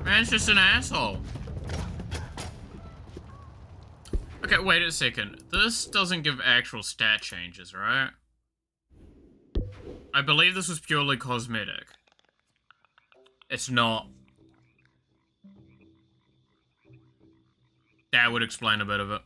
Man's just an asshole. Okay, wait a second. This doesn't give actual stat changes, right? I believe this was purely cosmetic. It's not. That would explain a bit of it.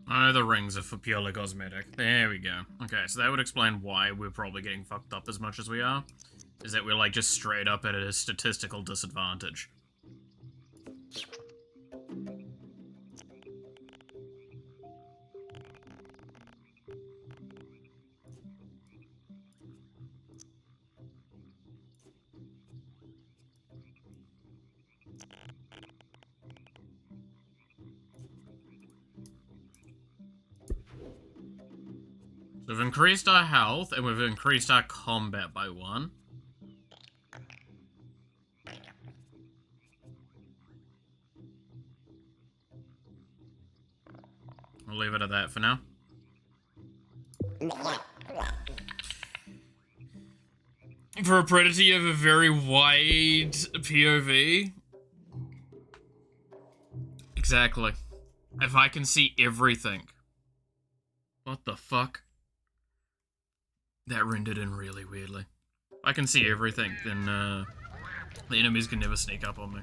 Oh, the rings are for purely cosmetic. There we go. Okay, so that would explain why we're probably getting fucked up as much as we are. Is that we're, like, just straight up at a statistical disadvantage. So we've increased our health, and we've increased our combat by 1. We'll leave it at that for now. For a predator, you have a very wide POV. Exactly. If I can see everything. What the fuck? That rendered in really weirdly. If I can see everything, then the enemies can never sneak up on me.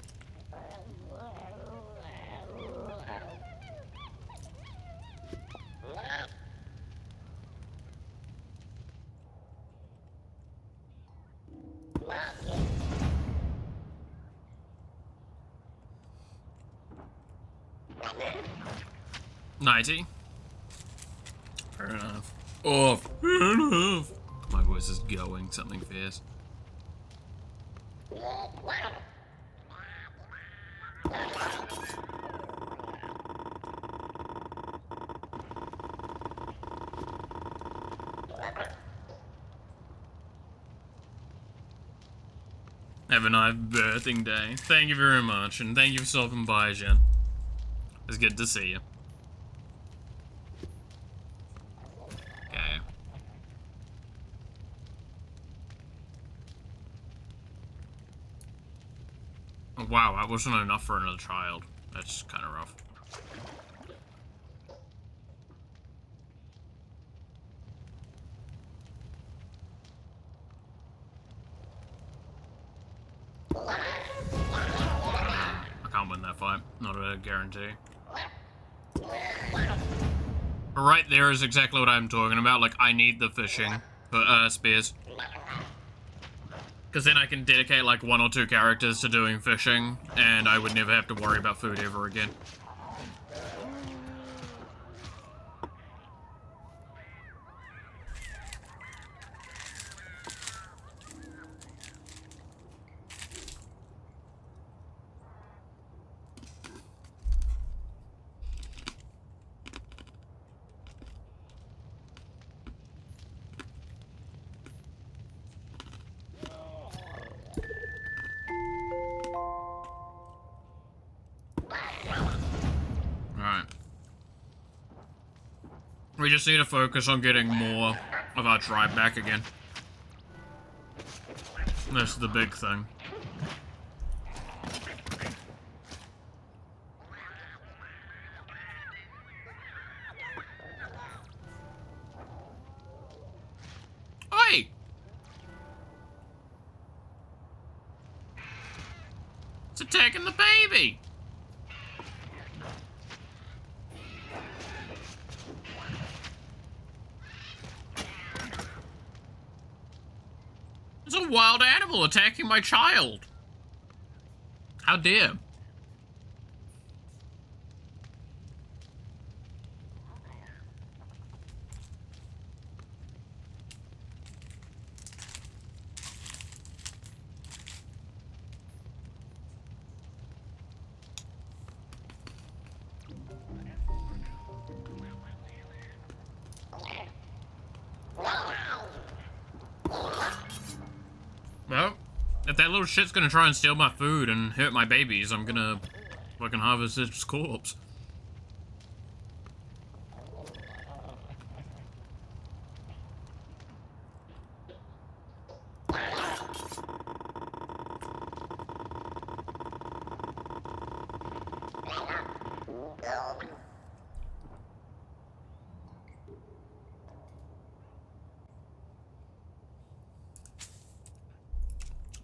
Nighty. Fair enough. Oh, fair enough. My voice is going something fierce. Have a nice birthing day. Thank you very much, and thank you for stopping by, Jen. It's good to see you. Okay. Oh, wow, that wasn't enough for another child. That's kind of rough. I can't win that fight. Not a guarantee. But right there is exactly what I'm talking about. Like, I need the fishing spears. Because then I can dedicate like 1 or 2 characters to doing fishing, and I would never have to worry about food ever again. Alright. We just need to focus on getting more of our tribe back again. That's the big thing. Oi! It's attacking the baby! It's a wild animal attacking my child. How dare. Well, if that little shit's gonna try and steal my food and hurt my babies, I'm gonna fucking harvest its corpse.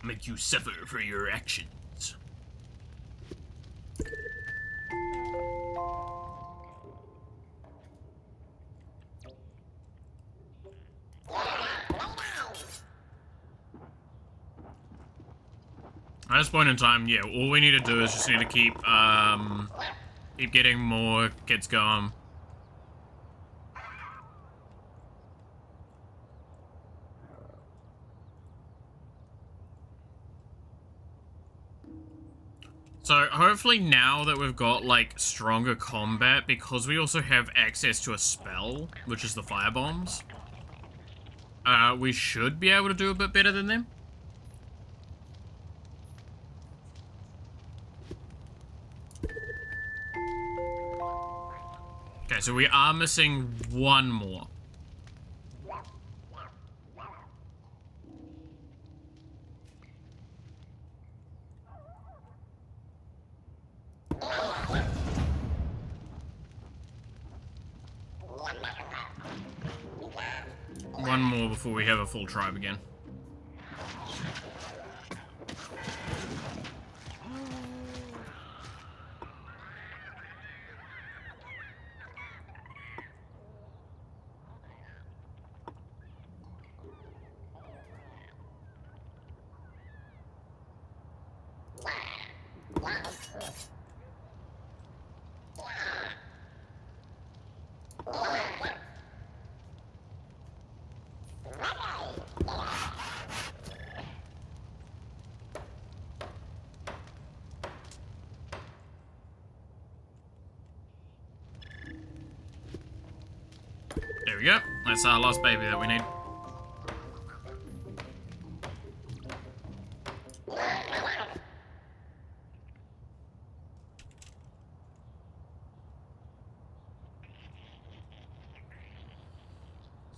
Make you suffer for your actions. At this point in time, yeah, all we need to do is just need to keep getting more kids going. So hopefully now that we've got like stronger combat, because we also have access to a spell, which is the fire bombs, we should be able to do a bit better than them. Okay, so we are missing one more. One more before we have a full tribe again. There we go. That's our last baby that we need.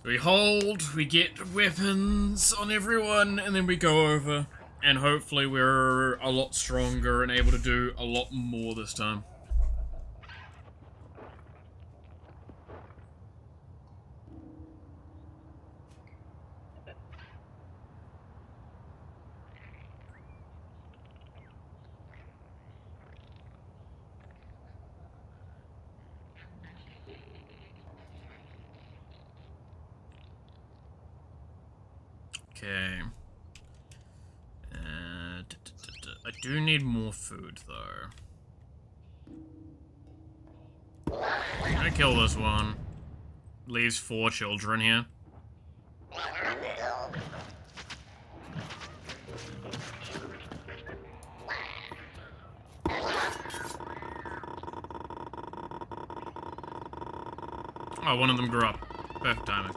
So we hold, we get weapons on everyone, and then we go over. And hopefully we're a lot stronger and able to do a lot more this time. Okay. I do need more food, though. I'm gonna kill this one. Leaves 4 children here. Oh, one of them grew up. Perfect timing.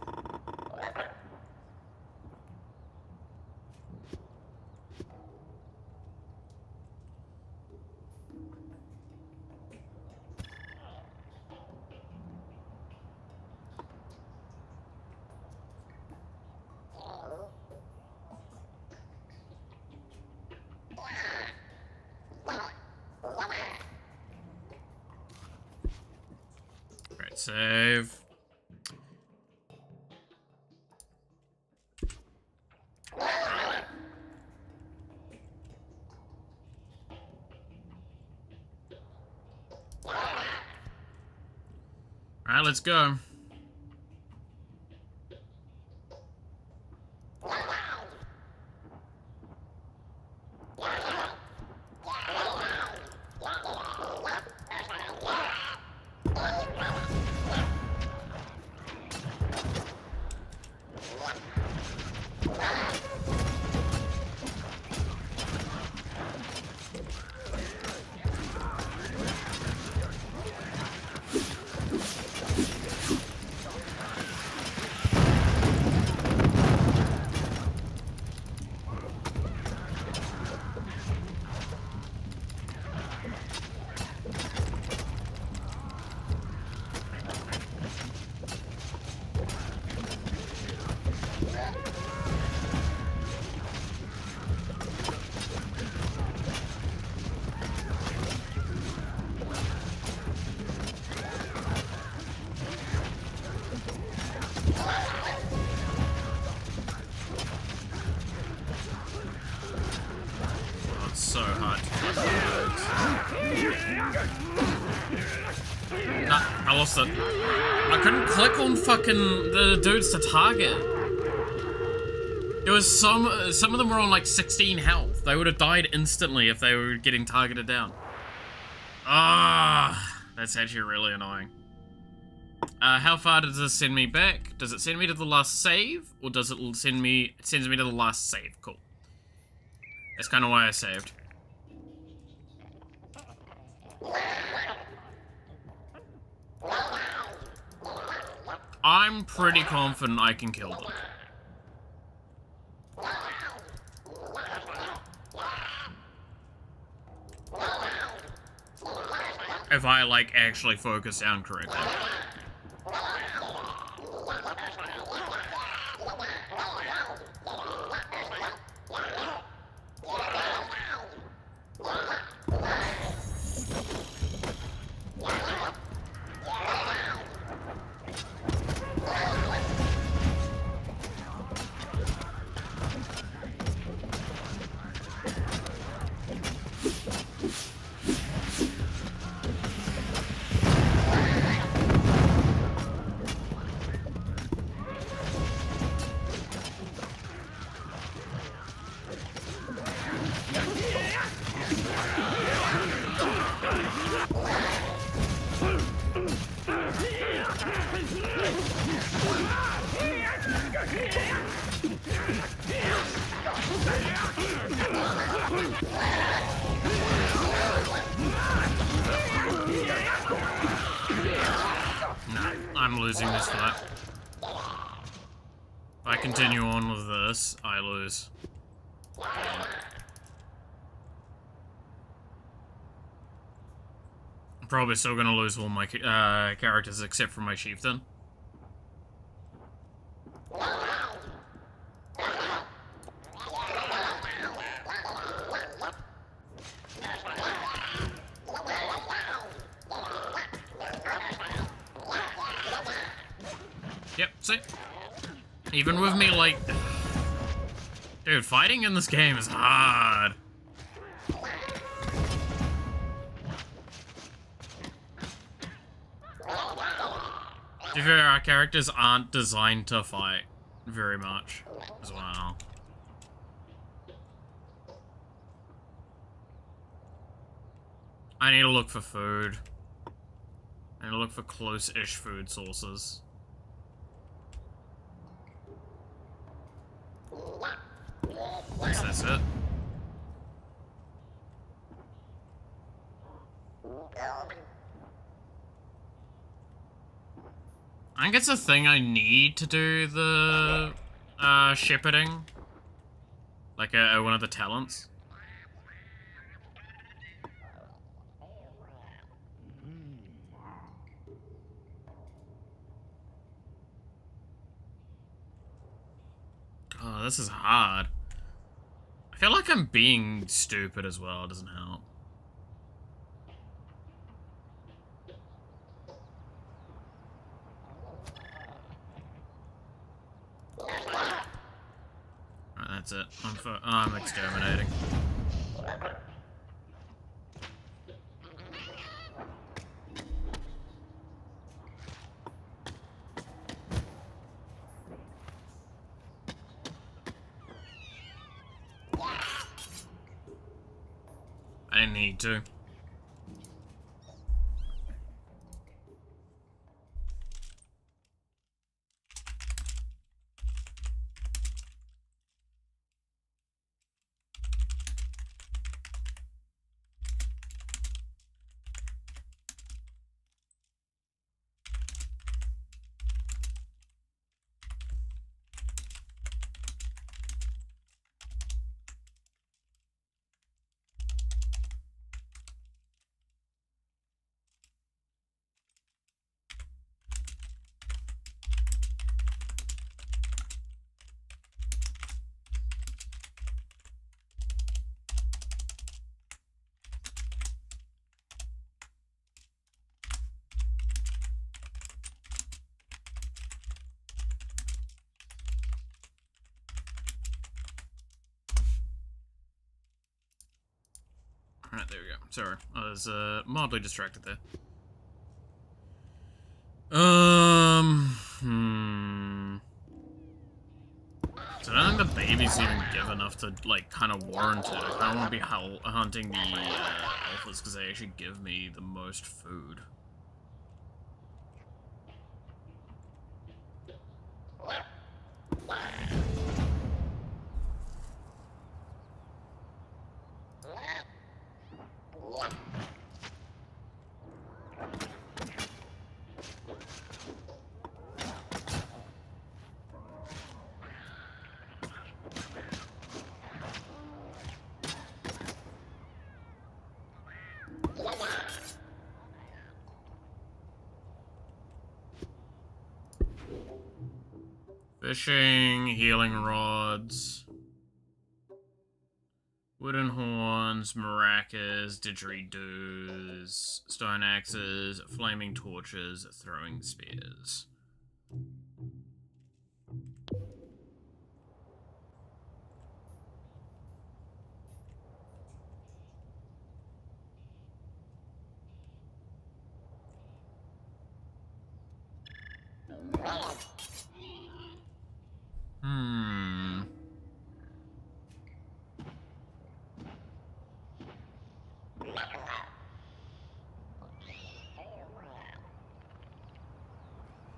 Right, save. Alright, let's go. So hard. Nah, I lost it. I couldn't click on fucking the dudes to target. It was some of them were on like 16 health. They would have died instantly if they were getting targeted down. Ah, that's actually really annoying. How far does this send me back? Does it send me to the last save, or does it send me? It sends me to the last save. Cool. That's kind of why I saved. I'm pretty confident I can kill them. If I, like, actually focus down correctly. I'm losing this fight. If I continue on with this, I lose. I'm probably still gonna lose all my characters except for my chieftain. Yep, see? Even with me, like... Dude, fighting in this game is hard. To be fair, our characters aren't designed to fight very much as well. I need to look for food. I need to look for close-ish food sources. Guess that's it. I think it's a thing I need to do the shepherding. Like one of the talents. Oh, this is hard. I feel like I'm being stupid as well, it doesn't help. Alright, that's it. I'm exterminating. I didn't need to. Alright, there we go. Sorry, I was mildly distracted there. So I don't think the babies even give enough to, like, kind of warrant it. I kind of want to be hunting the alphas because they actually give me the most food. Fishing, healing rods, wooden horns, maracas, didgeridoos, stone axes, flaming torches, throwing spears.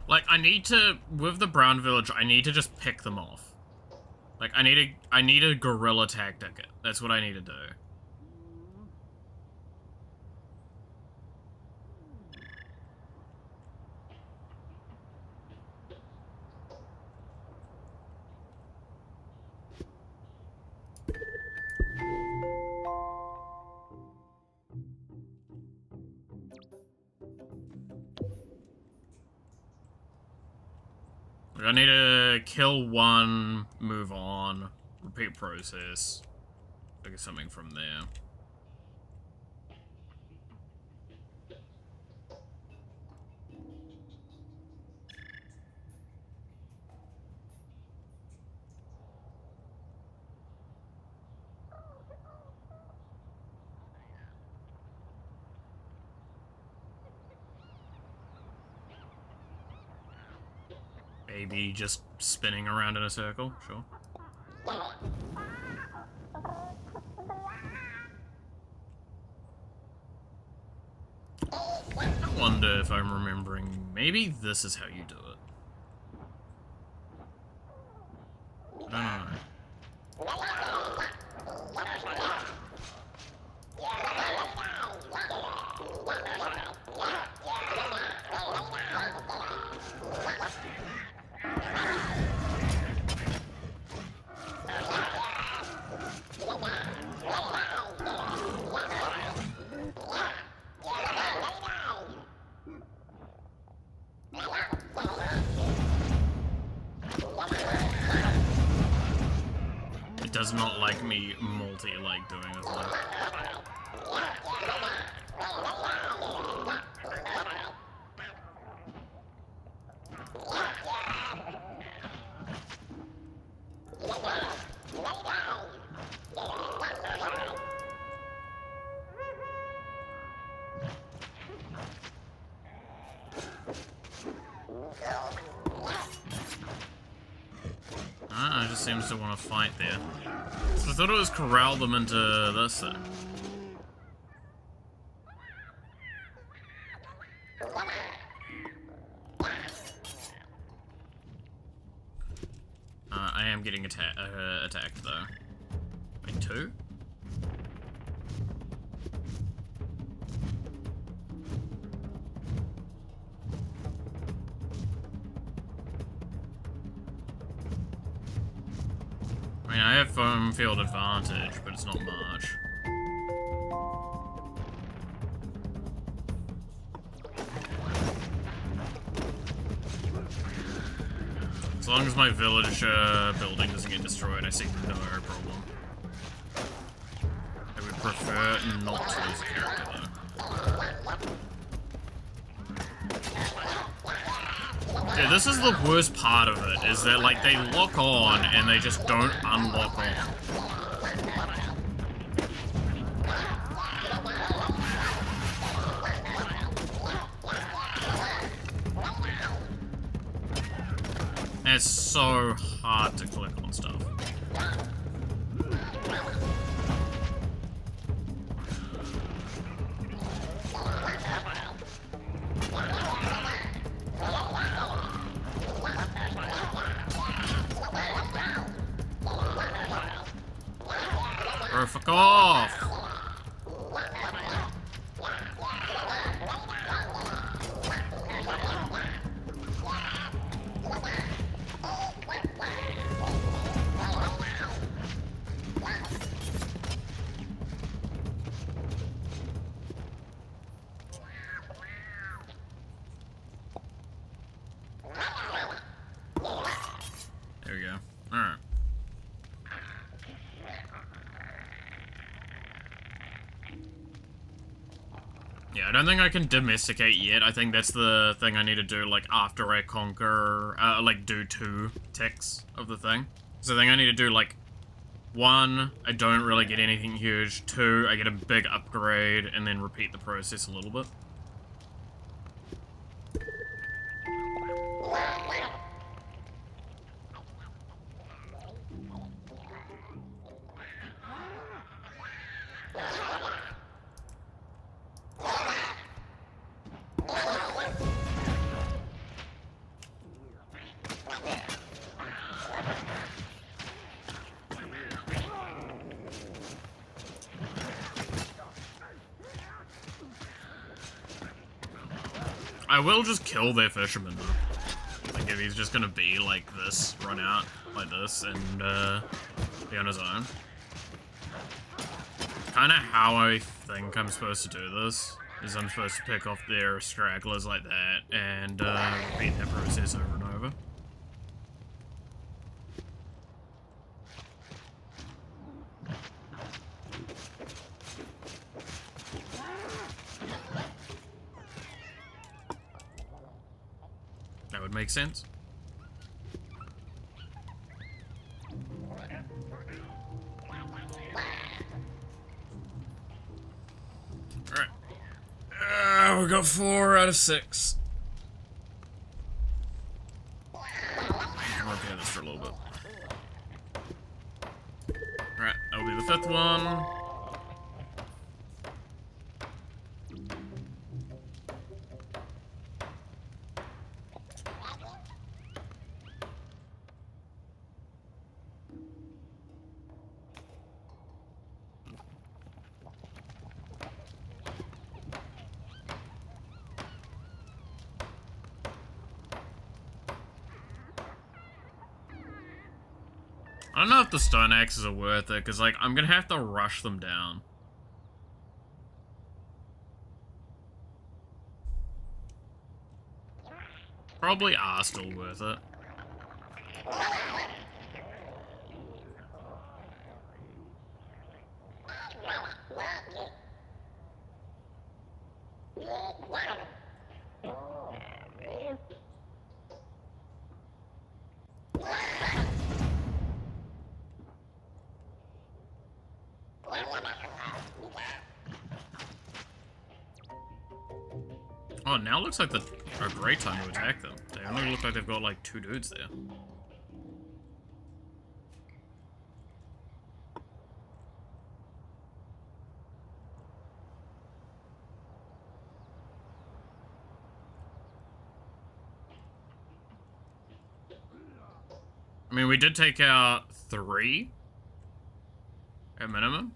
Like, I need to, with the brown village, I need to just pick them off. Like, I need a guerrilla tactic. That's what I need to do. I need to kill one, move on, repeat process, figure something from there. Maybe just spinning around in a circle, sure. I wonder if I'm remembering, maybe this is how you do it. I don't know. It does not like me multi-like doing this one. It just seems to want to fight there. So I thought it was corral them into this thing. I am getting attacked though. Wait, two? I mean, I have foam field advantage, but it's not much. As long as my village building doesn't get destroyed, I see no problem. I would prefer not to lose a character, though. Yeah, this is the worst part of it, is that, like, they lock on and they just don't unlock on. And it's so hard to click on stuff. Fuck off! There we go. Alright. Yeah, I don't think I can domesticate yet. I think that's the thing I need to do, like, after I conquer, like, do 2 ticks of the thing. So I think I need to do, like, 1, I don't really get anything huge. 2, I get a big upgrade, and then repeat the process a little bit. I will just kill their fisherman, though. Like, if he's just gonna be like this, run out like this, and be on his own. Kinda how I think I'm supposed to do this, is I'm supposed to pick off their stragglers like that, and repeat that process over and over. That would make sense. Alright. We got 4 out of 6. I'm working on this for a little bit. Alright, that'll be the 5th one. I don't know if the stone axes are worth it, because, like, I'm gonna have to rush them down. Probably are still worth it. Oh, now looks like a great time to attack them. They only look like they've got like 2 dudes there. I mean, we did take out 3 at minimum.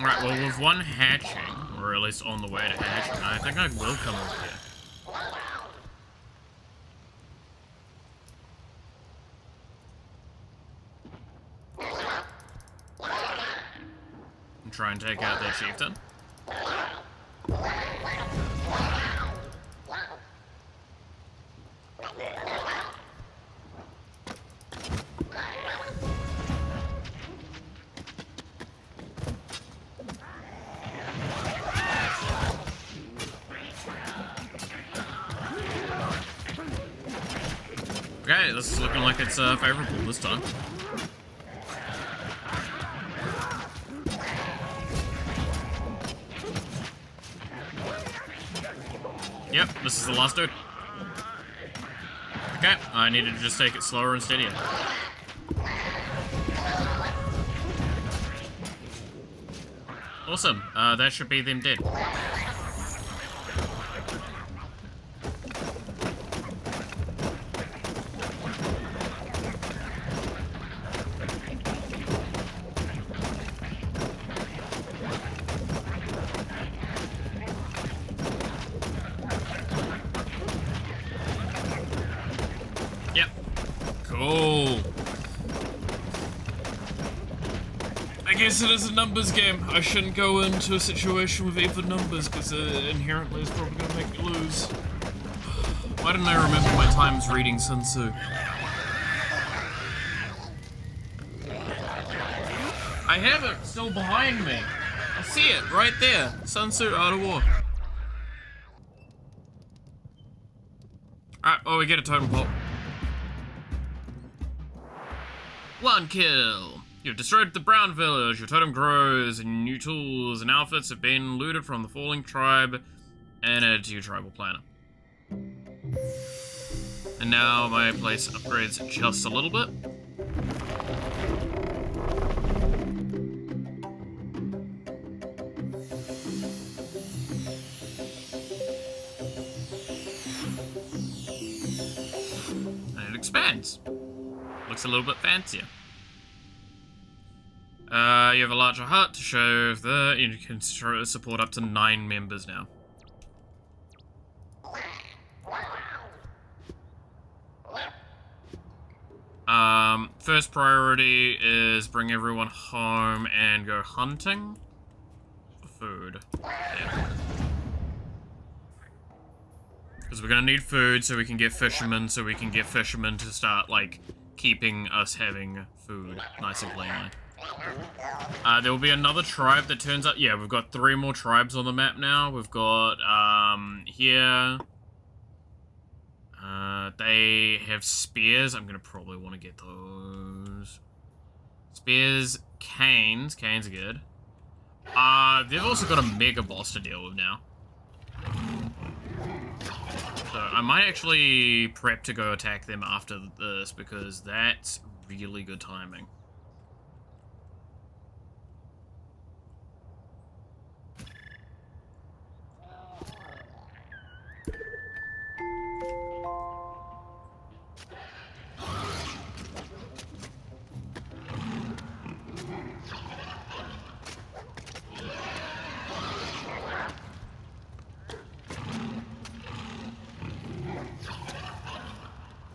Alright, well, with one hatching, or at least on the way to hatching, I think I will come over here. And try and take out that chieftain. Okay, this is looking like it's favorable this time. Yep, this is the last dude. Okay, I needed to just take it slower and steadier. Awesome, that should be them dead. Yep. Cool. I guess it is a numbers game. I shouldn't go into a situation with even numbers, because inherently it's probably going to make me lose. Why didn't I remember my times reading Sun Tzu? I have it still behind me. I see it right there. Sun Tzu, Art of War. Alright, oh, we get a totem pole. 1 kill. You've destroyed the Brown Village, your totem grows, and new tools and outfits have been looted from the falling tribe and added to your tribal planner. And now my place upgrades just a little bit. And it expands. Looks a little bit fancier. You have a larger hut to show that you can support up to 9 members now. First priority is bring everyone home and go hunting for food. Yeah. Because we're gonna need food so we can get fishermen, to start, like, keeping us having food nice and cleanly. There will be another tribe that turns up. Yeah, we've got 3 more tribes on the map now. We've got, here. They have spears. I'm gonna probably want to get those. Spears, canes. Canes are good. They've also got a mega boss to deal with now. So I might actually prep to go attack them after this, because that's really good timing.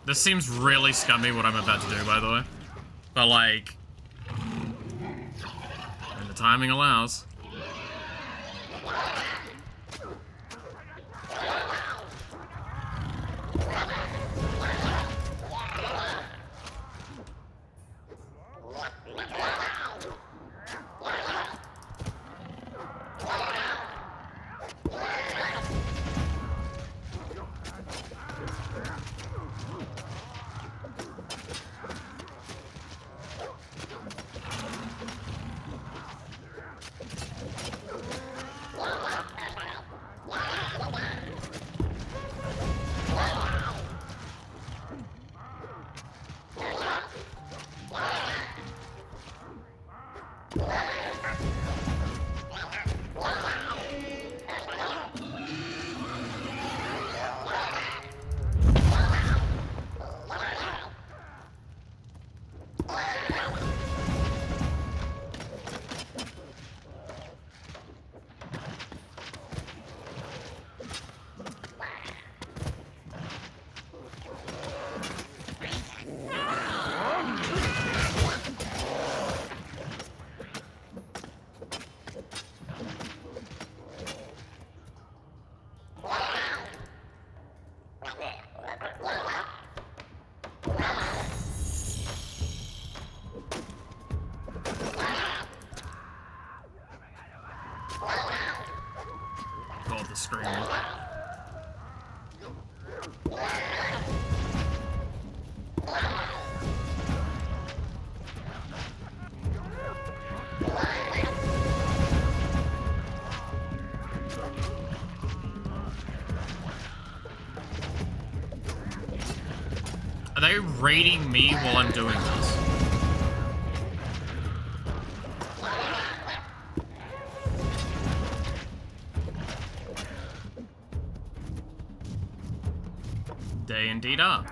This seems really scummy what I'm about to do, by the way. But, like, when the timing allows. Are they raiding me while I'm doing this? They indeed are.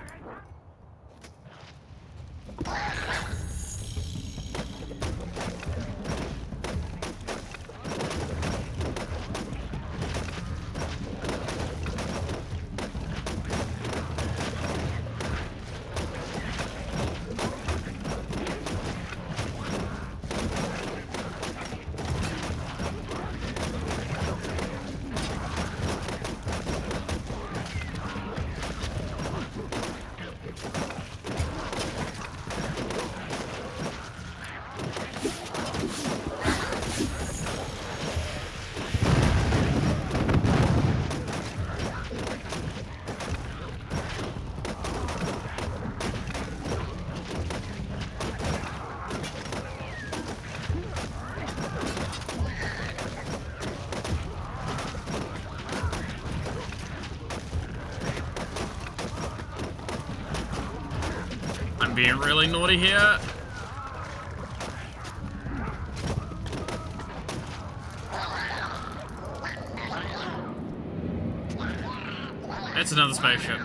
I'm being really naughty here. It's another spaceship.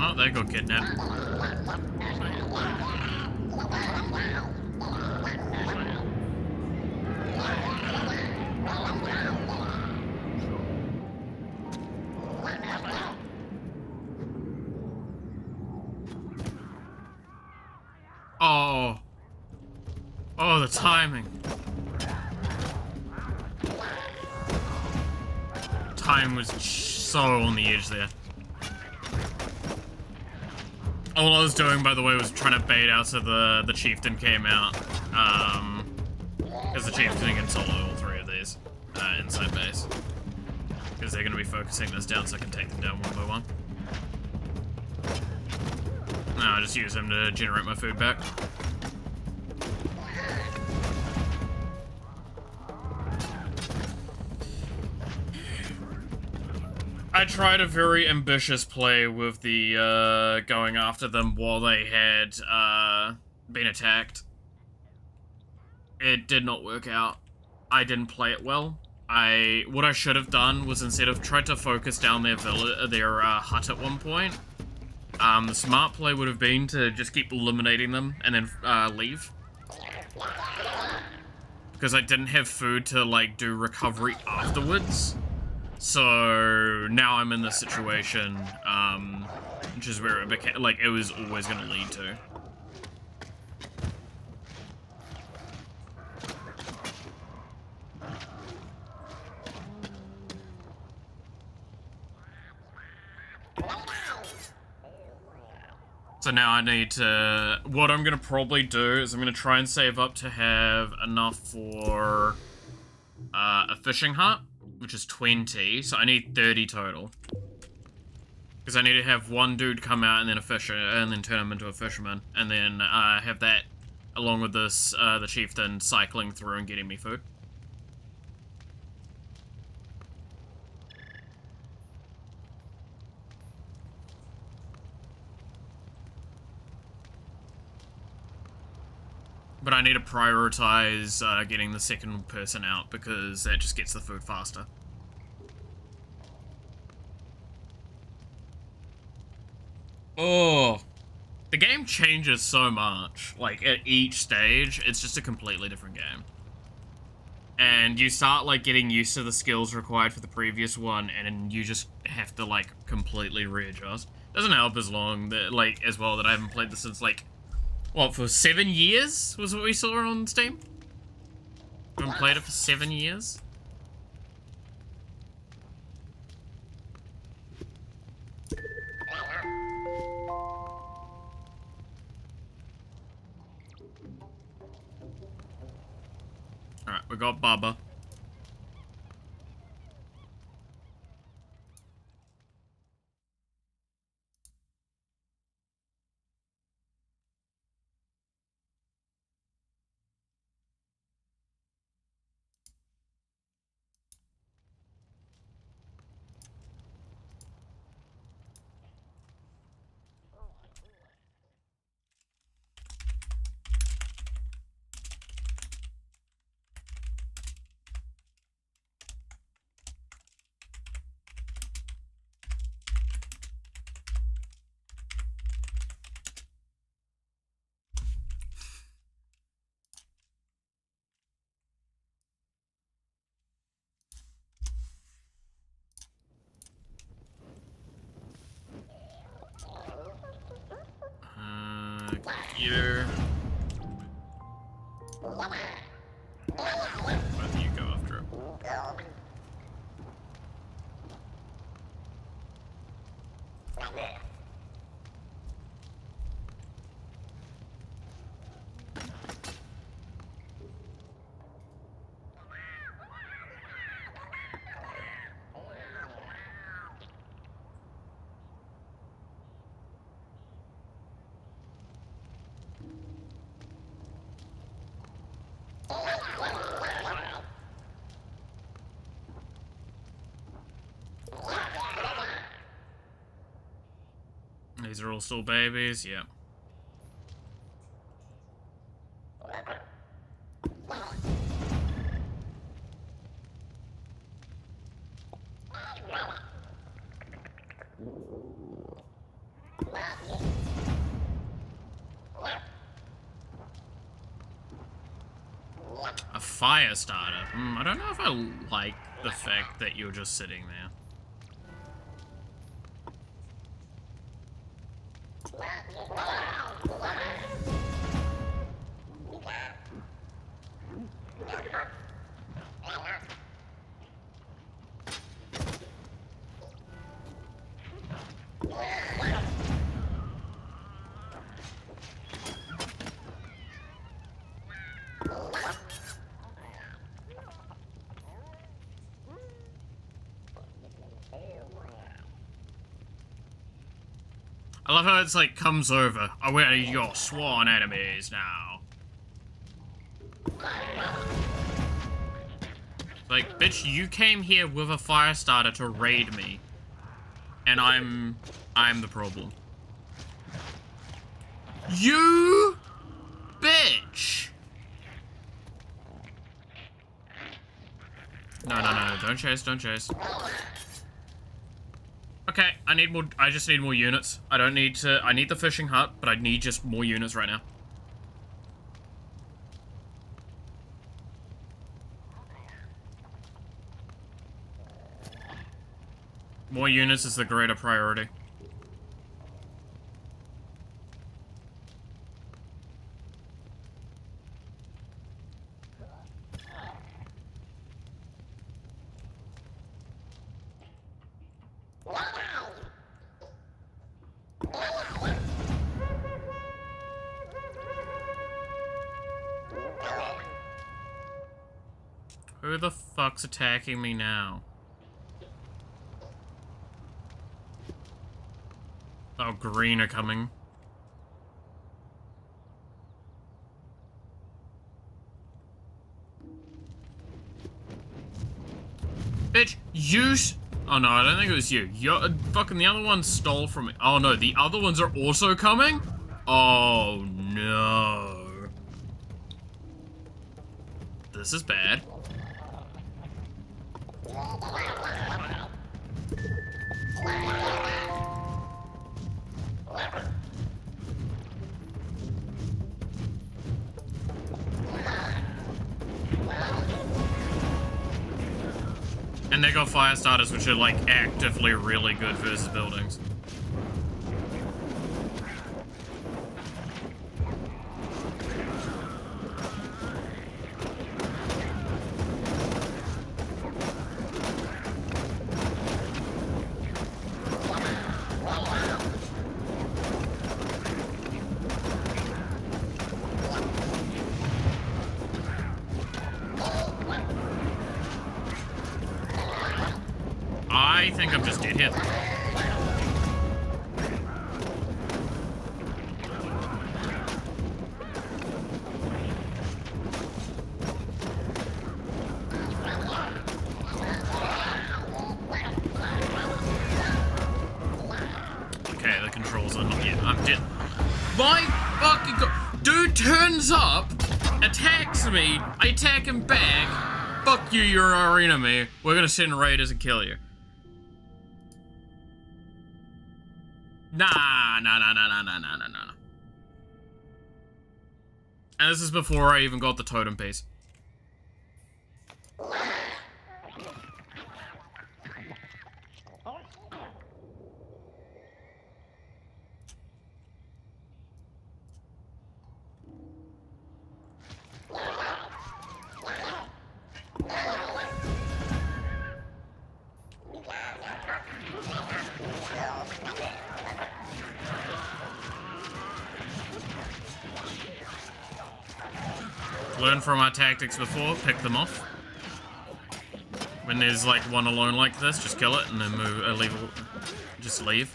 Oh, they got kidnapped. Oh. Oh, the timing. Time was so on the edge there. All I was doing, by the way, was trying to bait out so the chieftain came out. Because the chieftain can solo all three of these inside base. Because they're going to be focusing this down so I can take them down one by one. No, I'll just use him to generate my food back. I tried a very ambitious play with the going after them while they had been attacked. It did not work out. I didn't play it well. What I should have done was instead of tried to focus down their hut at one point, the smart play would have been to just keep eliminating them and then leave. Because I didn't have food to like do recovery afterwards. So now I'm in this situation, which is where it became, like, it was always going to lead to. So now I need to, what I'm going to probably do is I'm going to try and save up to have enough for a fishing hut, which is 20, so I need 30 total. Because I need to have one dude come out and then a fisher, and then turn him into a fisherman, and then have that along with this, the chieftain cycling through and getting me food. But I need to prioritize getting the second person out because that just gets the food faster. Oh, the game changes so much. Like, at each stage, it's just a completely different game. And you start, like, getting used to the skills required for the previous one, and then you just have to, like, completely readjust. Doesn't help as long, that, like, as well, that I haven't played this since, like, what, for 7 years was what we saw on Steam? I haven't played it for 7 years? Alright, we got Bubba. Gear. Why don't you go after it? These are all still babies, yeah. A fire starter. I don't know if I like the fact that you're just sitting there. I love how it's like comes over. Oh, we're your sworn enemies now. Like, bitch, you came here with a fire starter to raid me. And I'm the problem. You bitch! No, don't chase, don't chase. Okay, I just need more units. I need the fishing hut, but I need just more units right now. More units is the greater priority. Who the fuck's attacking me now? Oh, green are coming. Bitch, oh no, I don't think it was you. Fucking the other one stole from me. Oh no, the other ones are also coming? Oh no. This is bad. And they got fire starters, which are like actively really good versus buildings. I think I'm just dead here. Okay, the controls are not yet. I'm dead. My fucking god. Dude turns up, attacks me, I attack him back. Fuck you, you're our enemy. We're gonna send raiders and kill you. Nah. And this is before I even got the totem piece. Learn from our tactics before, pick them off. When there's like one alone like this, just kill it and then just leave.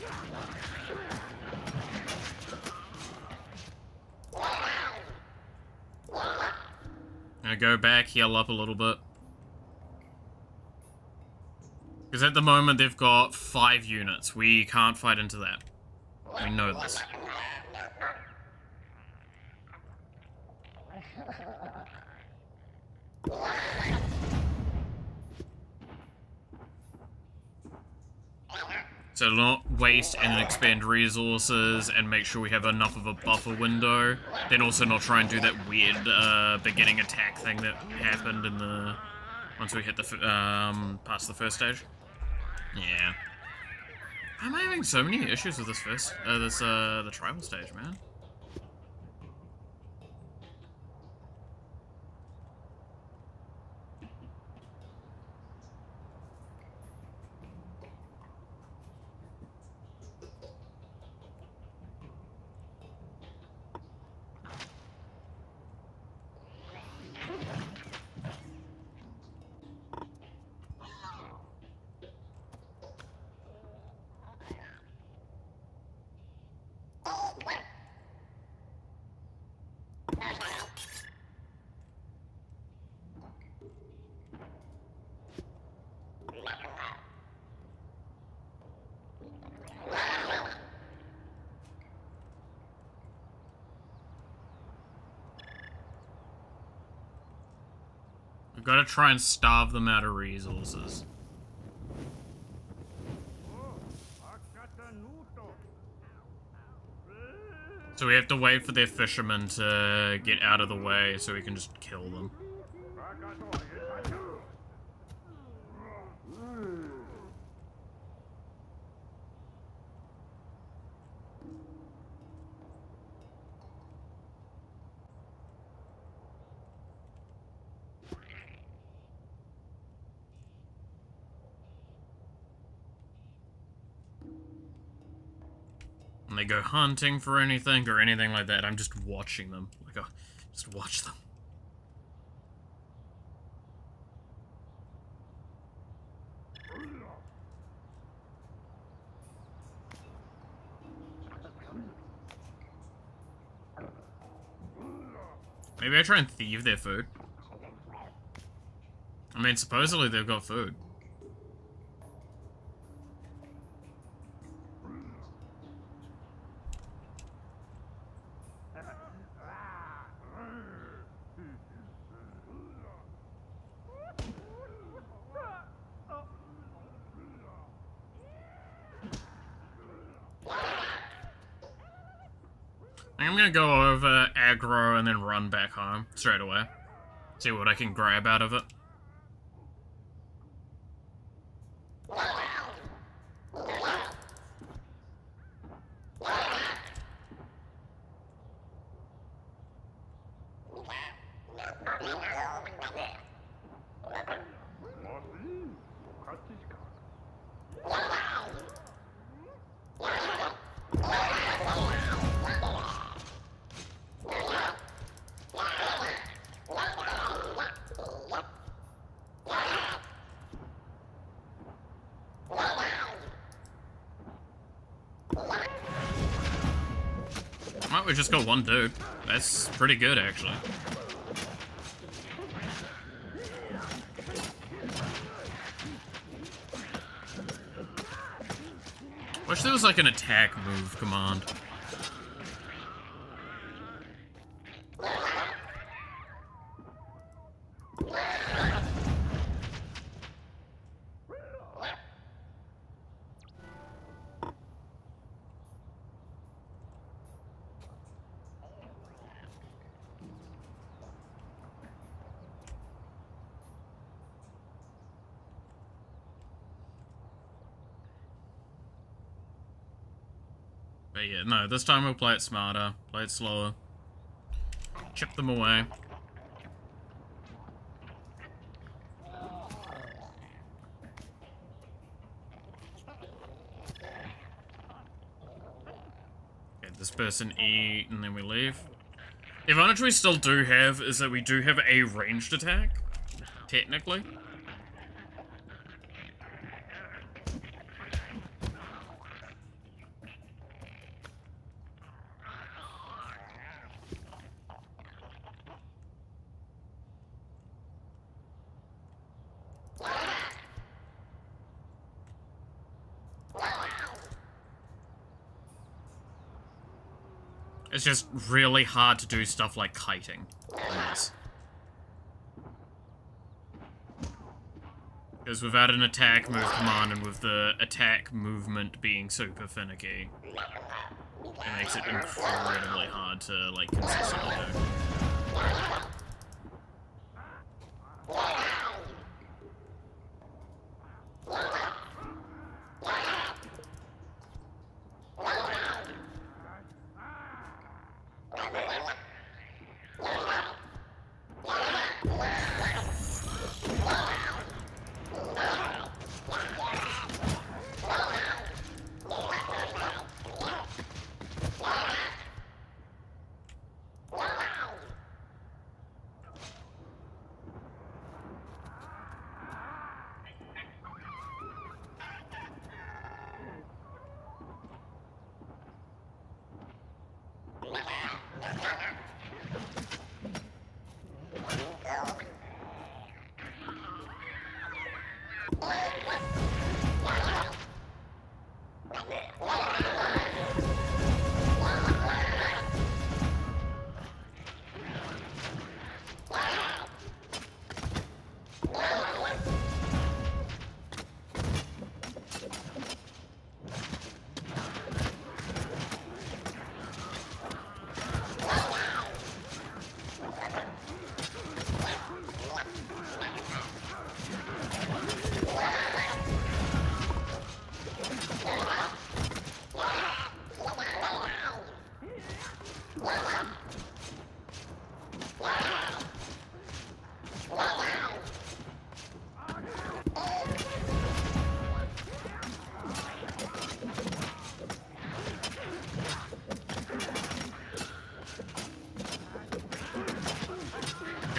Gonna go back, heal up a little bit. Because at the moment they've got 5 units. We can't fight into that. We know this. So not waste and expend resources and make sure we have enough of a buffer window. Then also not try and do that weird beginning attack thing that happened in the... once we hit the past the first stage. Yeah. I'm having so many issues with this the tribal stage, man. We've got to try and starve them out of resources. So we have to wait for their fishermen to get out of the way so we can just kill them. They go hunting for anything or anything like that. I'm just watching them. Like, just watch them. Maybe I try and thieve their food. I mean, supposedly they've got food. I'm gonna go over, aggro, and then run back home straight away. See what I can grab out of it. we just got one dude. That's pretty good, actually. Wish there was like an attack move command. But yeah, no, this time we'll play it smarter, play it slower. Chip them away. Okay, this person eat, and then we leave. The advantage we still do have is that we do have a ranged attack, technically. It's just really hard to do stuff like kiting on this. Because without an attack move command and with the attack movement being super finicky, it makes it incredibly hard to, like, consistently do.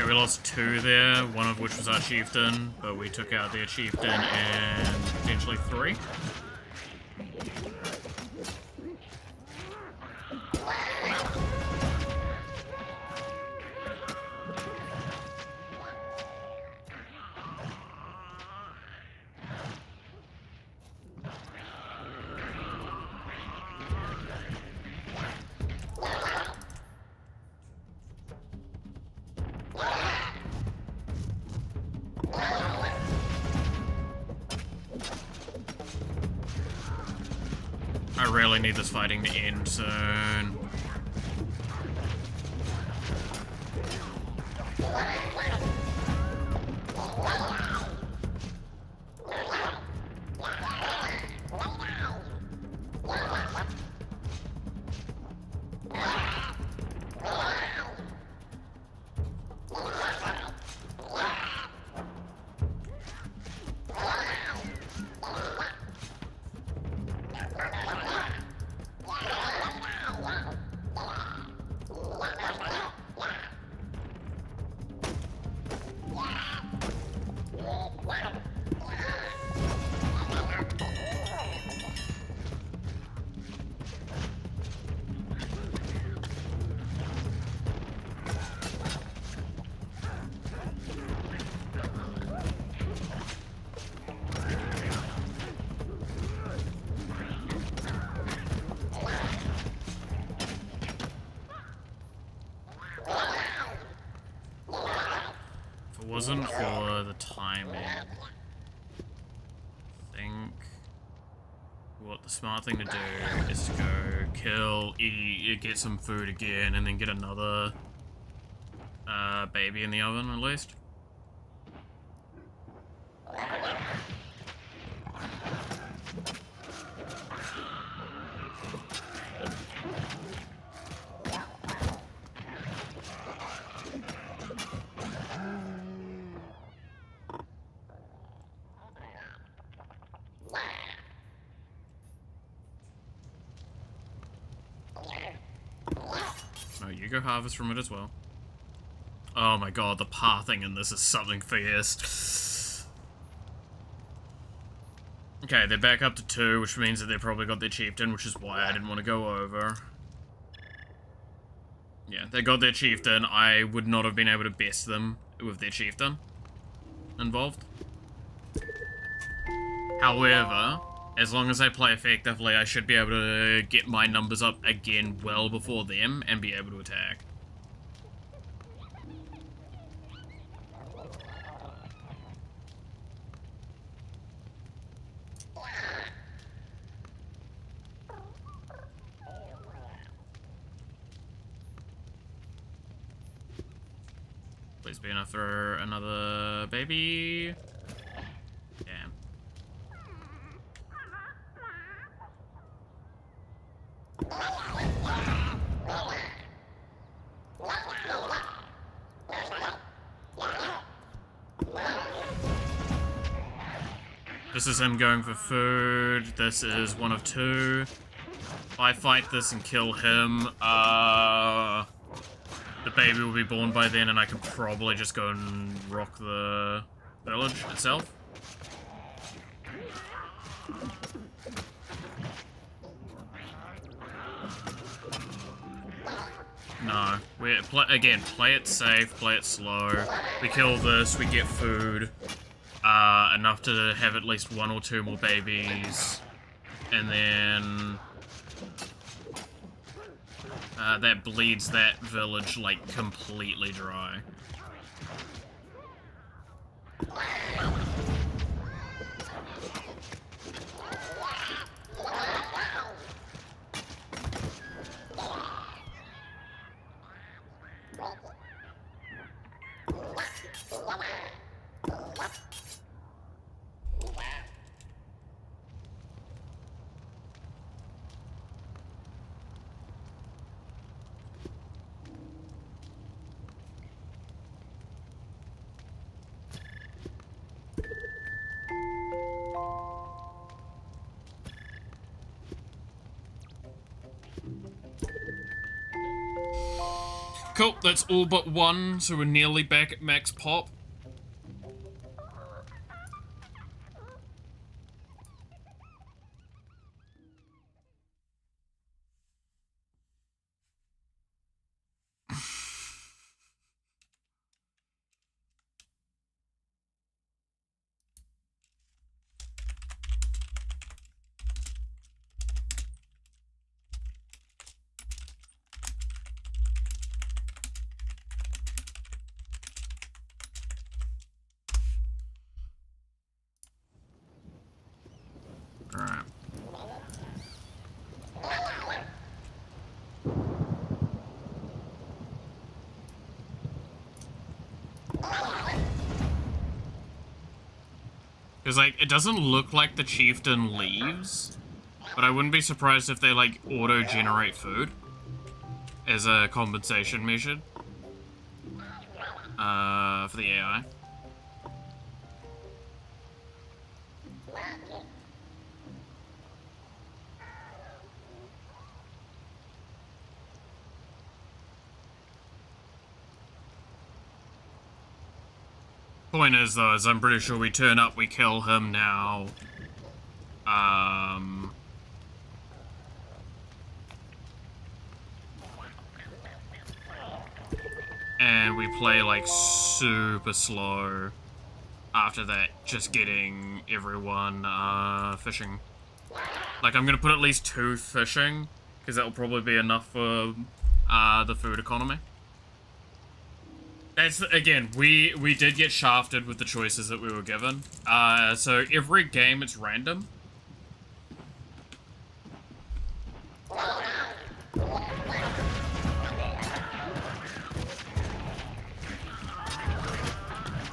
We lost two there, one of which was our chieftain, but we took out their chieftain and potentially three. I really need this fighting to end soon. wasn't for the timing. I think what the smart thing to do is to go kill, eat, get some food again, and then get another baby in the oven at least. No, you go harvest from it as well. Oh my god, the pathing in this is something fierce. Okay, they're back up to 2, which means that they probably got their chieftain, which is why I didn't want to go over. Yeah, they got their chieftain. I would not have been able to best them with their chieftain involved. However, as long as I play effectively, I should be able to get my numbers up again well before them and be able to attack. Please be enough for another baby. Damn. This is him going for food. This is one of 2. If I fight this and kill him, the baby will be born by then, and I can probably just go and rock the village itself. No. Again, play it safe, play it slow. We kill this, we get food. Enough to have at least 1 or 2 more babies. And then that bleeds that village, like, completely dry. Cool, that's all but 1, so we're nearly back at max pop. Alright. Because, like, it doesn't look like the chieftain leaves, but I wouldn't be surprised if they, like, auto-generate food as a compensation measure for the AI. Point is, though, is I'm pretty sure we turn up, we kill him now. And we play, like, super slow after that, just getting everyone, fishing. Like, I'm gonna put at least 2 fishing, because that'll probably be enough for, the food economy. That's, again, we did get shafted with the choices that we were given. So every game it's random.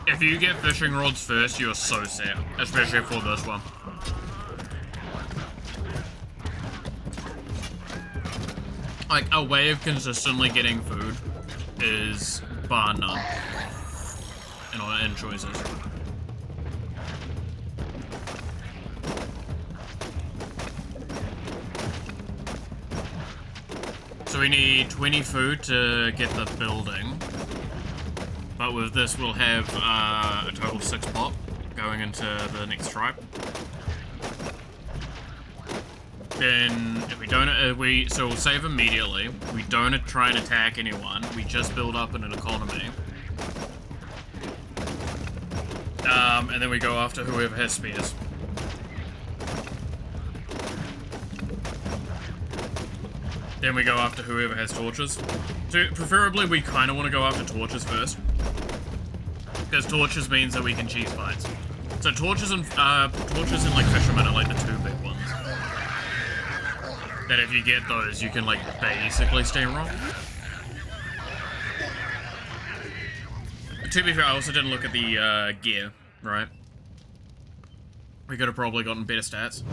If you get fishing rods first, you're so set, especially for this one. Like, a way of consistently getting food is bar none in choices. So we need 20 food to get the building. But with this, we'll have a total of 6 pop going into the next tribe. Then, if we don't, so we'll save immediately. We don't try and attack anyone. We just build up in an economy. And then we go after whoever has spears. Then we go after whoever has torches. So, preferably, we kind of want to go after torches first. Because torches means that we can cheese fights. So torches and like fishermen are like the 2 big ones. That if you get those, you can like basically stay wrong. To be fair, I also didn't look at the gear, right? We could have probably gotten better stats.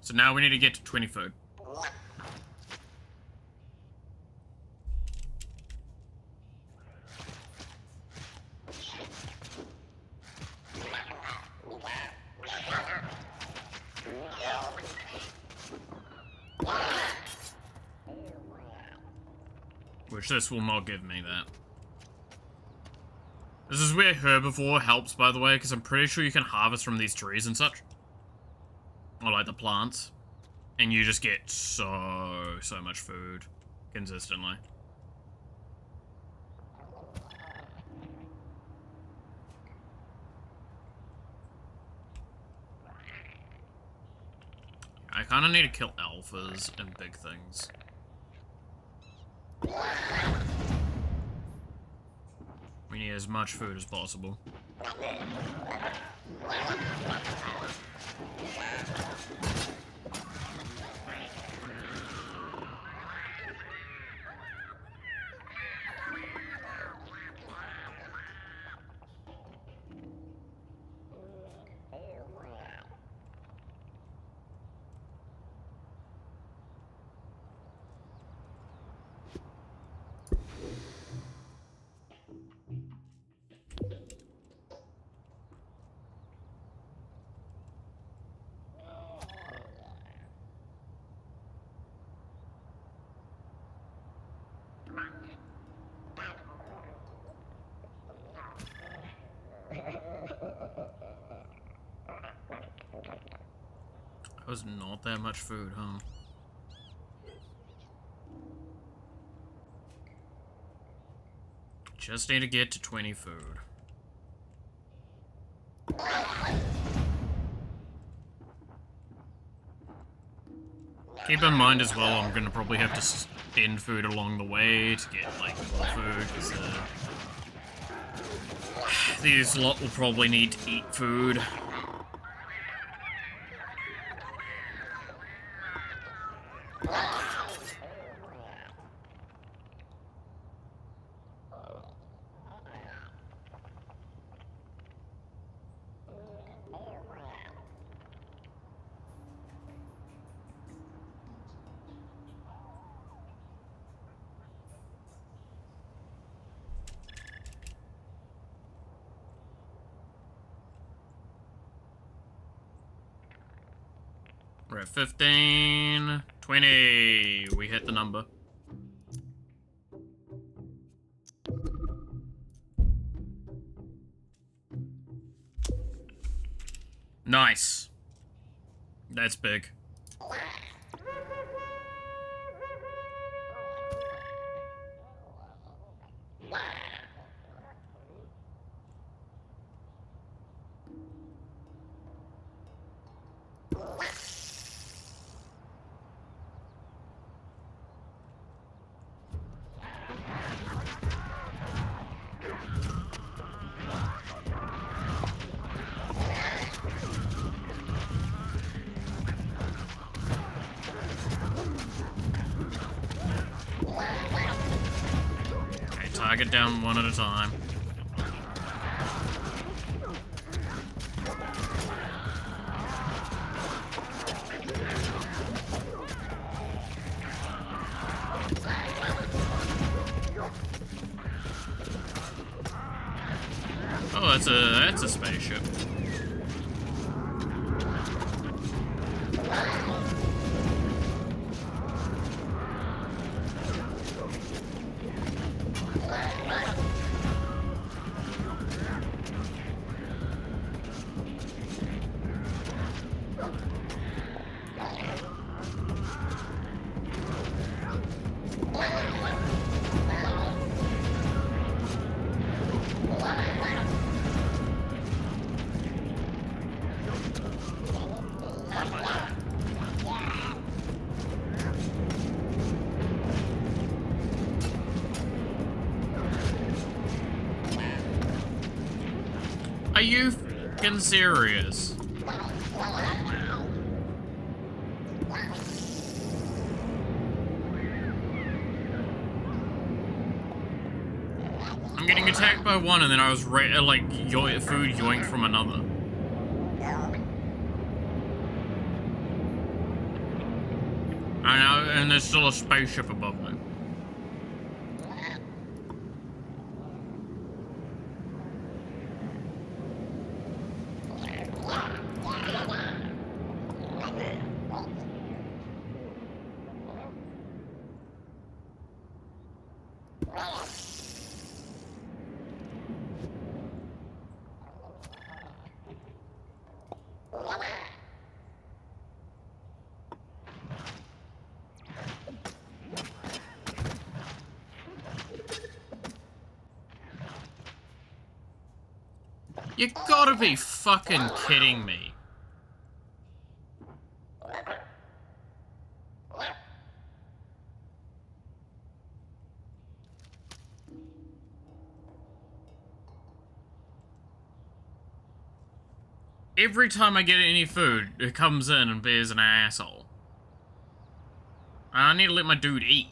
So now we need to get to 20 food. Which this will not give me that. This is where herbivore helps, by the way, because I'm pretty sure you can harvest from these trees and such. Or like the plants. And you just get so much food consistently. I kind of need to kill alphas and big things. We need as much food as possible. That was not that much food, huh? Just need to get to 20 food. Keep in mind as well, I'm gonna probably have to spend food along the way to get, like, more food, because, these lot will probably need to eat food. We're at 15, 20. We hit the number. Nice. That's big. it down one at a time. Oh, that's a spaceship. Are you f***ing serious? I'm getting attacked by one and then I was food yoinked from another. And there's still a spaceship above me. You gotta be fucking kidding me. Every time I get any food, it comes in and bears an asshole. I need to let my dude eat.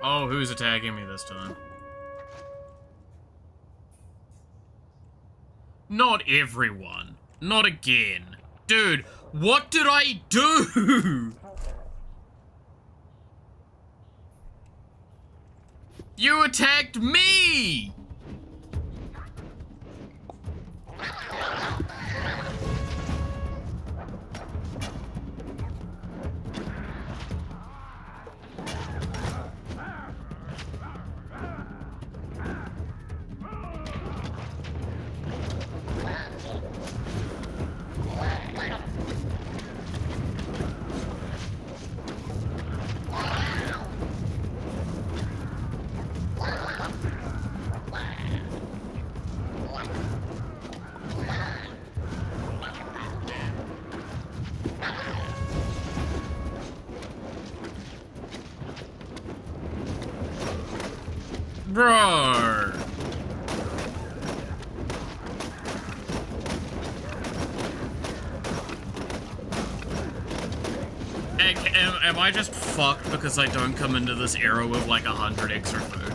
Oh, who's attacking me this time? Not everyone. Not again. Dude, what did I do? You attacked me! Bro. Am I just fucked because I don't come into this era with like 100 extra food?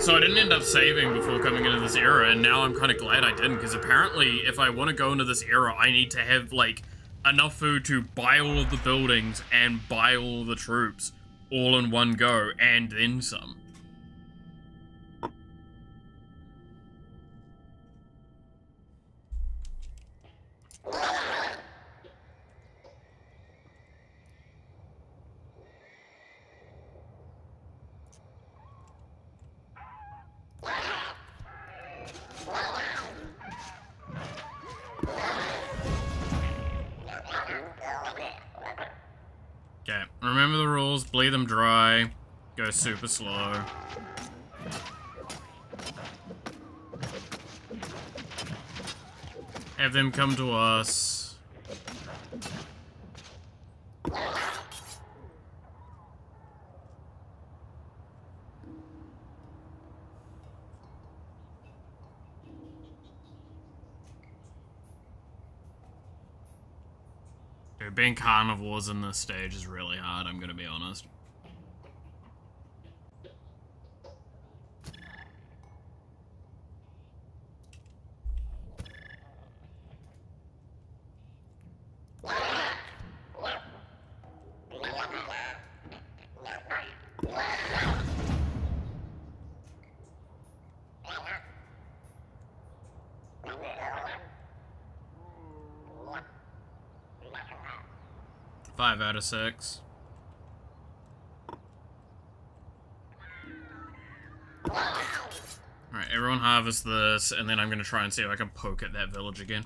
So I didn't end up saving before coming into this era, and now I'm kind of glad I didn't, because apparently if I want to go into this era, I need to have, like, enough food to buy all of the buildings and buy all of the troops all in one go, and then some. Okay, remember the rules, bleed them dry, go super slow. Have them come to us. Dude, being carnivores in this stage is really hard, I'm gonna be honest. Five out of 6. Alright, everyone harvest this, and then I'm gonna try and see if I can poke at that village again.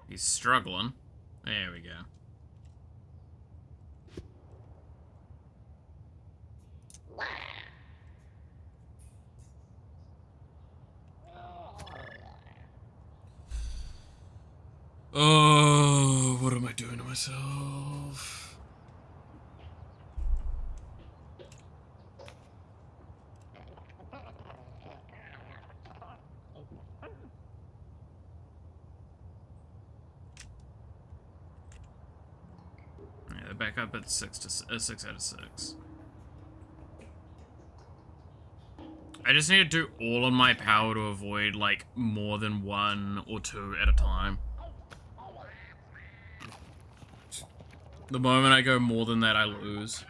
He's struggling. There we go. Oh, what am I doing to myself? Yeah, they're back up at 6 out of 6. I just need to do all in my power to avoid, like, more than 1 or 2 at a time. The moment I go more than that, I lose.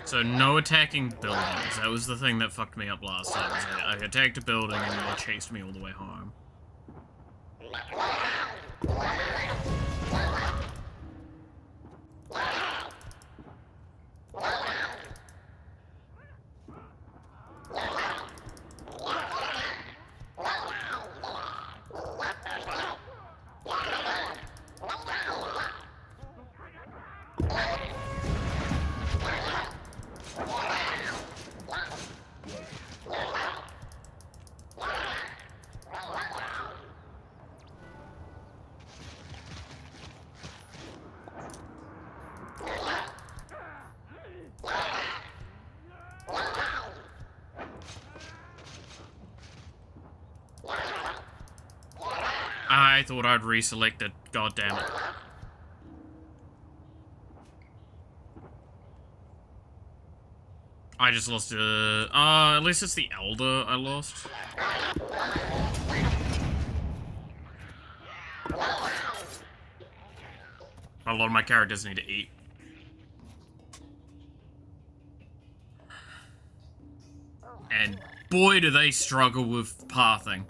So no attacking buildings. That was the thing that fucked me up last time. I attacked a building and they chased me all the way home. I thought I'd reselect it. God damn it. I just lost at least it's the Elder I lost. A lot of my characters need to eat. And boy, do they struggle with pathing.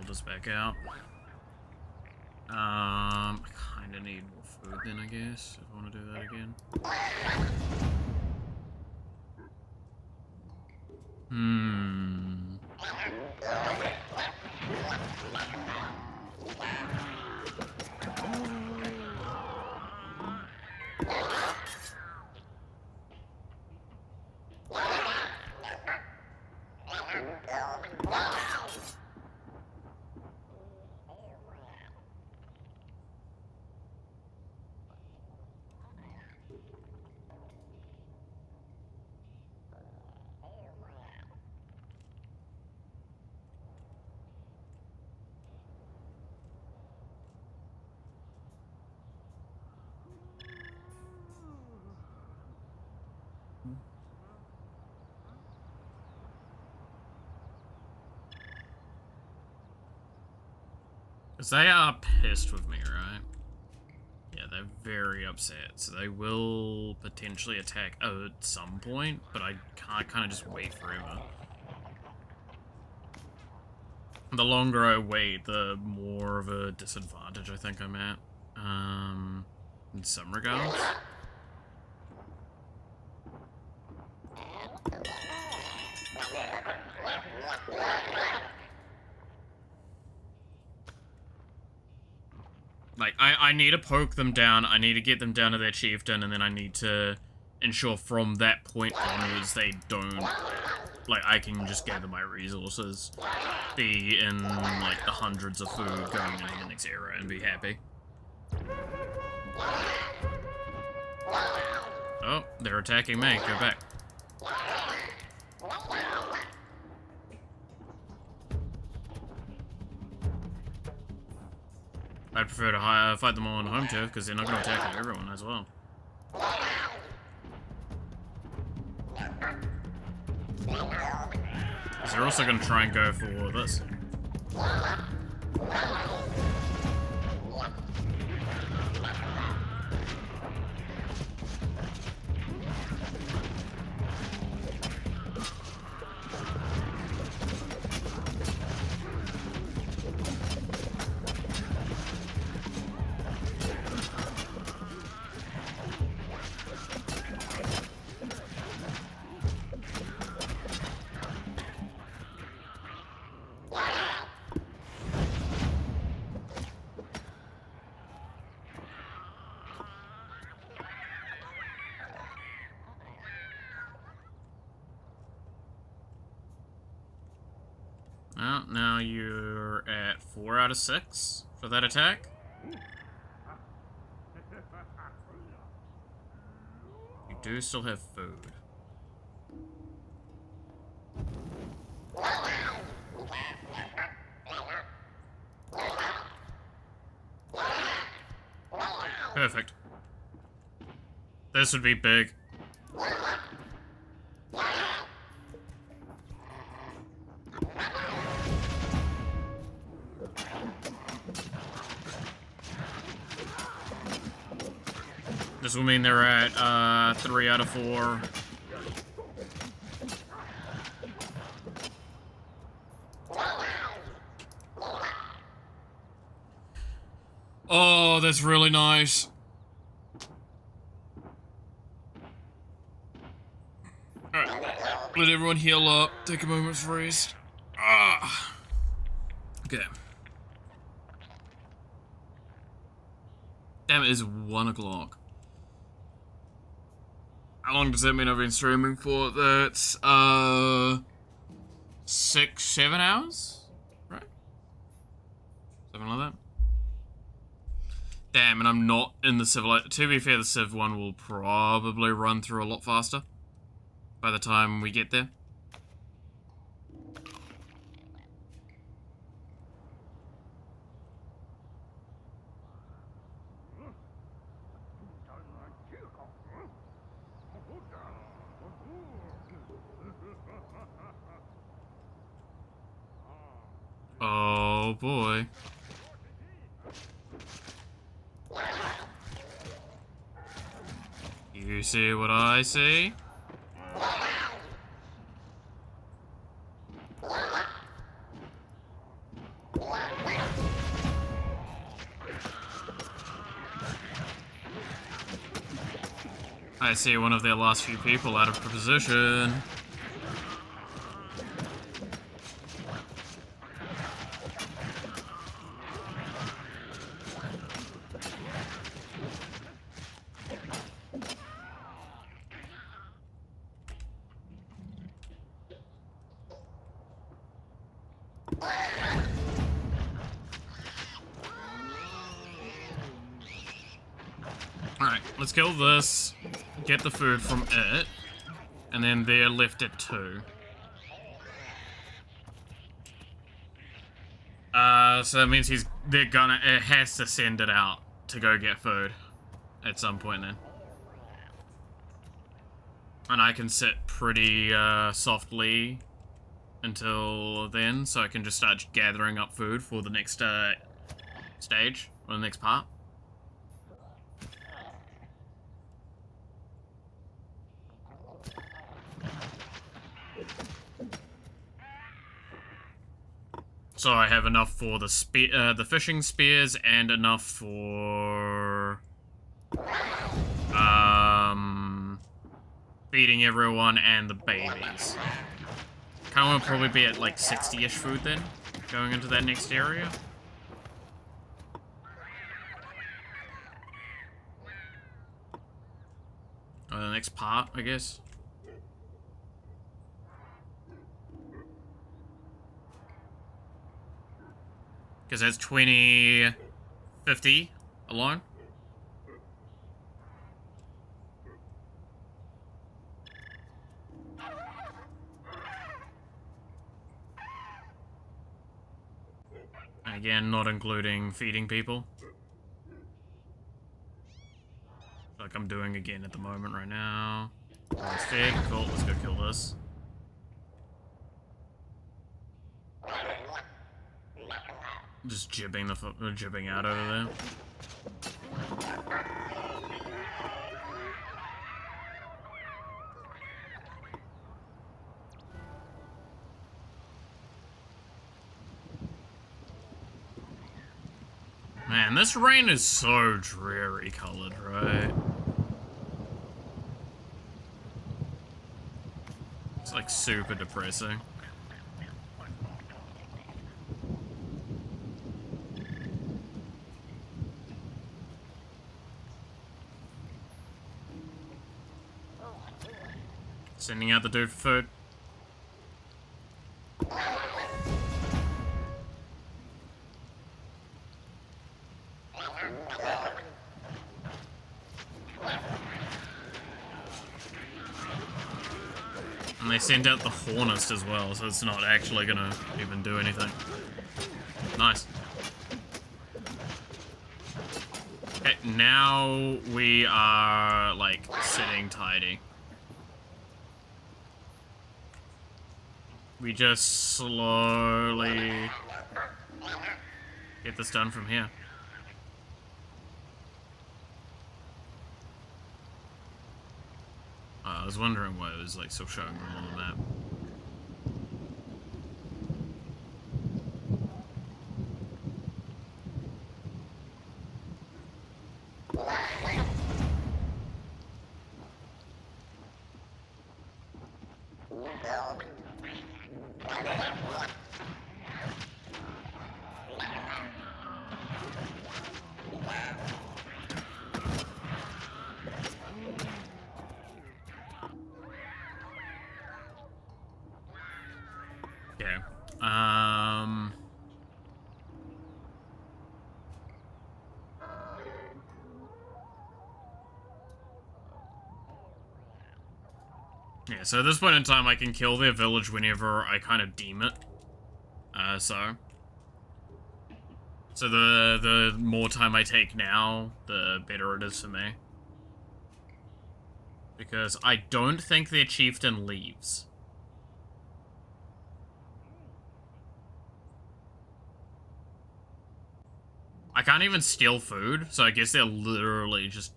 this back out. I kind of need more food then, I guess, if I want to do that again. Because they are pissed with me, right? Yeah, they're very upset, so they will potentially attack at some point, but I can't kind of just wait forever. The longer I wait, the more of a disadvantage I think I'm at, in some regards. Like, I need to poke them down, I need to get them down to their chieftain, and then I need to ensure from that point onwards they don't... Like, I can just gather my resources, be in, like, the hundreds of food going into the next era and be happy. Oh, they're attacking me. Go back. I'd prefer to fight them all on home turf, because they're not going to attack everyone as well. Because they're also going to try and go for this. Well, now you're at 4 out of 6 for that attack. You do still have food. Perfect. This would be big. This will mean they're at 3 out of 4. Oh, that's really nice. Alright, let everyone heal up, take a moment's rest. Ah. Okay. Damn, it is 1 o'clock. How long does that mean I've been streaming for? That's, 6, 7 hours? Right? Something like that. Damn, and I'm not in the Civ. To be fair, the Civ one will probably run through a lot faster by the time we get there. Oh boy. You see what I see? I see one of their last few people out of position. Alright, let's kill this, get the food from it, and then they're left at 2. So that means it has to send it out to go get food at some point then. And I can sit pretty, softly until then, so I can just start gathering up food for the next, stage, or the next part. So I have enough for the fishing spears and enough for feeding everyone and the babies. Kind of probably be at like 60-ish food then, going into that next area. Or the next part, I guess. Because that's 50 alone. And again, not including feeding people. Like I'm doing again at the moment right now. Let's fed. Cool, let's go kill this. Just jibbing out over there. Man, this rain is so dreary colored, right? It's like super depressing. Sending out the dude for food. And they sent out the Hornist as well, so it's not actually gonna even do anything. Nice. Okay, now we are, like, sitting tidy. We just slowly get this done from here. I was wondering why it was like still showing them on the map. Okay. Yeah, so at this point in time, I can kill their village whenever I kind of deem it. So the more time I take now, the better it is for me. Because I don't think their chieftain leaves. I can't even steal food, so I guess they're literally just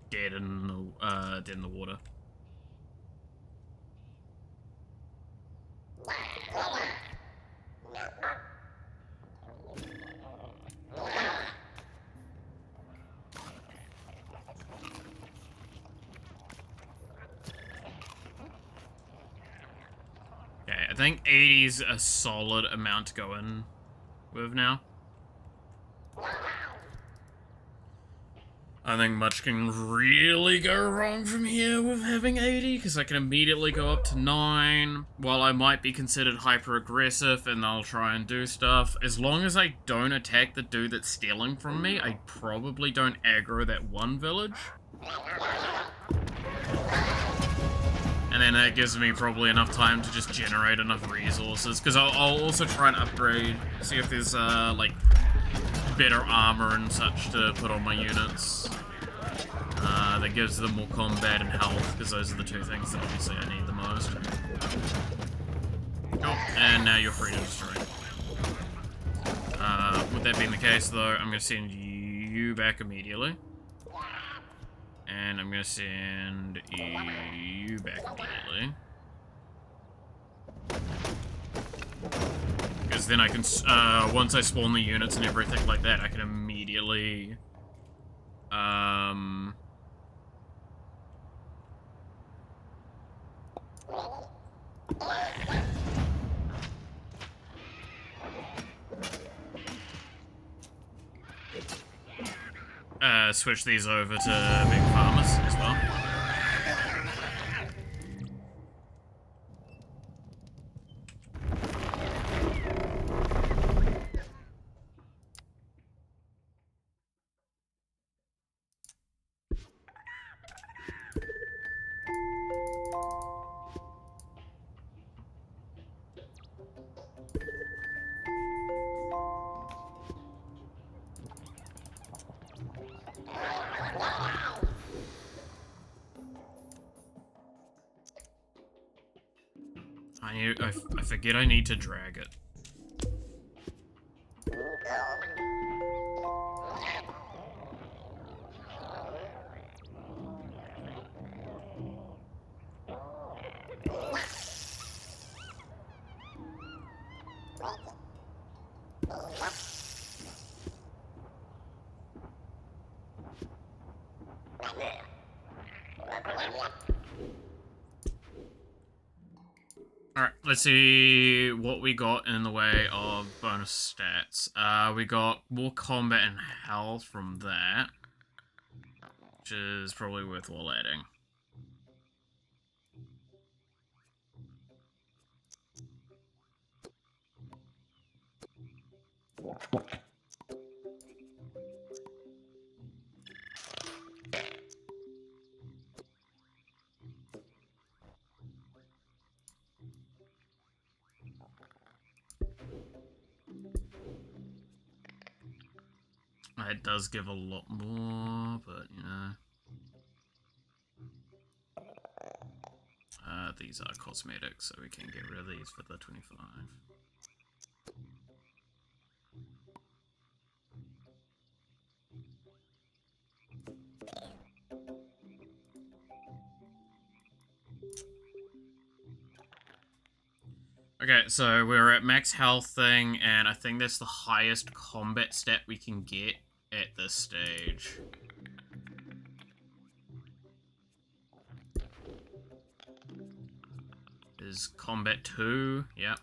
dead in the water. think 80's a solid amount to go in with now. I think much can really go wrong from here with having 80, because I can immediately go up to 9, while I might be considered hyper-aggressive and they'll try and do stuff. As long as I don't attack the dude that's stealing from me, I probably don't aggro that one village. And then that gives me probably enough time to just generate enough resources, because I'll also try and upgrade, see if there's, like, better armor and such to put on my units. That gives them more combat and health, because those are the two things that obviously I need the most. Cool. And now you're free to destroy. With that being the case, though, I'm going to send you back immediately. And I'm going to send you back immediately. Because then I can, once I spawn the units and everything like that, I can immediately, switch these over to big farmers as well. I forget I need to drag it. Alright, let's see what we got in the way of bonus stats. We got more combat and health from that, which is probably worthwhile adding. It does give a lot more, but, you know. These are cosmetics, so we can get rid of these for the 25. Okay, so we're at max health thing, and I think that's the highest combat stat we can get at this stage. Is combat 2, yep.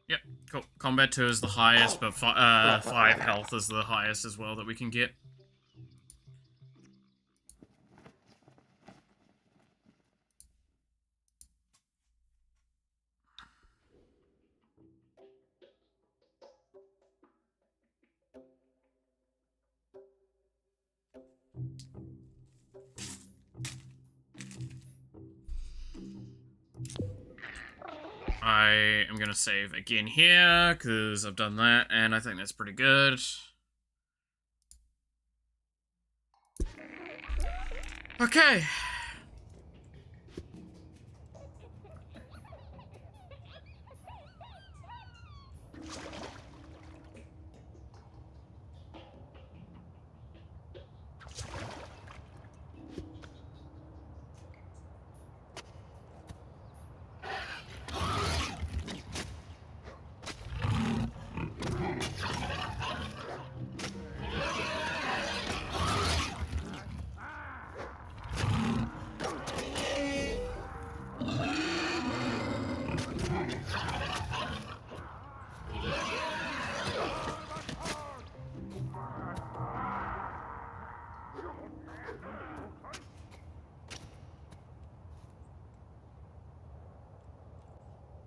Yep, cool. Combat 2 is the highest, but 5 health is the highest as well that we can get. I am going to save again here, because I've done that, and I think that's pretty good. Okay.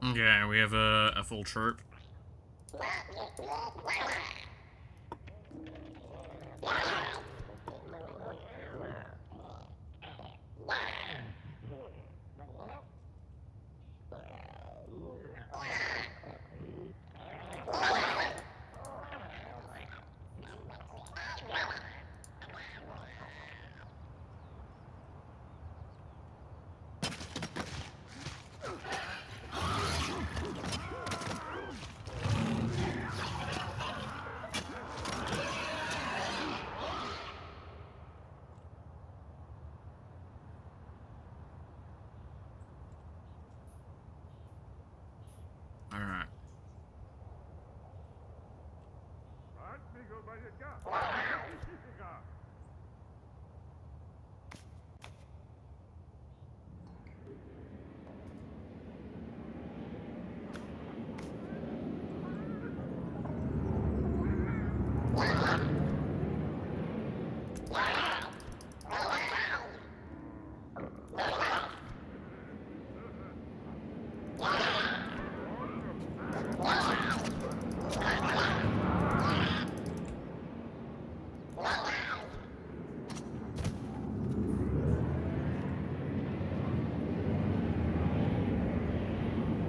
Okay, we have a full troop. Alright.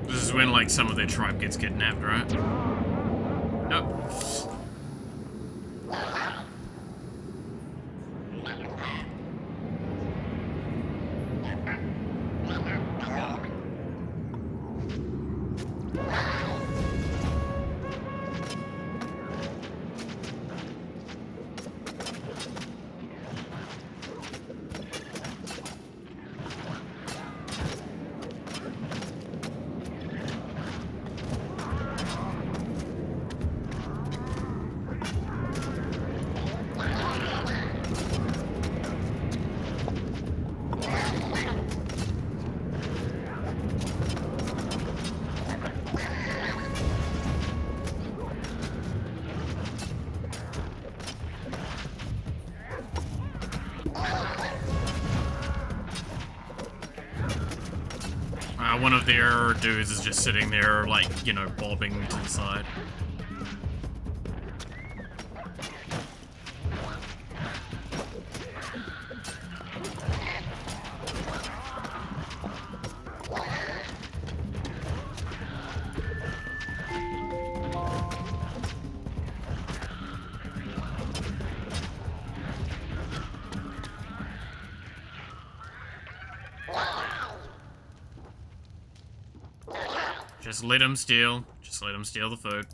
This is when, like, some of their tribe gets kidnapped, right? Nope. One of their dudes is just sitting there, like, you know, bobbing to the side. Just let him steal. Just let him steal the food.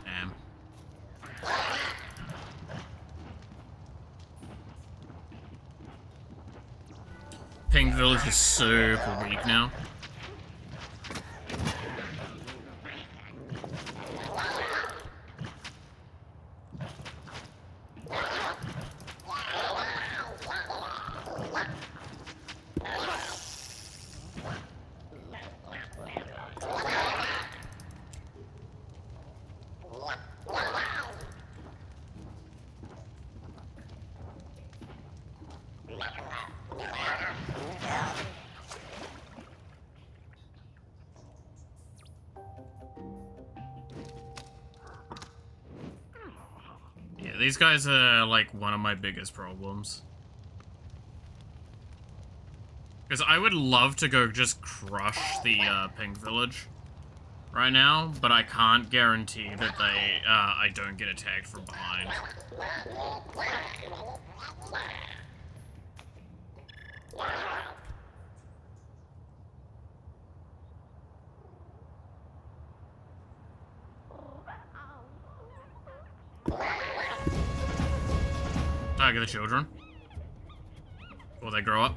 Damn. Pink Village is super weak now. These guys are, like, one of my biggest problems. Because I would love to go just crush the, Pink Village right now, but I can't guarantee that they, I don't get attacked from behind. Target the children before they grow up.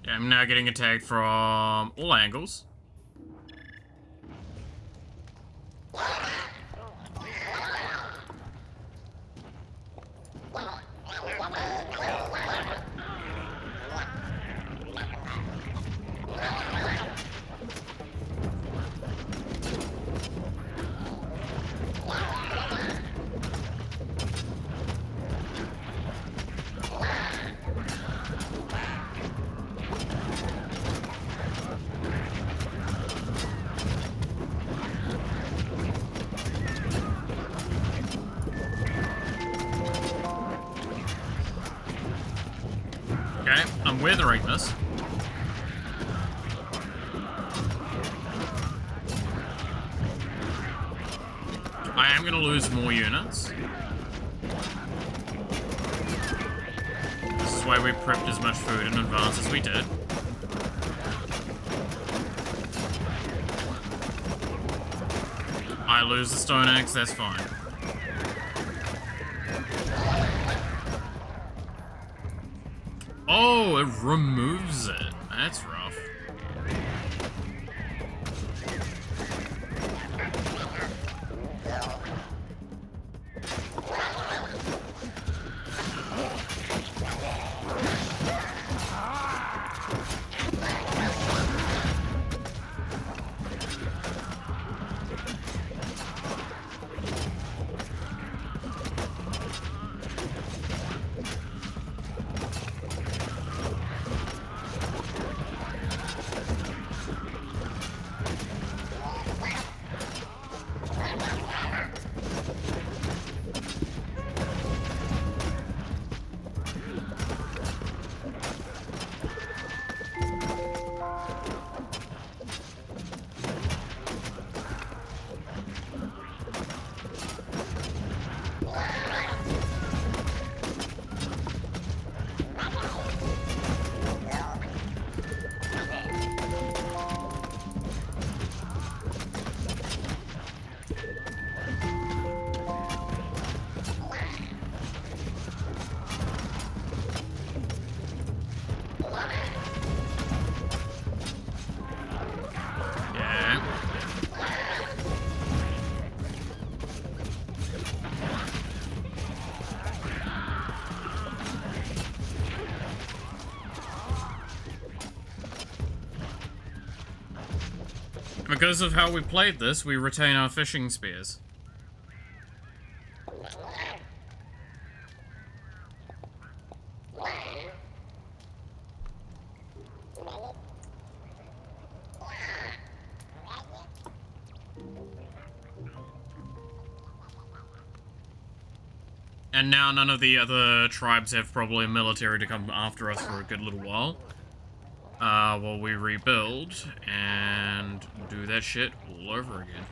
Yeah, I'm now getting attacked from all angles. I'm weathering this. I am gonna lose more units. This is why we prepped as much food in advance as we did. I lose the stone axe, that's fine. Oh, it removes it. That's rough. Because of how we played this, we retain our fishing spears. And now none of the other tribes have probably a military to come after us for a good little while. While we rebuild and do that shit all over again.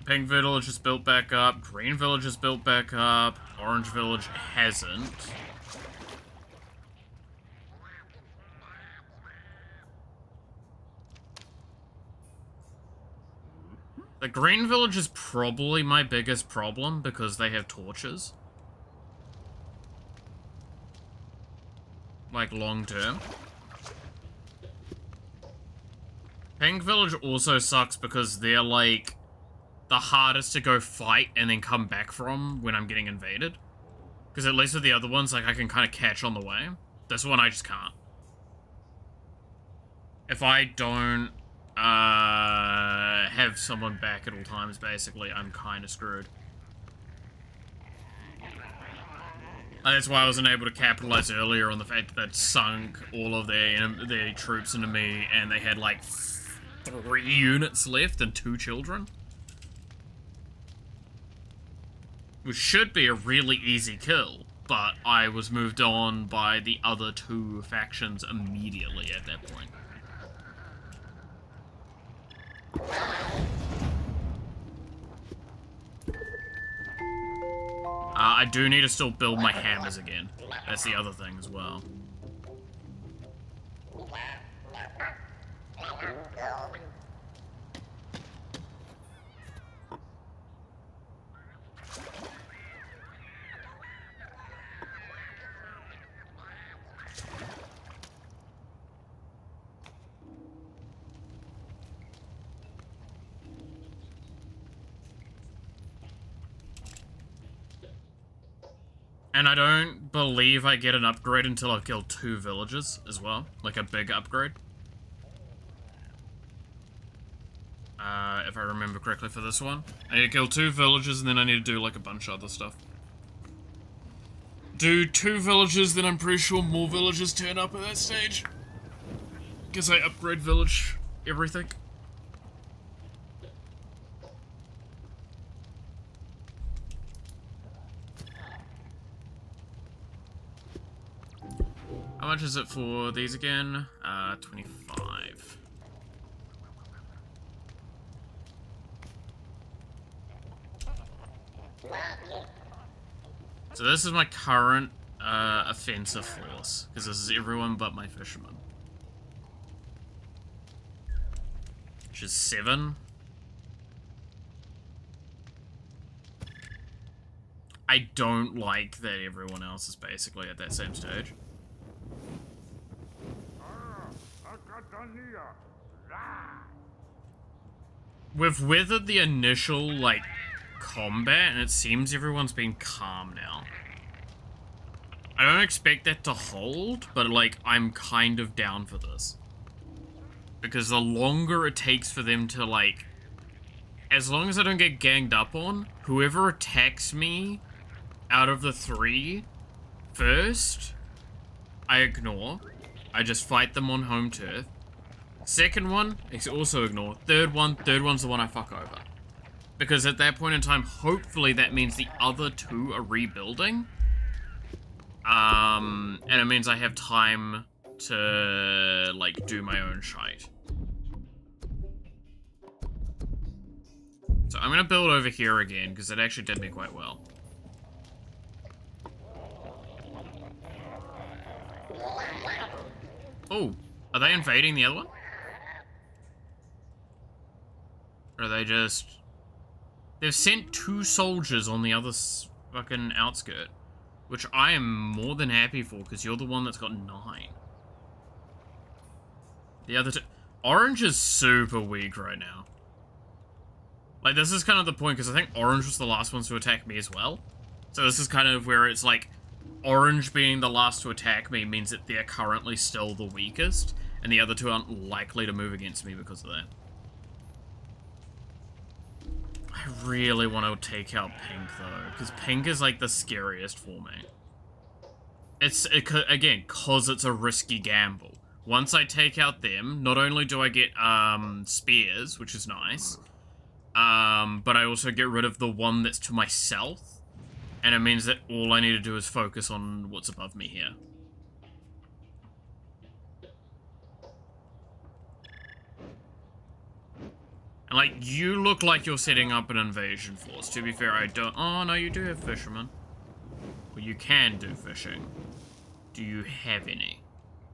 Pink Village is built back up, Green Village is built back up, Orange Village hasn't. The Green Village is probably my biggest problem because they have torches. Like, long term. Pink Village also sucks because they're, like, the hardest to go fight and then come back from when I'm getting invaded. Because at least with the other ones, like, I can kind of catch on the way. This one, I just can't. If I don't have someone back at all times, basically, I'm kind of screwed. And that's why I wasn't able to capitalize earlier on the fact that they'd sunk all of their troops into me, and they had, like, 3 units left and 2 children. Which should be a really easy kill, but I was moved on by the other 2 factions immediately at that point. I do need to still build my hammers again. That's the other thing as well. And I don't believe I get an upgrade until I've killed 2 villages as well. Like a big upgrade. If I remember correctly for this one. I need to kill 2 villages and then I need to do like a bunch of other stuff. do 2 villages, then I'm pretty sure more villages turn up at that stage. Because I upgrade village everything. How much is it for these again? 25. So this is my current offensive force, because this is everyone but my fishermen. Which is 7. I don't like that everyone else is basically at that same stage. We've weathered the initial, like, combat, and it seems everyone's been calm now. I don't expect that to hold, but, like, I'm kind of down for this. Because the longer it takes for them to, like... As long as I don't get ganged up on, whoever attacks me out of the 3 first, I ignore. I just fight them on home turf. Second one, I also ignore. Third one's the one I fuck over. Because at that point in time, hopefully that means the other 2 are rebuilding. And it means I have time to, like, do my own shite. So I'm gonna build over here again, because it actually did me quite well. Oh, are they invading the other one? Or are they just... They've sent 2 soldiers on the other fucking outskirt. Which I am more than happy for, because you're the one that's got 9. The other 2... Orange is super weak right now. Like, this is kind of the point, because I think Orange was the last ones to attack me as well. So this is kind of where it's like, Orange being the last to attack me means that they're currently still the weakest, and the other 2 aren't likely to move against me because of that. I really want to take out Pink, though, because Pink is, like, the scariest for me. Again, because it's a risky gamble. Once I take out them, not only do I get, spears, which is nice, but I also get rid of the one that's to my south, and it means that all I need to do is focus on what's above me here. And, like, you look like you're setting up an invasion force. To be fair, I don't... Oh, no, you do have fishermen. Well, you can do fishing. Do you have any?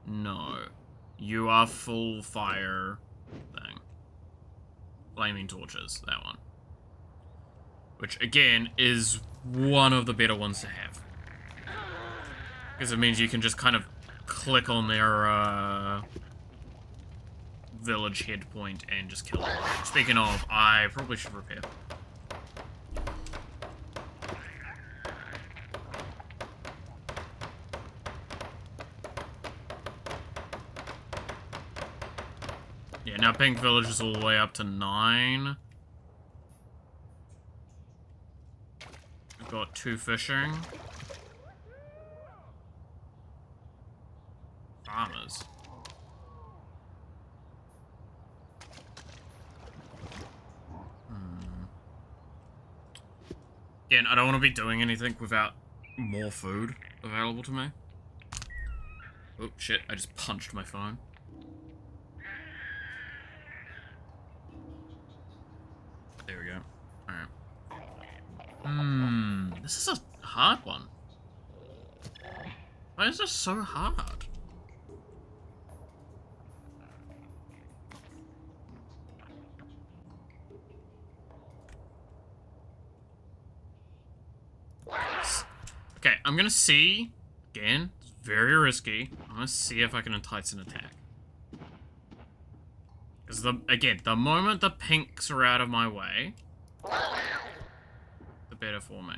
No. You are full fire thing. Flaming torches, that one. Which, again, is one of the better ones to have. Because it means you can just kind of click on their, village head point and just kill them. Speaking of, I probably should repair. Yeah, now Pink Village is all the way up to 9. We've got 2 fishing. Farmers. Again, I don't want to be doing anything without more food available to me. Oh, shit, I just punched my phone. There we go. Alright. This is a hard one. Why is this so hard? Okay, I'm gonna see, again, it's very risky, I'm gonna see if I can entice an attack. Because, again, the moment the pinks are out of my way, the better for me.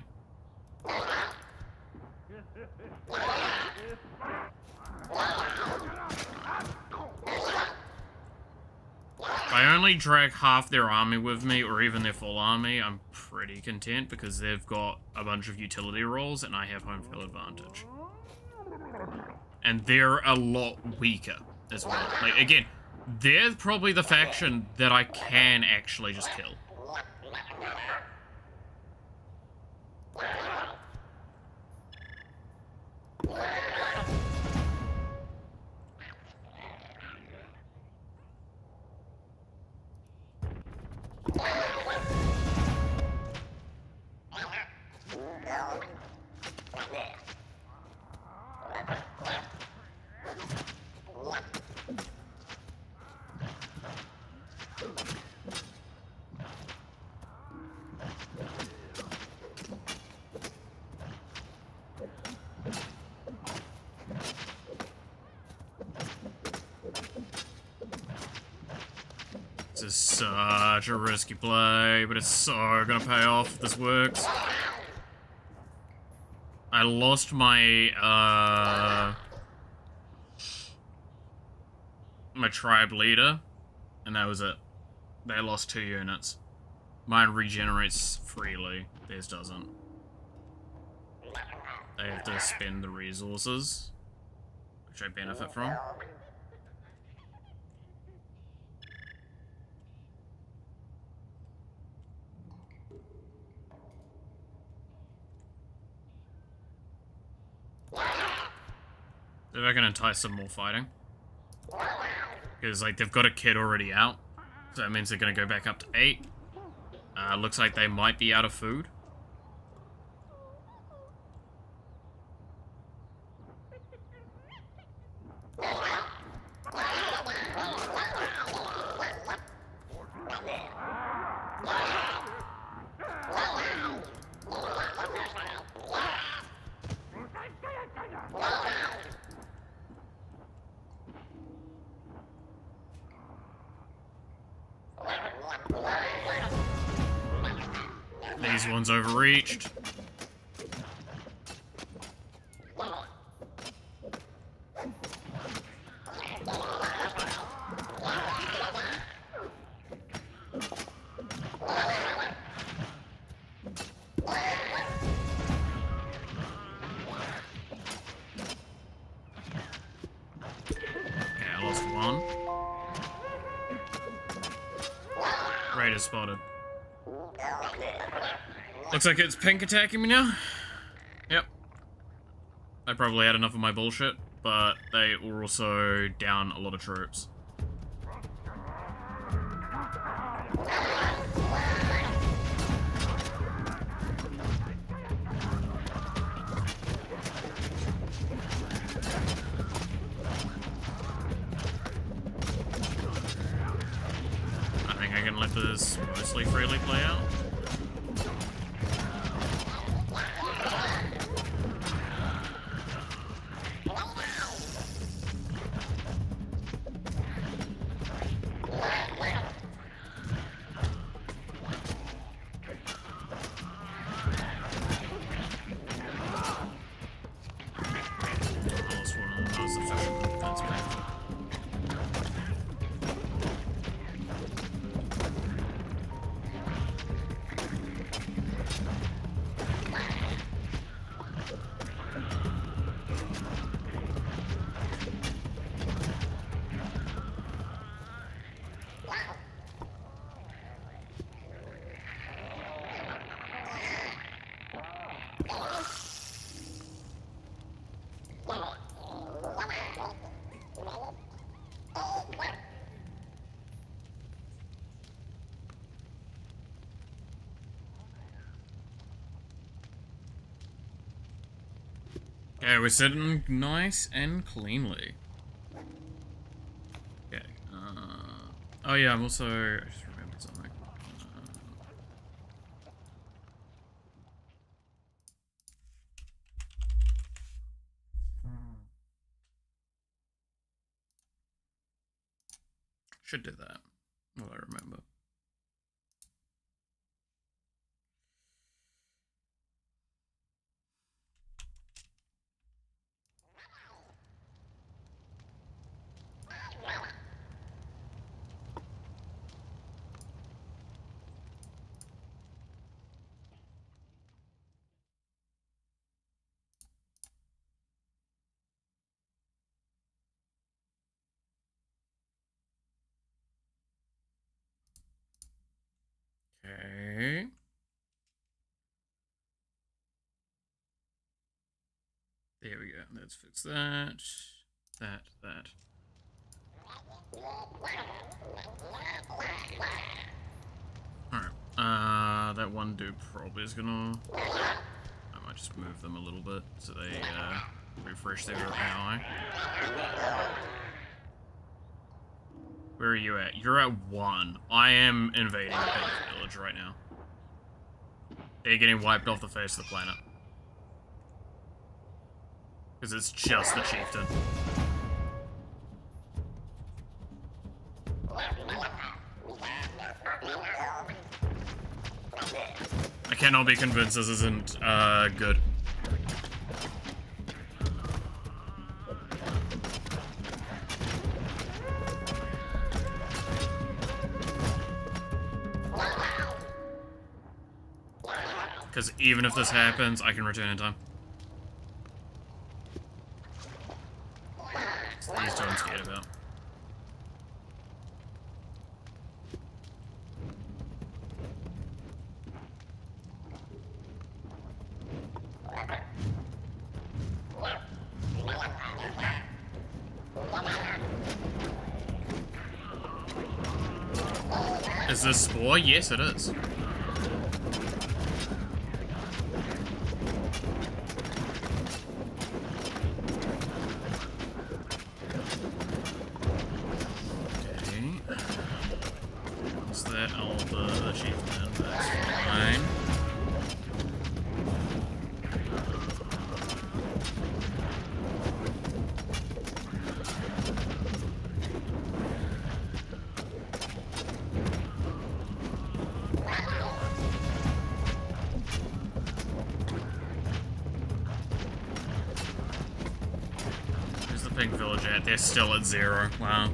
If I only drag half their army with me, or even their full army, I'm pretty content because they've got a bunch of utility roles and I have home field advantage. And they're a lot weaker as well. Like, again, they're probably the faction that I can actually just kill. This is such a risky play, but it's so gonna pay off if this works. I lost my, my tribe leader, and that was it. They lost 2 units. Mine regenerates freely, theirs doesn't. They have to spend the resources, which I benefit from. If I can entice some more fighting. Because, like, they've got a kid already out. So that means they're going to go back up to 8. Looks like they might be out of food. These ones overreached. Okay, I lost one. Raider spotted. Looks like it's pink attacking me now. Yep. I probably had enough of my bullshit, but they were also down a lot of troops. I think I can let this mostly freely play out. Okay, we're sitting nice and cleanly. Okay, oh yeah, I'm also... I just remembered something. Should do that. Well, I remember. Okay. There we go. Let's fix that. That. Alright. That one dude probably is gonna... I might just move them a little bit so they, refresh their AI. Where are you at? You're at 1. I am invading the pig village right now. They're getting wiped off the face of the planet. Because it's just the chieftain. I cannot be convinced this isn't, good. Because even if this happens, I can return in time. So these two I'm scared about. Is this Spore? Yes, it is. The chieftain, that's fine. Where's the pink village at? They're still at 0. Wow.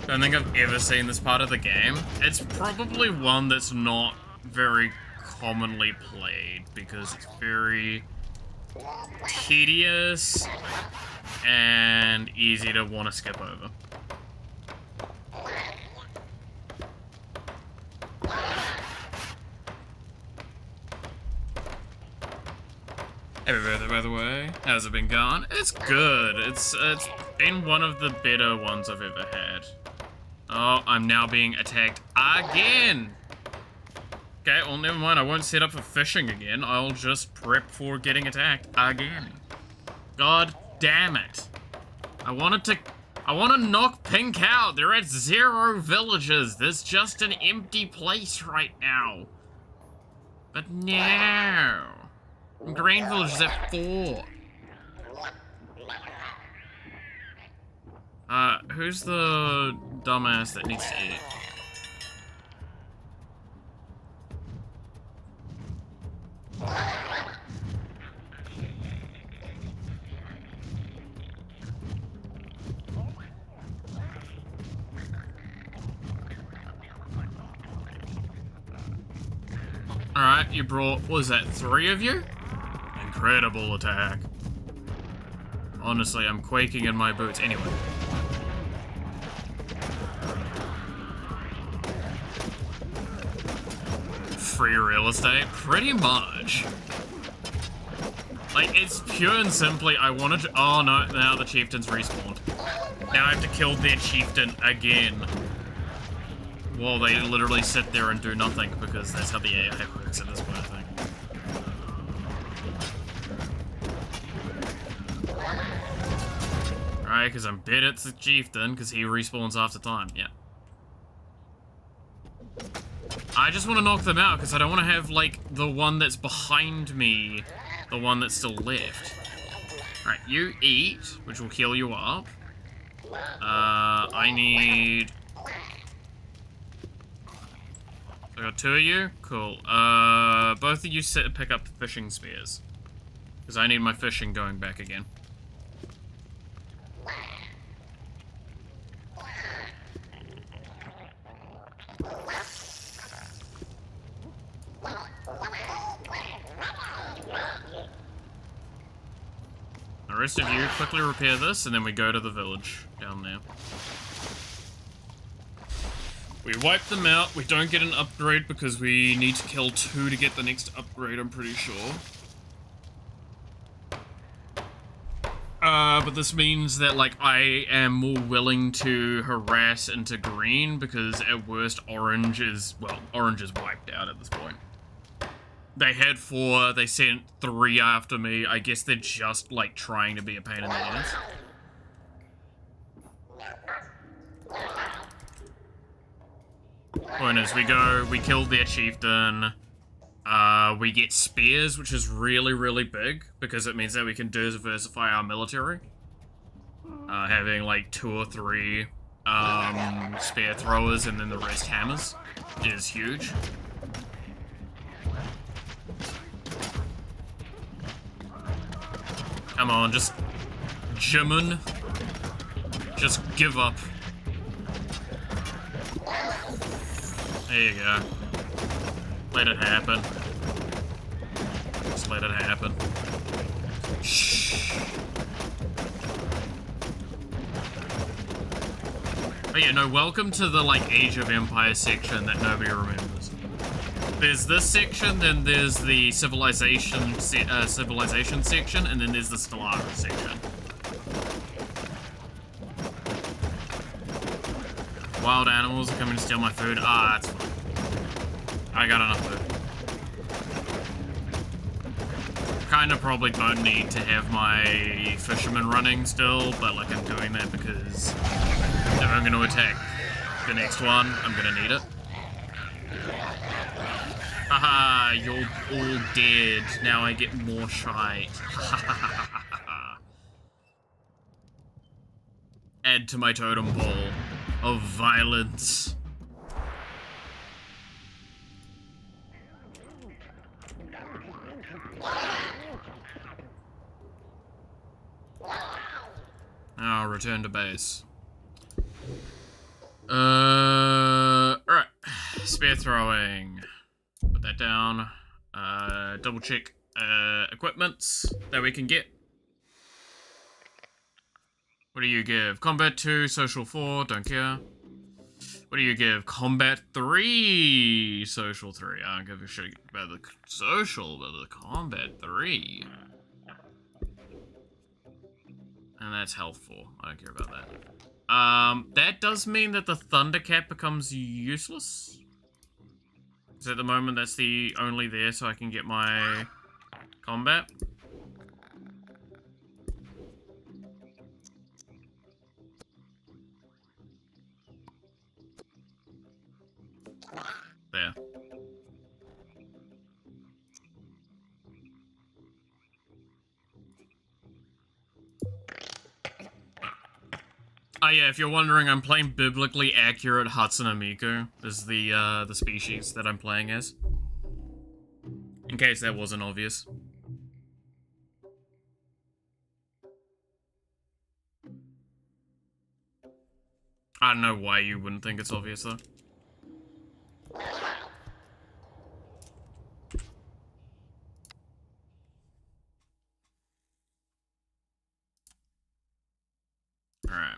I don't think I've ever seen this part of the game. It's probably one that's not very commonly played because it's very tedious and easy to want to skip over. Happy birthday, by the way. How's it been going? It's good. It's been one of the better ones I've ever had. Oh, I'm now being attacked again! Okay, well, never mind. I won't set up for fishing again. I'll just prep for getting attacked again. God damn it. I want to knock Pink out. They're at 0 villages. There's just an empty place right now. But no. Green village is at 4. Who's the dumbass that needs to eat? Alright, you brought, what was that, 3 of you? Incredible attack. Honestly, I'm quaking in my boots. Anyway. Free real estate? Pretty much. Like, it's pure and simply, I wanted to- oh no, now the chieftain's respawned. Now I have to kill their chieftain again. Well, they literally sit there and do nothing, because that's how the AI works in this kind of thing. Alright, because I'm dead at the chieftain, because he respawns after time, yeah. I just want to knock them out, because I don't want to have, like, the one that's behind me, the one that's still left. Alright, you eat, which will heal you up. I need... I got 2 of you? Cool. Both of you pick up fishing spears. Because I need my fishing going back again. The rest of you quickly repair this, and then we go to the village down there. We wipe them out. We don't get an upgrade because we need to kill 2 to get the next upgrade, I'm pretty sure. But this means that, like, I am more willing to harass into green because at worst orange is wiped out at this point. They had 4, they sent 3 after me. I guess they're just, like, trying to be a pain in the ass. Point is, we killed their chieftain. We get spears, which is really, really big, because it means that we can diversify our military. Having, like, 2 or 3, spear throwers and then the rest hammers is huge. Come on, just... Jimin. Just give up. There you go. Let it happen. Just let it happen. Shh. Oh yeah, no, welcome to the, like, Age of Empires section that nobody remembers. There's this section, then there's the civilization section, and then there's the Stellaris section. Wild animals are coming to steal my food. Ah, that's fine. I got enough food. Kinda probably don't need to have my fisherman running still, but, like, I'm doing that because if I'm gonna attack the next one, I'm gonna need it. Haha, you're all dead. Now I get more shite. Add to my totem pole of violence. Now return to base. Alright. Spear throwing. Put that down. Double check equipments that we can get. What do you give? Combat 2, Social 4, don't care. What do you give? Combat 3, Social 3. I don't give a shit about the social, but the Combat 3. And that's health 4. I don't care about that. That does mean that the Thundercat becomes useless. Because at the moment that's the only there so I can get my combat. There. Oh yeah, if you're wondering, I'm playing biblically accurate Hatsune Miku is the species that I'm playing as. In case that wasn't obvious. I don't know why you wouldn't think it's obvious though. Alright.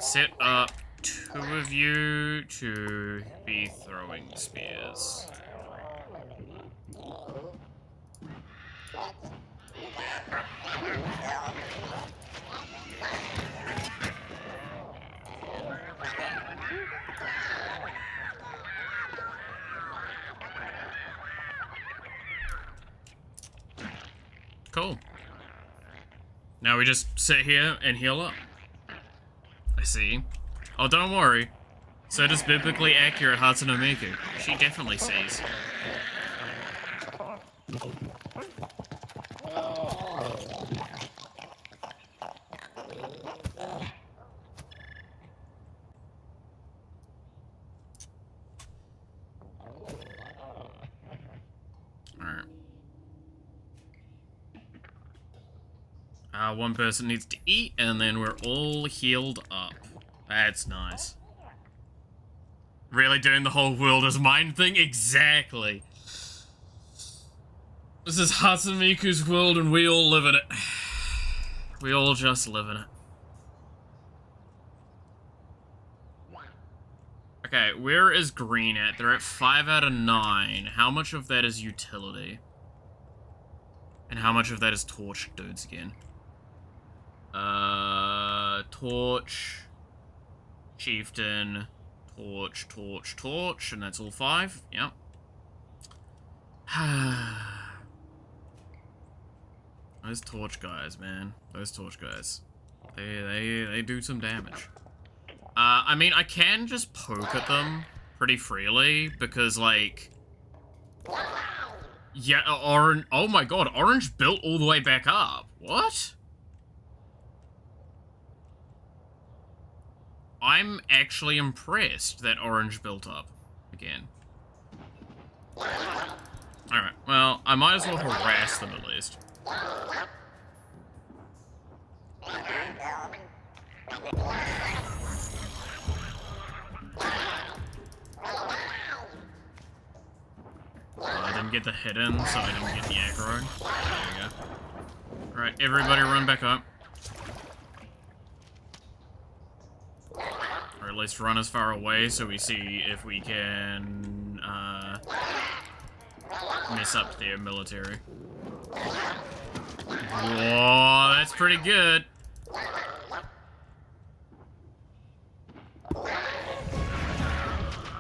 Set up 2 of you to be throwing spears. Cool. Now we just sit here and heal up. I see. Oh, don't worry. So does biblically accurate Hatsune Miku. She definitely sees. One person needs to eat, and then we're all healed up. That's nice. Really doing the whole world as mine thing? Exactly. This is Hatsune Miku's world, and we all live in it. We all just live in it. Okay, where is green at? They're at 5 out of 9. How much of that is utility? And how much of that is torch dudes again? Torch, chieftain, torch, torch, torch, and that's all 5. Yep. Those torch guys, man. Those torch guys. They do some damage. I mean, I can just poke at them pretty freely, because, like... Yeah, orange... Oh my god, orange built all the way back up. What? I'm actually impressed that orange built up again. Alright, well, I might as well harass them at least. I didn't get the hit in, so I didn't get the aggro. There you go. Alright, everybody run back up. Or at least run as far away so we see if we can mess up their military. Whoa, that's pretty good.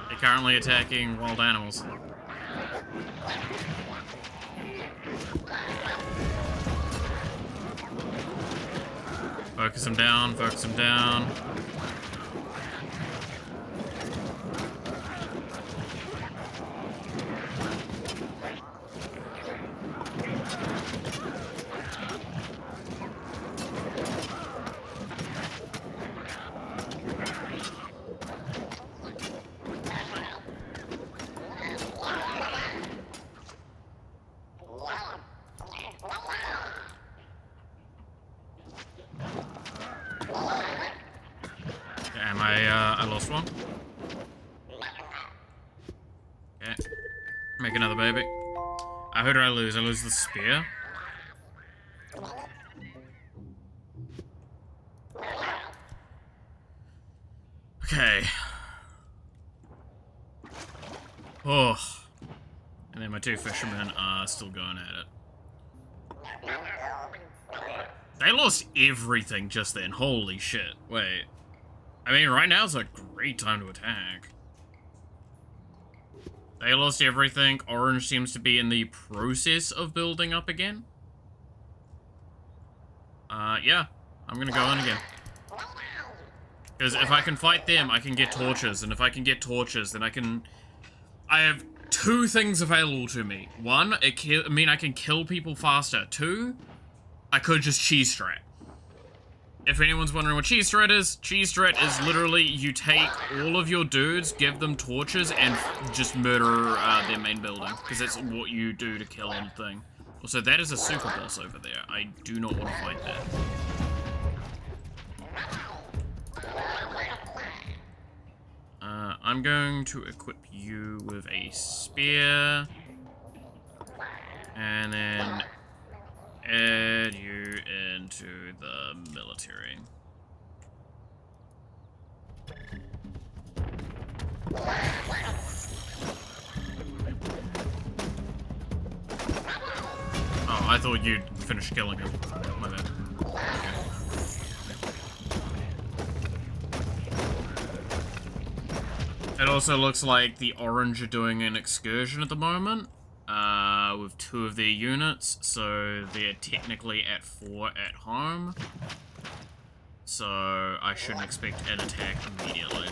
They're currently attacking wild animals. Focus them down, focus them down. I lost one. Okay. Make another baby. Who did I lose? I lose the spear? Okay. Oh. And then my 2 fishermen are still going at it. They lost everything just then. Holy shit. Wait. I mean, right now is a great time to attack. They lost everything. Orange seems to be in the process of building up again. Yeah. I'm gonna go in again. Because if I can fight them, I can get torches. And if I can get torches, then I have 2 things available to me. 1, I can kill people faster. 2, I could just cheese strat. If anyone's wondering what cheese strat is literally you take all of your dudes, give them torches, and just murder their main building. Because that's what you do to kill anything. Also, that is a super boss over there. I do not want to fight that. I'm going to equip you with a spear. And then add you into the military. Oh, I thought you'd finish killing him. My bad. It also looks like the orange are doing an excursion at the moment. With 2 of their units, so they're technically at 4 at home. So I shouldn't expect an attack immediately.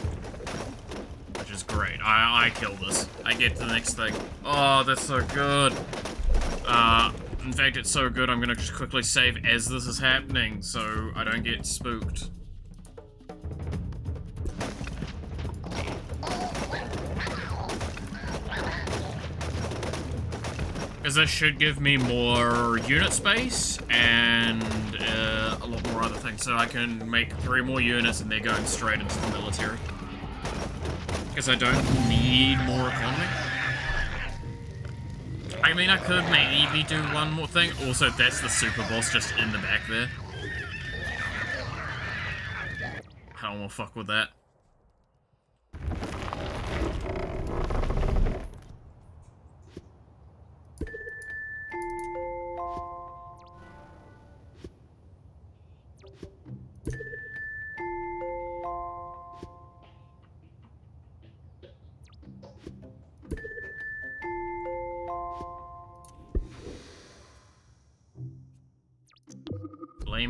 Which is great. I kill this. I get to the next thing. Oh, that's so good. In fact, it's so good I'm gonna just quickly save as this is happening, so I don't get spooked. Because this should give me more unit space and a lot more other things. So I can make 3 more units and they're going straight into the military. Because I don't need more economy. I mean, I could maybe do 1 more thing. Also, that's the super boss just in the back there. I don't want to fuck with that.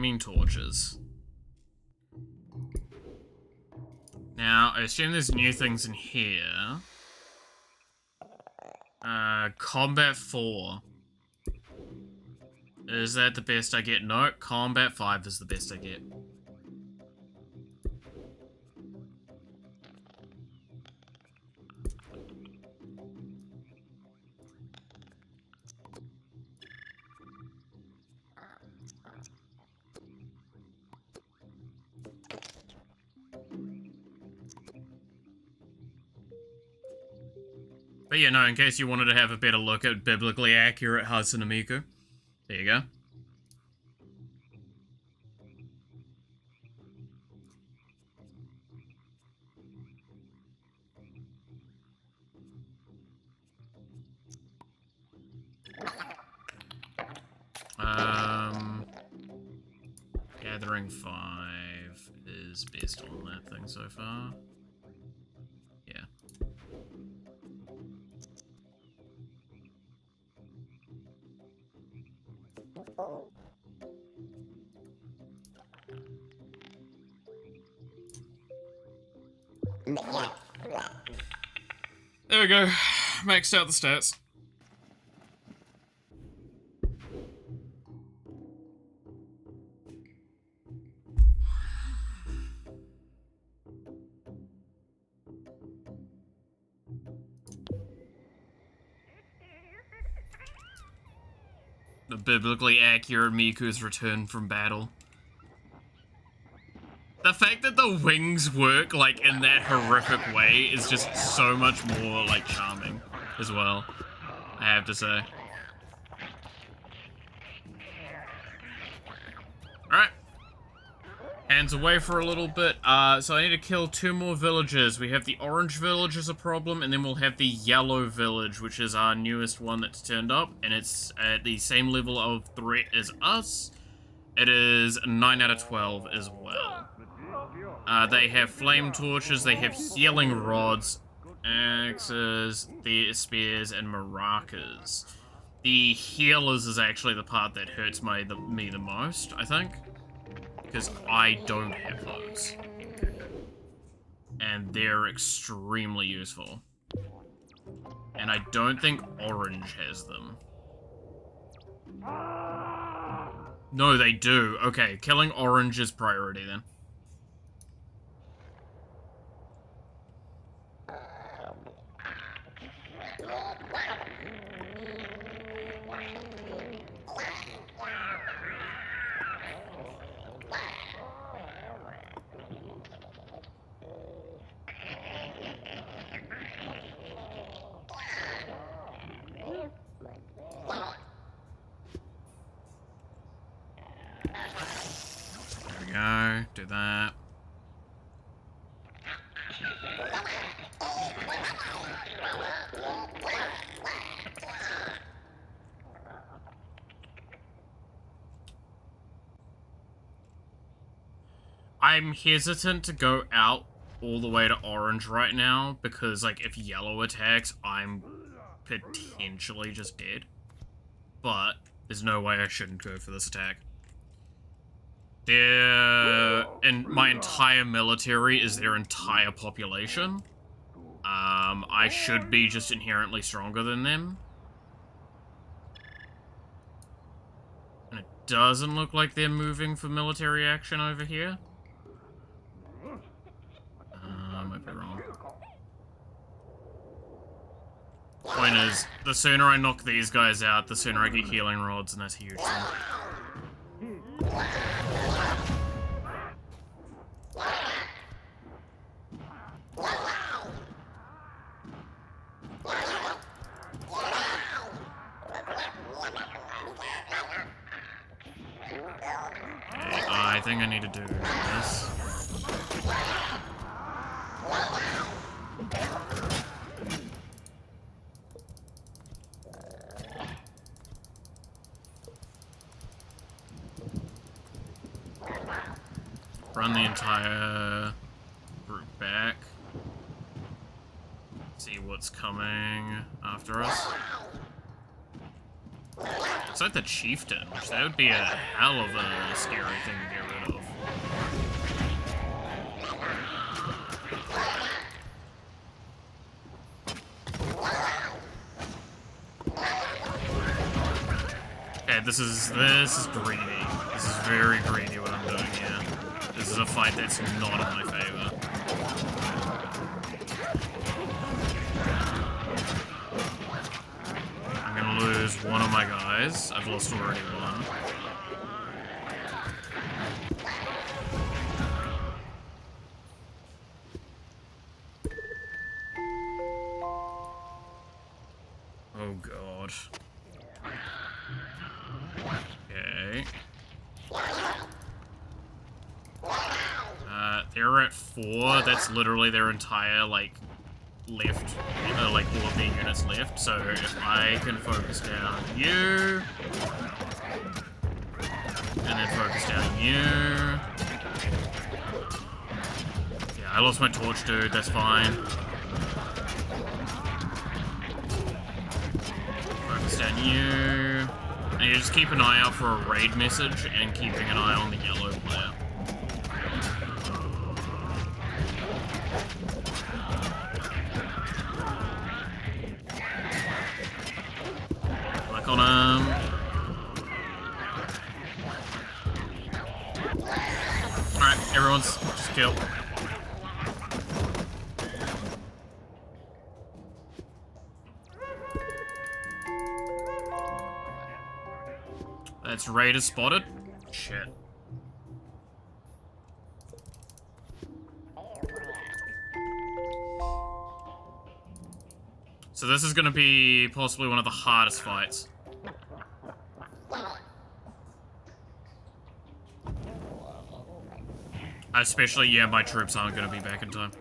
flaming torches. Now, I assume there's new things in here. Combat 4. Is that the best I get? No, Combat 5 is the best I get. But yeah, no, in case you wanted to have a better look at biblically accurate Hatsune Miku, there you go. Gathering 5 is best on that thing so far. Yeah. There we go. Maxed out the stats. The biblically accurate Miku's return from battle. The fact that the wings work, like, in that horrific way is just so much more, like, charming as well, I have to say. Alright. Hands away for a little bit. So I need to kill 2 more villagers. We have the orange village as a problem, and then we'll have the yellow village, which is our newest one that's turned up, and it's at the same level of threat as us. It is 9 out of 12 as well. They have flame torches, they have healing rods, axes, the spears, and maracas. The healers is actually the part that hurts me the most, I think. Because I don't have those. And they're extremely useful. And I don't think orange has them. No, they do. Okay, killing orange is priority then. Go, do that. I'm hesitant to go out all the way to orange right now because, like, if yellow attacks, I'm potentially just dead. But there's no way I shouldn't go for this attack. And my entire military is their entire population. I should be just inherently stronger than them. And it doesn't look like they're moving for military action over here. I might be wrong. Point is, the sooner I knock these guys out, the sooner I get healing rods, and that's huge. I think I need to do this. Run the entire group back. See what's coming after us. It's like the chieftain, which that would be a hell of a scary thing to get rid of. Okay, this is greedy. This is very greedy what I'm doing here. This is a fight that's not in my favor. I'm gonna lose one of my guys. I've lost already one. Oh god. Okay. They're at 4. That's literally their entire, like, left, like, all of their units left. So if I can focus down you, and then focus down you. Yeah, I lost my torch, dude. That's fine. Focus down you. And you just keep an eye out for a raid message and keeping an eye on the yellow player. Click on him. Alright, everyone's just kill. That's Raider spotted. Shit. So this is gonna be possibly one of the hardest fights. Especially, yeah, my troops aren't gonna be back in time.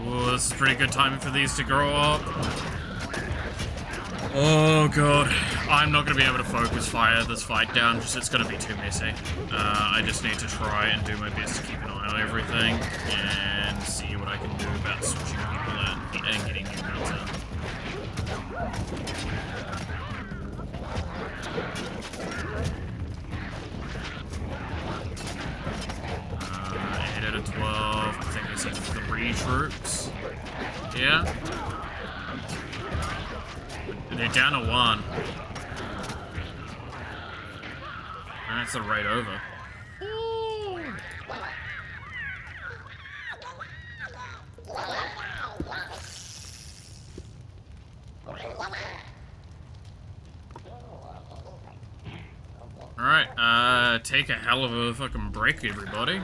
Ooh, this is pretty good timing for these to grow up. Oh god, I'm not going to be able to focus fire this fight down, just it's going to be too messy. I just need to try and do my best to keep an eye on everything and see what I can do about switching people out and getting new builds out. 8 out of 12, I think I said 3 troops. Yeah. They're down to 1. That's a right over. Alright, take a hell of a fucking break, everybody.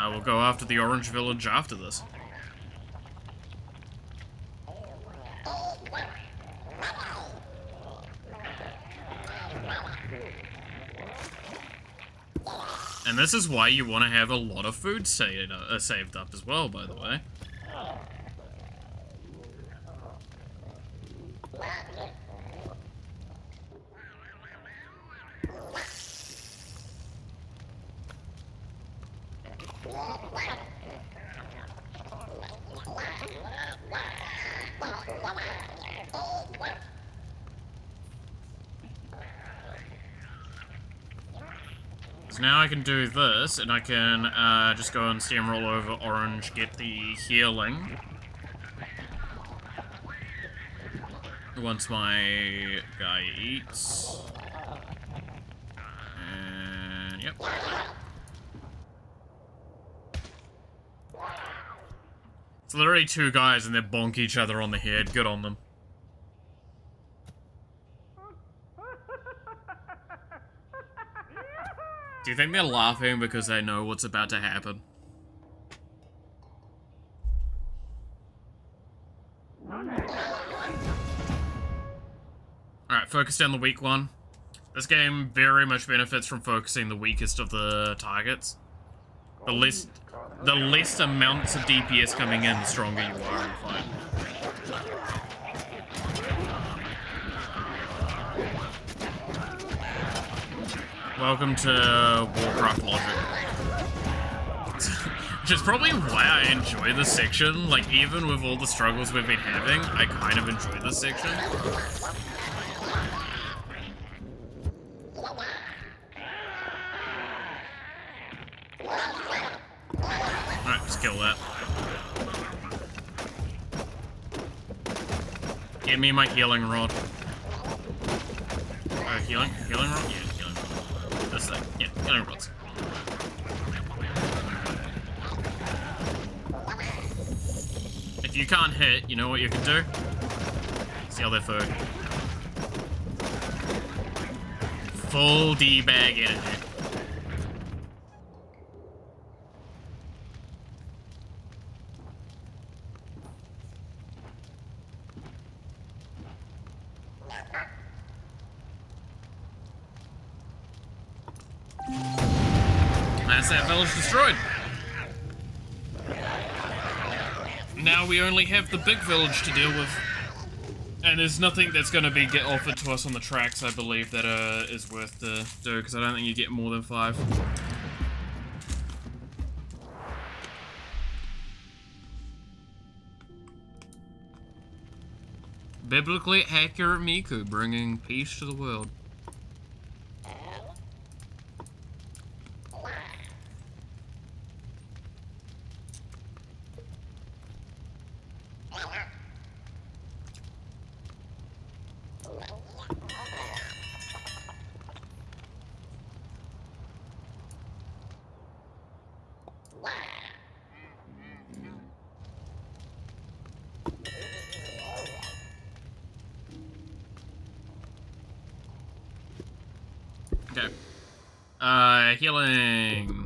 We'll go after the Orange Village after this. And this is why you want to have a lot of food saved up as well, by the way. So now I can do this, and I can just go and steamroll over Orange, get the healing. Once my guy eats. And yep. It's literally two guys and they bonk each other on the head. Good on them. Do you think they're laughing because they know what's about to happen? Alright, focus down the weak one. This game very much benefits from focusing the weakest of the targets. The less amounts of DPS coming in, the stronger you are in the fight. Welcome to Warcraft logic. Which is probably why I enjoy this section. Like, even with all the struggles we've been having, I kind of enjoy this section. Alright, let's kill that. Give me my healing rod. Healing rod? Yeah, healing rod. This thing. Yeah, healing rods. If you can't hit, you know what you can do? Steal their food. Full D-bag energy. That's that village destroyed. Now we only have the big village to deal with. And there's nothing that's going to be get offered to us on the tracks, I believe, that is worth to do, because I don't think you get more than 5. Biblically accurate Miku, bringing peace to the world. Okay. Healing.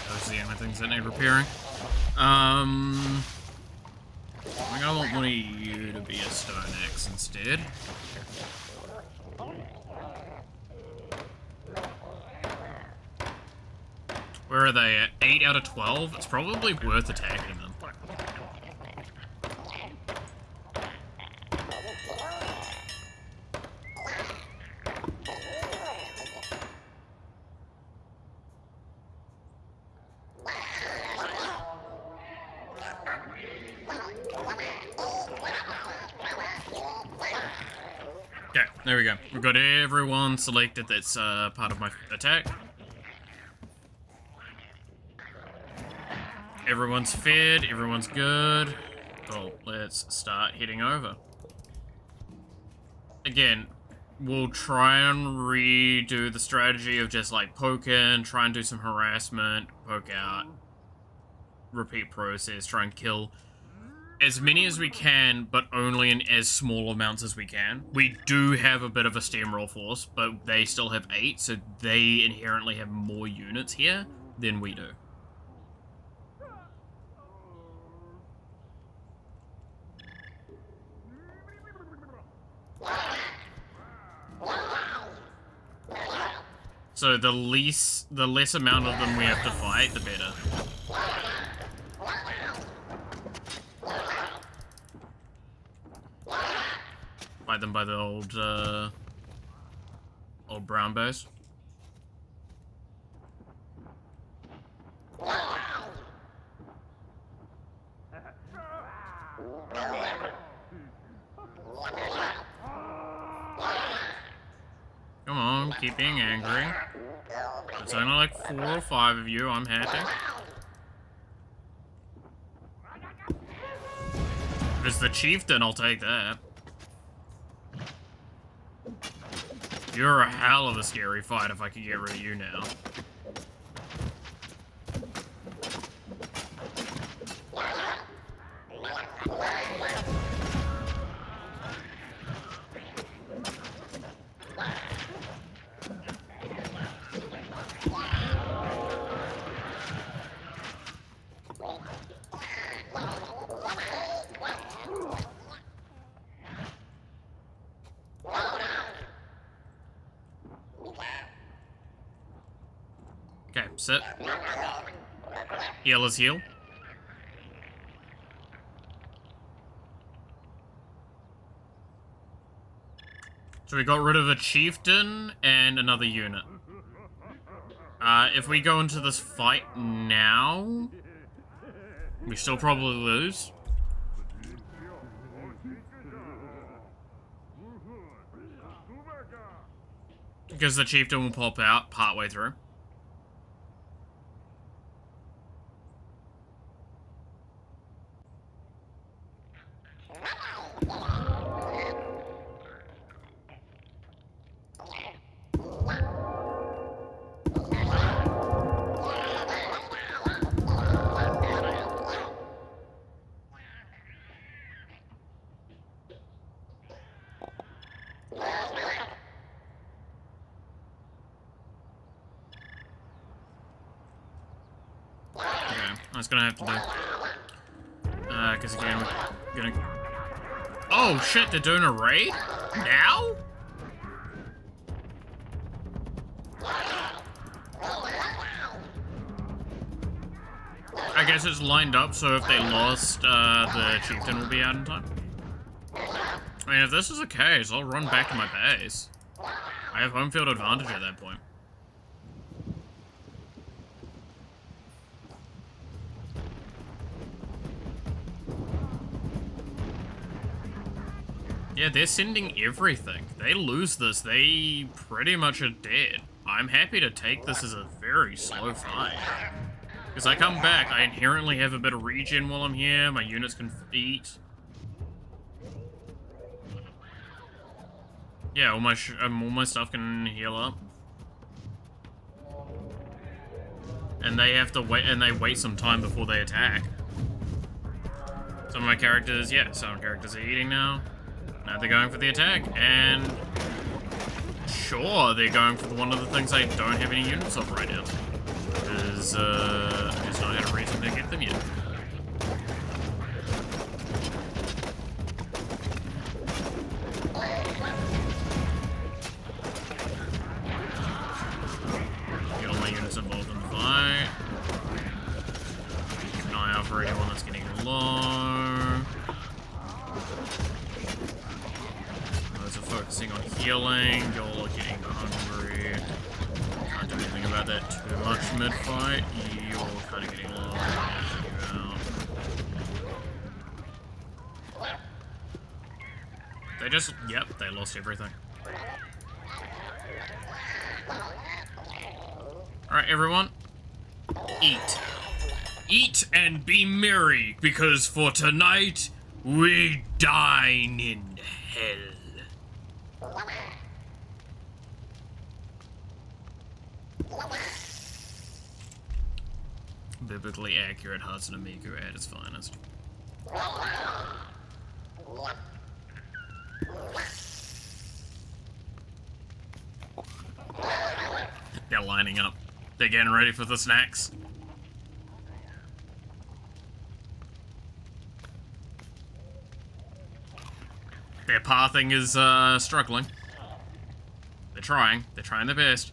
Those are the only things that need repairing. I think I want one of you to be a stone axe instead. Where are they at? 8 out of 12? It's probably worth attacking them. Okay, there we go. We've got everyone selected that's part of my attack. Everyone's fed, everyone's good. Cool, let's start heading over. Again, we'll try and redo the strategy of just like poke in, try and do some harassment, poke out, repeat process, try and kill as many as we can, but only in as small amounts as we can. We do have a bit of a steamroll force, but they still have 8, so they inherently have more units here than we do. So the less amount of them we have to fight, the better. Fight them by the old brown base. Come on, keep being angry. It's only like 4 or 5 of you, I'm happy. If it's the chieftain, I'll take that. You're a hell of a scary fight if I could get rid of you now. Okay, sit. Heal is heal. So we got rid of a chieftain and another unit. If we go into this fight now, we still probably lose. Because the chieftain will pop out partway through. That's gonna have to do. Because again, we're gonna... Oh shit, they're doing a raid? Now? I guess it's lined up, so if they lost, the chieftain will be out in time. I mean, if this is the case, I'll run back to my base. I have home field advantage at that point. Yeah, they're sending everything. They lose this, they pretty much are dead. I'm happy to take this as a very slow fight. Because I come back, I inherently have a bit of regen while I'm here, my units can eat. Yeah, all my stuff can heal up. And they have to wait, and they wait some time before they attack. Some of my characters, yeah, some characters are eating now. Now they're going for the attack, and sure, they're going for one of the things I don't have any units of right now. Because, I just not had a reason to get them yet. Get all my units involved in the fight. Keep an eye out for anyone that's getting low. Focusing on healing, y'all are getting hungry. Can't do anything about that too much mid-fight. You're kind of getting low. They just, yep, they lost everything. Alright, everyone. Eat. Eat and be merry, because for tonight, we dine in hell. Biblically accurate Hatsune Miku at its finest. They're lining up. They're getting ready for the snacks. Their pathing is struggling. They're trying their best.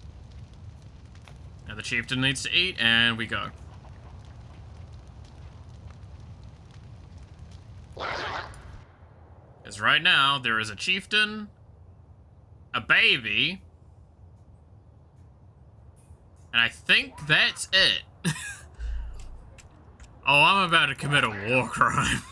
Now the chieftain needs to eat, and we go. Because right now, there is a chieftain, a baby, and I think that's it. Oh, I'm about to commit a war crime.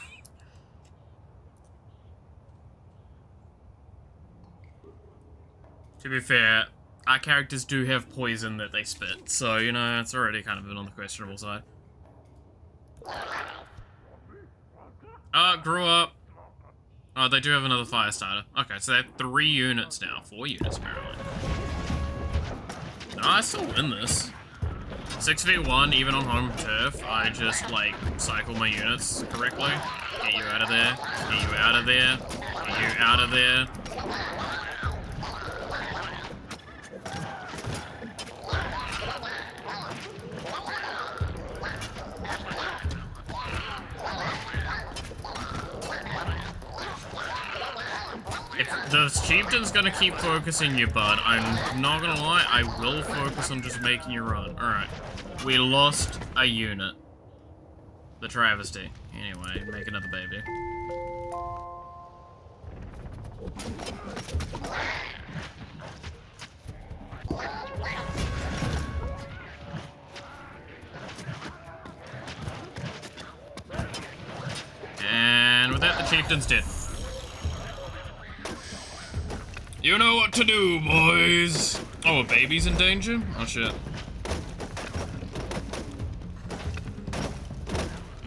To be fair, our characters do have poison that they spit, so, you know, it's already kind of been on the questionable side. Oh, grew up. Oh, they do have another fire starter. Okay, so they have 3 units now. 4 units, apparently. No, I still win this. 6v1, even on home turf, I just, like, cycle my units correctly. Get you out of there. Get you out of there. Get you out of there. If the chieftain's gonna keep focusing you, bud, I'm not gonna lie, I will focus on just making you run. Alright. We lost a unit. The travesty. Anyway, make another baby. And with that, the chieftain's dead. You know what to do, boys! Oh, a baby's in danger? Oh, shit.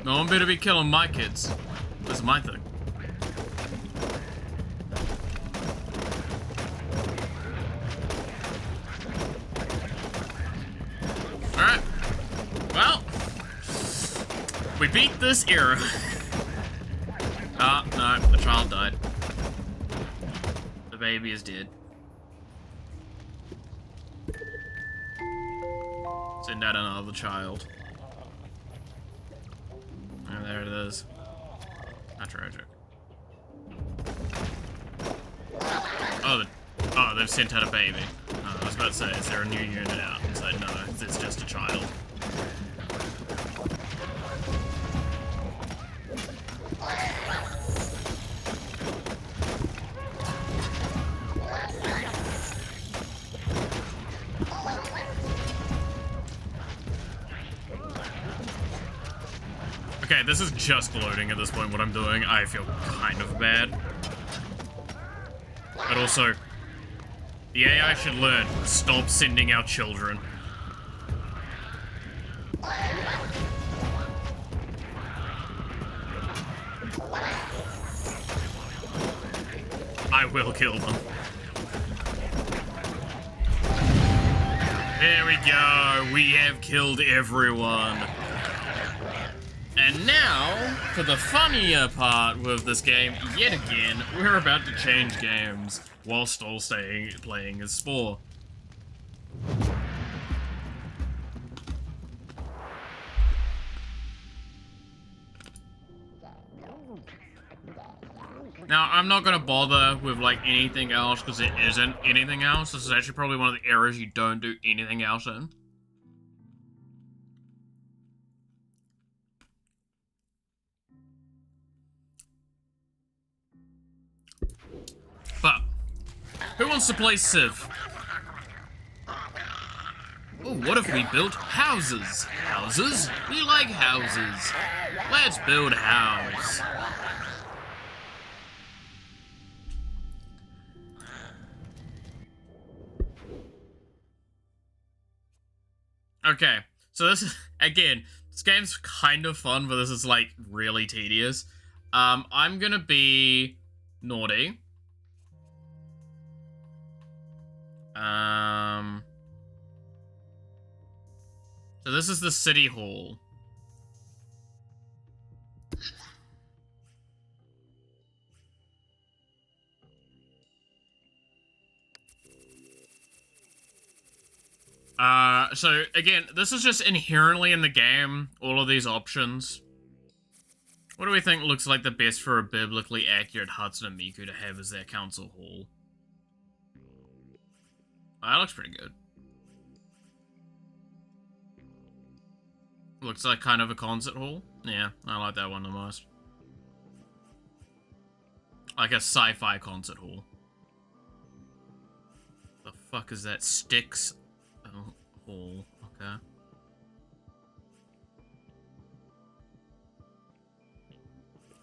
No one better be killing my kids. That's my thing. Alright. Well, we beat this era. Ah, no, the child died. The baby is dead. Send out another child. And there it is. Not tragic. Oh, they've sent out a baby. I was about to say, is there a new unit out? It's like, no, it's just a child. Okay, this is just loading at this point, what I'm doing. I feel kind of bad. But also, the AI should learn, stop sending out children. I will kill them. There we go, we have killed everyone. And now, for the funnier part with this game, yet again, we're about to change games while still playing as Spore. Now, I'm not gonna bother with, like, anything else, because it isn't anything else. This is actually probably one of the areas you don't do anything else in. But, who wants to play Civ? Ooh, what if we built houses? Houses? We like houses. Let's build a house. Okay, so this is, again, this game's kind of fun, but this is, like, really tedious. I'm gonna be naughty. So this is the city hall. So again, this is just inherently in the game, all of these options. What do we think looks like the best for a biblically accurate Hatsune Miku to have as their council hall? Oh, that looks pretty good. Looks like kind of a concert hall. Yeah, I like that one the most. Like a sci-fi concert hall. The fuck is that? Styx Hall. Okay.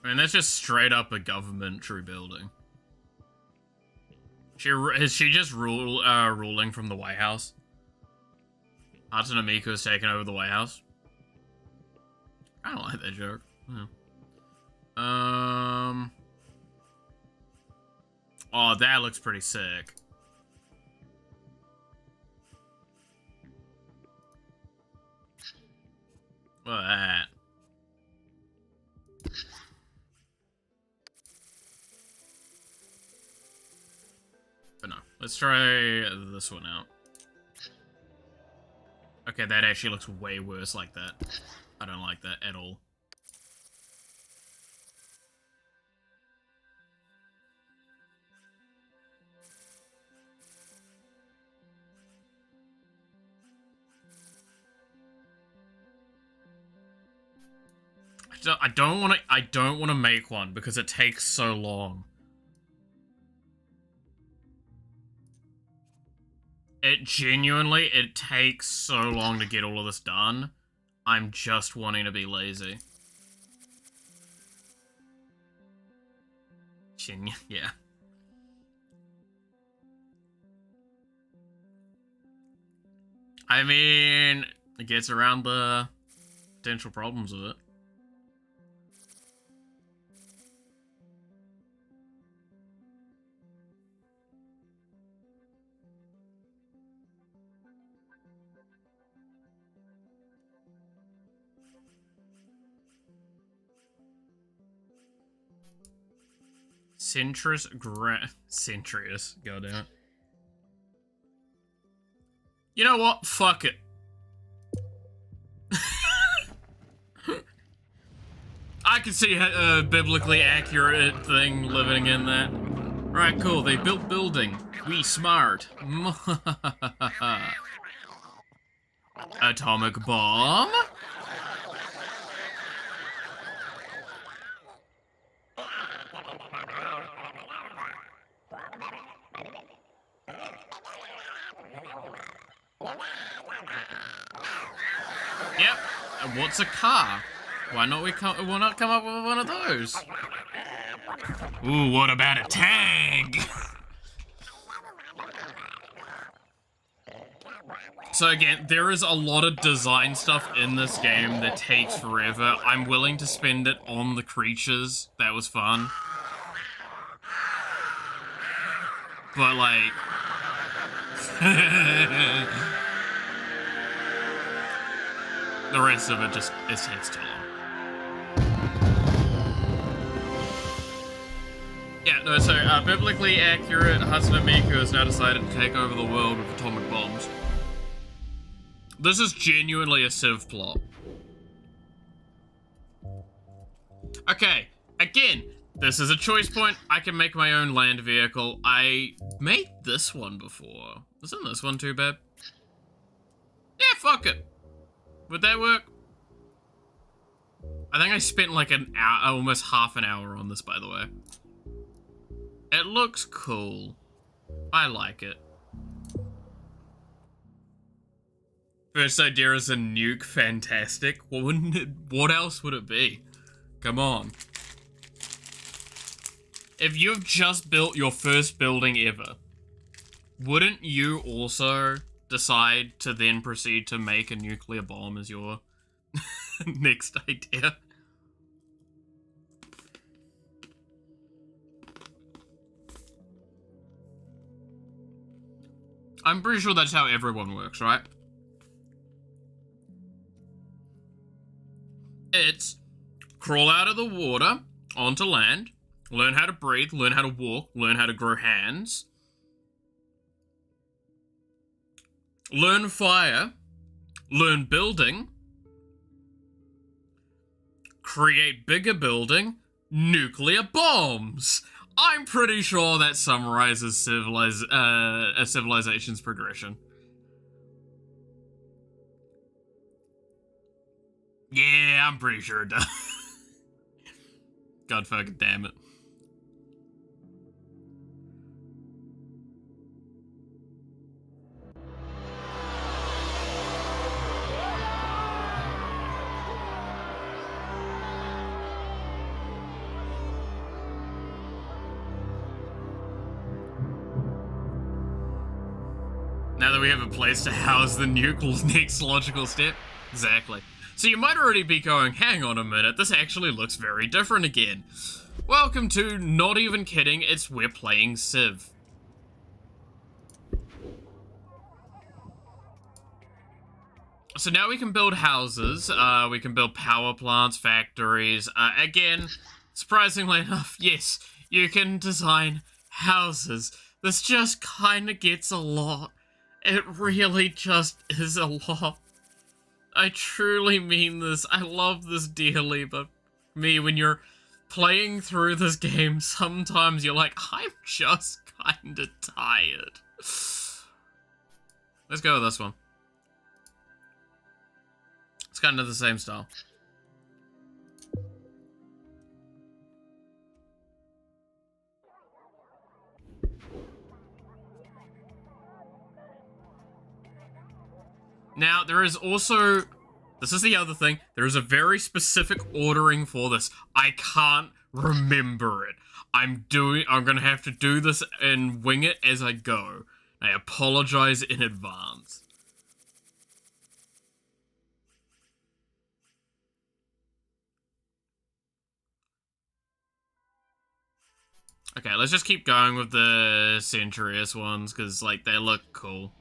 I mean, that's just straight up a government-true building. Is she just ruling from the White House? Hatsune Miku has taken over the White House. I don't like that joke. Yeah. Oh, that looks pretty sick. Look at that. But no, let's try this one out. Okay, that actually looks way worse like that. I don't like that at all. I don't want to make one because it takes so long. It takes so long to get all of this done. I'm just wanting to be lazy. Yeah. I mean, it gets around the potential problems of it. Centrius, goddamn. You know what? Fuck it. I can see a biblically accurate thing living in that. Right, cool. They built building. We smart. Atomic bomb? Yep. And what's a car? Why not why not come up with one of those? Ooh, what about a tank? So again, there is a lot of design stuff in this game that takes forever. I'm willing to spend it on the creatures. That was fun. But like... the rest of it just, it takes too long. Yeah, no, so, biblically accurate, Hatsune Miku has now decided to take over the world with atomic bombs. This is genuinely a Civ plot. Okay, again, this is a choice point. I can make my own land vehicle. I made this one before. Isn't this one too bad? Yeah, fuck it. Would that work? I think I spent like an hour, almost half an hour on this, by the way. It looks cool. I like it. First idea is a nuke, fantastic. What else would it be? Come on. If you've just built your first building ever, wouldn't you also decide to then proceed to make a nuclear bomb as your next idea? I'm pretty sure that's how everyone works, right? It's crawl out of the water, onto land, learn how to breathe, learn how to walk, learn how to grow hands, learn fire, learn building, create bigger building, nuclear bombs. I'm pretty sure that summarizes a civilization's progression. Yeah, I'm pretty sure it does. God fucking damn it. Now that we have a place to house the nuke, next logical step. Exactly. So you might already be going, hang on a minute, this actually looks very different again. Welcome to, not even kidding, we're playing Civ. So now we can build houses, we can build power plants, factories. Again, surprisingly enough, yes, you can design houses. This just kinda gets a lot. It really just is a lot. I truly mean this. I love this dearly, but when you're playing through this game, sometimes you're like, I'm just kinda tired. Let's go with this one. It's kind of the same style. Now, there is also, this is the other thing, there is a very specific ordering for this. I can't remember it. I'm gonna have to do this and wing it as I go. I apologize in advance. Okay, let's just keep going with the Centurious ones, because, like, they look cool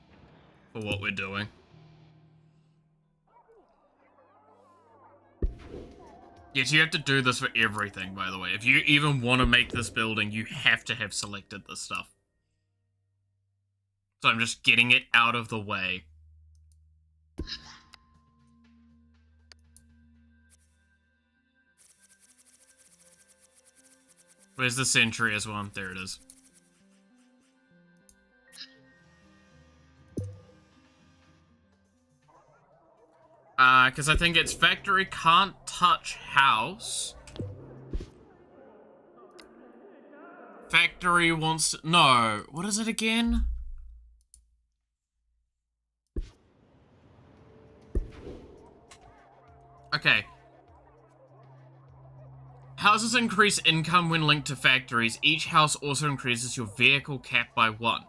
for what we're doing. Yes, you have to do this for everything, by the way. If you even want to make this building, you have to have selected this stuff. So I'm just getting it out of the way. Where's the Centurious one? There it is. Because I think it's factory can't touch house. Factory wants to... No. What is it again? Okay. Houses increase income when linked to factories. Each house also increases your vehicle cap by 1.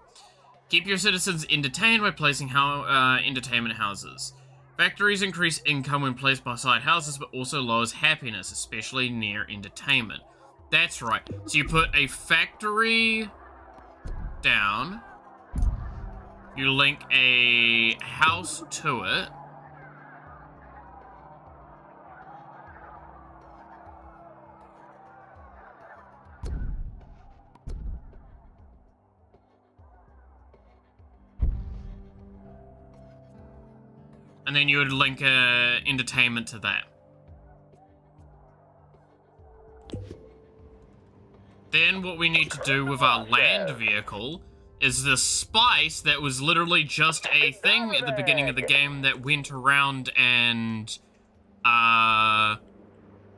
Keep your citizens entertained by placing entertainment houses. Factories increase income when placed beside houses, but also lowers happiness, especially near entertainment. That's right. So you put a factory down. You link a house to it. And then you would link entertainment to that. Then what we need to do with our land vehicle is the spice that was literally just a thing at the beginning of the game that went around and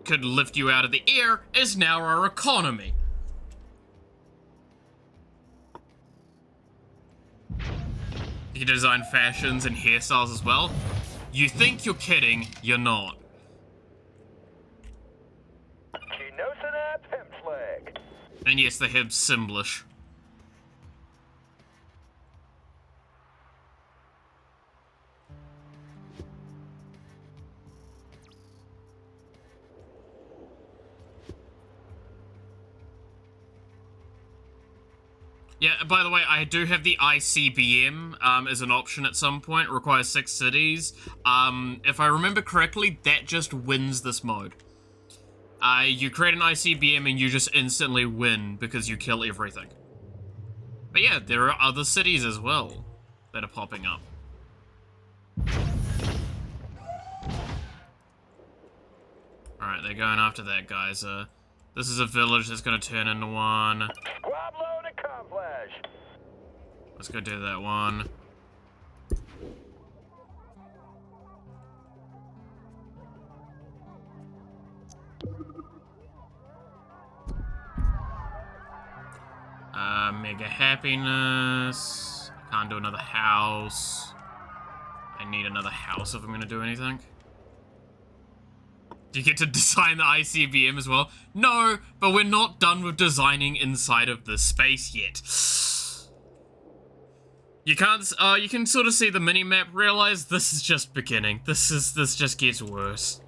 could lift you out of the air is now our economy. You can design fashions and hairstyles as well. You think you're kidding, you're not. And yes, they have Simblish. Yeah, by the way, I do have the ICBM as an option at some point. It requires 6 cities. If I remember correctly, that just wins this mode. You create an ICBM and you just instantly win because you kill everything. But yeah, there are other cities as well that are popping up. Alright, they're going after that, guys. This is a village that's going to turn into one. Let's go do that one. Mega happiness. I can't do another house. I need another house if I'm gonna do anything. Do you get to design the ICBM as well? No, but we're not done with designing inside of the space yet. You can't, you can sort of see the mini-map, realize this is just beginning. This just gets worse.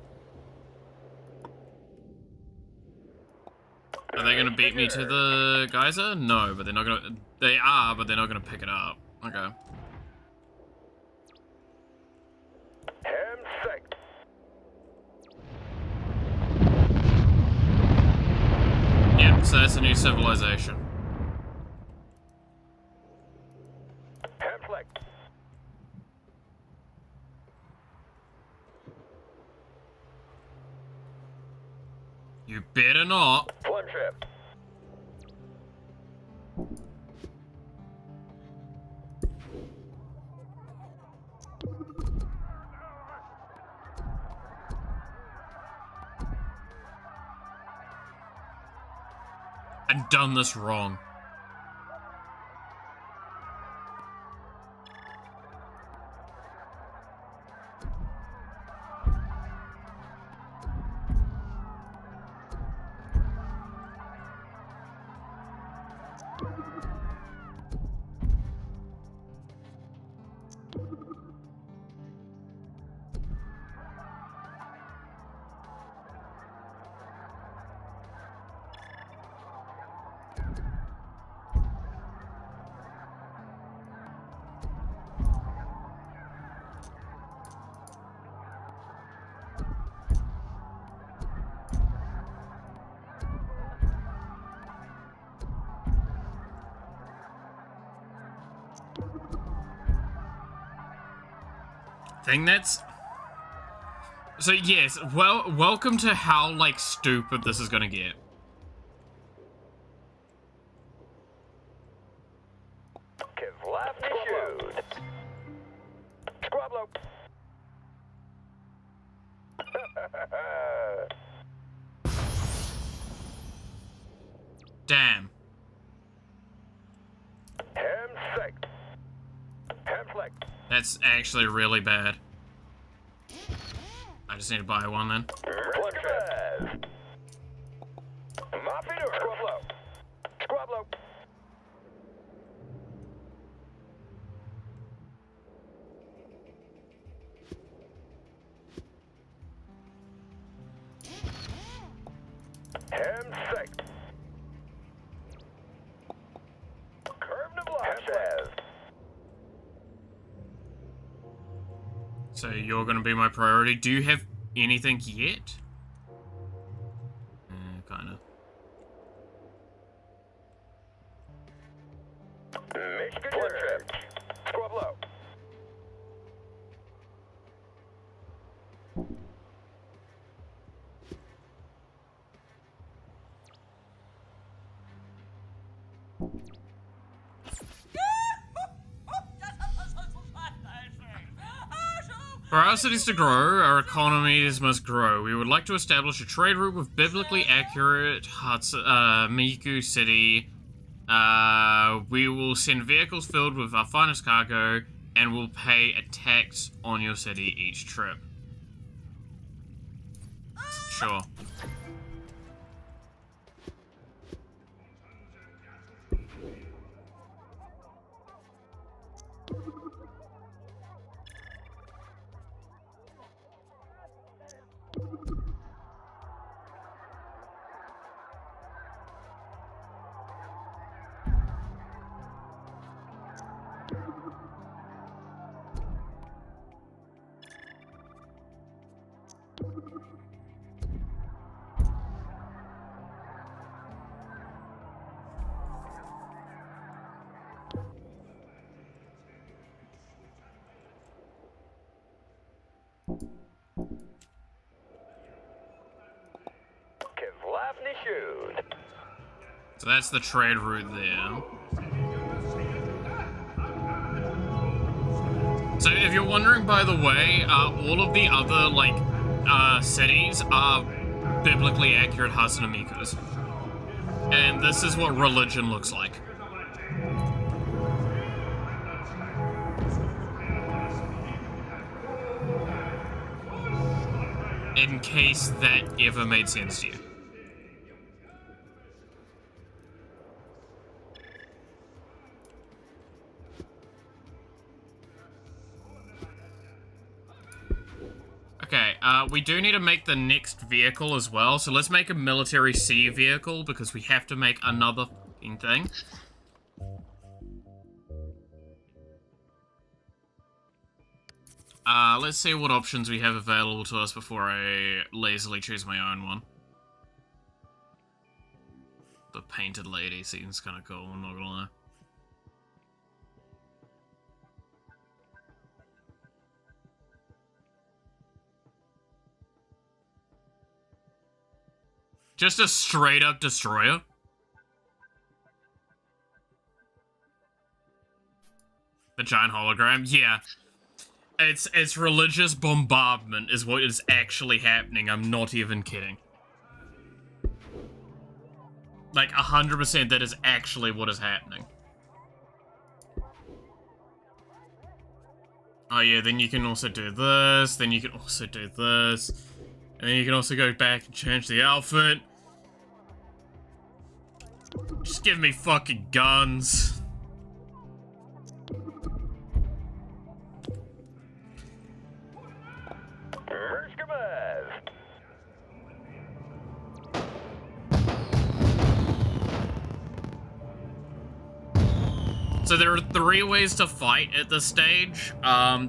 Are they gonna beat me to the geyser? No, but they're not gonna, they are, but they're not gonna pick it up. Okay. Yeah, so that's a new civilization. You better not. One trip. I've done this wrong. So yes, well, welcome to how, like, stupid this is gonna get. Damn. That's actually really bad. I just need to buy one then. So you're gonna be my priority. Do you have anything yet? Kinda. One trip. Squab low. For our cities to grow, our economies must grow. We would like to establish a trade route with biblically accurate Miku City. We will send vehicles filled with our finest cargo, and will pay a tax on your city each trip. Sure. So that's the trade route there. So if you're wondering, by the way, all of the other, like, cities are biblically accurate Hasanamikas. And this is what religion looks like. In case that ever made sense to you. We do need to make the next vehicle as well, so let's make a military sea vehicle, because we have to make another fucking thing. Let's see what options we have available to us before I lazily choose my own one. The painted lady seems kind of cool, I'm not gonna lie. Just a straight up destroyer. The giant hologram? Yeah. It's religious bombardment is what is actually happening. I'm not even kidding. Like 100% that is actually what is happening. Oh yeah, then you can also do this, then you can also do this. And then you can also go back and change the outfit. Just give me fucking guns. So there are 3 ways to fight at this stage.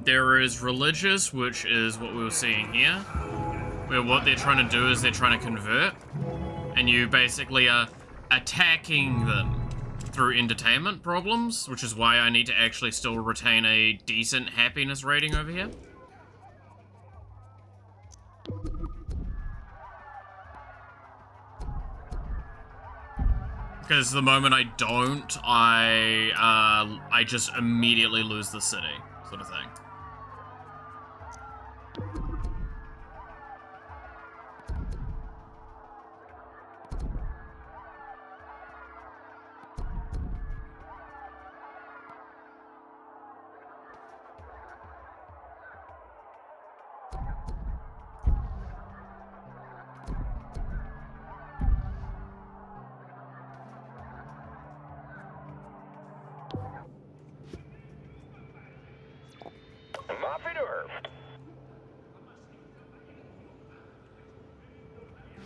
There is religious, which is what we were seeing here. Where what they're trying to do is they're trying to convert. And you basically are attacking them through entertainment problems, which is why I need to actually still retain a decent happiness rating over here. Because the moment I don't, I just immediately lose the city, sort of thing.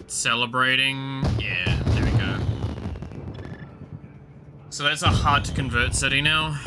Celebrating, yeah, there we go. So that's a hard to convert city now.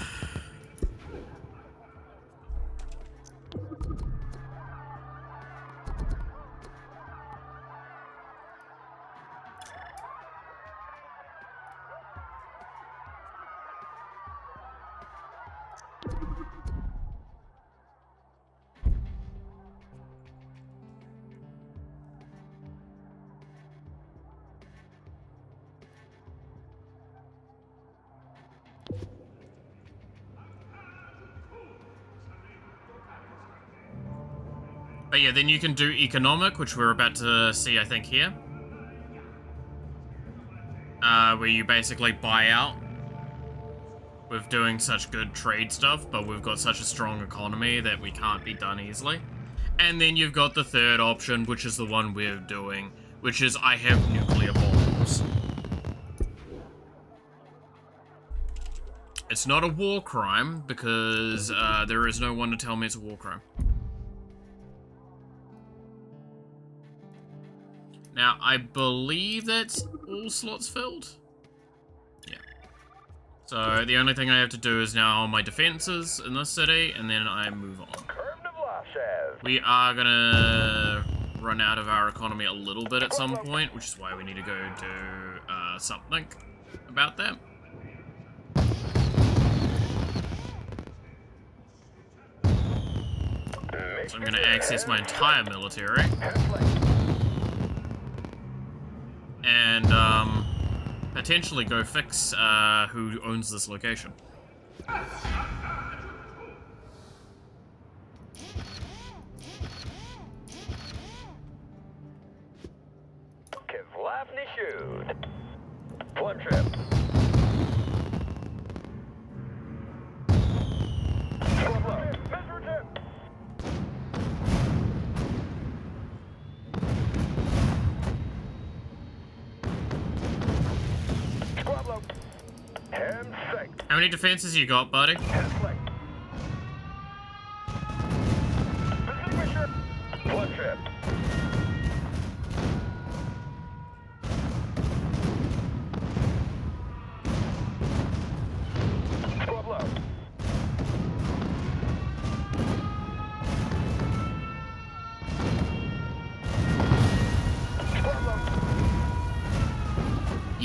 But yeah, then you can do economic, which we're about to see, I think, here. Where you basically buy out with doing such good trade stuff, but we've got such a strong economy that we can't be done easily. And then you've got the third option, which is the one we're doing, which is I have nuclear bombs. It's not a war crime, because there is no one to tell me it's a war crime. Now, I believe that's all slots filled. Yeah. So, the only thing I have to do is now my defenses in this city, and then I move on. We are gonna run out of our economy a little bit at some point, which is why we need to go do something about that. So I'm gonna access my entire military. And, potentially go fix, who owns this location. Kevlavny shoot. One trip. How many defenses you got, buddy? One trip.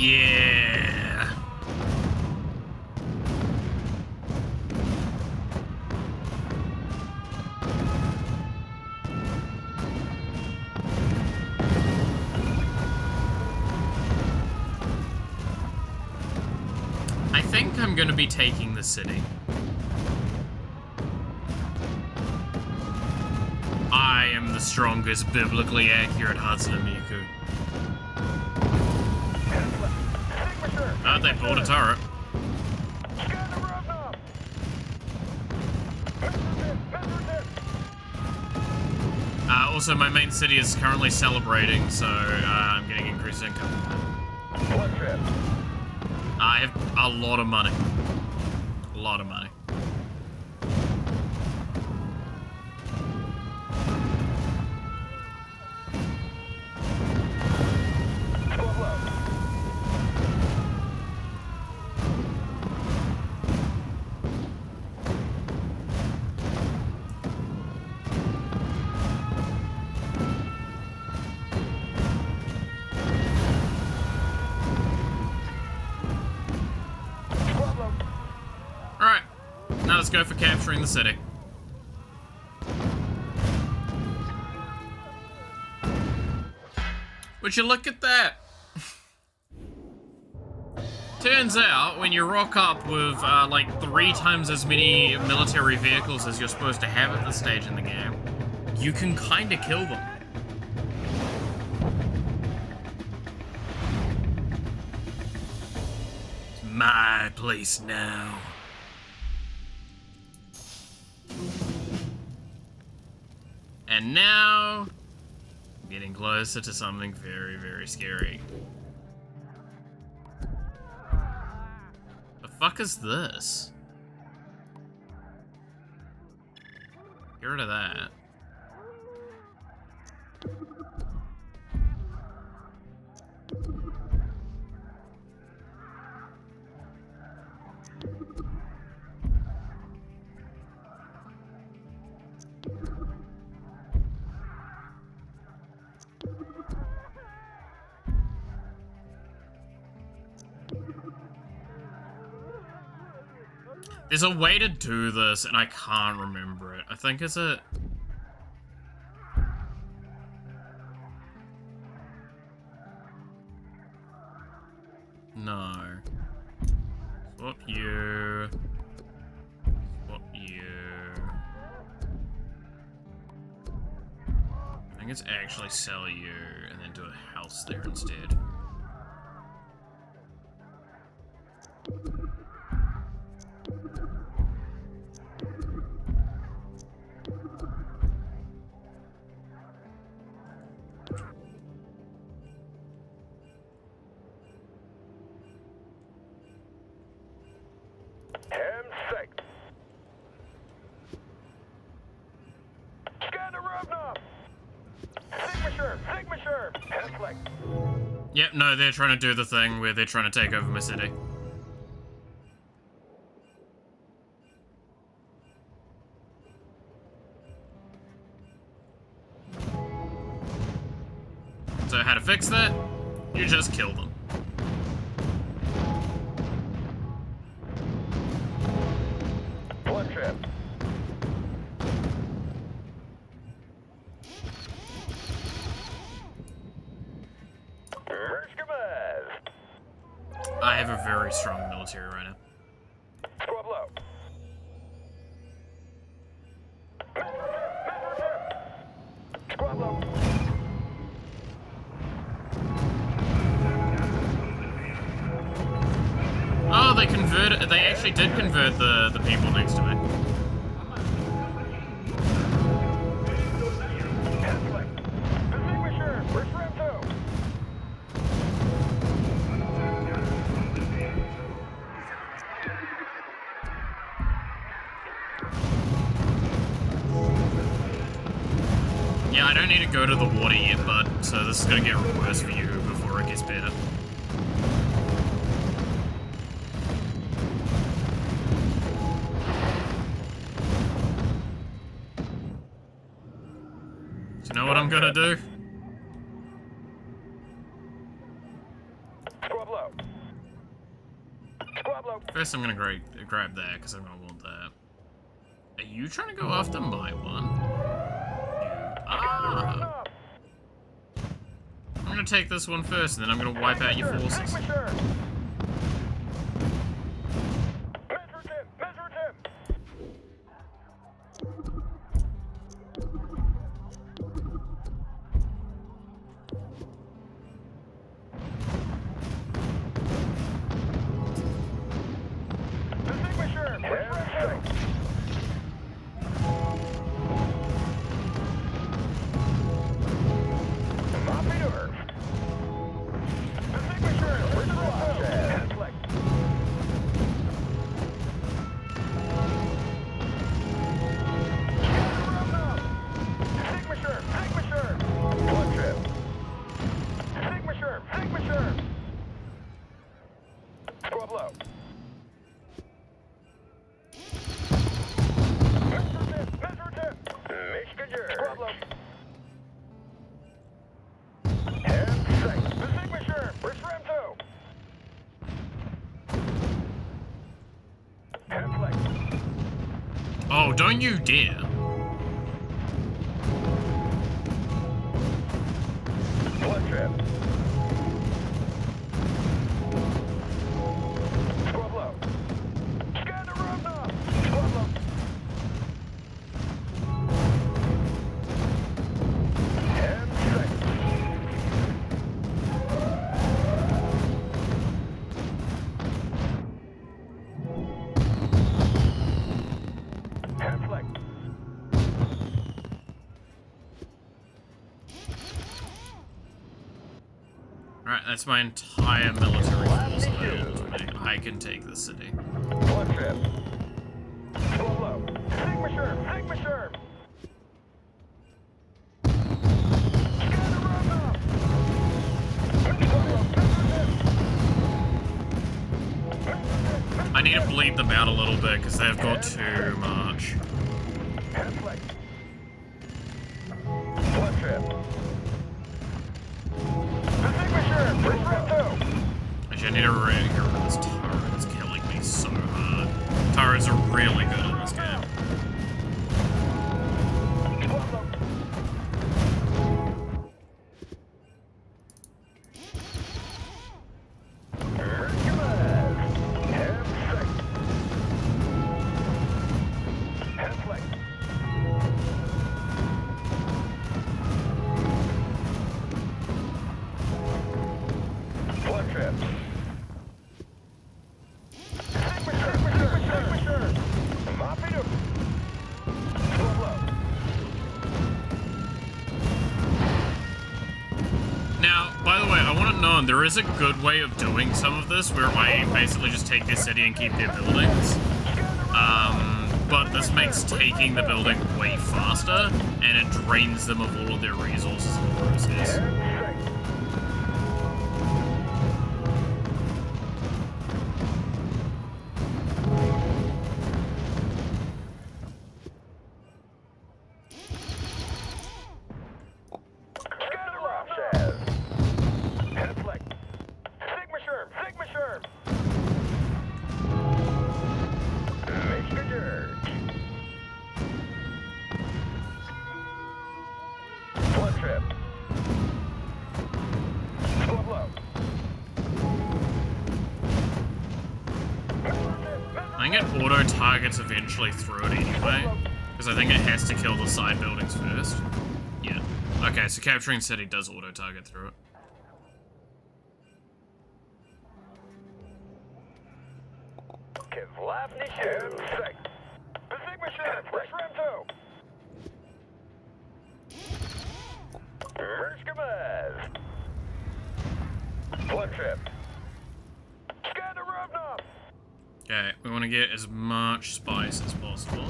Yeah. I think I'm gonna be taking the city. I am the strongest, biblically accurate Hatsune Miku. Oh, they pulled a turret. Also, my main city is currently celebrating, so I'm getting increased income. One trip. I have a lot of money. A lot of money. Alright, now let's go for capturing the city. Would you look at that? Turns out, when you rock up with like 3 times as many military vehicles as you're supposed to have at this stage in the game, you can kinda kill them. It's my place now. And now, getting closer to something very, very scary. The fuck is this? Get rid of that. There's a way to do this, and I can't remember it. I think it's a... No. Swap you. Swap you. I think it's actually sell you, and then do a house there instead. Yep, no, they're trying to do the thing where they're trying to take over my city. So how to fix that? You just kill them. One trip. I have a very strong military right now. Squad low. Squad low. Oh, they converted. They actually did convert the people next to me. Yeah, I don't need to go to the water yet, bud, so this is gonna get worse for you before it gets better. Do you know what I'm gonna do? Squad low. First, I'm gonna grab that because I'm gonna want that. Are you trying to go after my one? Ah. I'm gonna take this one first, and then I'm gonna wipe out your forces. Oh, don't you dare. Blood trip. Squad low. Scan the room now. Squad low. And six. And flick. Alright, that's my entire military force available to me. I can take the city. Blood trip. Squad low. Sigma Sherm. Sigma Sherm. Scan the room now. I need to bleed them out a little bit because they've got too much. And flick. Blood trip. The Sigma Sherm. Where's round 2? Actually, I need to really get rid of this turret. It's killing me so hard. Turrets are really good in this game. Squad low. Now, by the way, I want to know, there is a good way of doing some of this where I basically just take this city and keep their buildings. But this makes taking the building way faster, and it drains them of all of their resources in the process. I can get auto targets eventually through it anyway, because I think it has to kill the side buildings first. Yeah. Okay, so capturing city does auto target through it. Okay, we want to get as much spice as possible.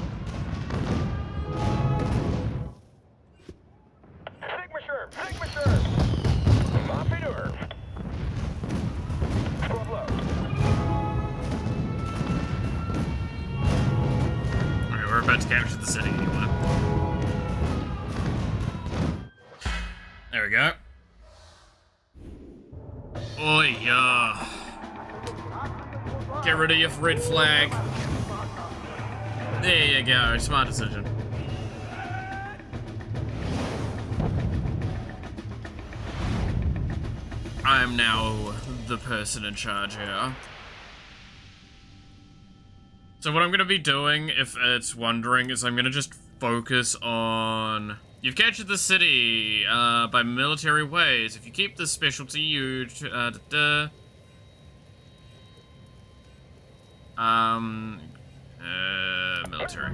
Okay, we're about to capture the city anyway. There we go. Oh yeah. Get rid of your red flag. There you go. Smart decision. I am now the person in charge here. So what I'm going to be doing, if it's wondering, is I'm going to just focus on... You've captured the city by military ways. If you keep this specialty, you... military.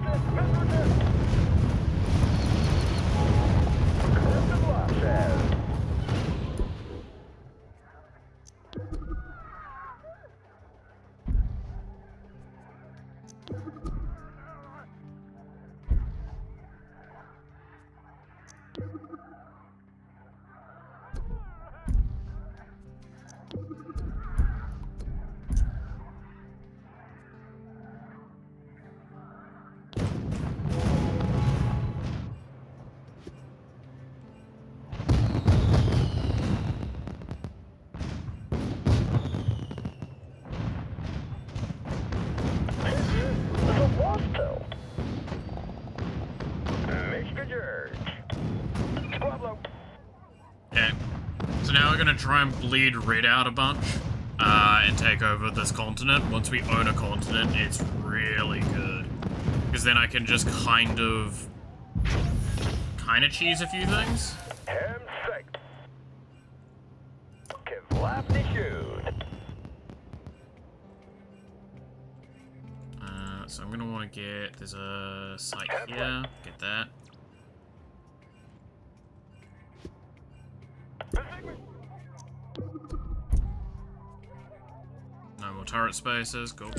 Okay, so now we're gonna try and bleed red out a bunch, and take over this continent. Once we own a continent, it's really good. Because then I can just kind of cheese a few things. So I'm gonna want to get, there's a site here, get that. No more turret spaces, cool.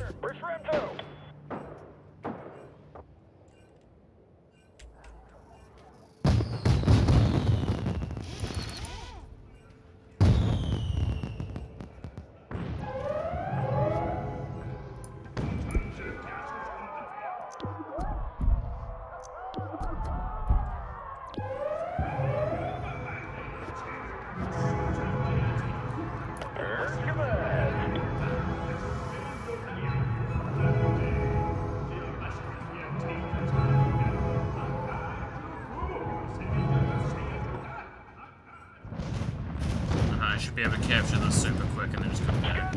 I should be able to capture this super quick and then just come back.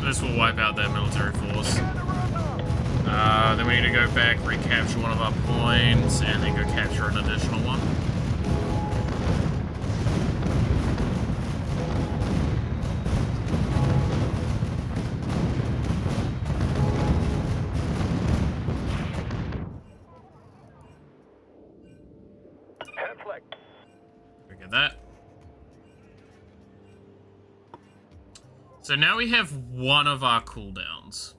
This will wipe out that military force. Then we need to go back, recapture one of our points, and then go capture an additional one. Get that. So now we have one of our cooldowns,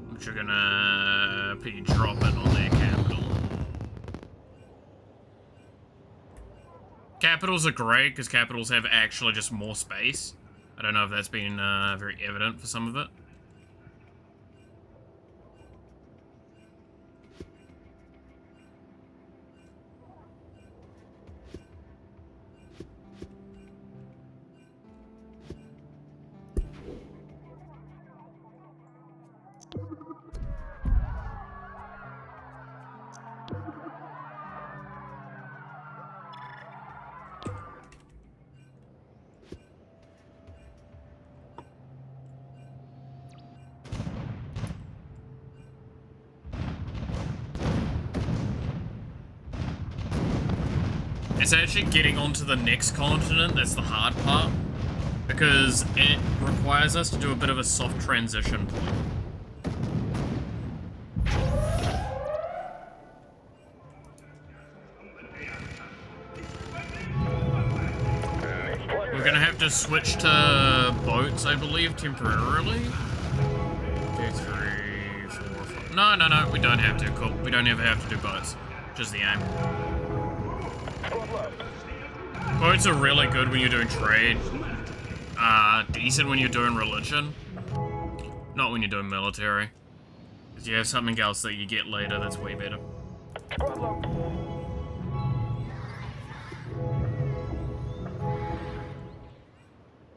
which are gonna be dropping on their capital. Capitals are great because capitals have actually just more space. I don't know if that's been very evident for some of it. It's actually getting onto the next continent that's the hard part, because it requires us to do a bit of a soft transition point. to switch to boats, I believe, temporarily. 2, 3, 4, 5. No, we don't have to. Cool. We don't ever have to do boats. Just the aim. Boats are really good when you're doing trade. Decent when you're doing religion. Not when you're doing military. Because you have something else that you get later that's way better.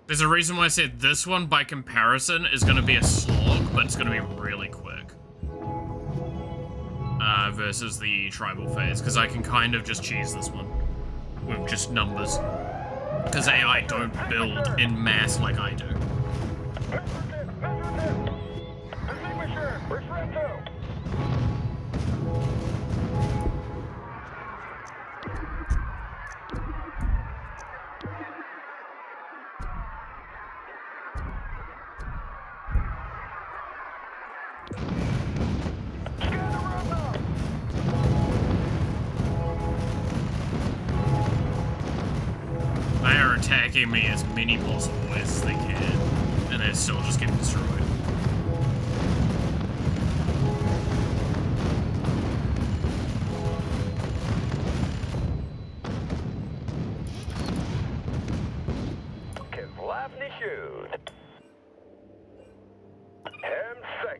There's a reason why I said this one, by comparison, is going to be a slog, but it's going to be really quick. Versus the tribal phase, because I can kind of just cheese this one. With just numbers. Because AI don't build in mass like I do. They are attacking me as many possible ways as they can, and they're still just getting destroyed. Kevlavny shoot. M6.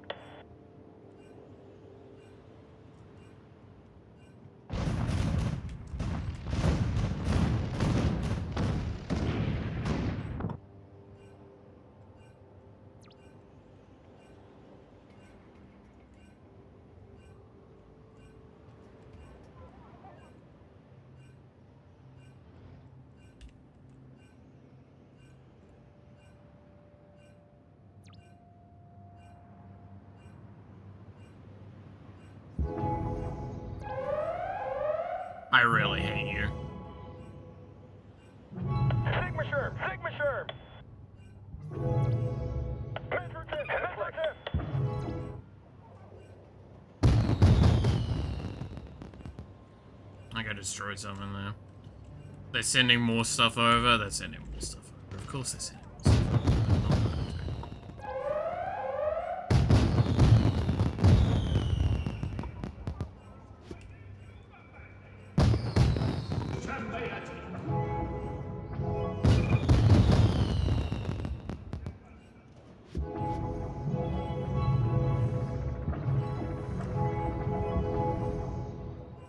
I really hate you. Sigma Sherm. I gotta destroy something there. They're sending more stuff over. They're sending more stuff over. Of course they're sending more stuff over.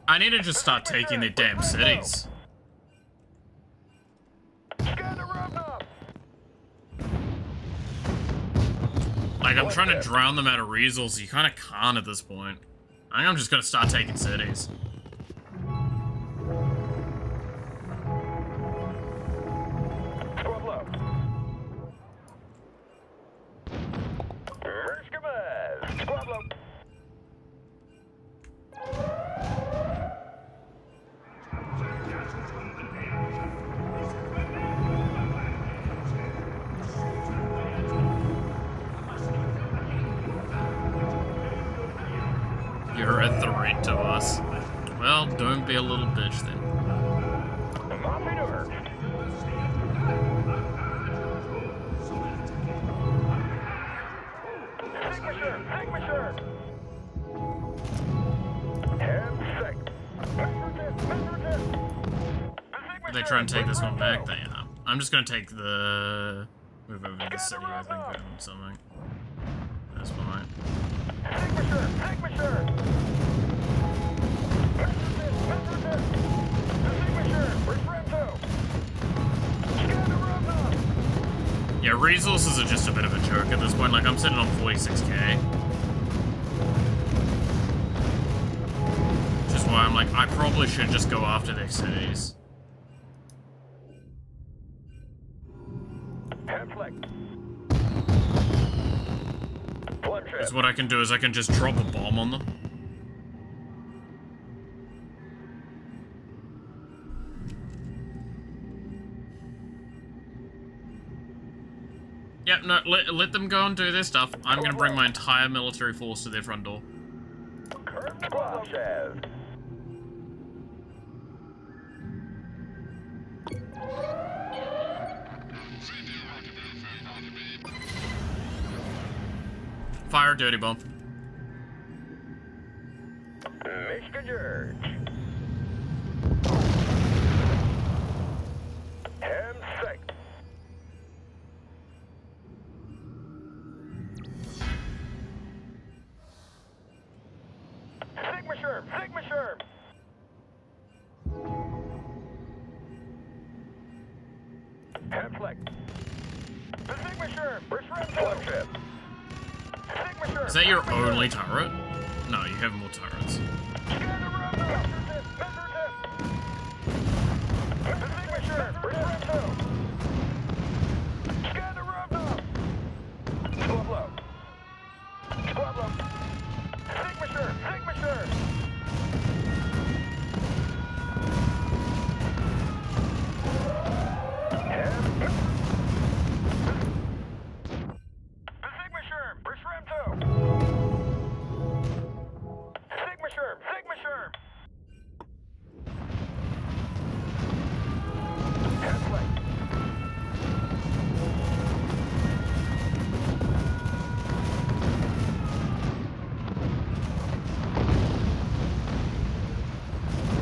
I need to just start taking their damn cities. Like, I'm trying to drown them out of resources. You kind of can't at this point. I think I'm just gonna start taking cities. You're a threat to us. Well, don't be a little bitch then. They try and take this one back? They are. I'm just gonna take the... move over to the city, I think, or something. That's fine. Yeah, resources are just a bit of a joke at this point. Like, I'm sitting on 46k. Which is why I'm like, I probably should just go after their cities. Because what I can do is I can just drop a bomb on them. Yep, no, let them go and do their stuff. I'm gonna bring my entire military force to their front door. fire a dirty bomb. Mr. George. Ham sight. Sigma Sherm, Sigma Sherm. Ham flick. The Sigma Sherm, constructive. Sigma Sherm. Is that your only turret? No, you have more turrets.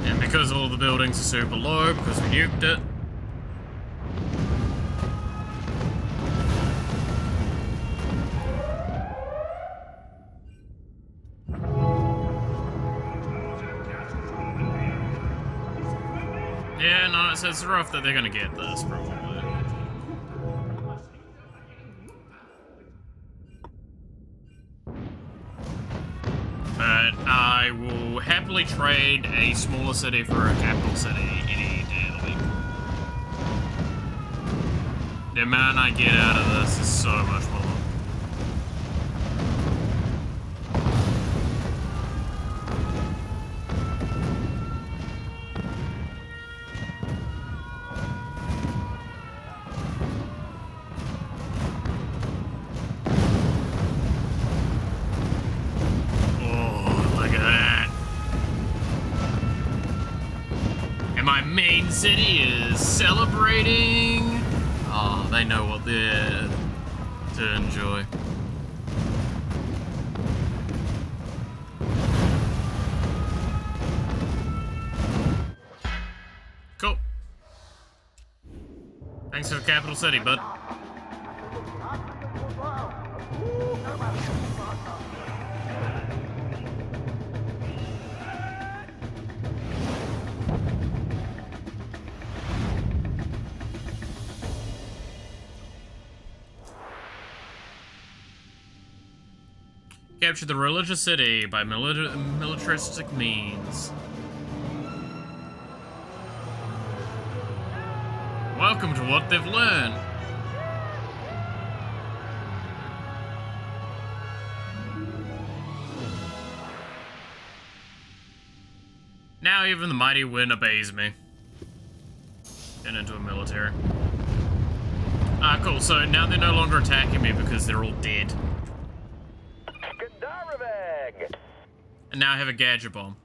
And because all the buildings are super low, because we nuked it. Yeah, no, it's rough that they're gonna get this, probably. But I will happily trade a smaller city for a capital city any day of the week. The amount I get out of this is so much more. Main city is celebrating. Oh, they know what they're to enjoy. Cool. Thanks for the capital city, bud. Capture the religious city by militaristic means. Welcome to what they've learned. Now even the mighty wind obeys me. And into a military. Ah, cool. So now they're no longer attacking me because they're all dead. And now I have a gadget bomb.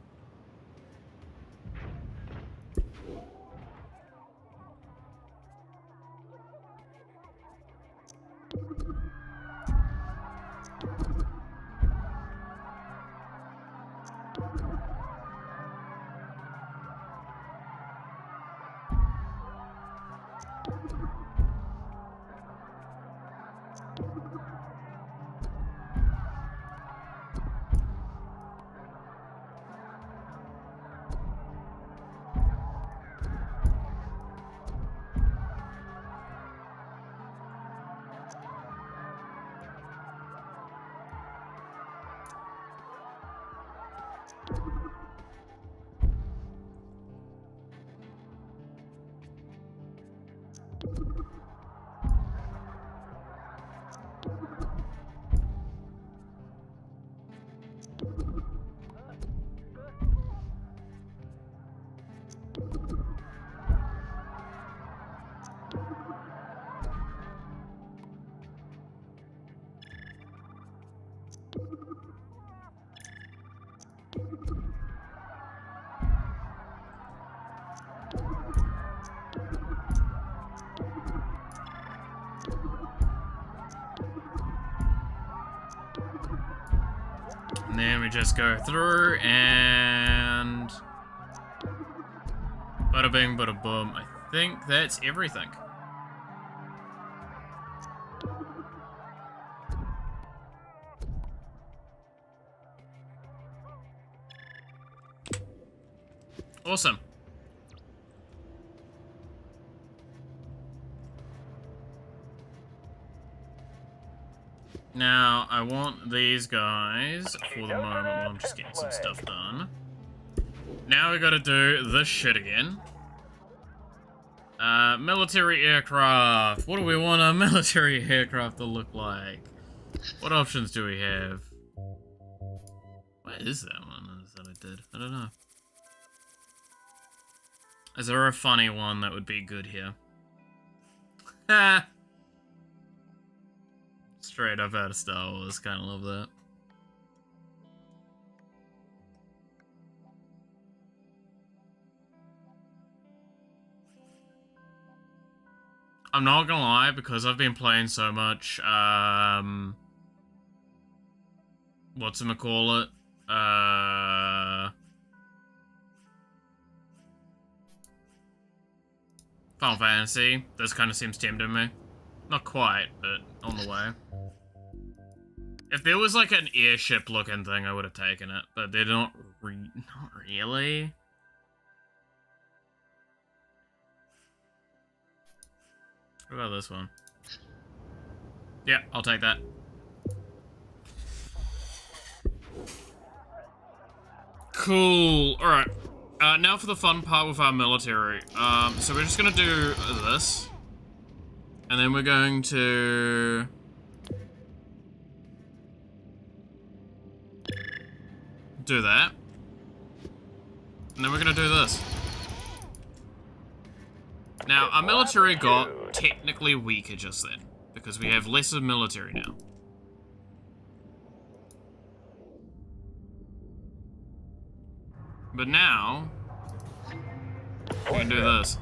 then we just go through and... Bada bing, bada boom. I think that's everything. Awesome. Now, I want these guys for the moment while I'm just getting some stuff done. Now we gotta do this shit again. Military aircraft. What do we want a military aircraft to look like? What options do we have? What is that one that I did? I don't know. Is there a funny one that would be good here? Ha! Straight up out of Star Wars, kinda love that. I'm not gonna lie, because I've been playing so much, whatchamacallit? Final Fantasy. This kind of seems tempting me. Not quite, but on the way. If there was like an airship looking thing, I would have taken it, but they're not really. What about this one? Yeah, I'll take that. Cool. Alright. Now for the fun part with our military. So we're just gonna do this. And then we're going to... do that. And then we're gonna do this. Now, our military got technically weaker just then, because we have lesser military now. But now, we can do this.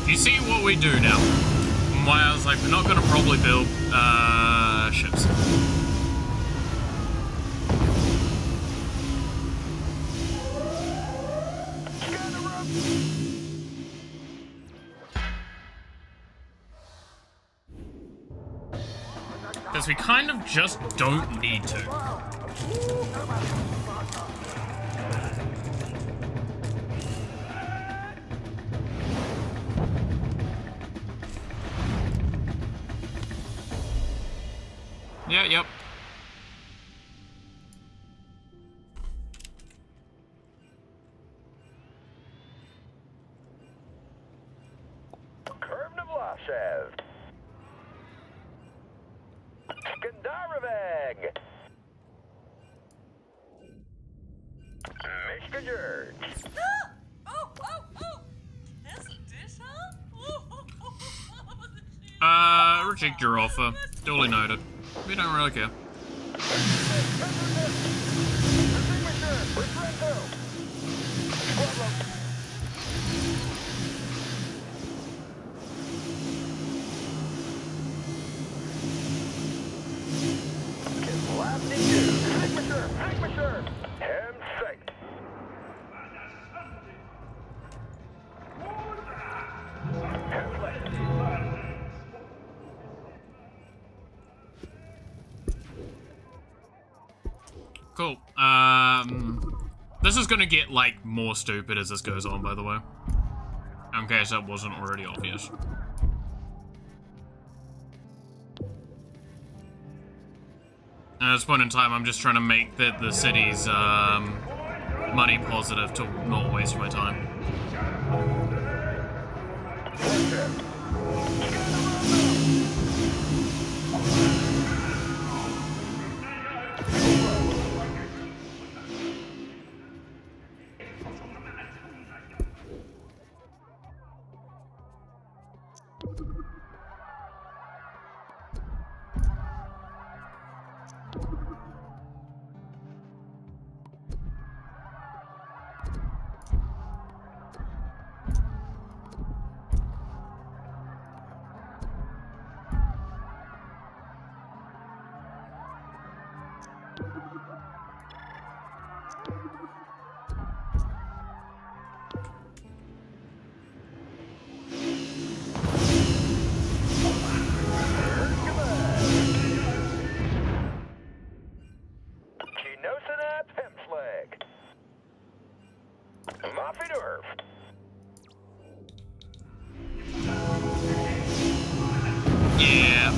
You see what we do now? And why I was like, we're not gonna probably build ships. Because we kind of just don't need to. Yeah, yep. Curve Navlashev. Skandarovag. Mishkajurj. Oh! That's a dish, huh? Reject your offer. Duly noted. We don't really care. Cool. This is gonna get, like, more stupid as this goes on, by the way. In case that wasn't already obvious. At this point in time, I'm just trying to make the city's, money positive to not waste my time. Yeah.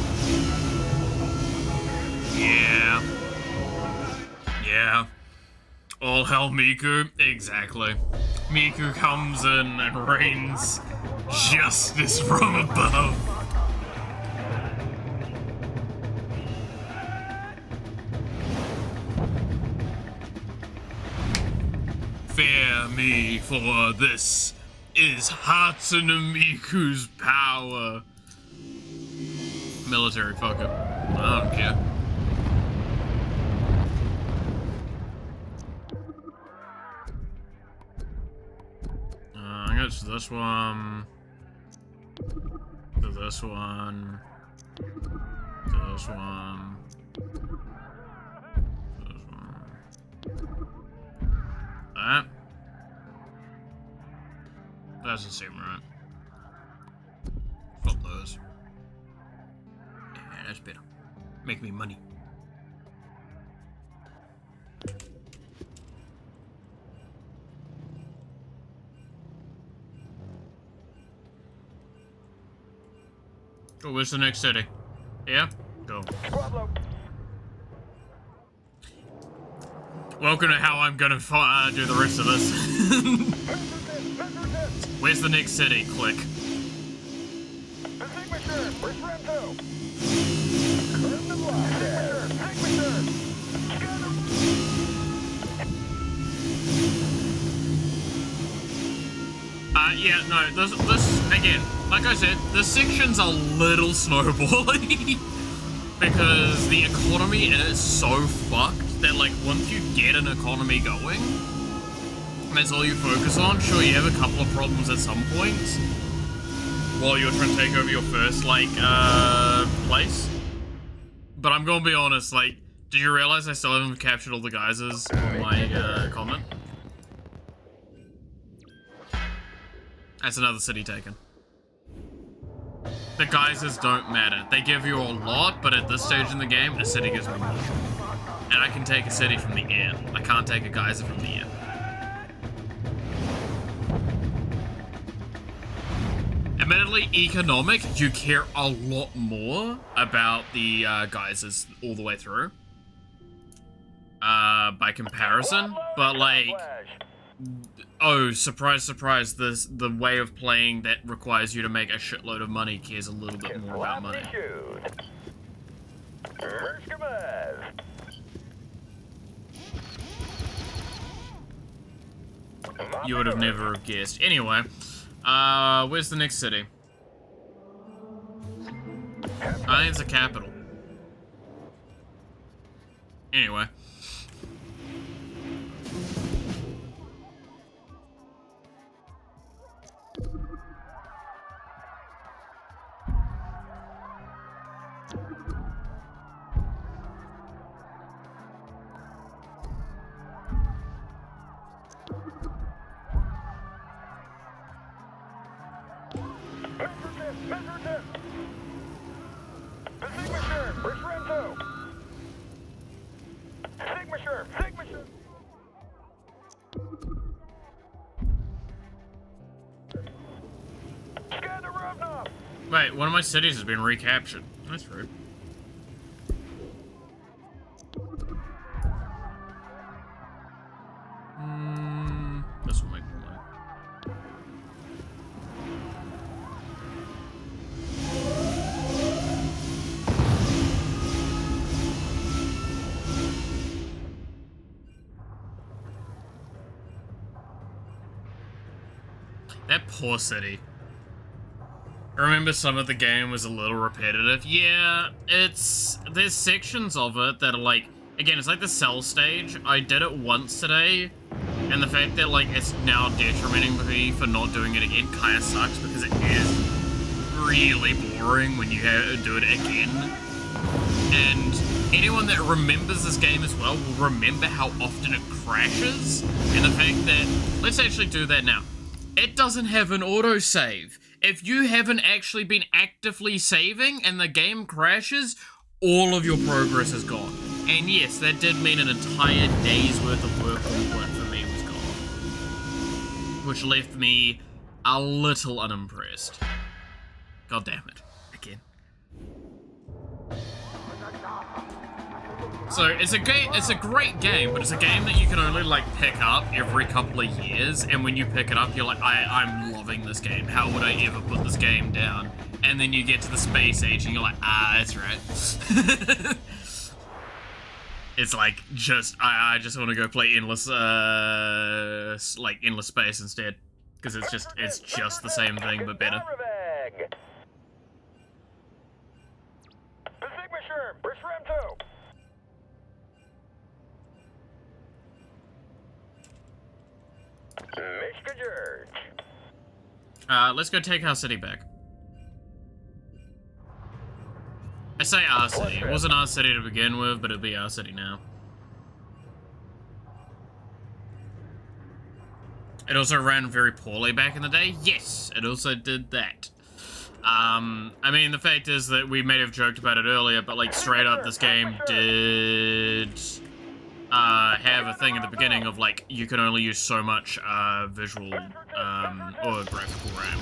Yeah. Yeah. All hell Miku. Exactly. Miku comes in and rains justice from above. Fear me, for this is Hatsune Miku's power. Military, fuck it. I don't care. I guess this one. To this one. To this one. To this one. That. Doesn't seem right. Fuck those. Yeah, that's better. Make me money. Oh, where's the next city? Yeah? Go. Welcome to how I'm gonna do the rest of this. Where's the next city? Click. Yeah, no, this, again, like I said, this section's a little snowballing. Because the economy in it is so fucked that, like, once you get an economy going, that's all you focus on. Sure, you have a couple of problems at some points while you're trying to take over your first, like, place. But I'm gonna be honest, like, did you realize I still haven't captured all the geysers on my, comment? That's another city taken. The geysers don't matter. They give you a lot, but at this stage in the game, a city gives me more. And I can take a city from the air. I can't take a geyser from the air. Admittedly, economic, you care a lot more about the geysers all the way through. By comparison, but like... Oh, surprise, surprise, the way of playing that requires you to make a shitload of money cares a little bit more about money. You would have never guessed. Anyway, where's the next city? I think it's a capital. Anyway. Wait, one of my cities has been recaptured. That's rude. This will make me money. That poor city. I remember some of the game was a little repetitive. Yeah, there's sections of it that are like, again, it's like the cell stage. I did it once today, and the fact that like it's now detrimenting me for not doing it again kind of sucks because it is really boring when you do it again. And anyone that remembers this game as well will remember how often it crashes, and the fact that, let's actually do that now. It doesn't have an autosave. If you haven't actually been actively saving and the game crashes, all of your progress is gone. And yes, that did mean an entire day's worth of work input for me was gone. Which left me a little unimpressed. God damn it. Again. So, it's a great game, but it's a game that you can only, like, pick up every couple of years, and when you pick it up, you're like, I'm loving this game. How would I ever put this game down? And then you get to the space age, and you're like, that's right. It's like, I just want to go play endless space instead. Because it's just the same thing, but better. Let's go take our city back. I say our city. It wasn't our city to begin with, but it'll be our city now. It also ran very poorly back in the day. Yes, it also did that. I mean, the fact is that we may have joked about it earlier, but like straight up, this game did have a thing at the beginning of like you can only use so much visual or graphical RAM.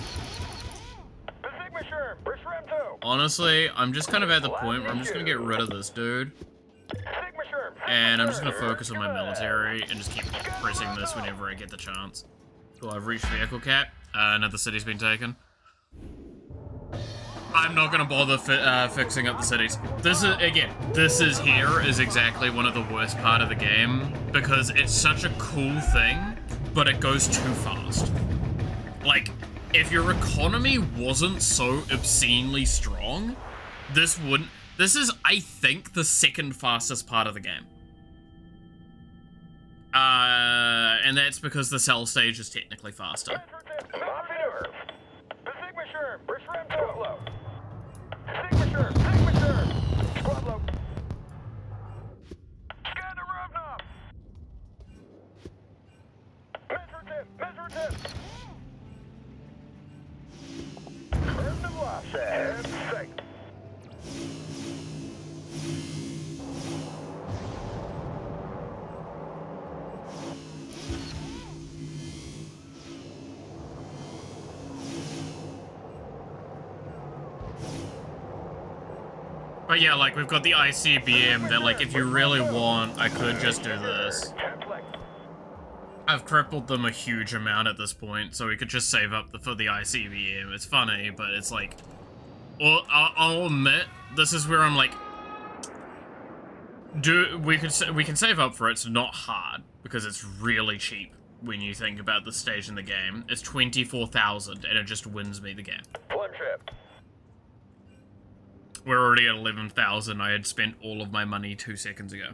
Honestly, I'm just kind of at the point where I'm just gonna get rid of this dude. And I'm just gonna focus on my military and just keep pressing this whenever I get the chance. Cool, I've reached vehicle cap. Another city's been taken. I'm not gonna bother fixing up the cities. This is exactly one of the worst part of the game because it's such a cool thing, but it goes too fast. Like, if your economy wasn't so obscenely strong, this is, I think, the second fastest part of the game. And that's because the cell stage is technically faster. But yeah, like, we've got the ICBM that, like, if you really want, I could just do this. I've crippled them a huge amount at this point, so we could just save up for the ICBM. It's funny, but it's like... Well, I'll admit, this is where I'm like... We can save up for it, it's not hard, because it's really cheap when you think about the stage in the game. It's 24,000, and it just wins me the game. One trip. We're already at 11,000. I had spent all of my money 2 seconds ago.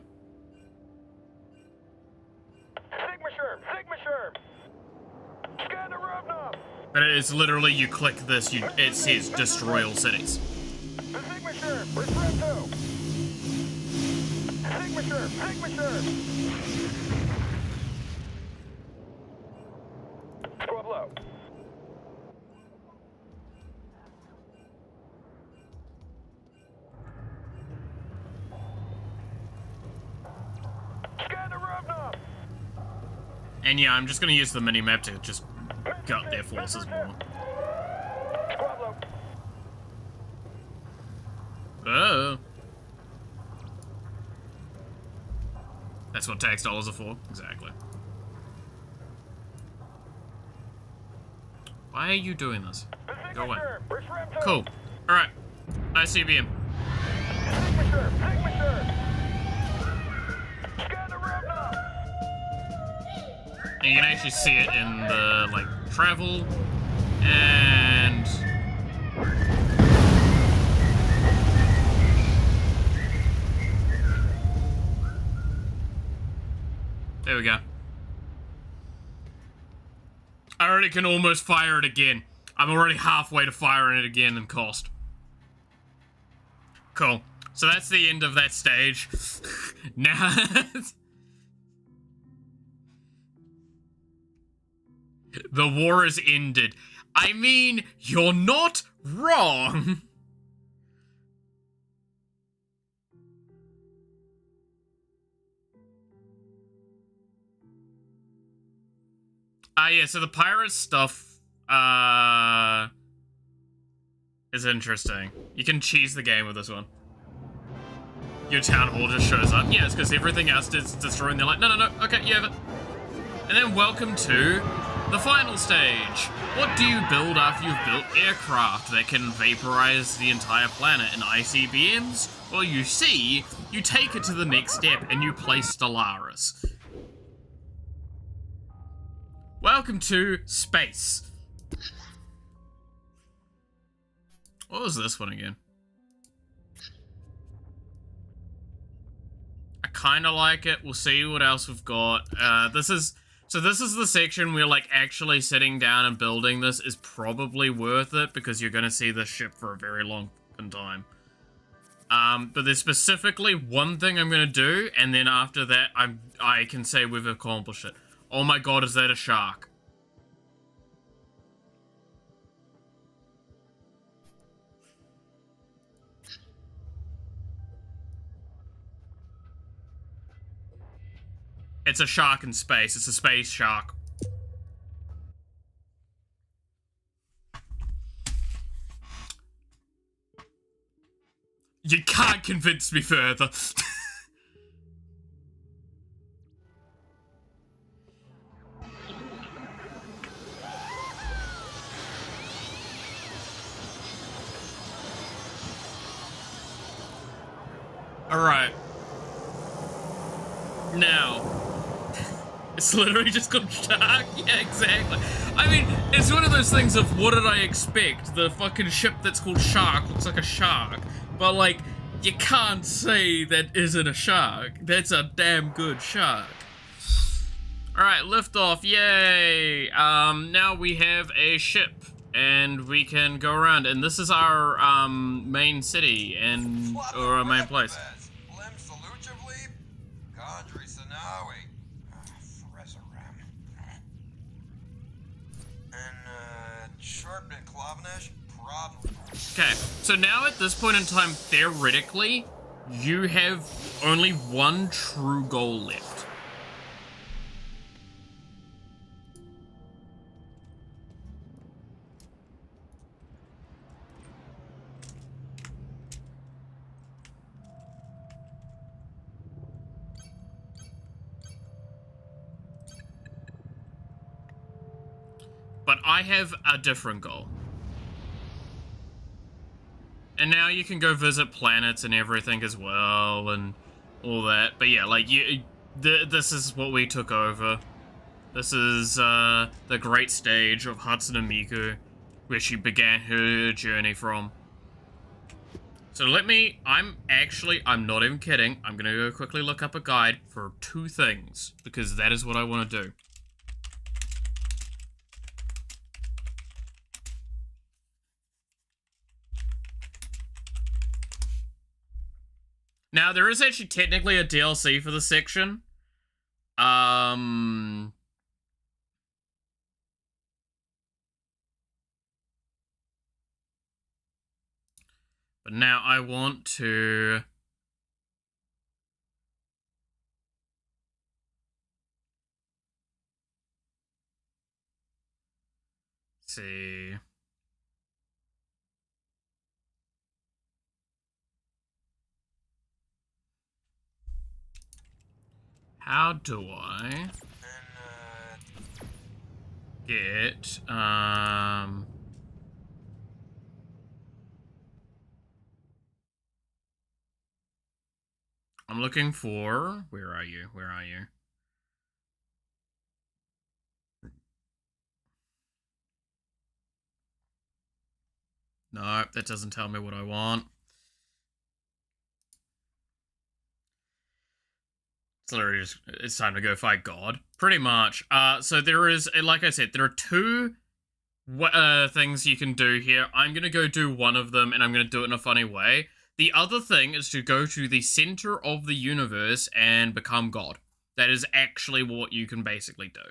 But it's literally, you click this, it says destroy all cities. And yeah, I'm just gonna use the mini-map to just gut their forces more. Oh. That's what tax dollars are for. Exactly. Why are you doing this? Go away. Cool. Alright. ICBM. And you can actually see it in the, like, travel. And... there we go. I already can almost fire it again. I'm already halfway to firing it again in cost. Cool. So that's the end of that stage. Now... the war has ended. I mean, you're not wrong. Yeah, so the pirate stuff, is interesting. You can cheese the game with this one. Your town hall just shows up. Yeah, it's because everything else is destroyed, and they're like, no, no, no, okay, you have it. And then welcome to the final stage. What do you build after you've built aircraft that can vaporize the entire planet in ICBMs? Well, you see, you take it to the next step and you play Stellaris. Welcome to space. What was this one again? I kind of like it. We'll see what else we've got. This is the section where, like, actually sitting down and building this is probably worth it because you're going to see this ship for a very long time. But there's specifically one thing I'm going to do, and then after that, I can say we've accomplished it. Oh my god, is that a shark? It's a shark in space. It's a space shark. You can't convince me further. Alright. Now. It's literally just called shark? Yeah, exactly. I mean, it's one of those things of what did I expect? The fucking ship that's called Shark looks like a shark. But, like, you can't say that isn't a shark. That's a damn good shark. Alright, liftoff, yay! Now we have a ship. And we can go around. And this is our, main city. Or our main place. Okay, so now at this point in time, theoretically, you have only one true goal left. But I have a different goal. And now you can go visit planets and everything as well, and all that. But yeah, like, this is what we took over. This is, the great stage of Hatsune Miku, where she began her journey from. So I'm not even kidding, I'm gonna go quickly look up a guide for 2 things, because that is what I want to do. Now, there is actually technically a DLC for this section. But now I want to... see... How do I get, I'm looking for, where are you? Where are you? No, that doesn't tell me what I want. It's literally just, it's time to go fight God. Pretty much. So there is, like I said, there are two things you can do here. I'm gonna go do one of them, and I'm gonna do it in a funny way. The other thing is to go to the center of the universe and become God. That is actually what you can basically do.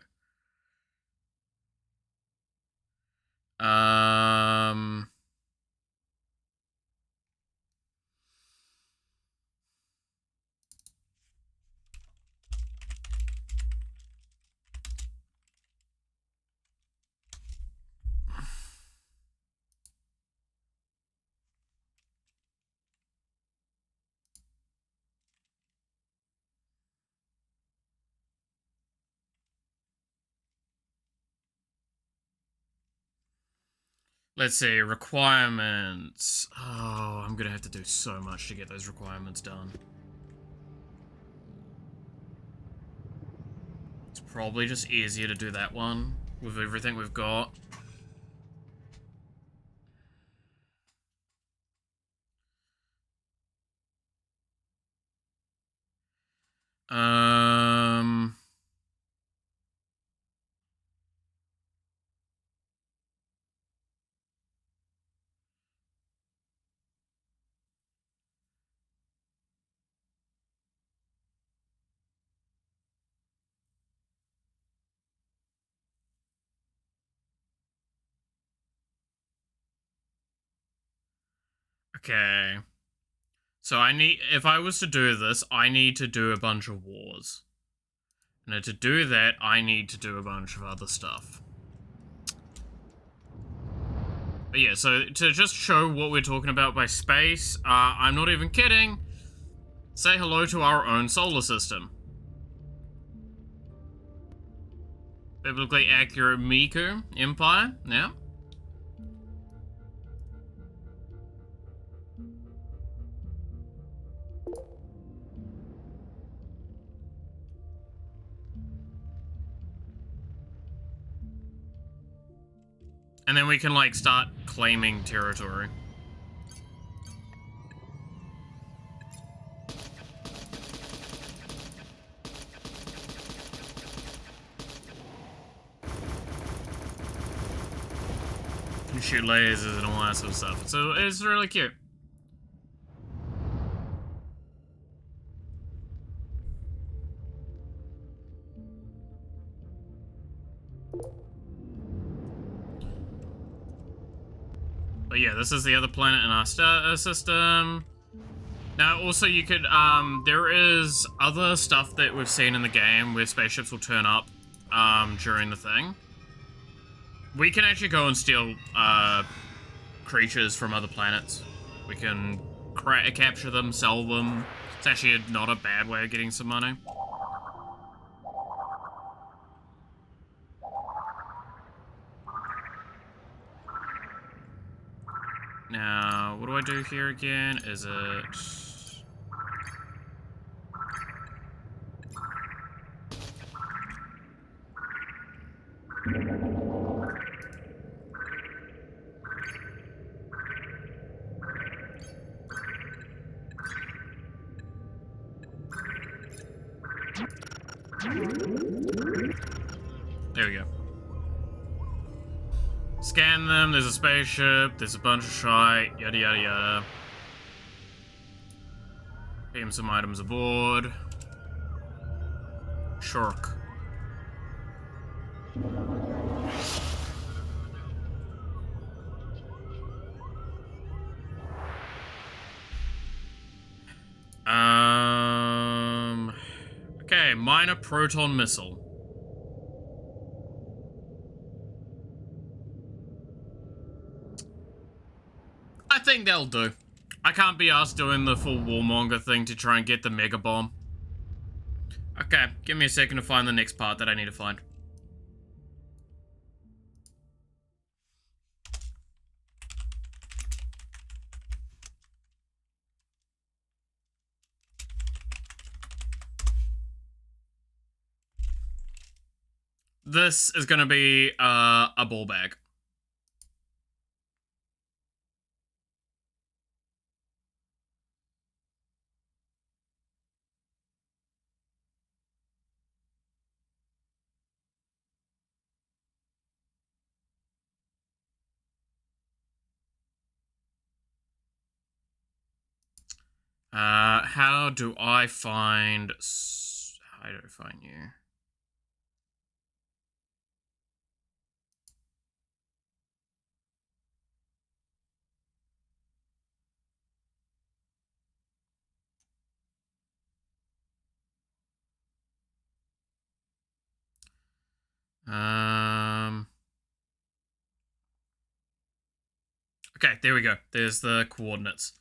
Let's see, requirements. Oh, I'm gonna have to do so much to get those requirements done. It's probably just easier to do that one with everything we've got. Okay. So if I was to do this, I need to do a bunch of wars. And to do that, I need to do a bunch of other stuff. But yeah, so to just show what we're talking about by space, I'm not even kidding. Say hello to our own solar system. Biblically accurate Miku Empire, yeah. And then we can, like, start claiming territory. You shoot lasers and all that sort of stuff. So it's really cute. But yeah, this is the other planet in our star system. Now, also you could, there is other stuff that we've seen in the game where spaceships will turn up, during the thing. We can actually go and steal, creatures from other planets. We can capture them, sell them. It's actually not a bad way of getting some money. Now, what do I do here again? Is it... There we go. Scan them, there's a spaceship, there's a bunch of shite, yada yada yada. Beam some items aboard. Shark. Okay, minor proton missile. I think they'll do. I can't be asked doing the full warmonger thing to try and get the mega bomb. Okay, give me a second to find the next part that I need to find. This is gonna be a ball bag. How do I find... How do I find you? Okay, there we go. There's the coordinates.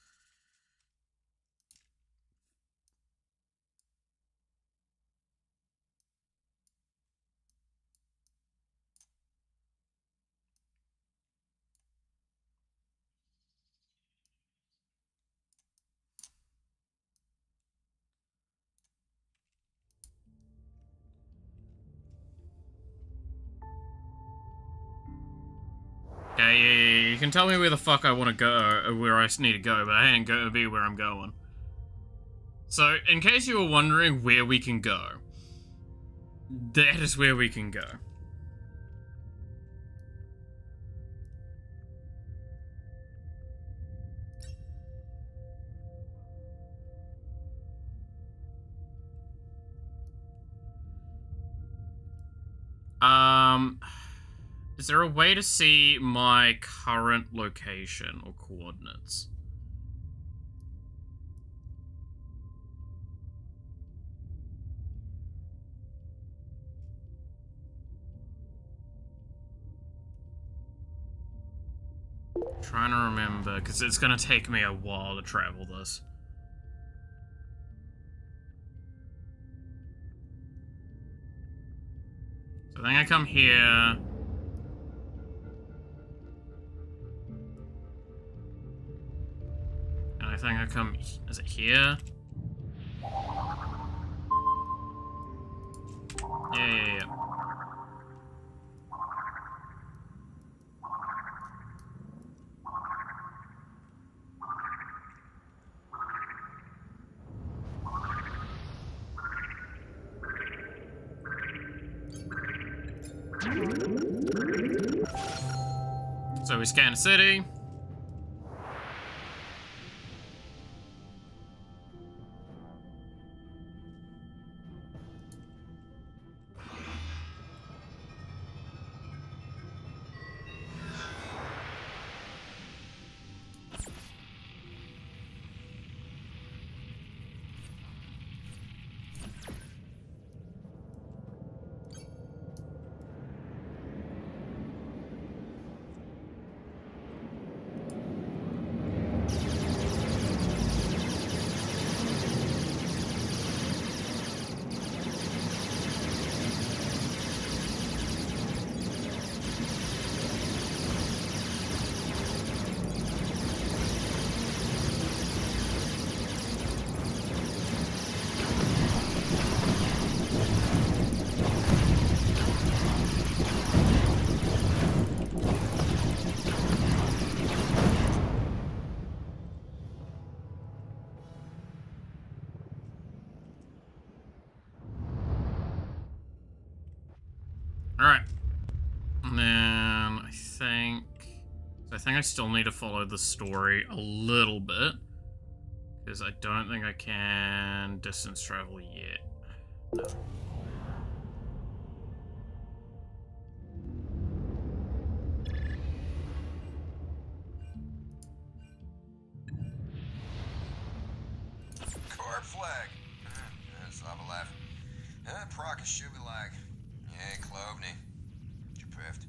Okay, yeah, you can tell me where the fuck I want to go, or where I need to go, but I ain't gonna be where I'm going. So, in case you were wondering where we can go, that is where we can go. Is there a way to see my current location or coordinates? Trying to remember, because it's gonna take me a while to travel this. So I think I come here. And I think I come... Is it here? Yeah. So we scan the city. Alright. And then I think... So I think I still need to follow the story a little bit. Because I don't think I can distance travel yet. No. Corp flag. Slava laughing. Procus should be like. Yeah, Klovny. Drift.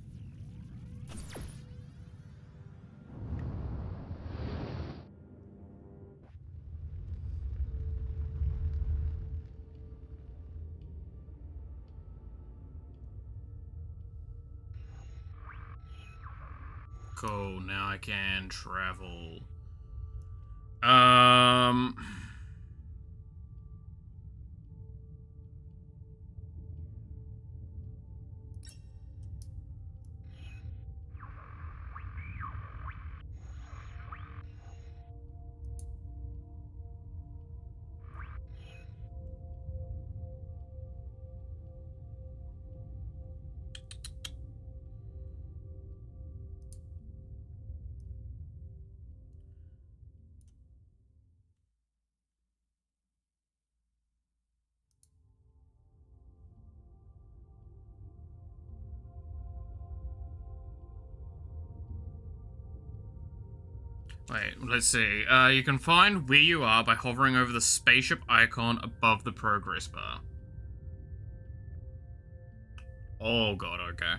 Cool, now I can travel. Wait, let's see. You can find where you are by hovering over the spaceship icon above the progress bar. Oh god, okay.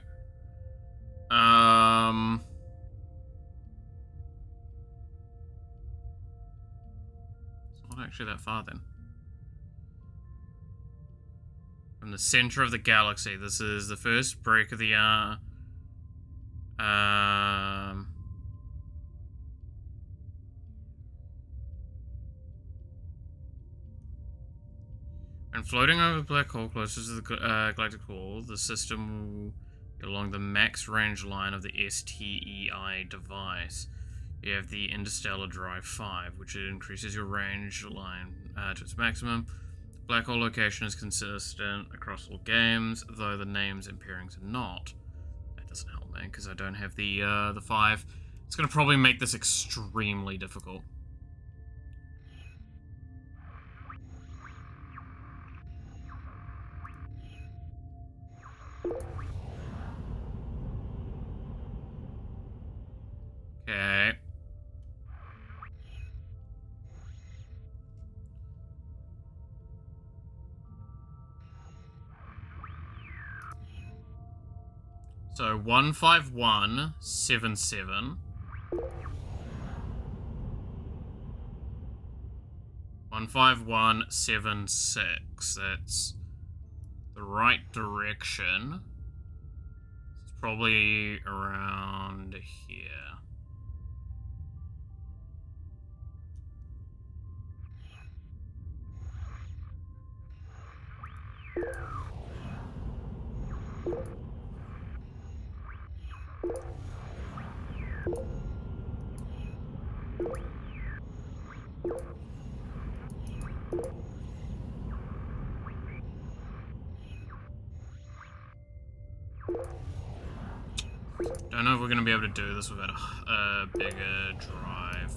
It's not actually that far then. From the center of the galaxy, this is the first break of the when floating over a black hole closest to the galactic wall, the system will be along the max range line of the STEI device. You have the Interstellar Drive 5, which increases your range line to its maximum. The black hole location is consistent across all games, though the names and pairings are not. That doesn't help me, because I don't have the 5. It's going to probably make this extremely difficult. Okay. So 15177. 15176. That's the right direction. It's probably around here. Don't know if we're going to be able to do this without a bigger drive.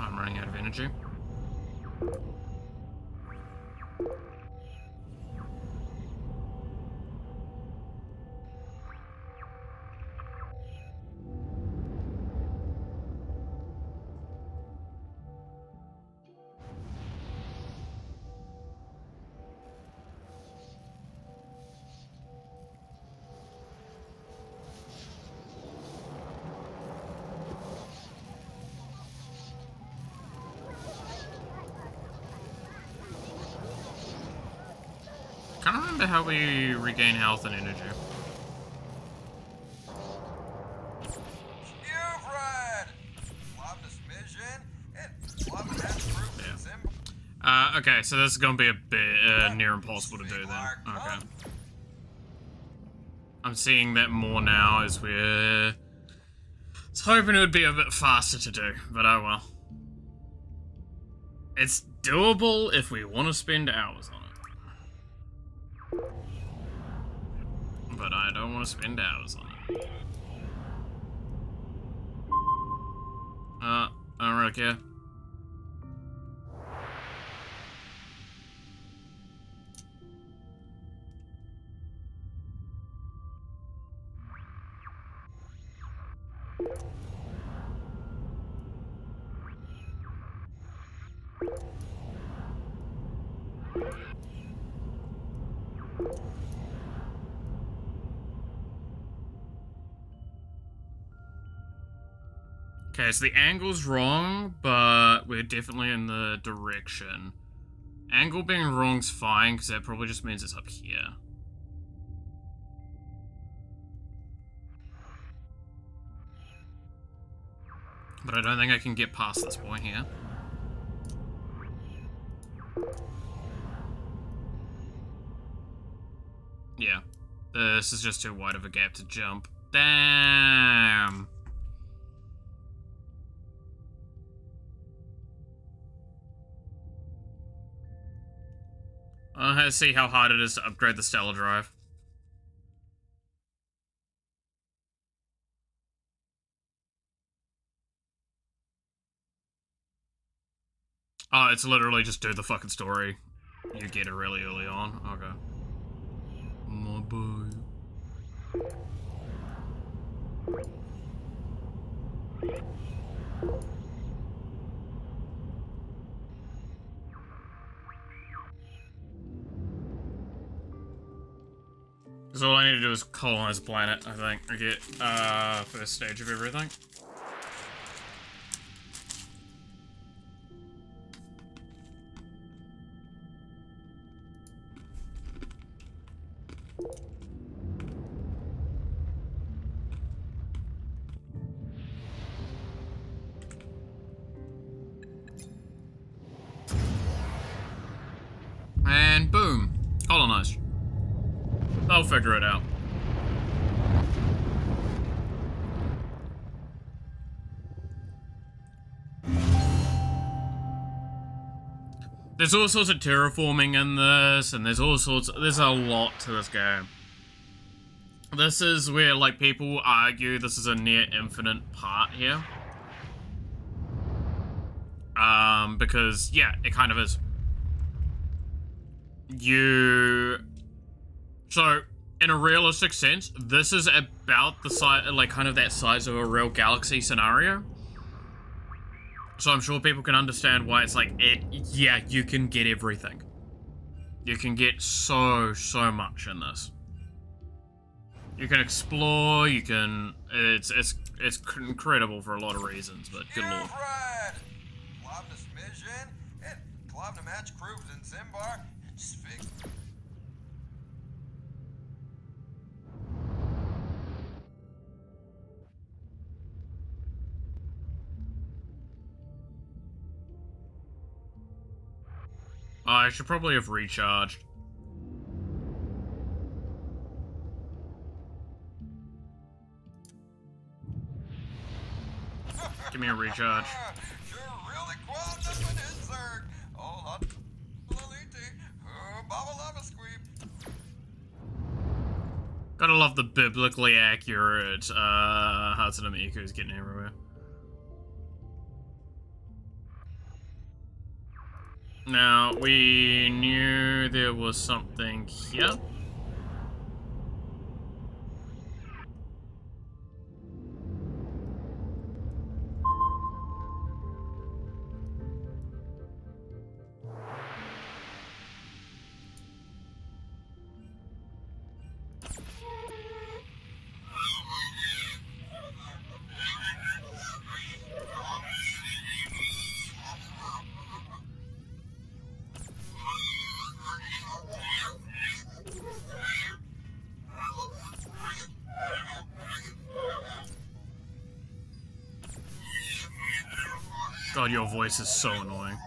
I'm running out of energy. I can't remember how we regain health and energy. You've read! Love this mission, and love that proof and symbol. Okay, so this is gonna be a bit near impossible to do then. Okay. I'm seeing that more now as we're... I was hoping it would be a bit faster to do, but oh well. It's doable if we want to spend hours on it. But I don't want to spend hours on it. I don't really care. Okay, so the angle's wrong, but we're definitely in the direction. Angle being wrong's fine, because that probably just means it's up here. But I don't think I can get past this point here. Yeah. This is just too wide of a gap to jump. Damn! Let's see how hard it is to upgrade the Stellar Drive. Oh, it's literally just do the fucking story. You get it really early on. Okay. My boy. So all I need to do is colonize the planet, I think. I get, first stage of everything. And boom, colonized. They'll figure it out. There's all sorts of terraforming in this, and there's a lot to this game. This is where, like, people argue this is a near infinite part here. Because, yeah, it kind of is. So, in a realistic sense, this is about the size, like, kind of that size of a real galaxy scenario. So I'm sure people can understand why it's like, yeah, you can get everything. You can get so much in this. You can explore, you can, it's incredible for a lot of reasons, but good lord. Right. Klavna Smizhin, and Klavna Match Groups in Zimbar, Sphinx. I should probably have recharged. Give me a recharge. You're really quite different, Zerg. Oh, hot. Babalava squeep. Gotta love the biblically accurate Hatsune Miku's getting everywhere. Now, we knew there was something here. God, your voice is so annoying.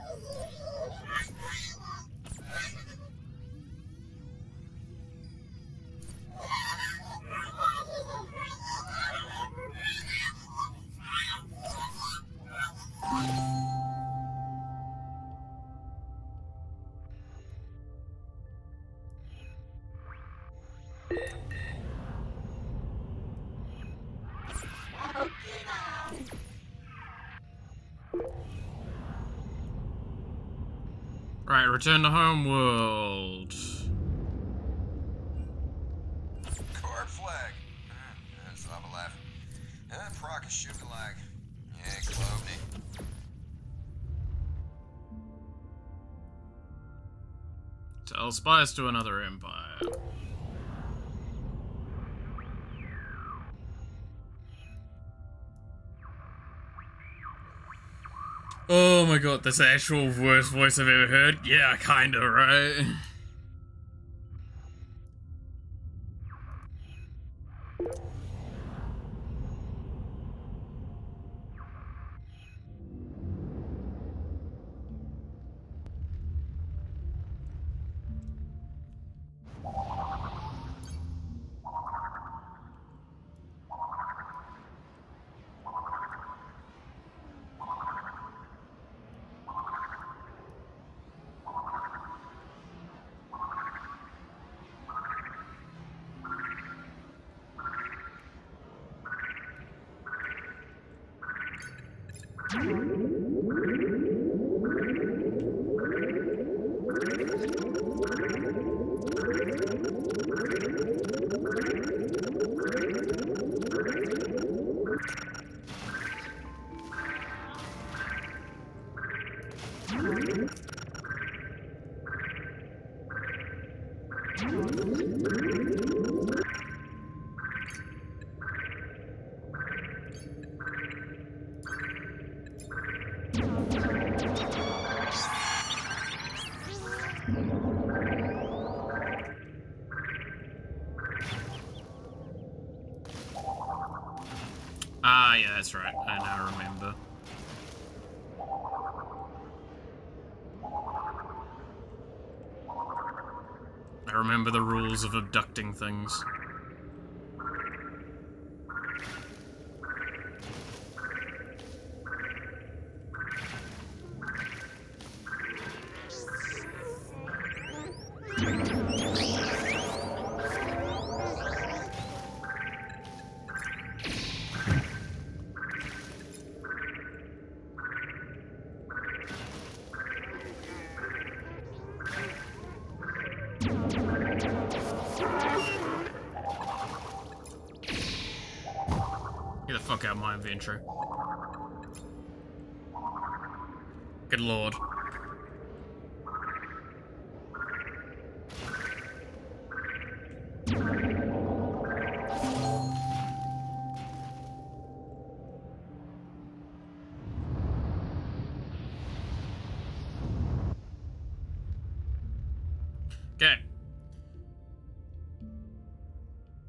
Right, return to homeworld. Court flag. That's not a laugh. Proc is shooting like. Yeah, Clovney. Tell spies to another empire. Oh my god, that's the actual worst voice I've ever heard. Yeah, kinda, right? Ah, yeah, that's right. I now remember. I remember the rules of abducting things. Get the fuck out of my inventory. Good lord. Okay.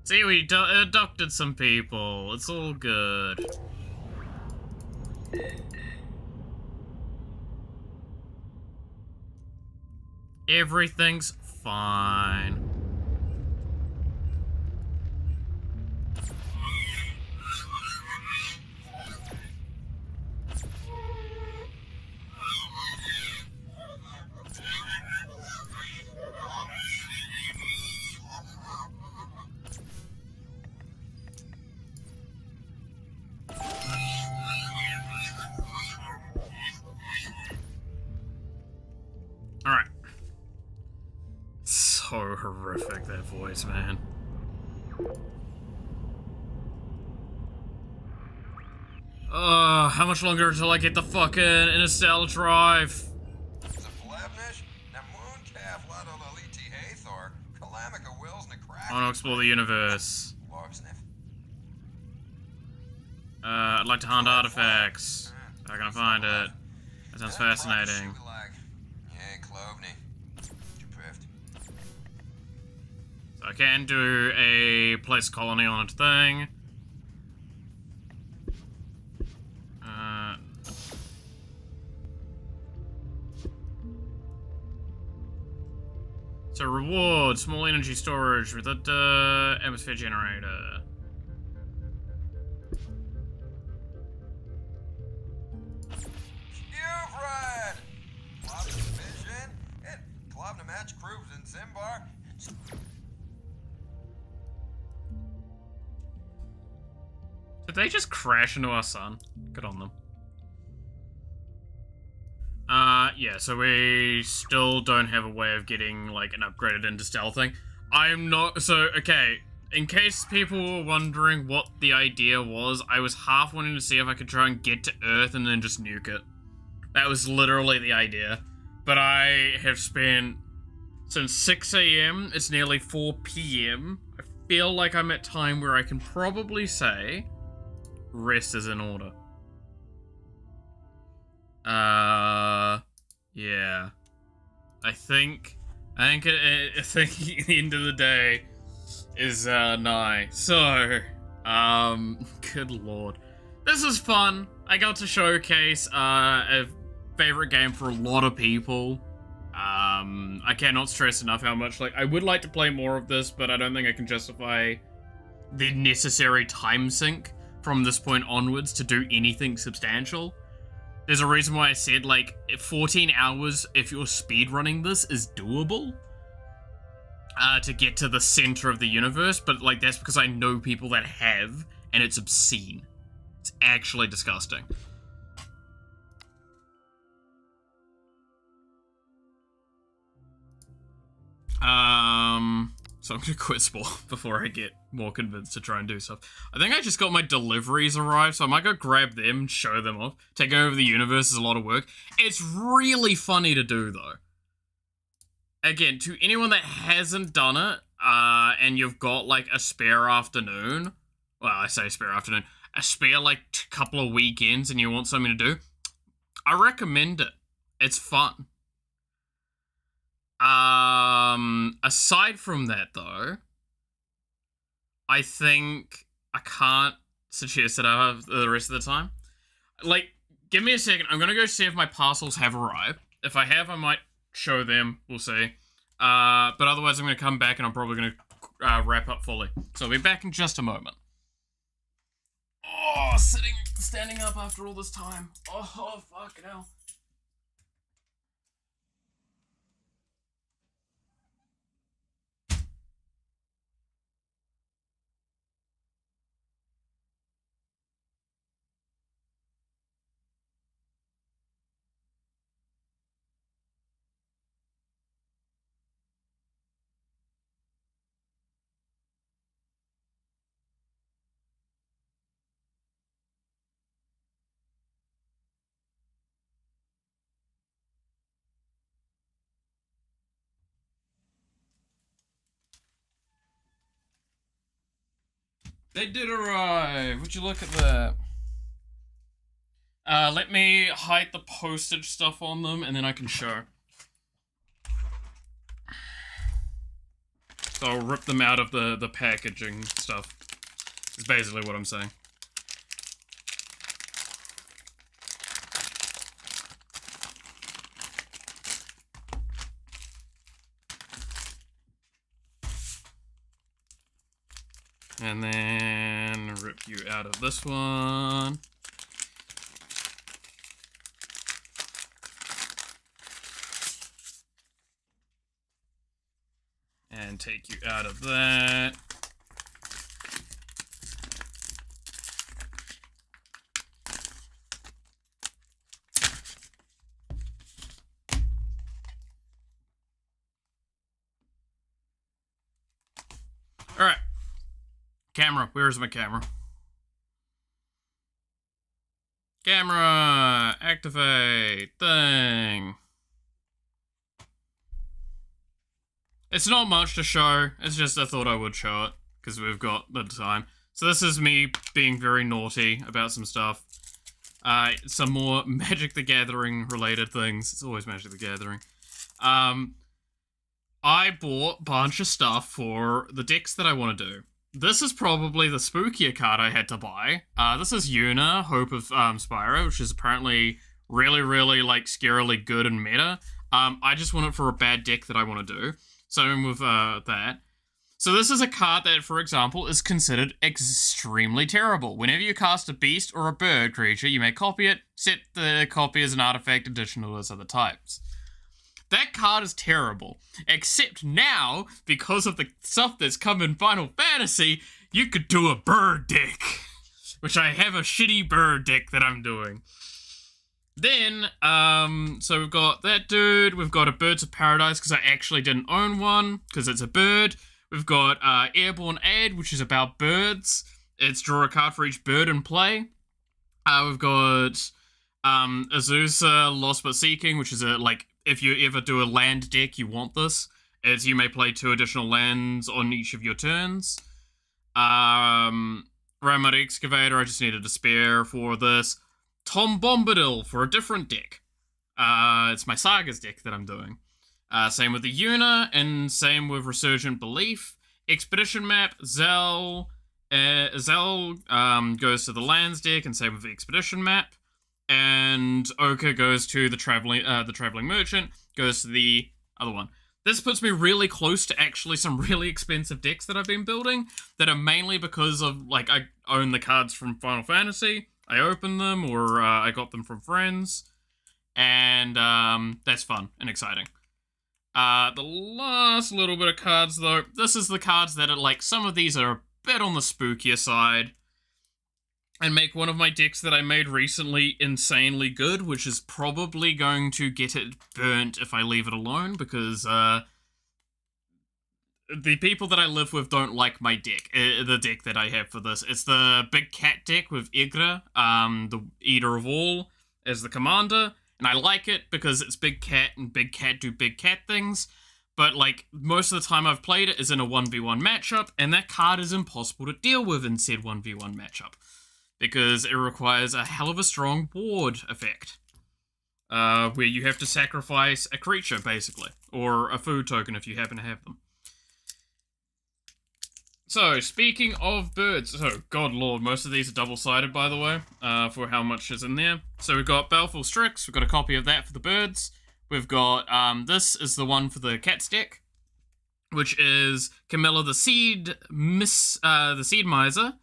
See, we abducted some people. It's all good. Everything's fine. Alright. So horrific, that voice, man. How much longer until I get the fucking Interstellar Drive? I want to explore the universe. I'd like to hunt artifacts. How can I find it? That sounds fascinating. So I can do a place colony on its thing. So reward, small energy storage with a atmosphere generator. Did they just crash into our sun? Good on them. Yeah, so we still don't have a way of getting, like, an upgraded interstellar thing. I'm not, so, okay, in case people were wondering what the idea was, I was half wanting to see if I could try and get to Earth and then just nuke it. That was literally the idea. But I have spent, since 6 AM, it's nearly 4 PM. I feel like I'm at time where I can probably say, rest is in order. Yeah. I think the end of the day is nigh. So, good lord, this is fun. I got to showcase a favorite game for a lot of people. I cannot stress enough how much I would like to play more of this, but I don't think I can justify the necessary time sink from this point onwards to do anything substantial. There's a reason why I said 14 hours if you're speedrunning this is doable to get to the center of the universe, but that's because I know people that have, and it's obscene. It's actually disgusting. So I'm gonna quit Spore before I get more convinced to try and do stuff. I think I just got my deliveries arrived, so I might go grab them, show them off. Taking over the universe is a lot of work. It's really funny to do, though. Again, to anyone that hasn't done it, and you've got, a spare afternoon, well, I say spare afternoon, a spare, couple of weekends and you want something to do, I recommend it. It's fun. Aside from that, though, I think I can't suggest that I have the rest of the time. Give me a second. I'm gonna go see if my parcels have arrived. If I have, I might show them. We'll see. But otherwise, I'm gonna come back and I'm probably gonna wrap up fully. So I'll be back in just a moment. Oh, standing up after all this time. Oh, fucking hell. They did arrive. Would you look at that? Let me hide the postage stuff on them, and then I can show. So I'll rip them out of the packaging stuff. Is basically what I'm saying. And then rip you out of this one. And take you out of that. All right. Camera, where's my camera? Camera, activate, thing. It's not much to show, it's just I thought I would show it, because we've got the time. So this is me being very naughty about some stuff. Some more Magic the Gathering related things. It's always Magic the Gathering. I bought a bunch of stuff for the decks that I want to do. This is probably the spookier card I had to buy. This is Yuna, Hope of Spyro, which is apparently really, really, scarily good and meta. I just want it for a bad deck that I want to do. Same with that. So this is a card that, for example, is considered extremely terrible. Whenever you cast a beast or a bird creature, you may copy it, set the copy as an artifact additional to its other types. That card is terrible. Except now, because of the stuff that's come in Final Fantasy, you could do a bird deck. Which I have a shitty bird deck that I'm doing. Then, so we've got that dude. We've got a Birds of Paradise, because I actually didn't own one, because it's a bird. We've got Airborne Ad, which is about birds. It's draw a card for each bird in play. We've got Azusa, Lost But Seeking, which is a, if you ever do a land deck, you want this. As you may play 2 additional lands on each of your turns. Ramud Excavator, I just needed a spare for this. Tom Bombadil for a different deck. It's my Sagas deck that I'm doing. Same with the Una, and same with Resurgent Belief. Expedition map, Zell goes to the lands deck, and same with the Expedition map. And Oka goes to the traveling merchant, goes to the other one. This puts me really close to actually some really expensive decks that I've been building that are mainly because of, like, I own the cards from Final Fantasy, I open them, or I got them from friends, and that's fun and exciting. The last little bit of cards, though, this is the cards that are, like, some of these are a bit on the spookier side, and make one of my decks that I made recently insanely good, which is probably going to get it burnt if I leave it alone, because the people that I live with don't like my deck, the deck that I have for this. It's the Big Cat deck with Igra, the Eater of All, as the commander, and I like it because it's Big Cat, and Big Cat do Big Cat things, but, like, most of the time I've played it is in a 1v1 matchup, and that card is impossible to deal with in said 1v1 matchup, because it requires a hell of a strong ward effect, where you have to sacrifice a creature, basically, or a food token if you happen to have them. So, speaking of birds, so, god lord, most of these are double-sided, by the way, for how much is in there. So we've got Baleful Strix, we've got a copy of that for the birds. We've got, this is the one for the cats deck, which is Camilla the Seed Miser.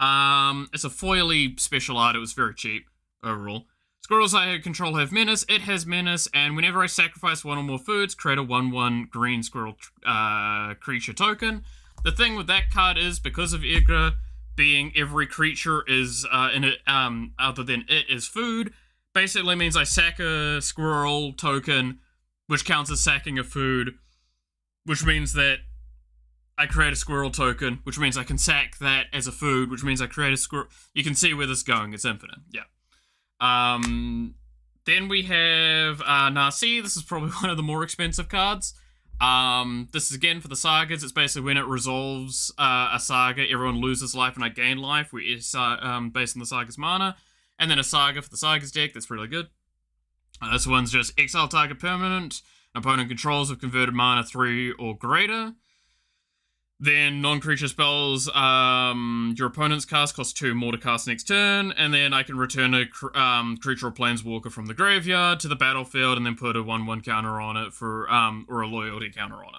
It's a foily special art, it was very cheap, overall. Squirrels I control have menace, it has menace, and whenever I sacrifice one or more foods, create a 1/1 green squirrel creature token. The thing with that card is, because of Igra being every creature is, in it, other than it is food, basically means I sack a squirrel token, which counts as sacking a food, which means that I create a squirrel token, which means I can sack that as a food, which means I create a squirrel. You can see where this is going, it's infinite, yeah. Then we have Narcy. This is probably one of the more expensive cards. This is again for the sagas. It's basically when it resolves a saga, everyone loses life and I gain life, which is based on the saga's mana. And then a saga for the sagas deck, that's really good. This one's just exile target permanent. Opponent controls have converted mana 3 or greater. Then non-creature spells your opponent's cast cost 2 more to cast next turn, and then I can return a creature or planeswalker from the graveyard to the battlefield and then put a 1/1 counter on it for or a loyalty counter on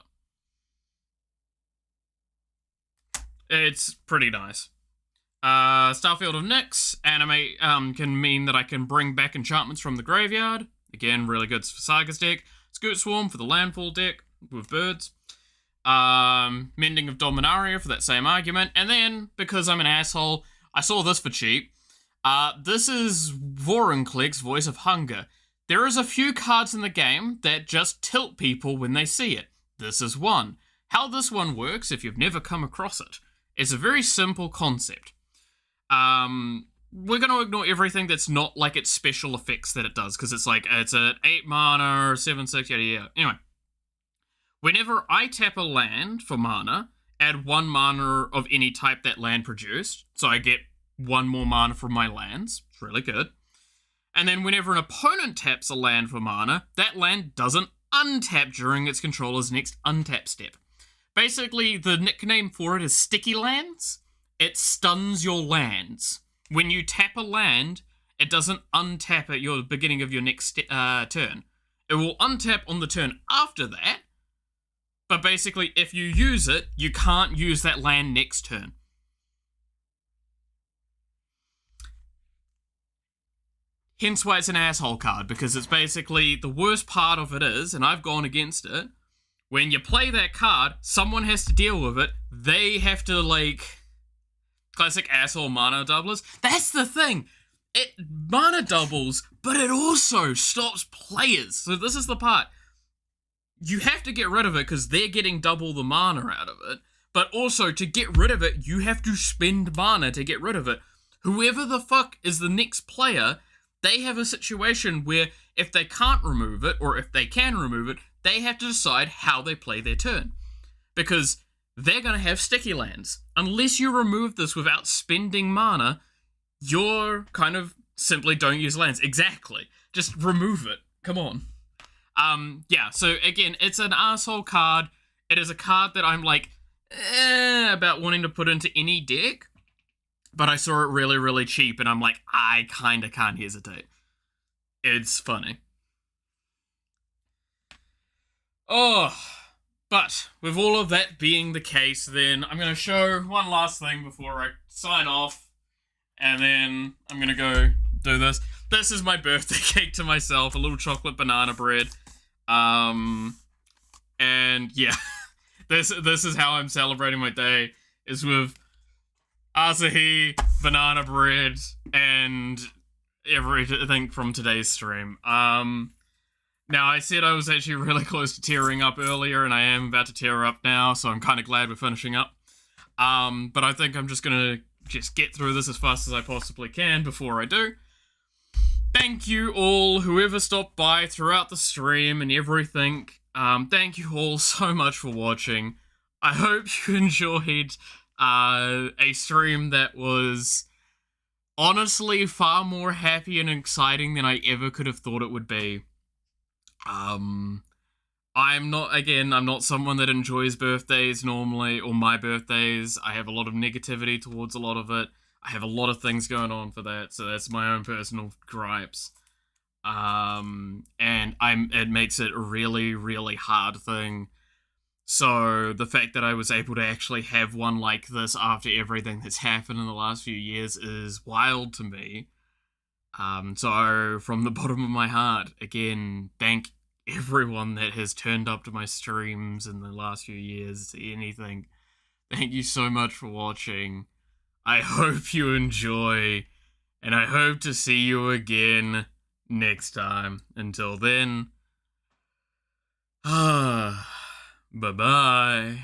it. It's pretty nice. Starfield of Nyx, animate can mean that I can bring back enchantments from the graveyard. Again, really good for Saga's deck. Scoot Swarm for the landfall deck with birds. Mending of Dominaria for that same argument. And then, because I'm an asshole, I saw this for cheap. This is Vorinclex, Voice of Hunger. There is a few cards in the game that just tilt people when they see it. This is one. How this one works, if you've never come across it, is a very simple concept. We're going to ignore everything that's not like its special effects that it does, because it's like, it's an 8 mana, 7/6, yada yada. Anyway. Whenever I tap a land for mana, add 1 mana of any type that land produced, so I get 1 more mana from my lands. It's really good. And then whenever an opponent taps a land for mana, that land doesn't untap during its controller's next untap step. Basically, the nickname for it is sticky lands. It stuns your lands. When you tap a land, it doesn't untap at your beginning of your next turn. It will untap on the turn after that, but basically, if you use it, you can't use that land next turn. Hence why it's an asshole card, because it's basically, the worst part of it is, and I've gone against it, when you play that card, someone has to deal with it, they have to, like, classic asshole mana doublers. That's the thing! It mana doubles, but it also stops players. So this is the part. You have to get rid of it because they're getting double the mana out of it. But also, to get rid of it, you have to spend mana to get rid of it. Whoever the fuck is the next player, they have a situation where if they can't remove it, or if they can remove it, they have to decide how they play their turn. Because they're going to have sticky lands. Unless you remove this without spending mana, you're kind of Simply don't use lands. Exactly. Just remove it. Come on. Yeah, so again, it's an asshole card. It is a card that I'm like, about wanting to put into any deck. But I saw it really, really cheap, and I'm like, I kinda can't hesitate. It's funny. Oh, but with all of that being the case, then I'm going to show one last thing before I sign off, and then I'm going to go do this. This is my birthday cake to myself, a little chocolate banana bread. And yeah, this is how I'm celebrating my day, is with Asahi, banana bread, and everything from today's stream. Now, I said I was actually really close to tearing up earlier, and I am about to tear up now, so I'm kind of glad we're finishing up. But I think I'm just gonna get through this as fast as I possibly can before I do. Thank you all, whoever stopped by throughout the stream and everything. Thank you all so much for watching. I hope you enjoyed a stream that was honestly far more happy and exciting than I ever could have thought it would be. I'm not someone that enjoys birthdays normally, or my birthdays. I have a lot of negativity towards a lot of it. I have a lot of things going on for that, so that's my own personal gripes. And it makes it a really, really hard thing. So the fact that I was able to actually have one like this after everything that's happened in the last few years is wild to me. So from the bottom of my heart, again, thank everyone that has turned up to my streams in the last few years, anything. Thank you so much for watching. I hope you enjoy, and I hope to see you again next time. Until then, bye-bye.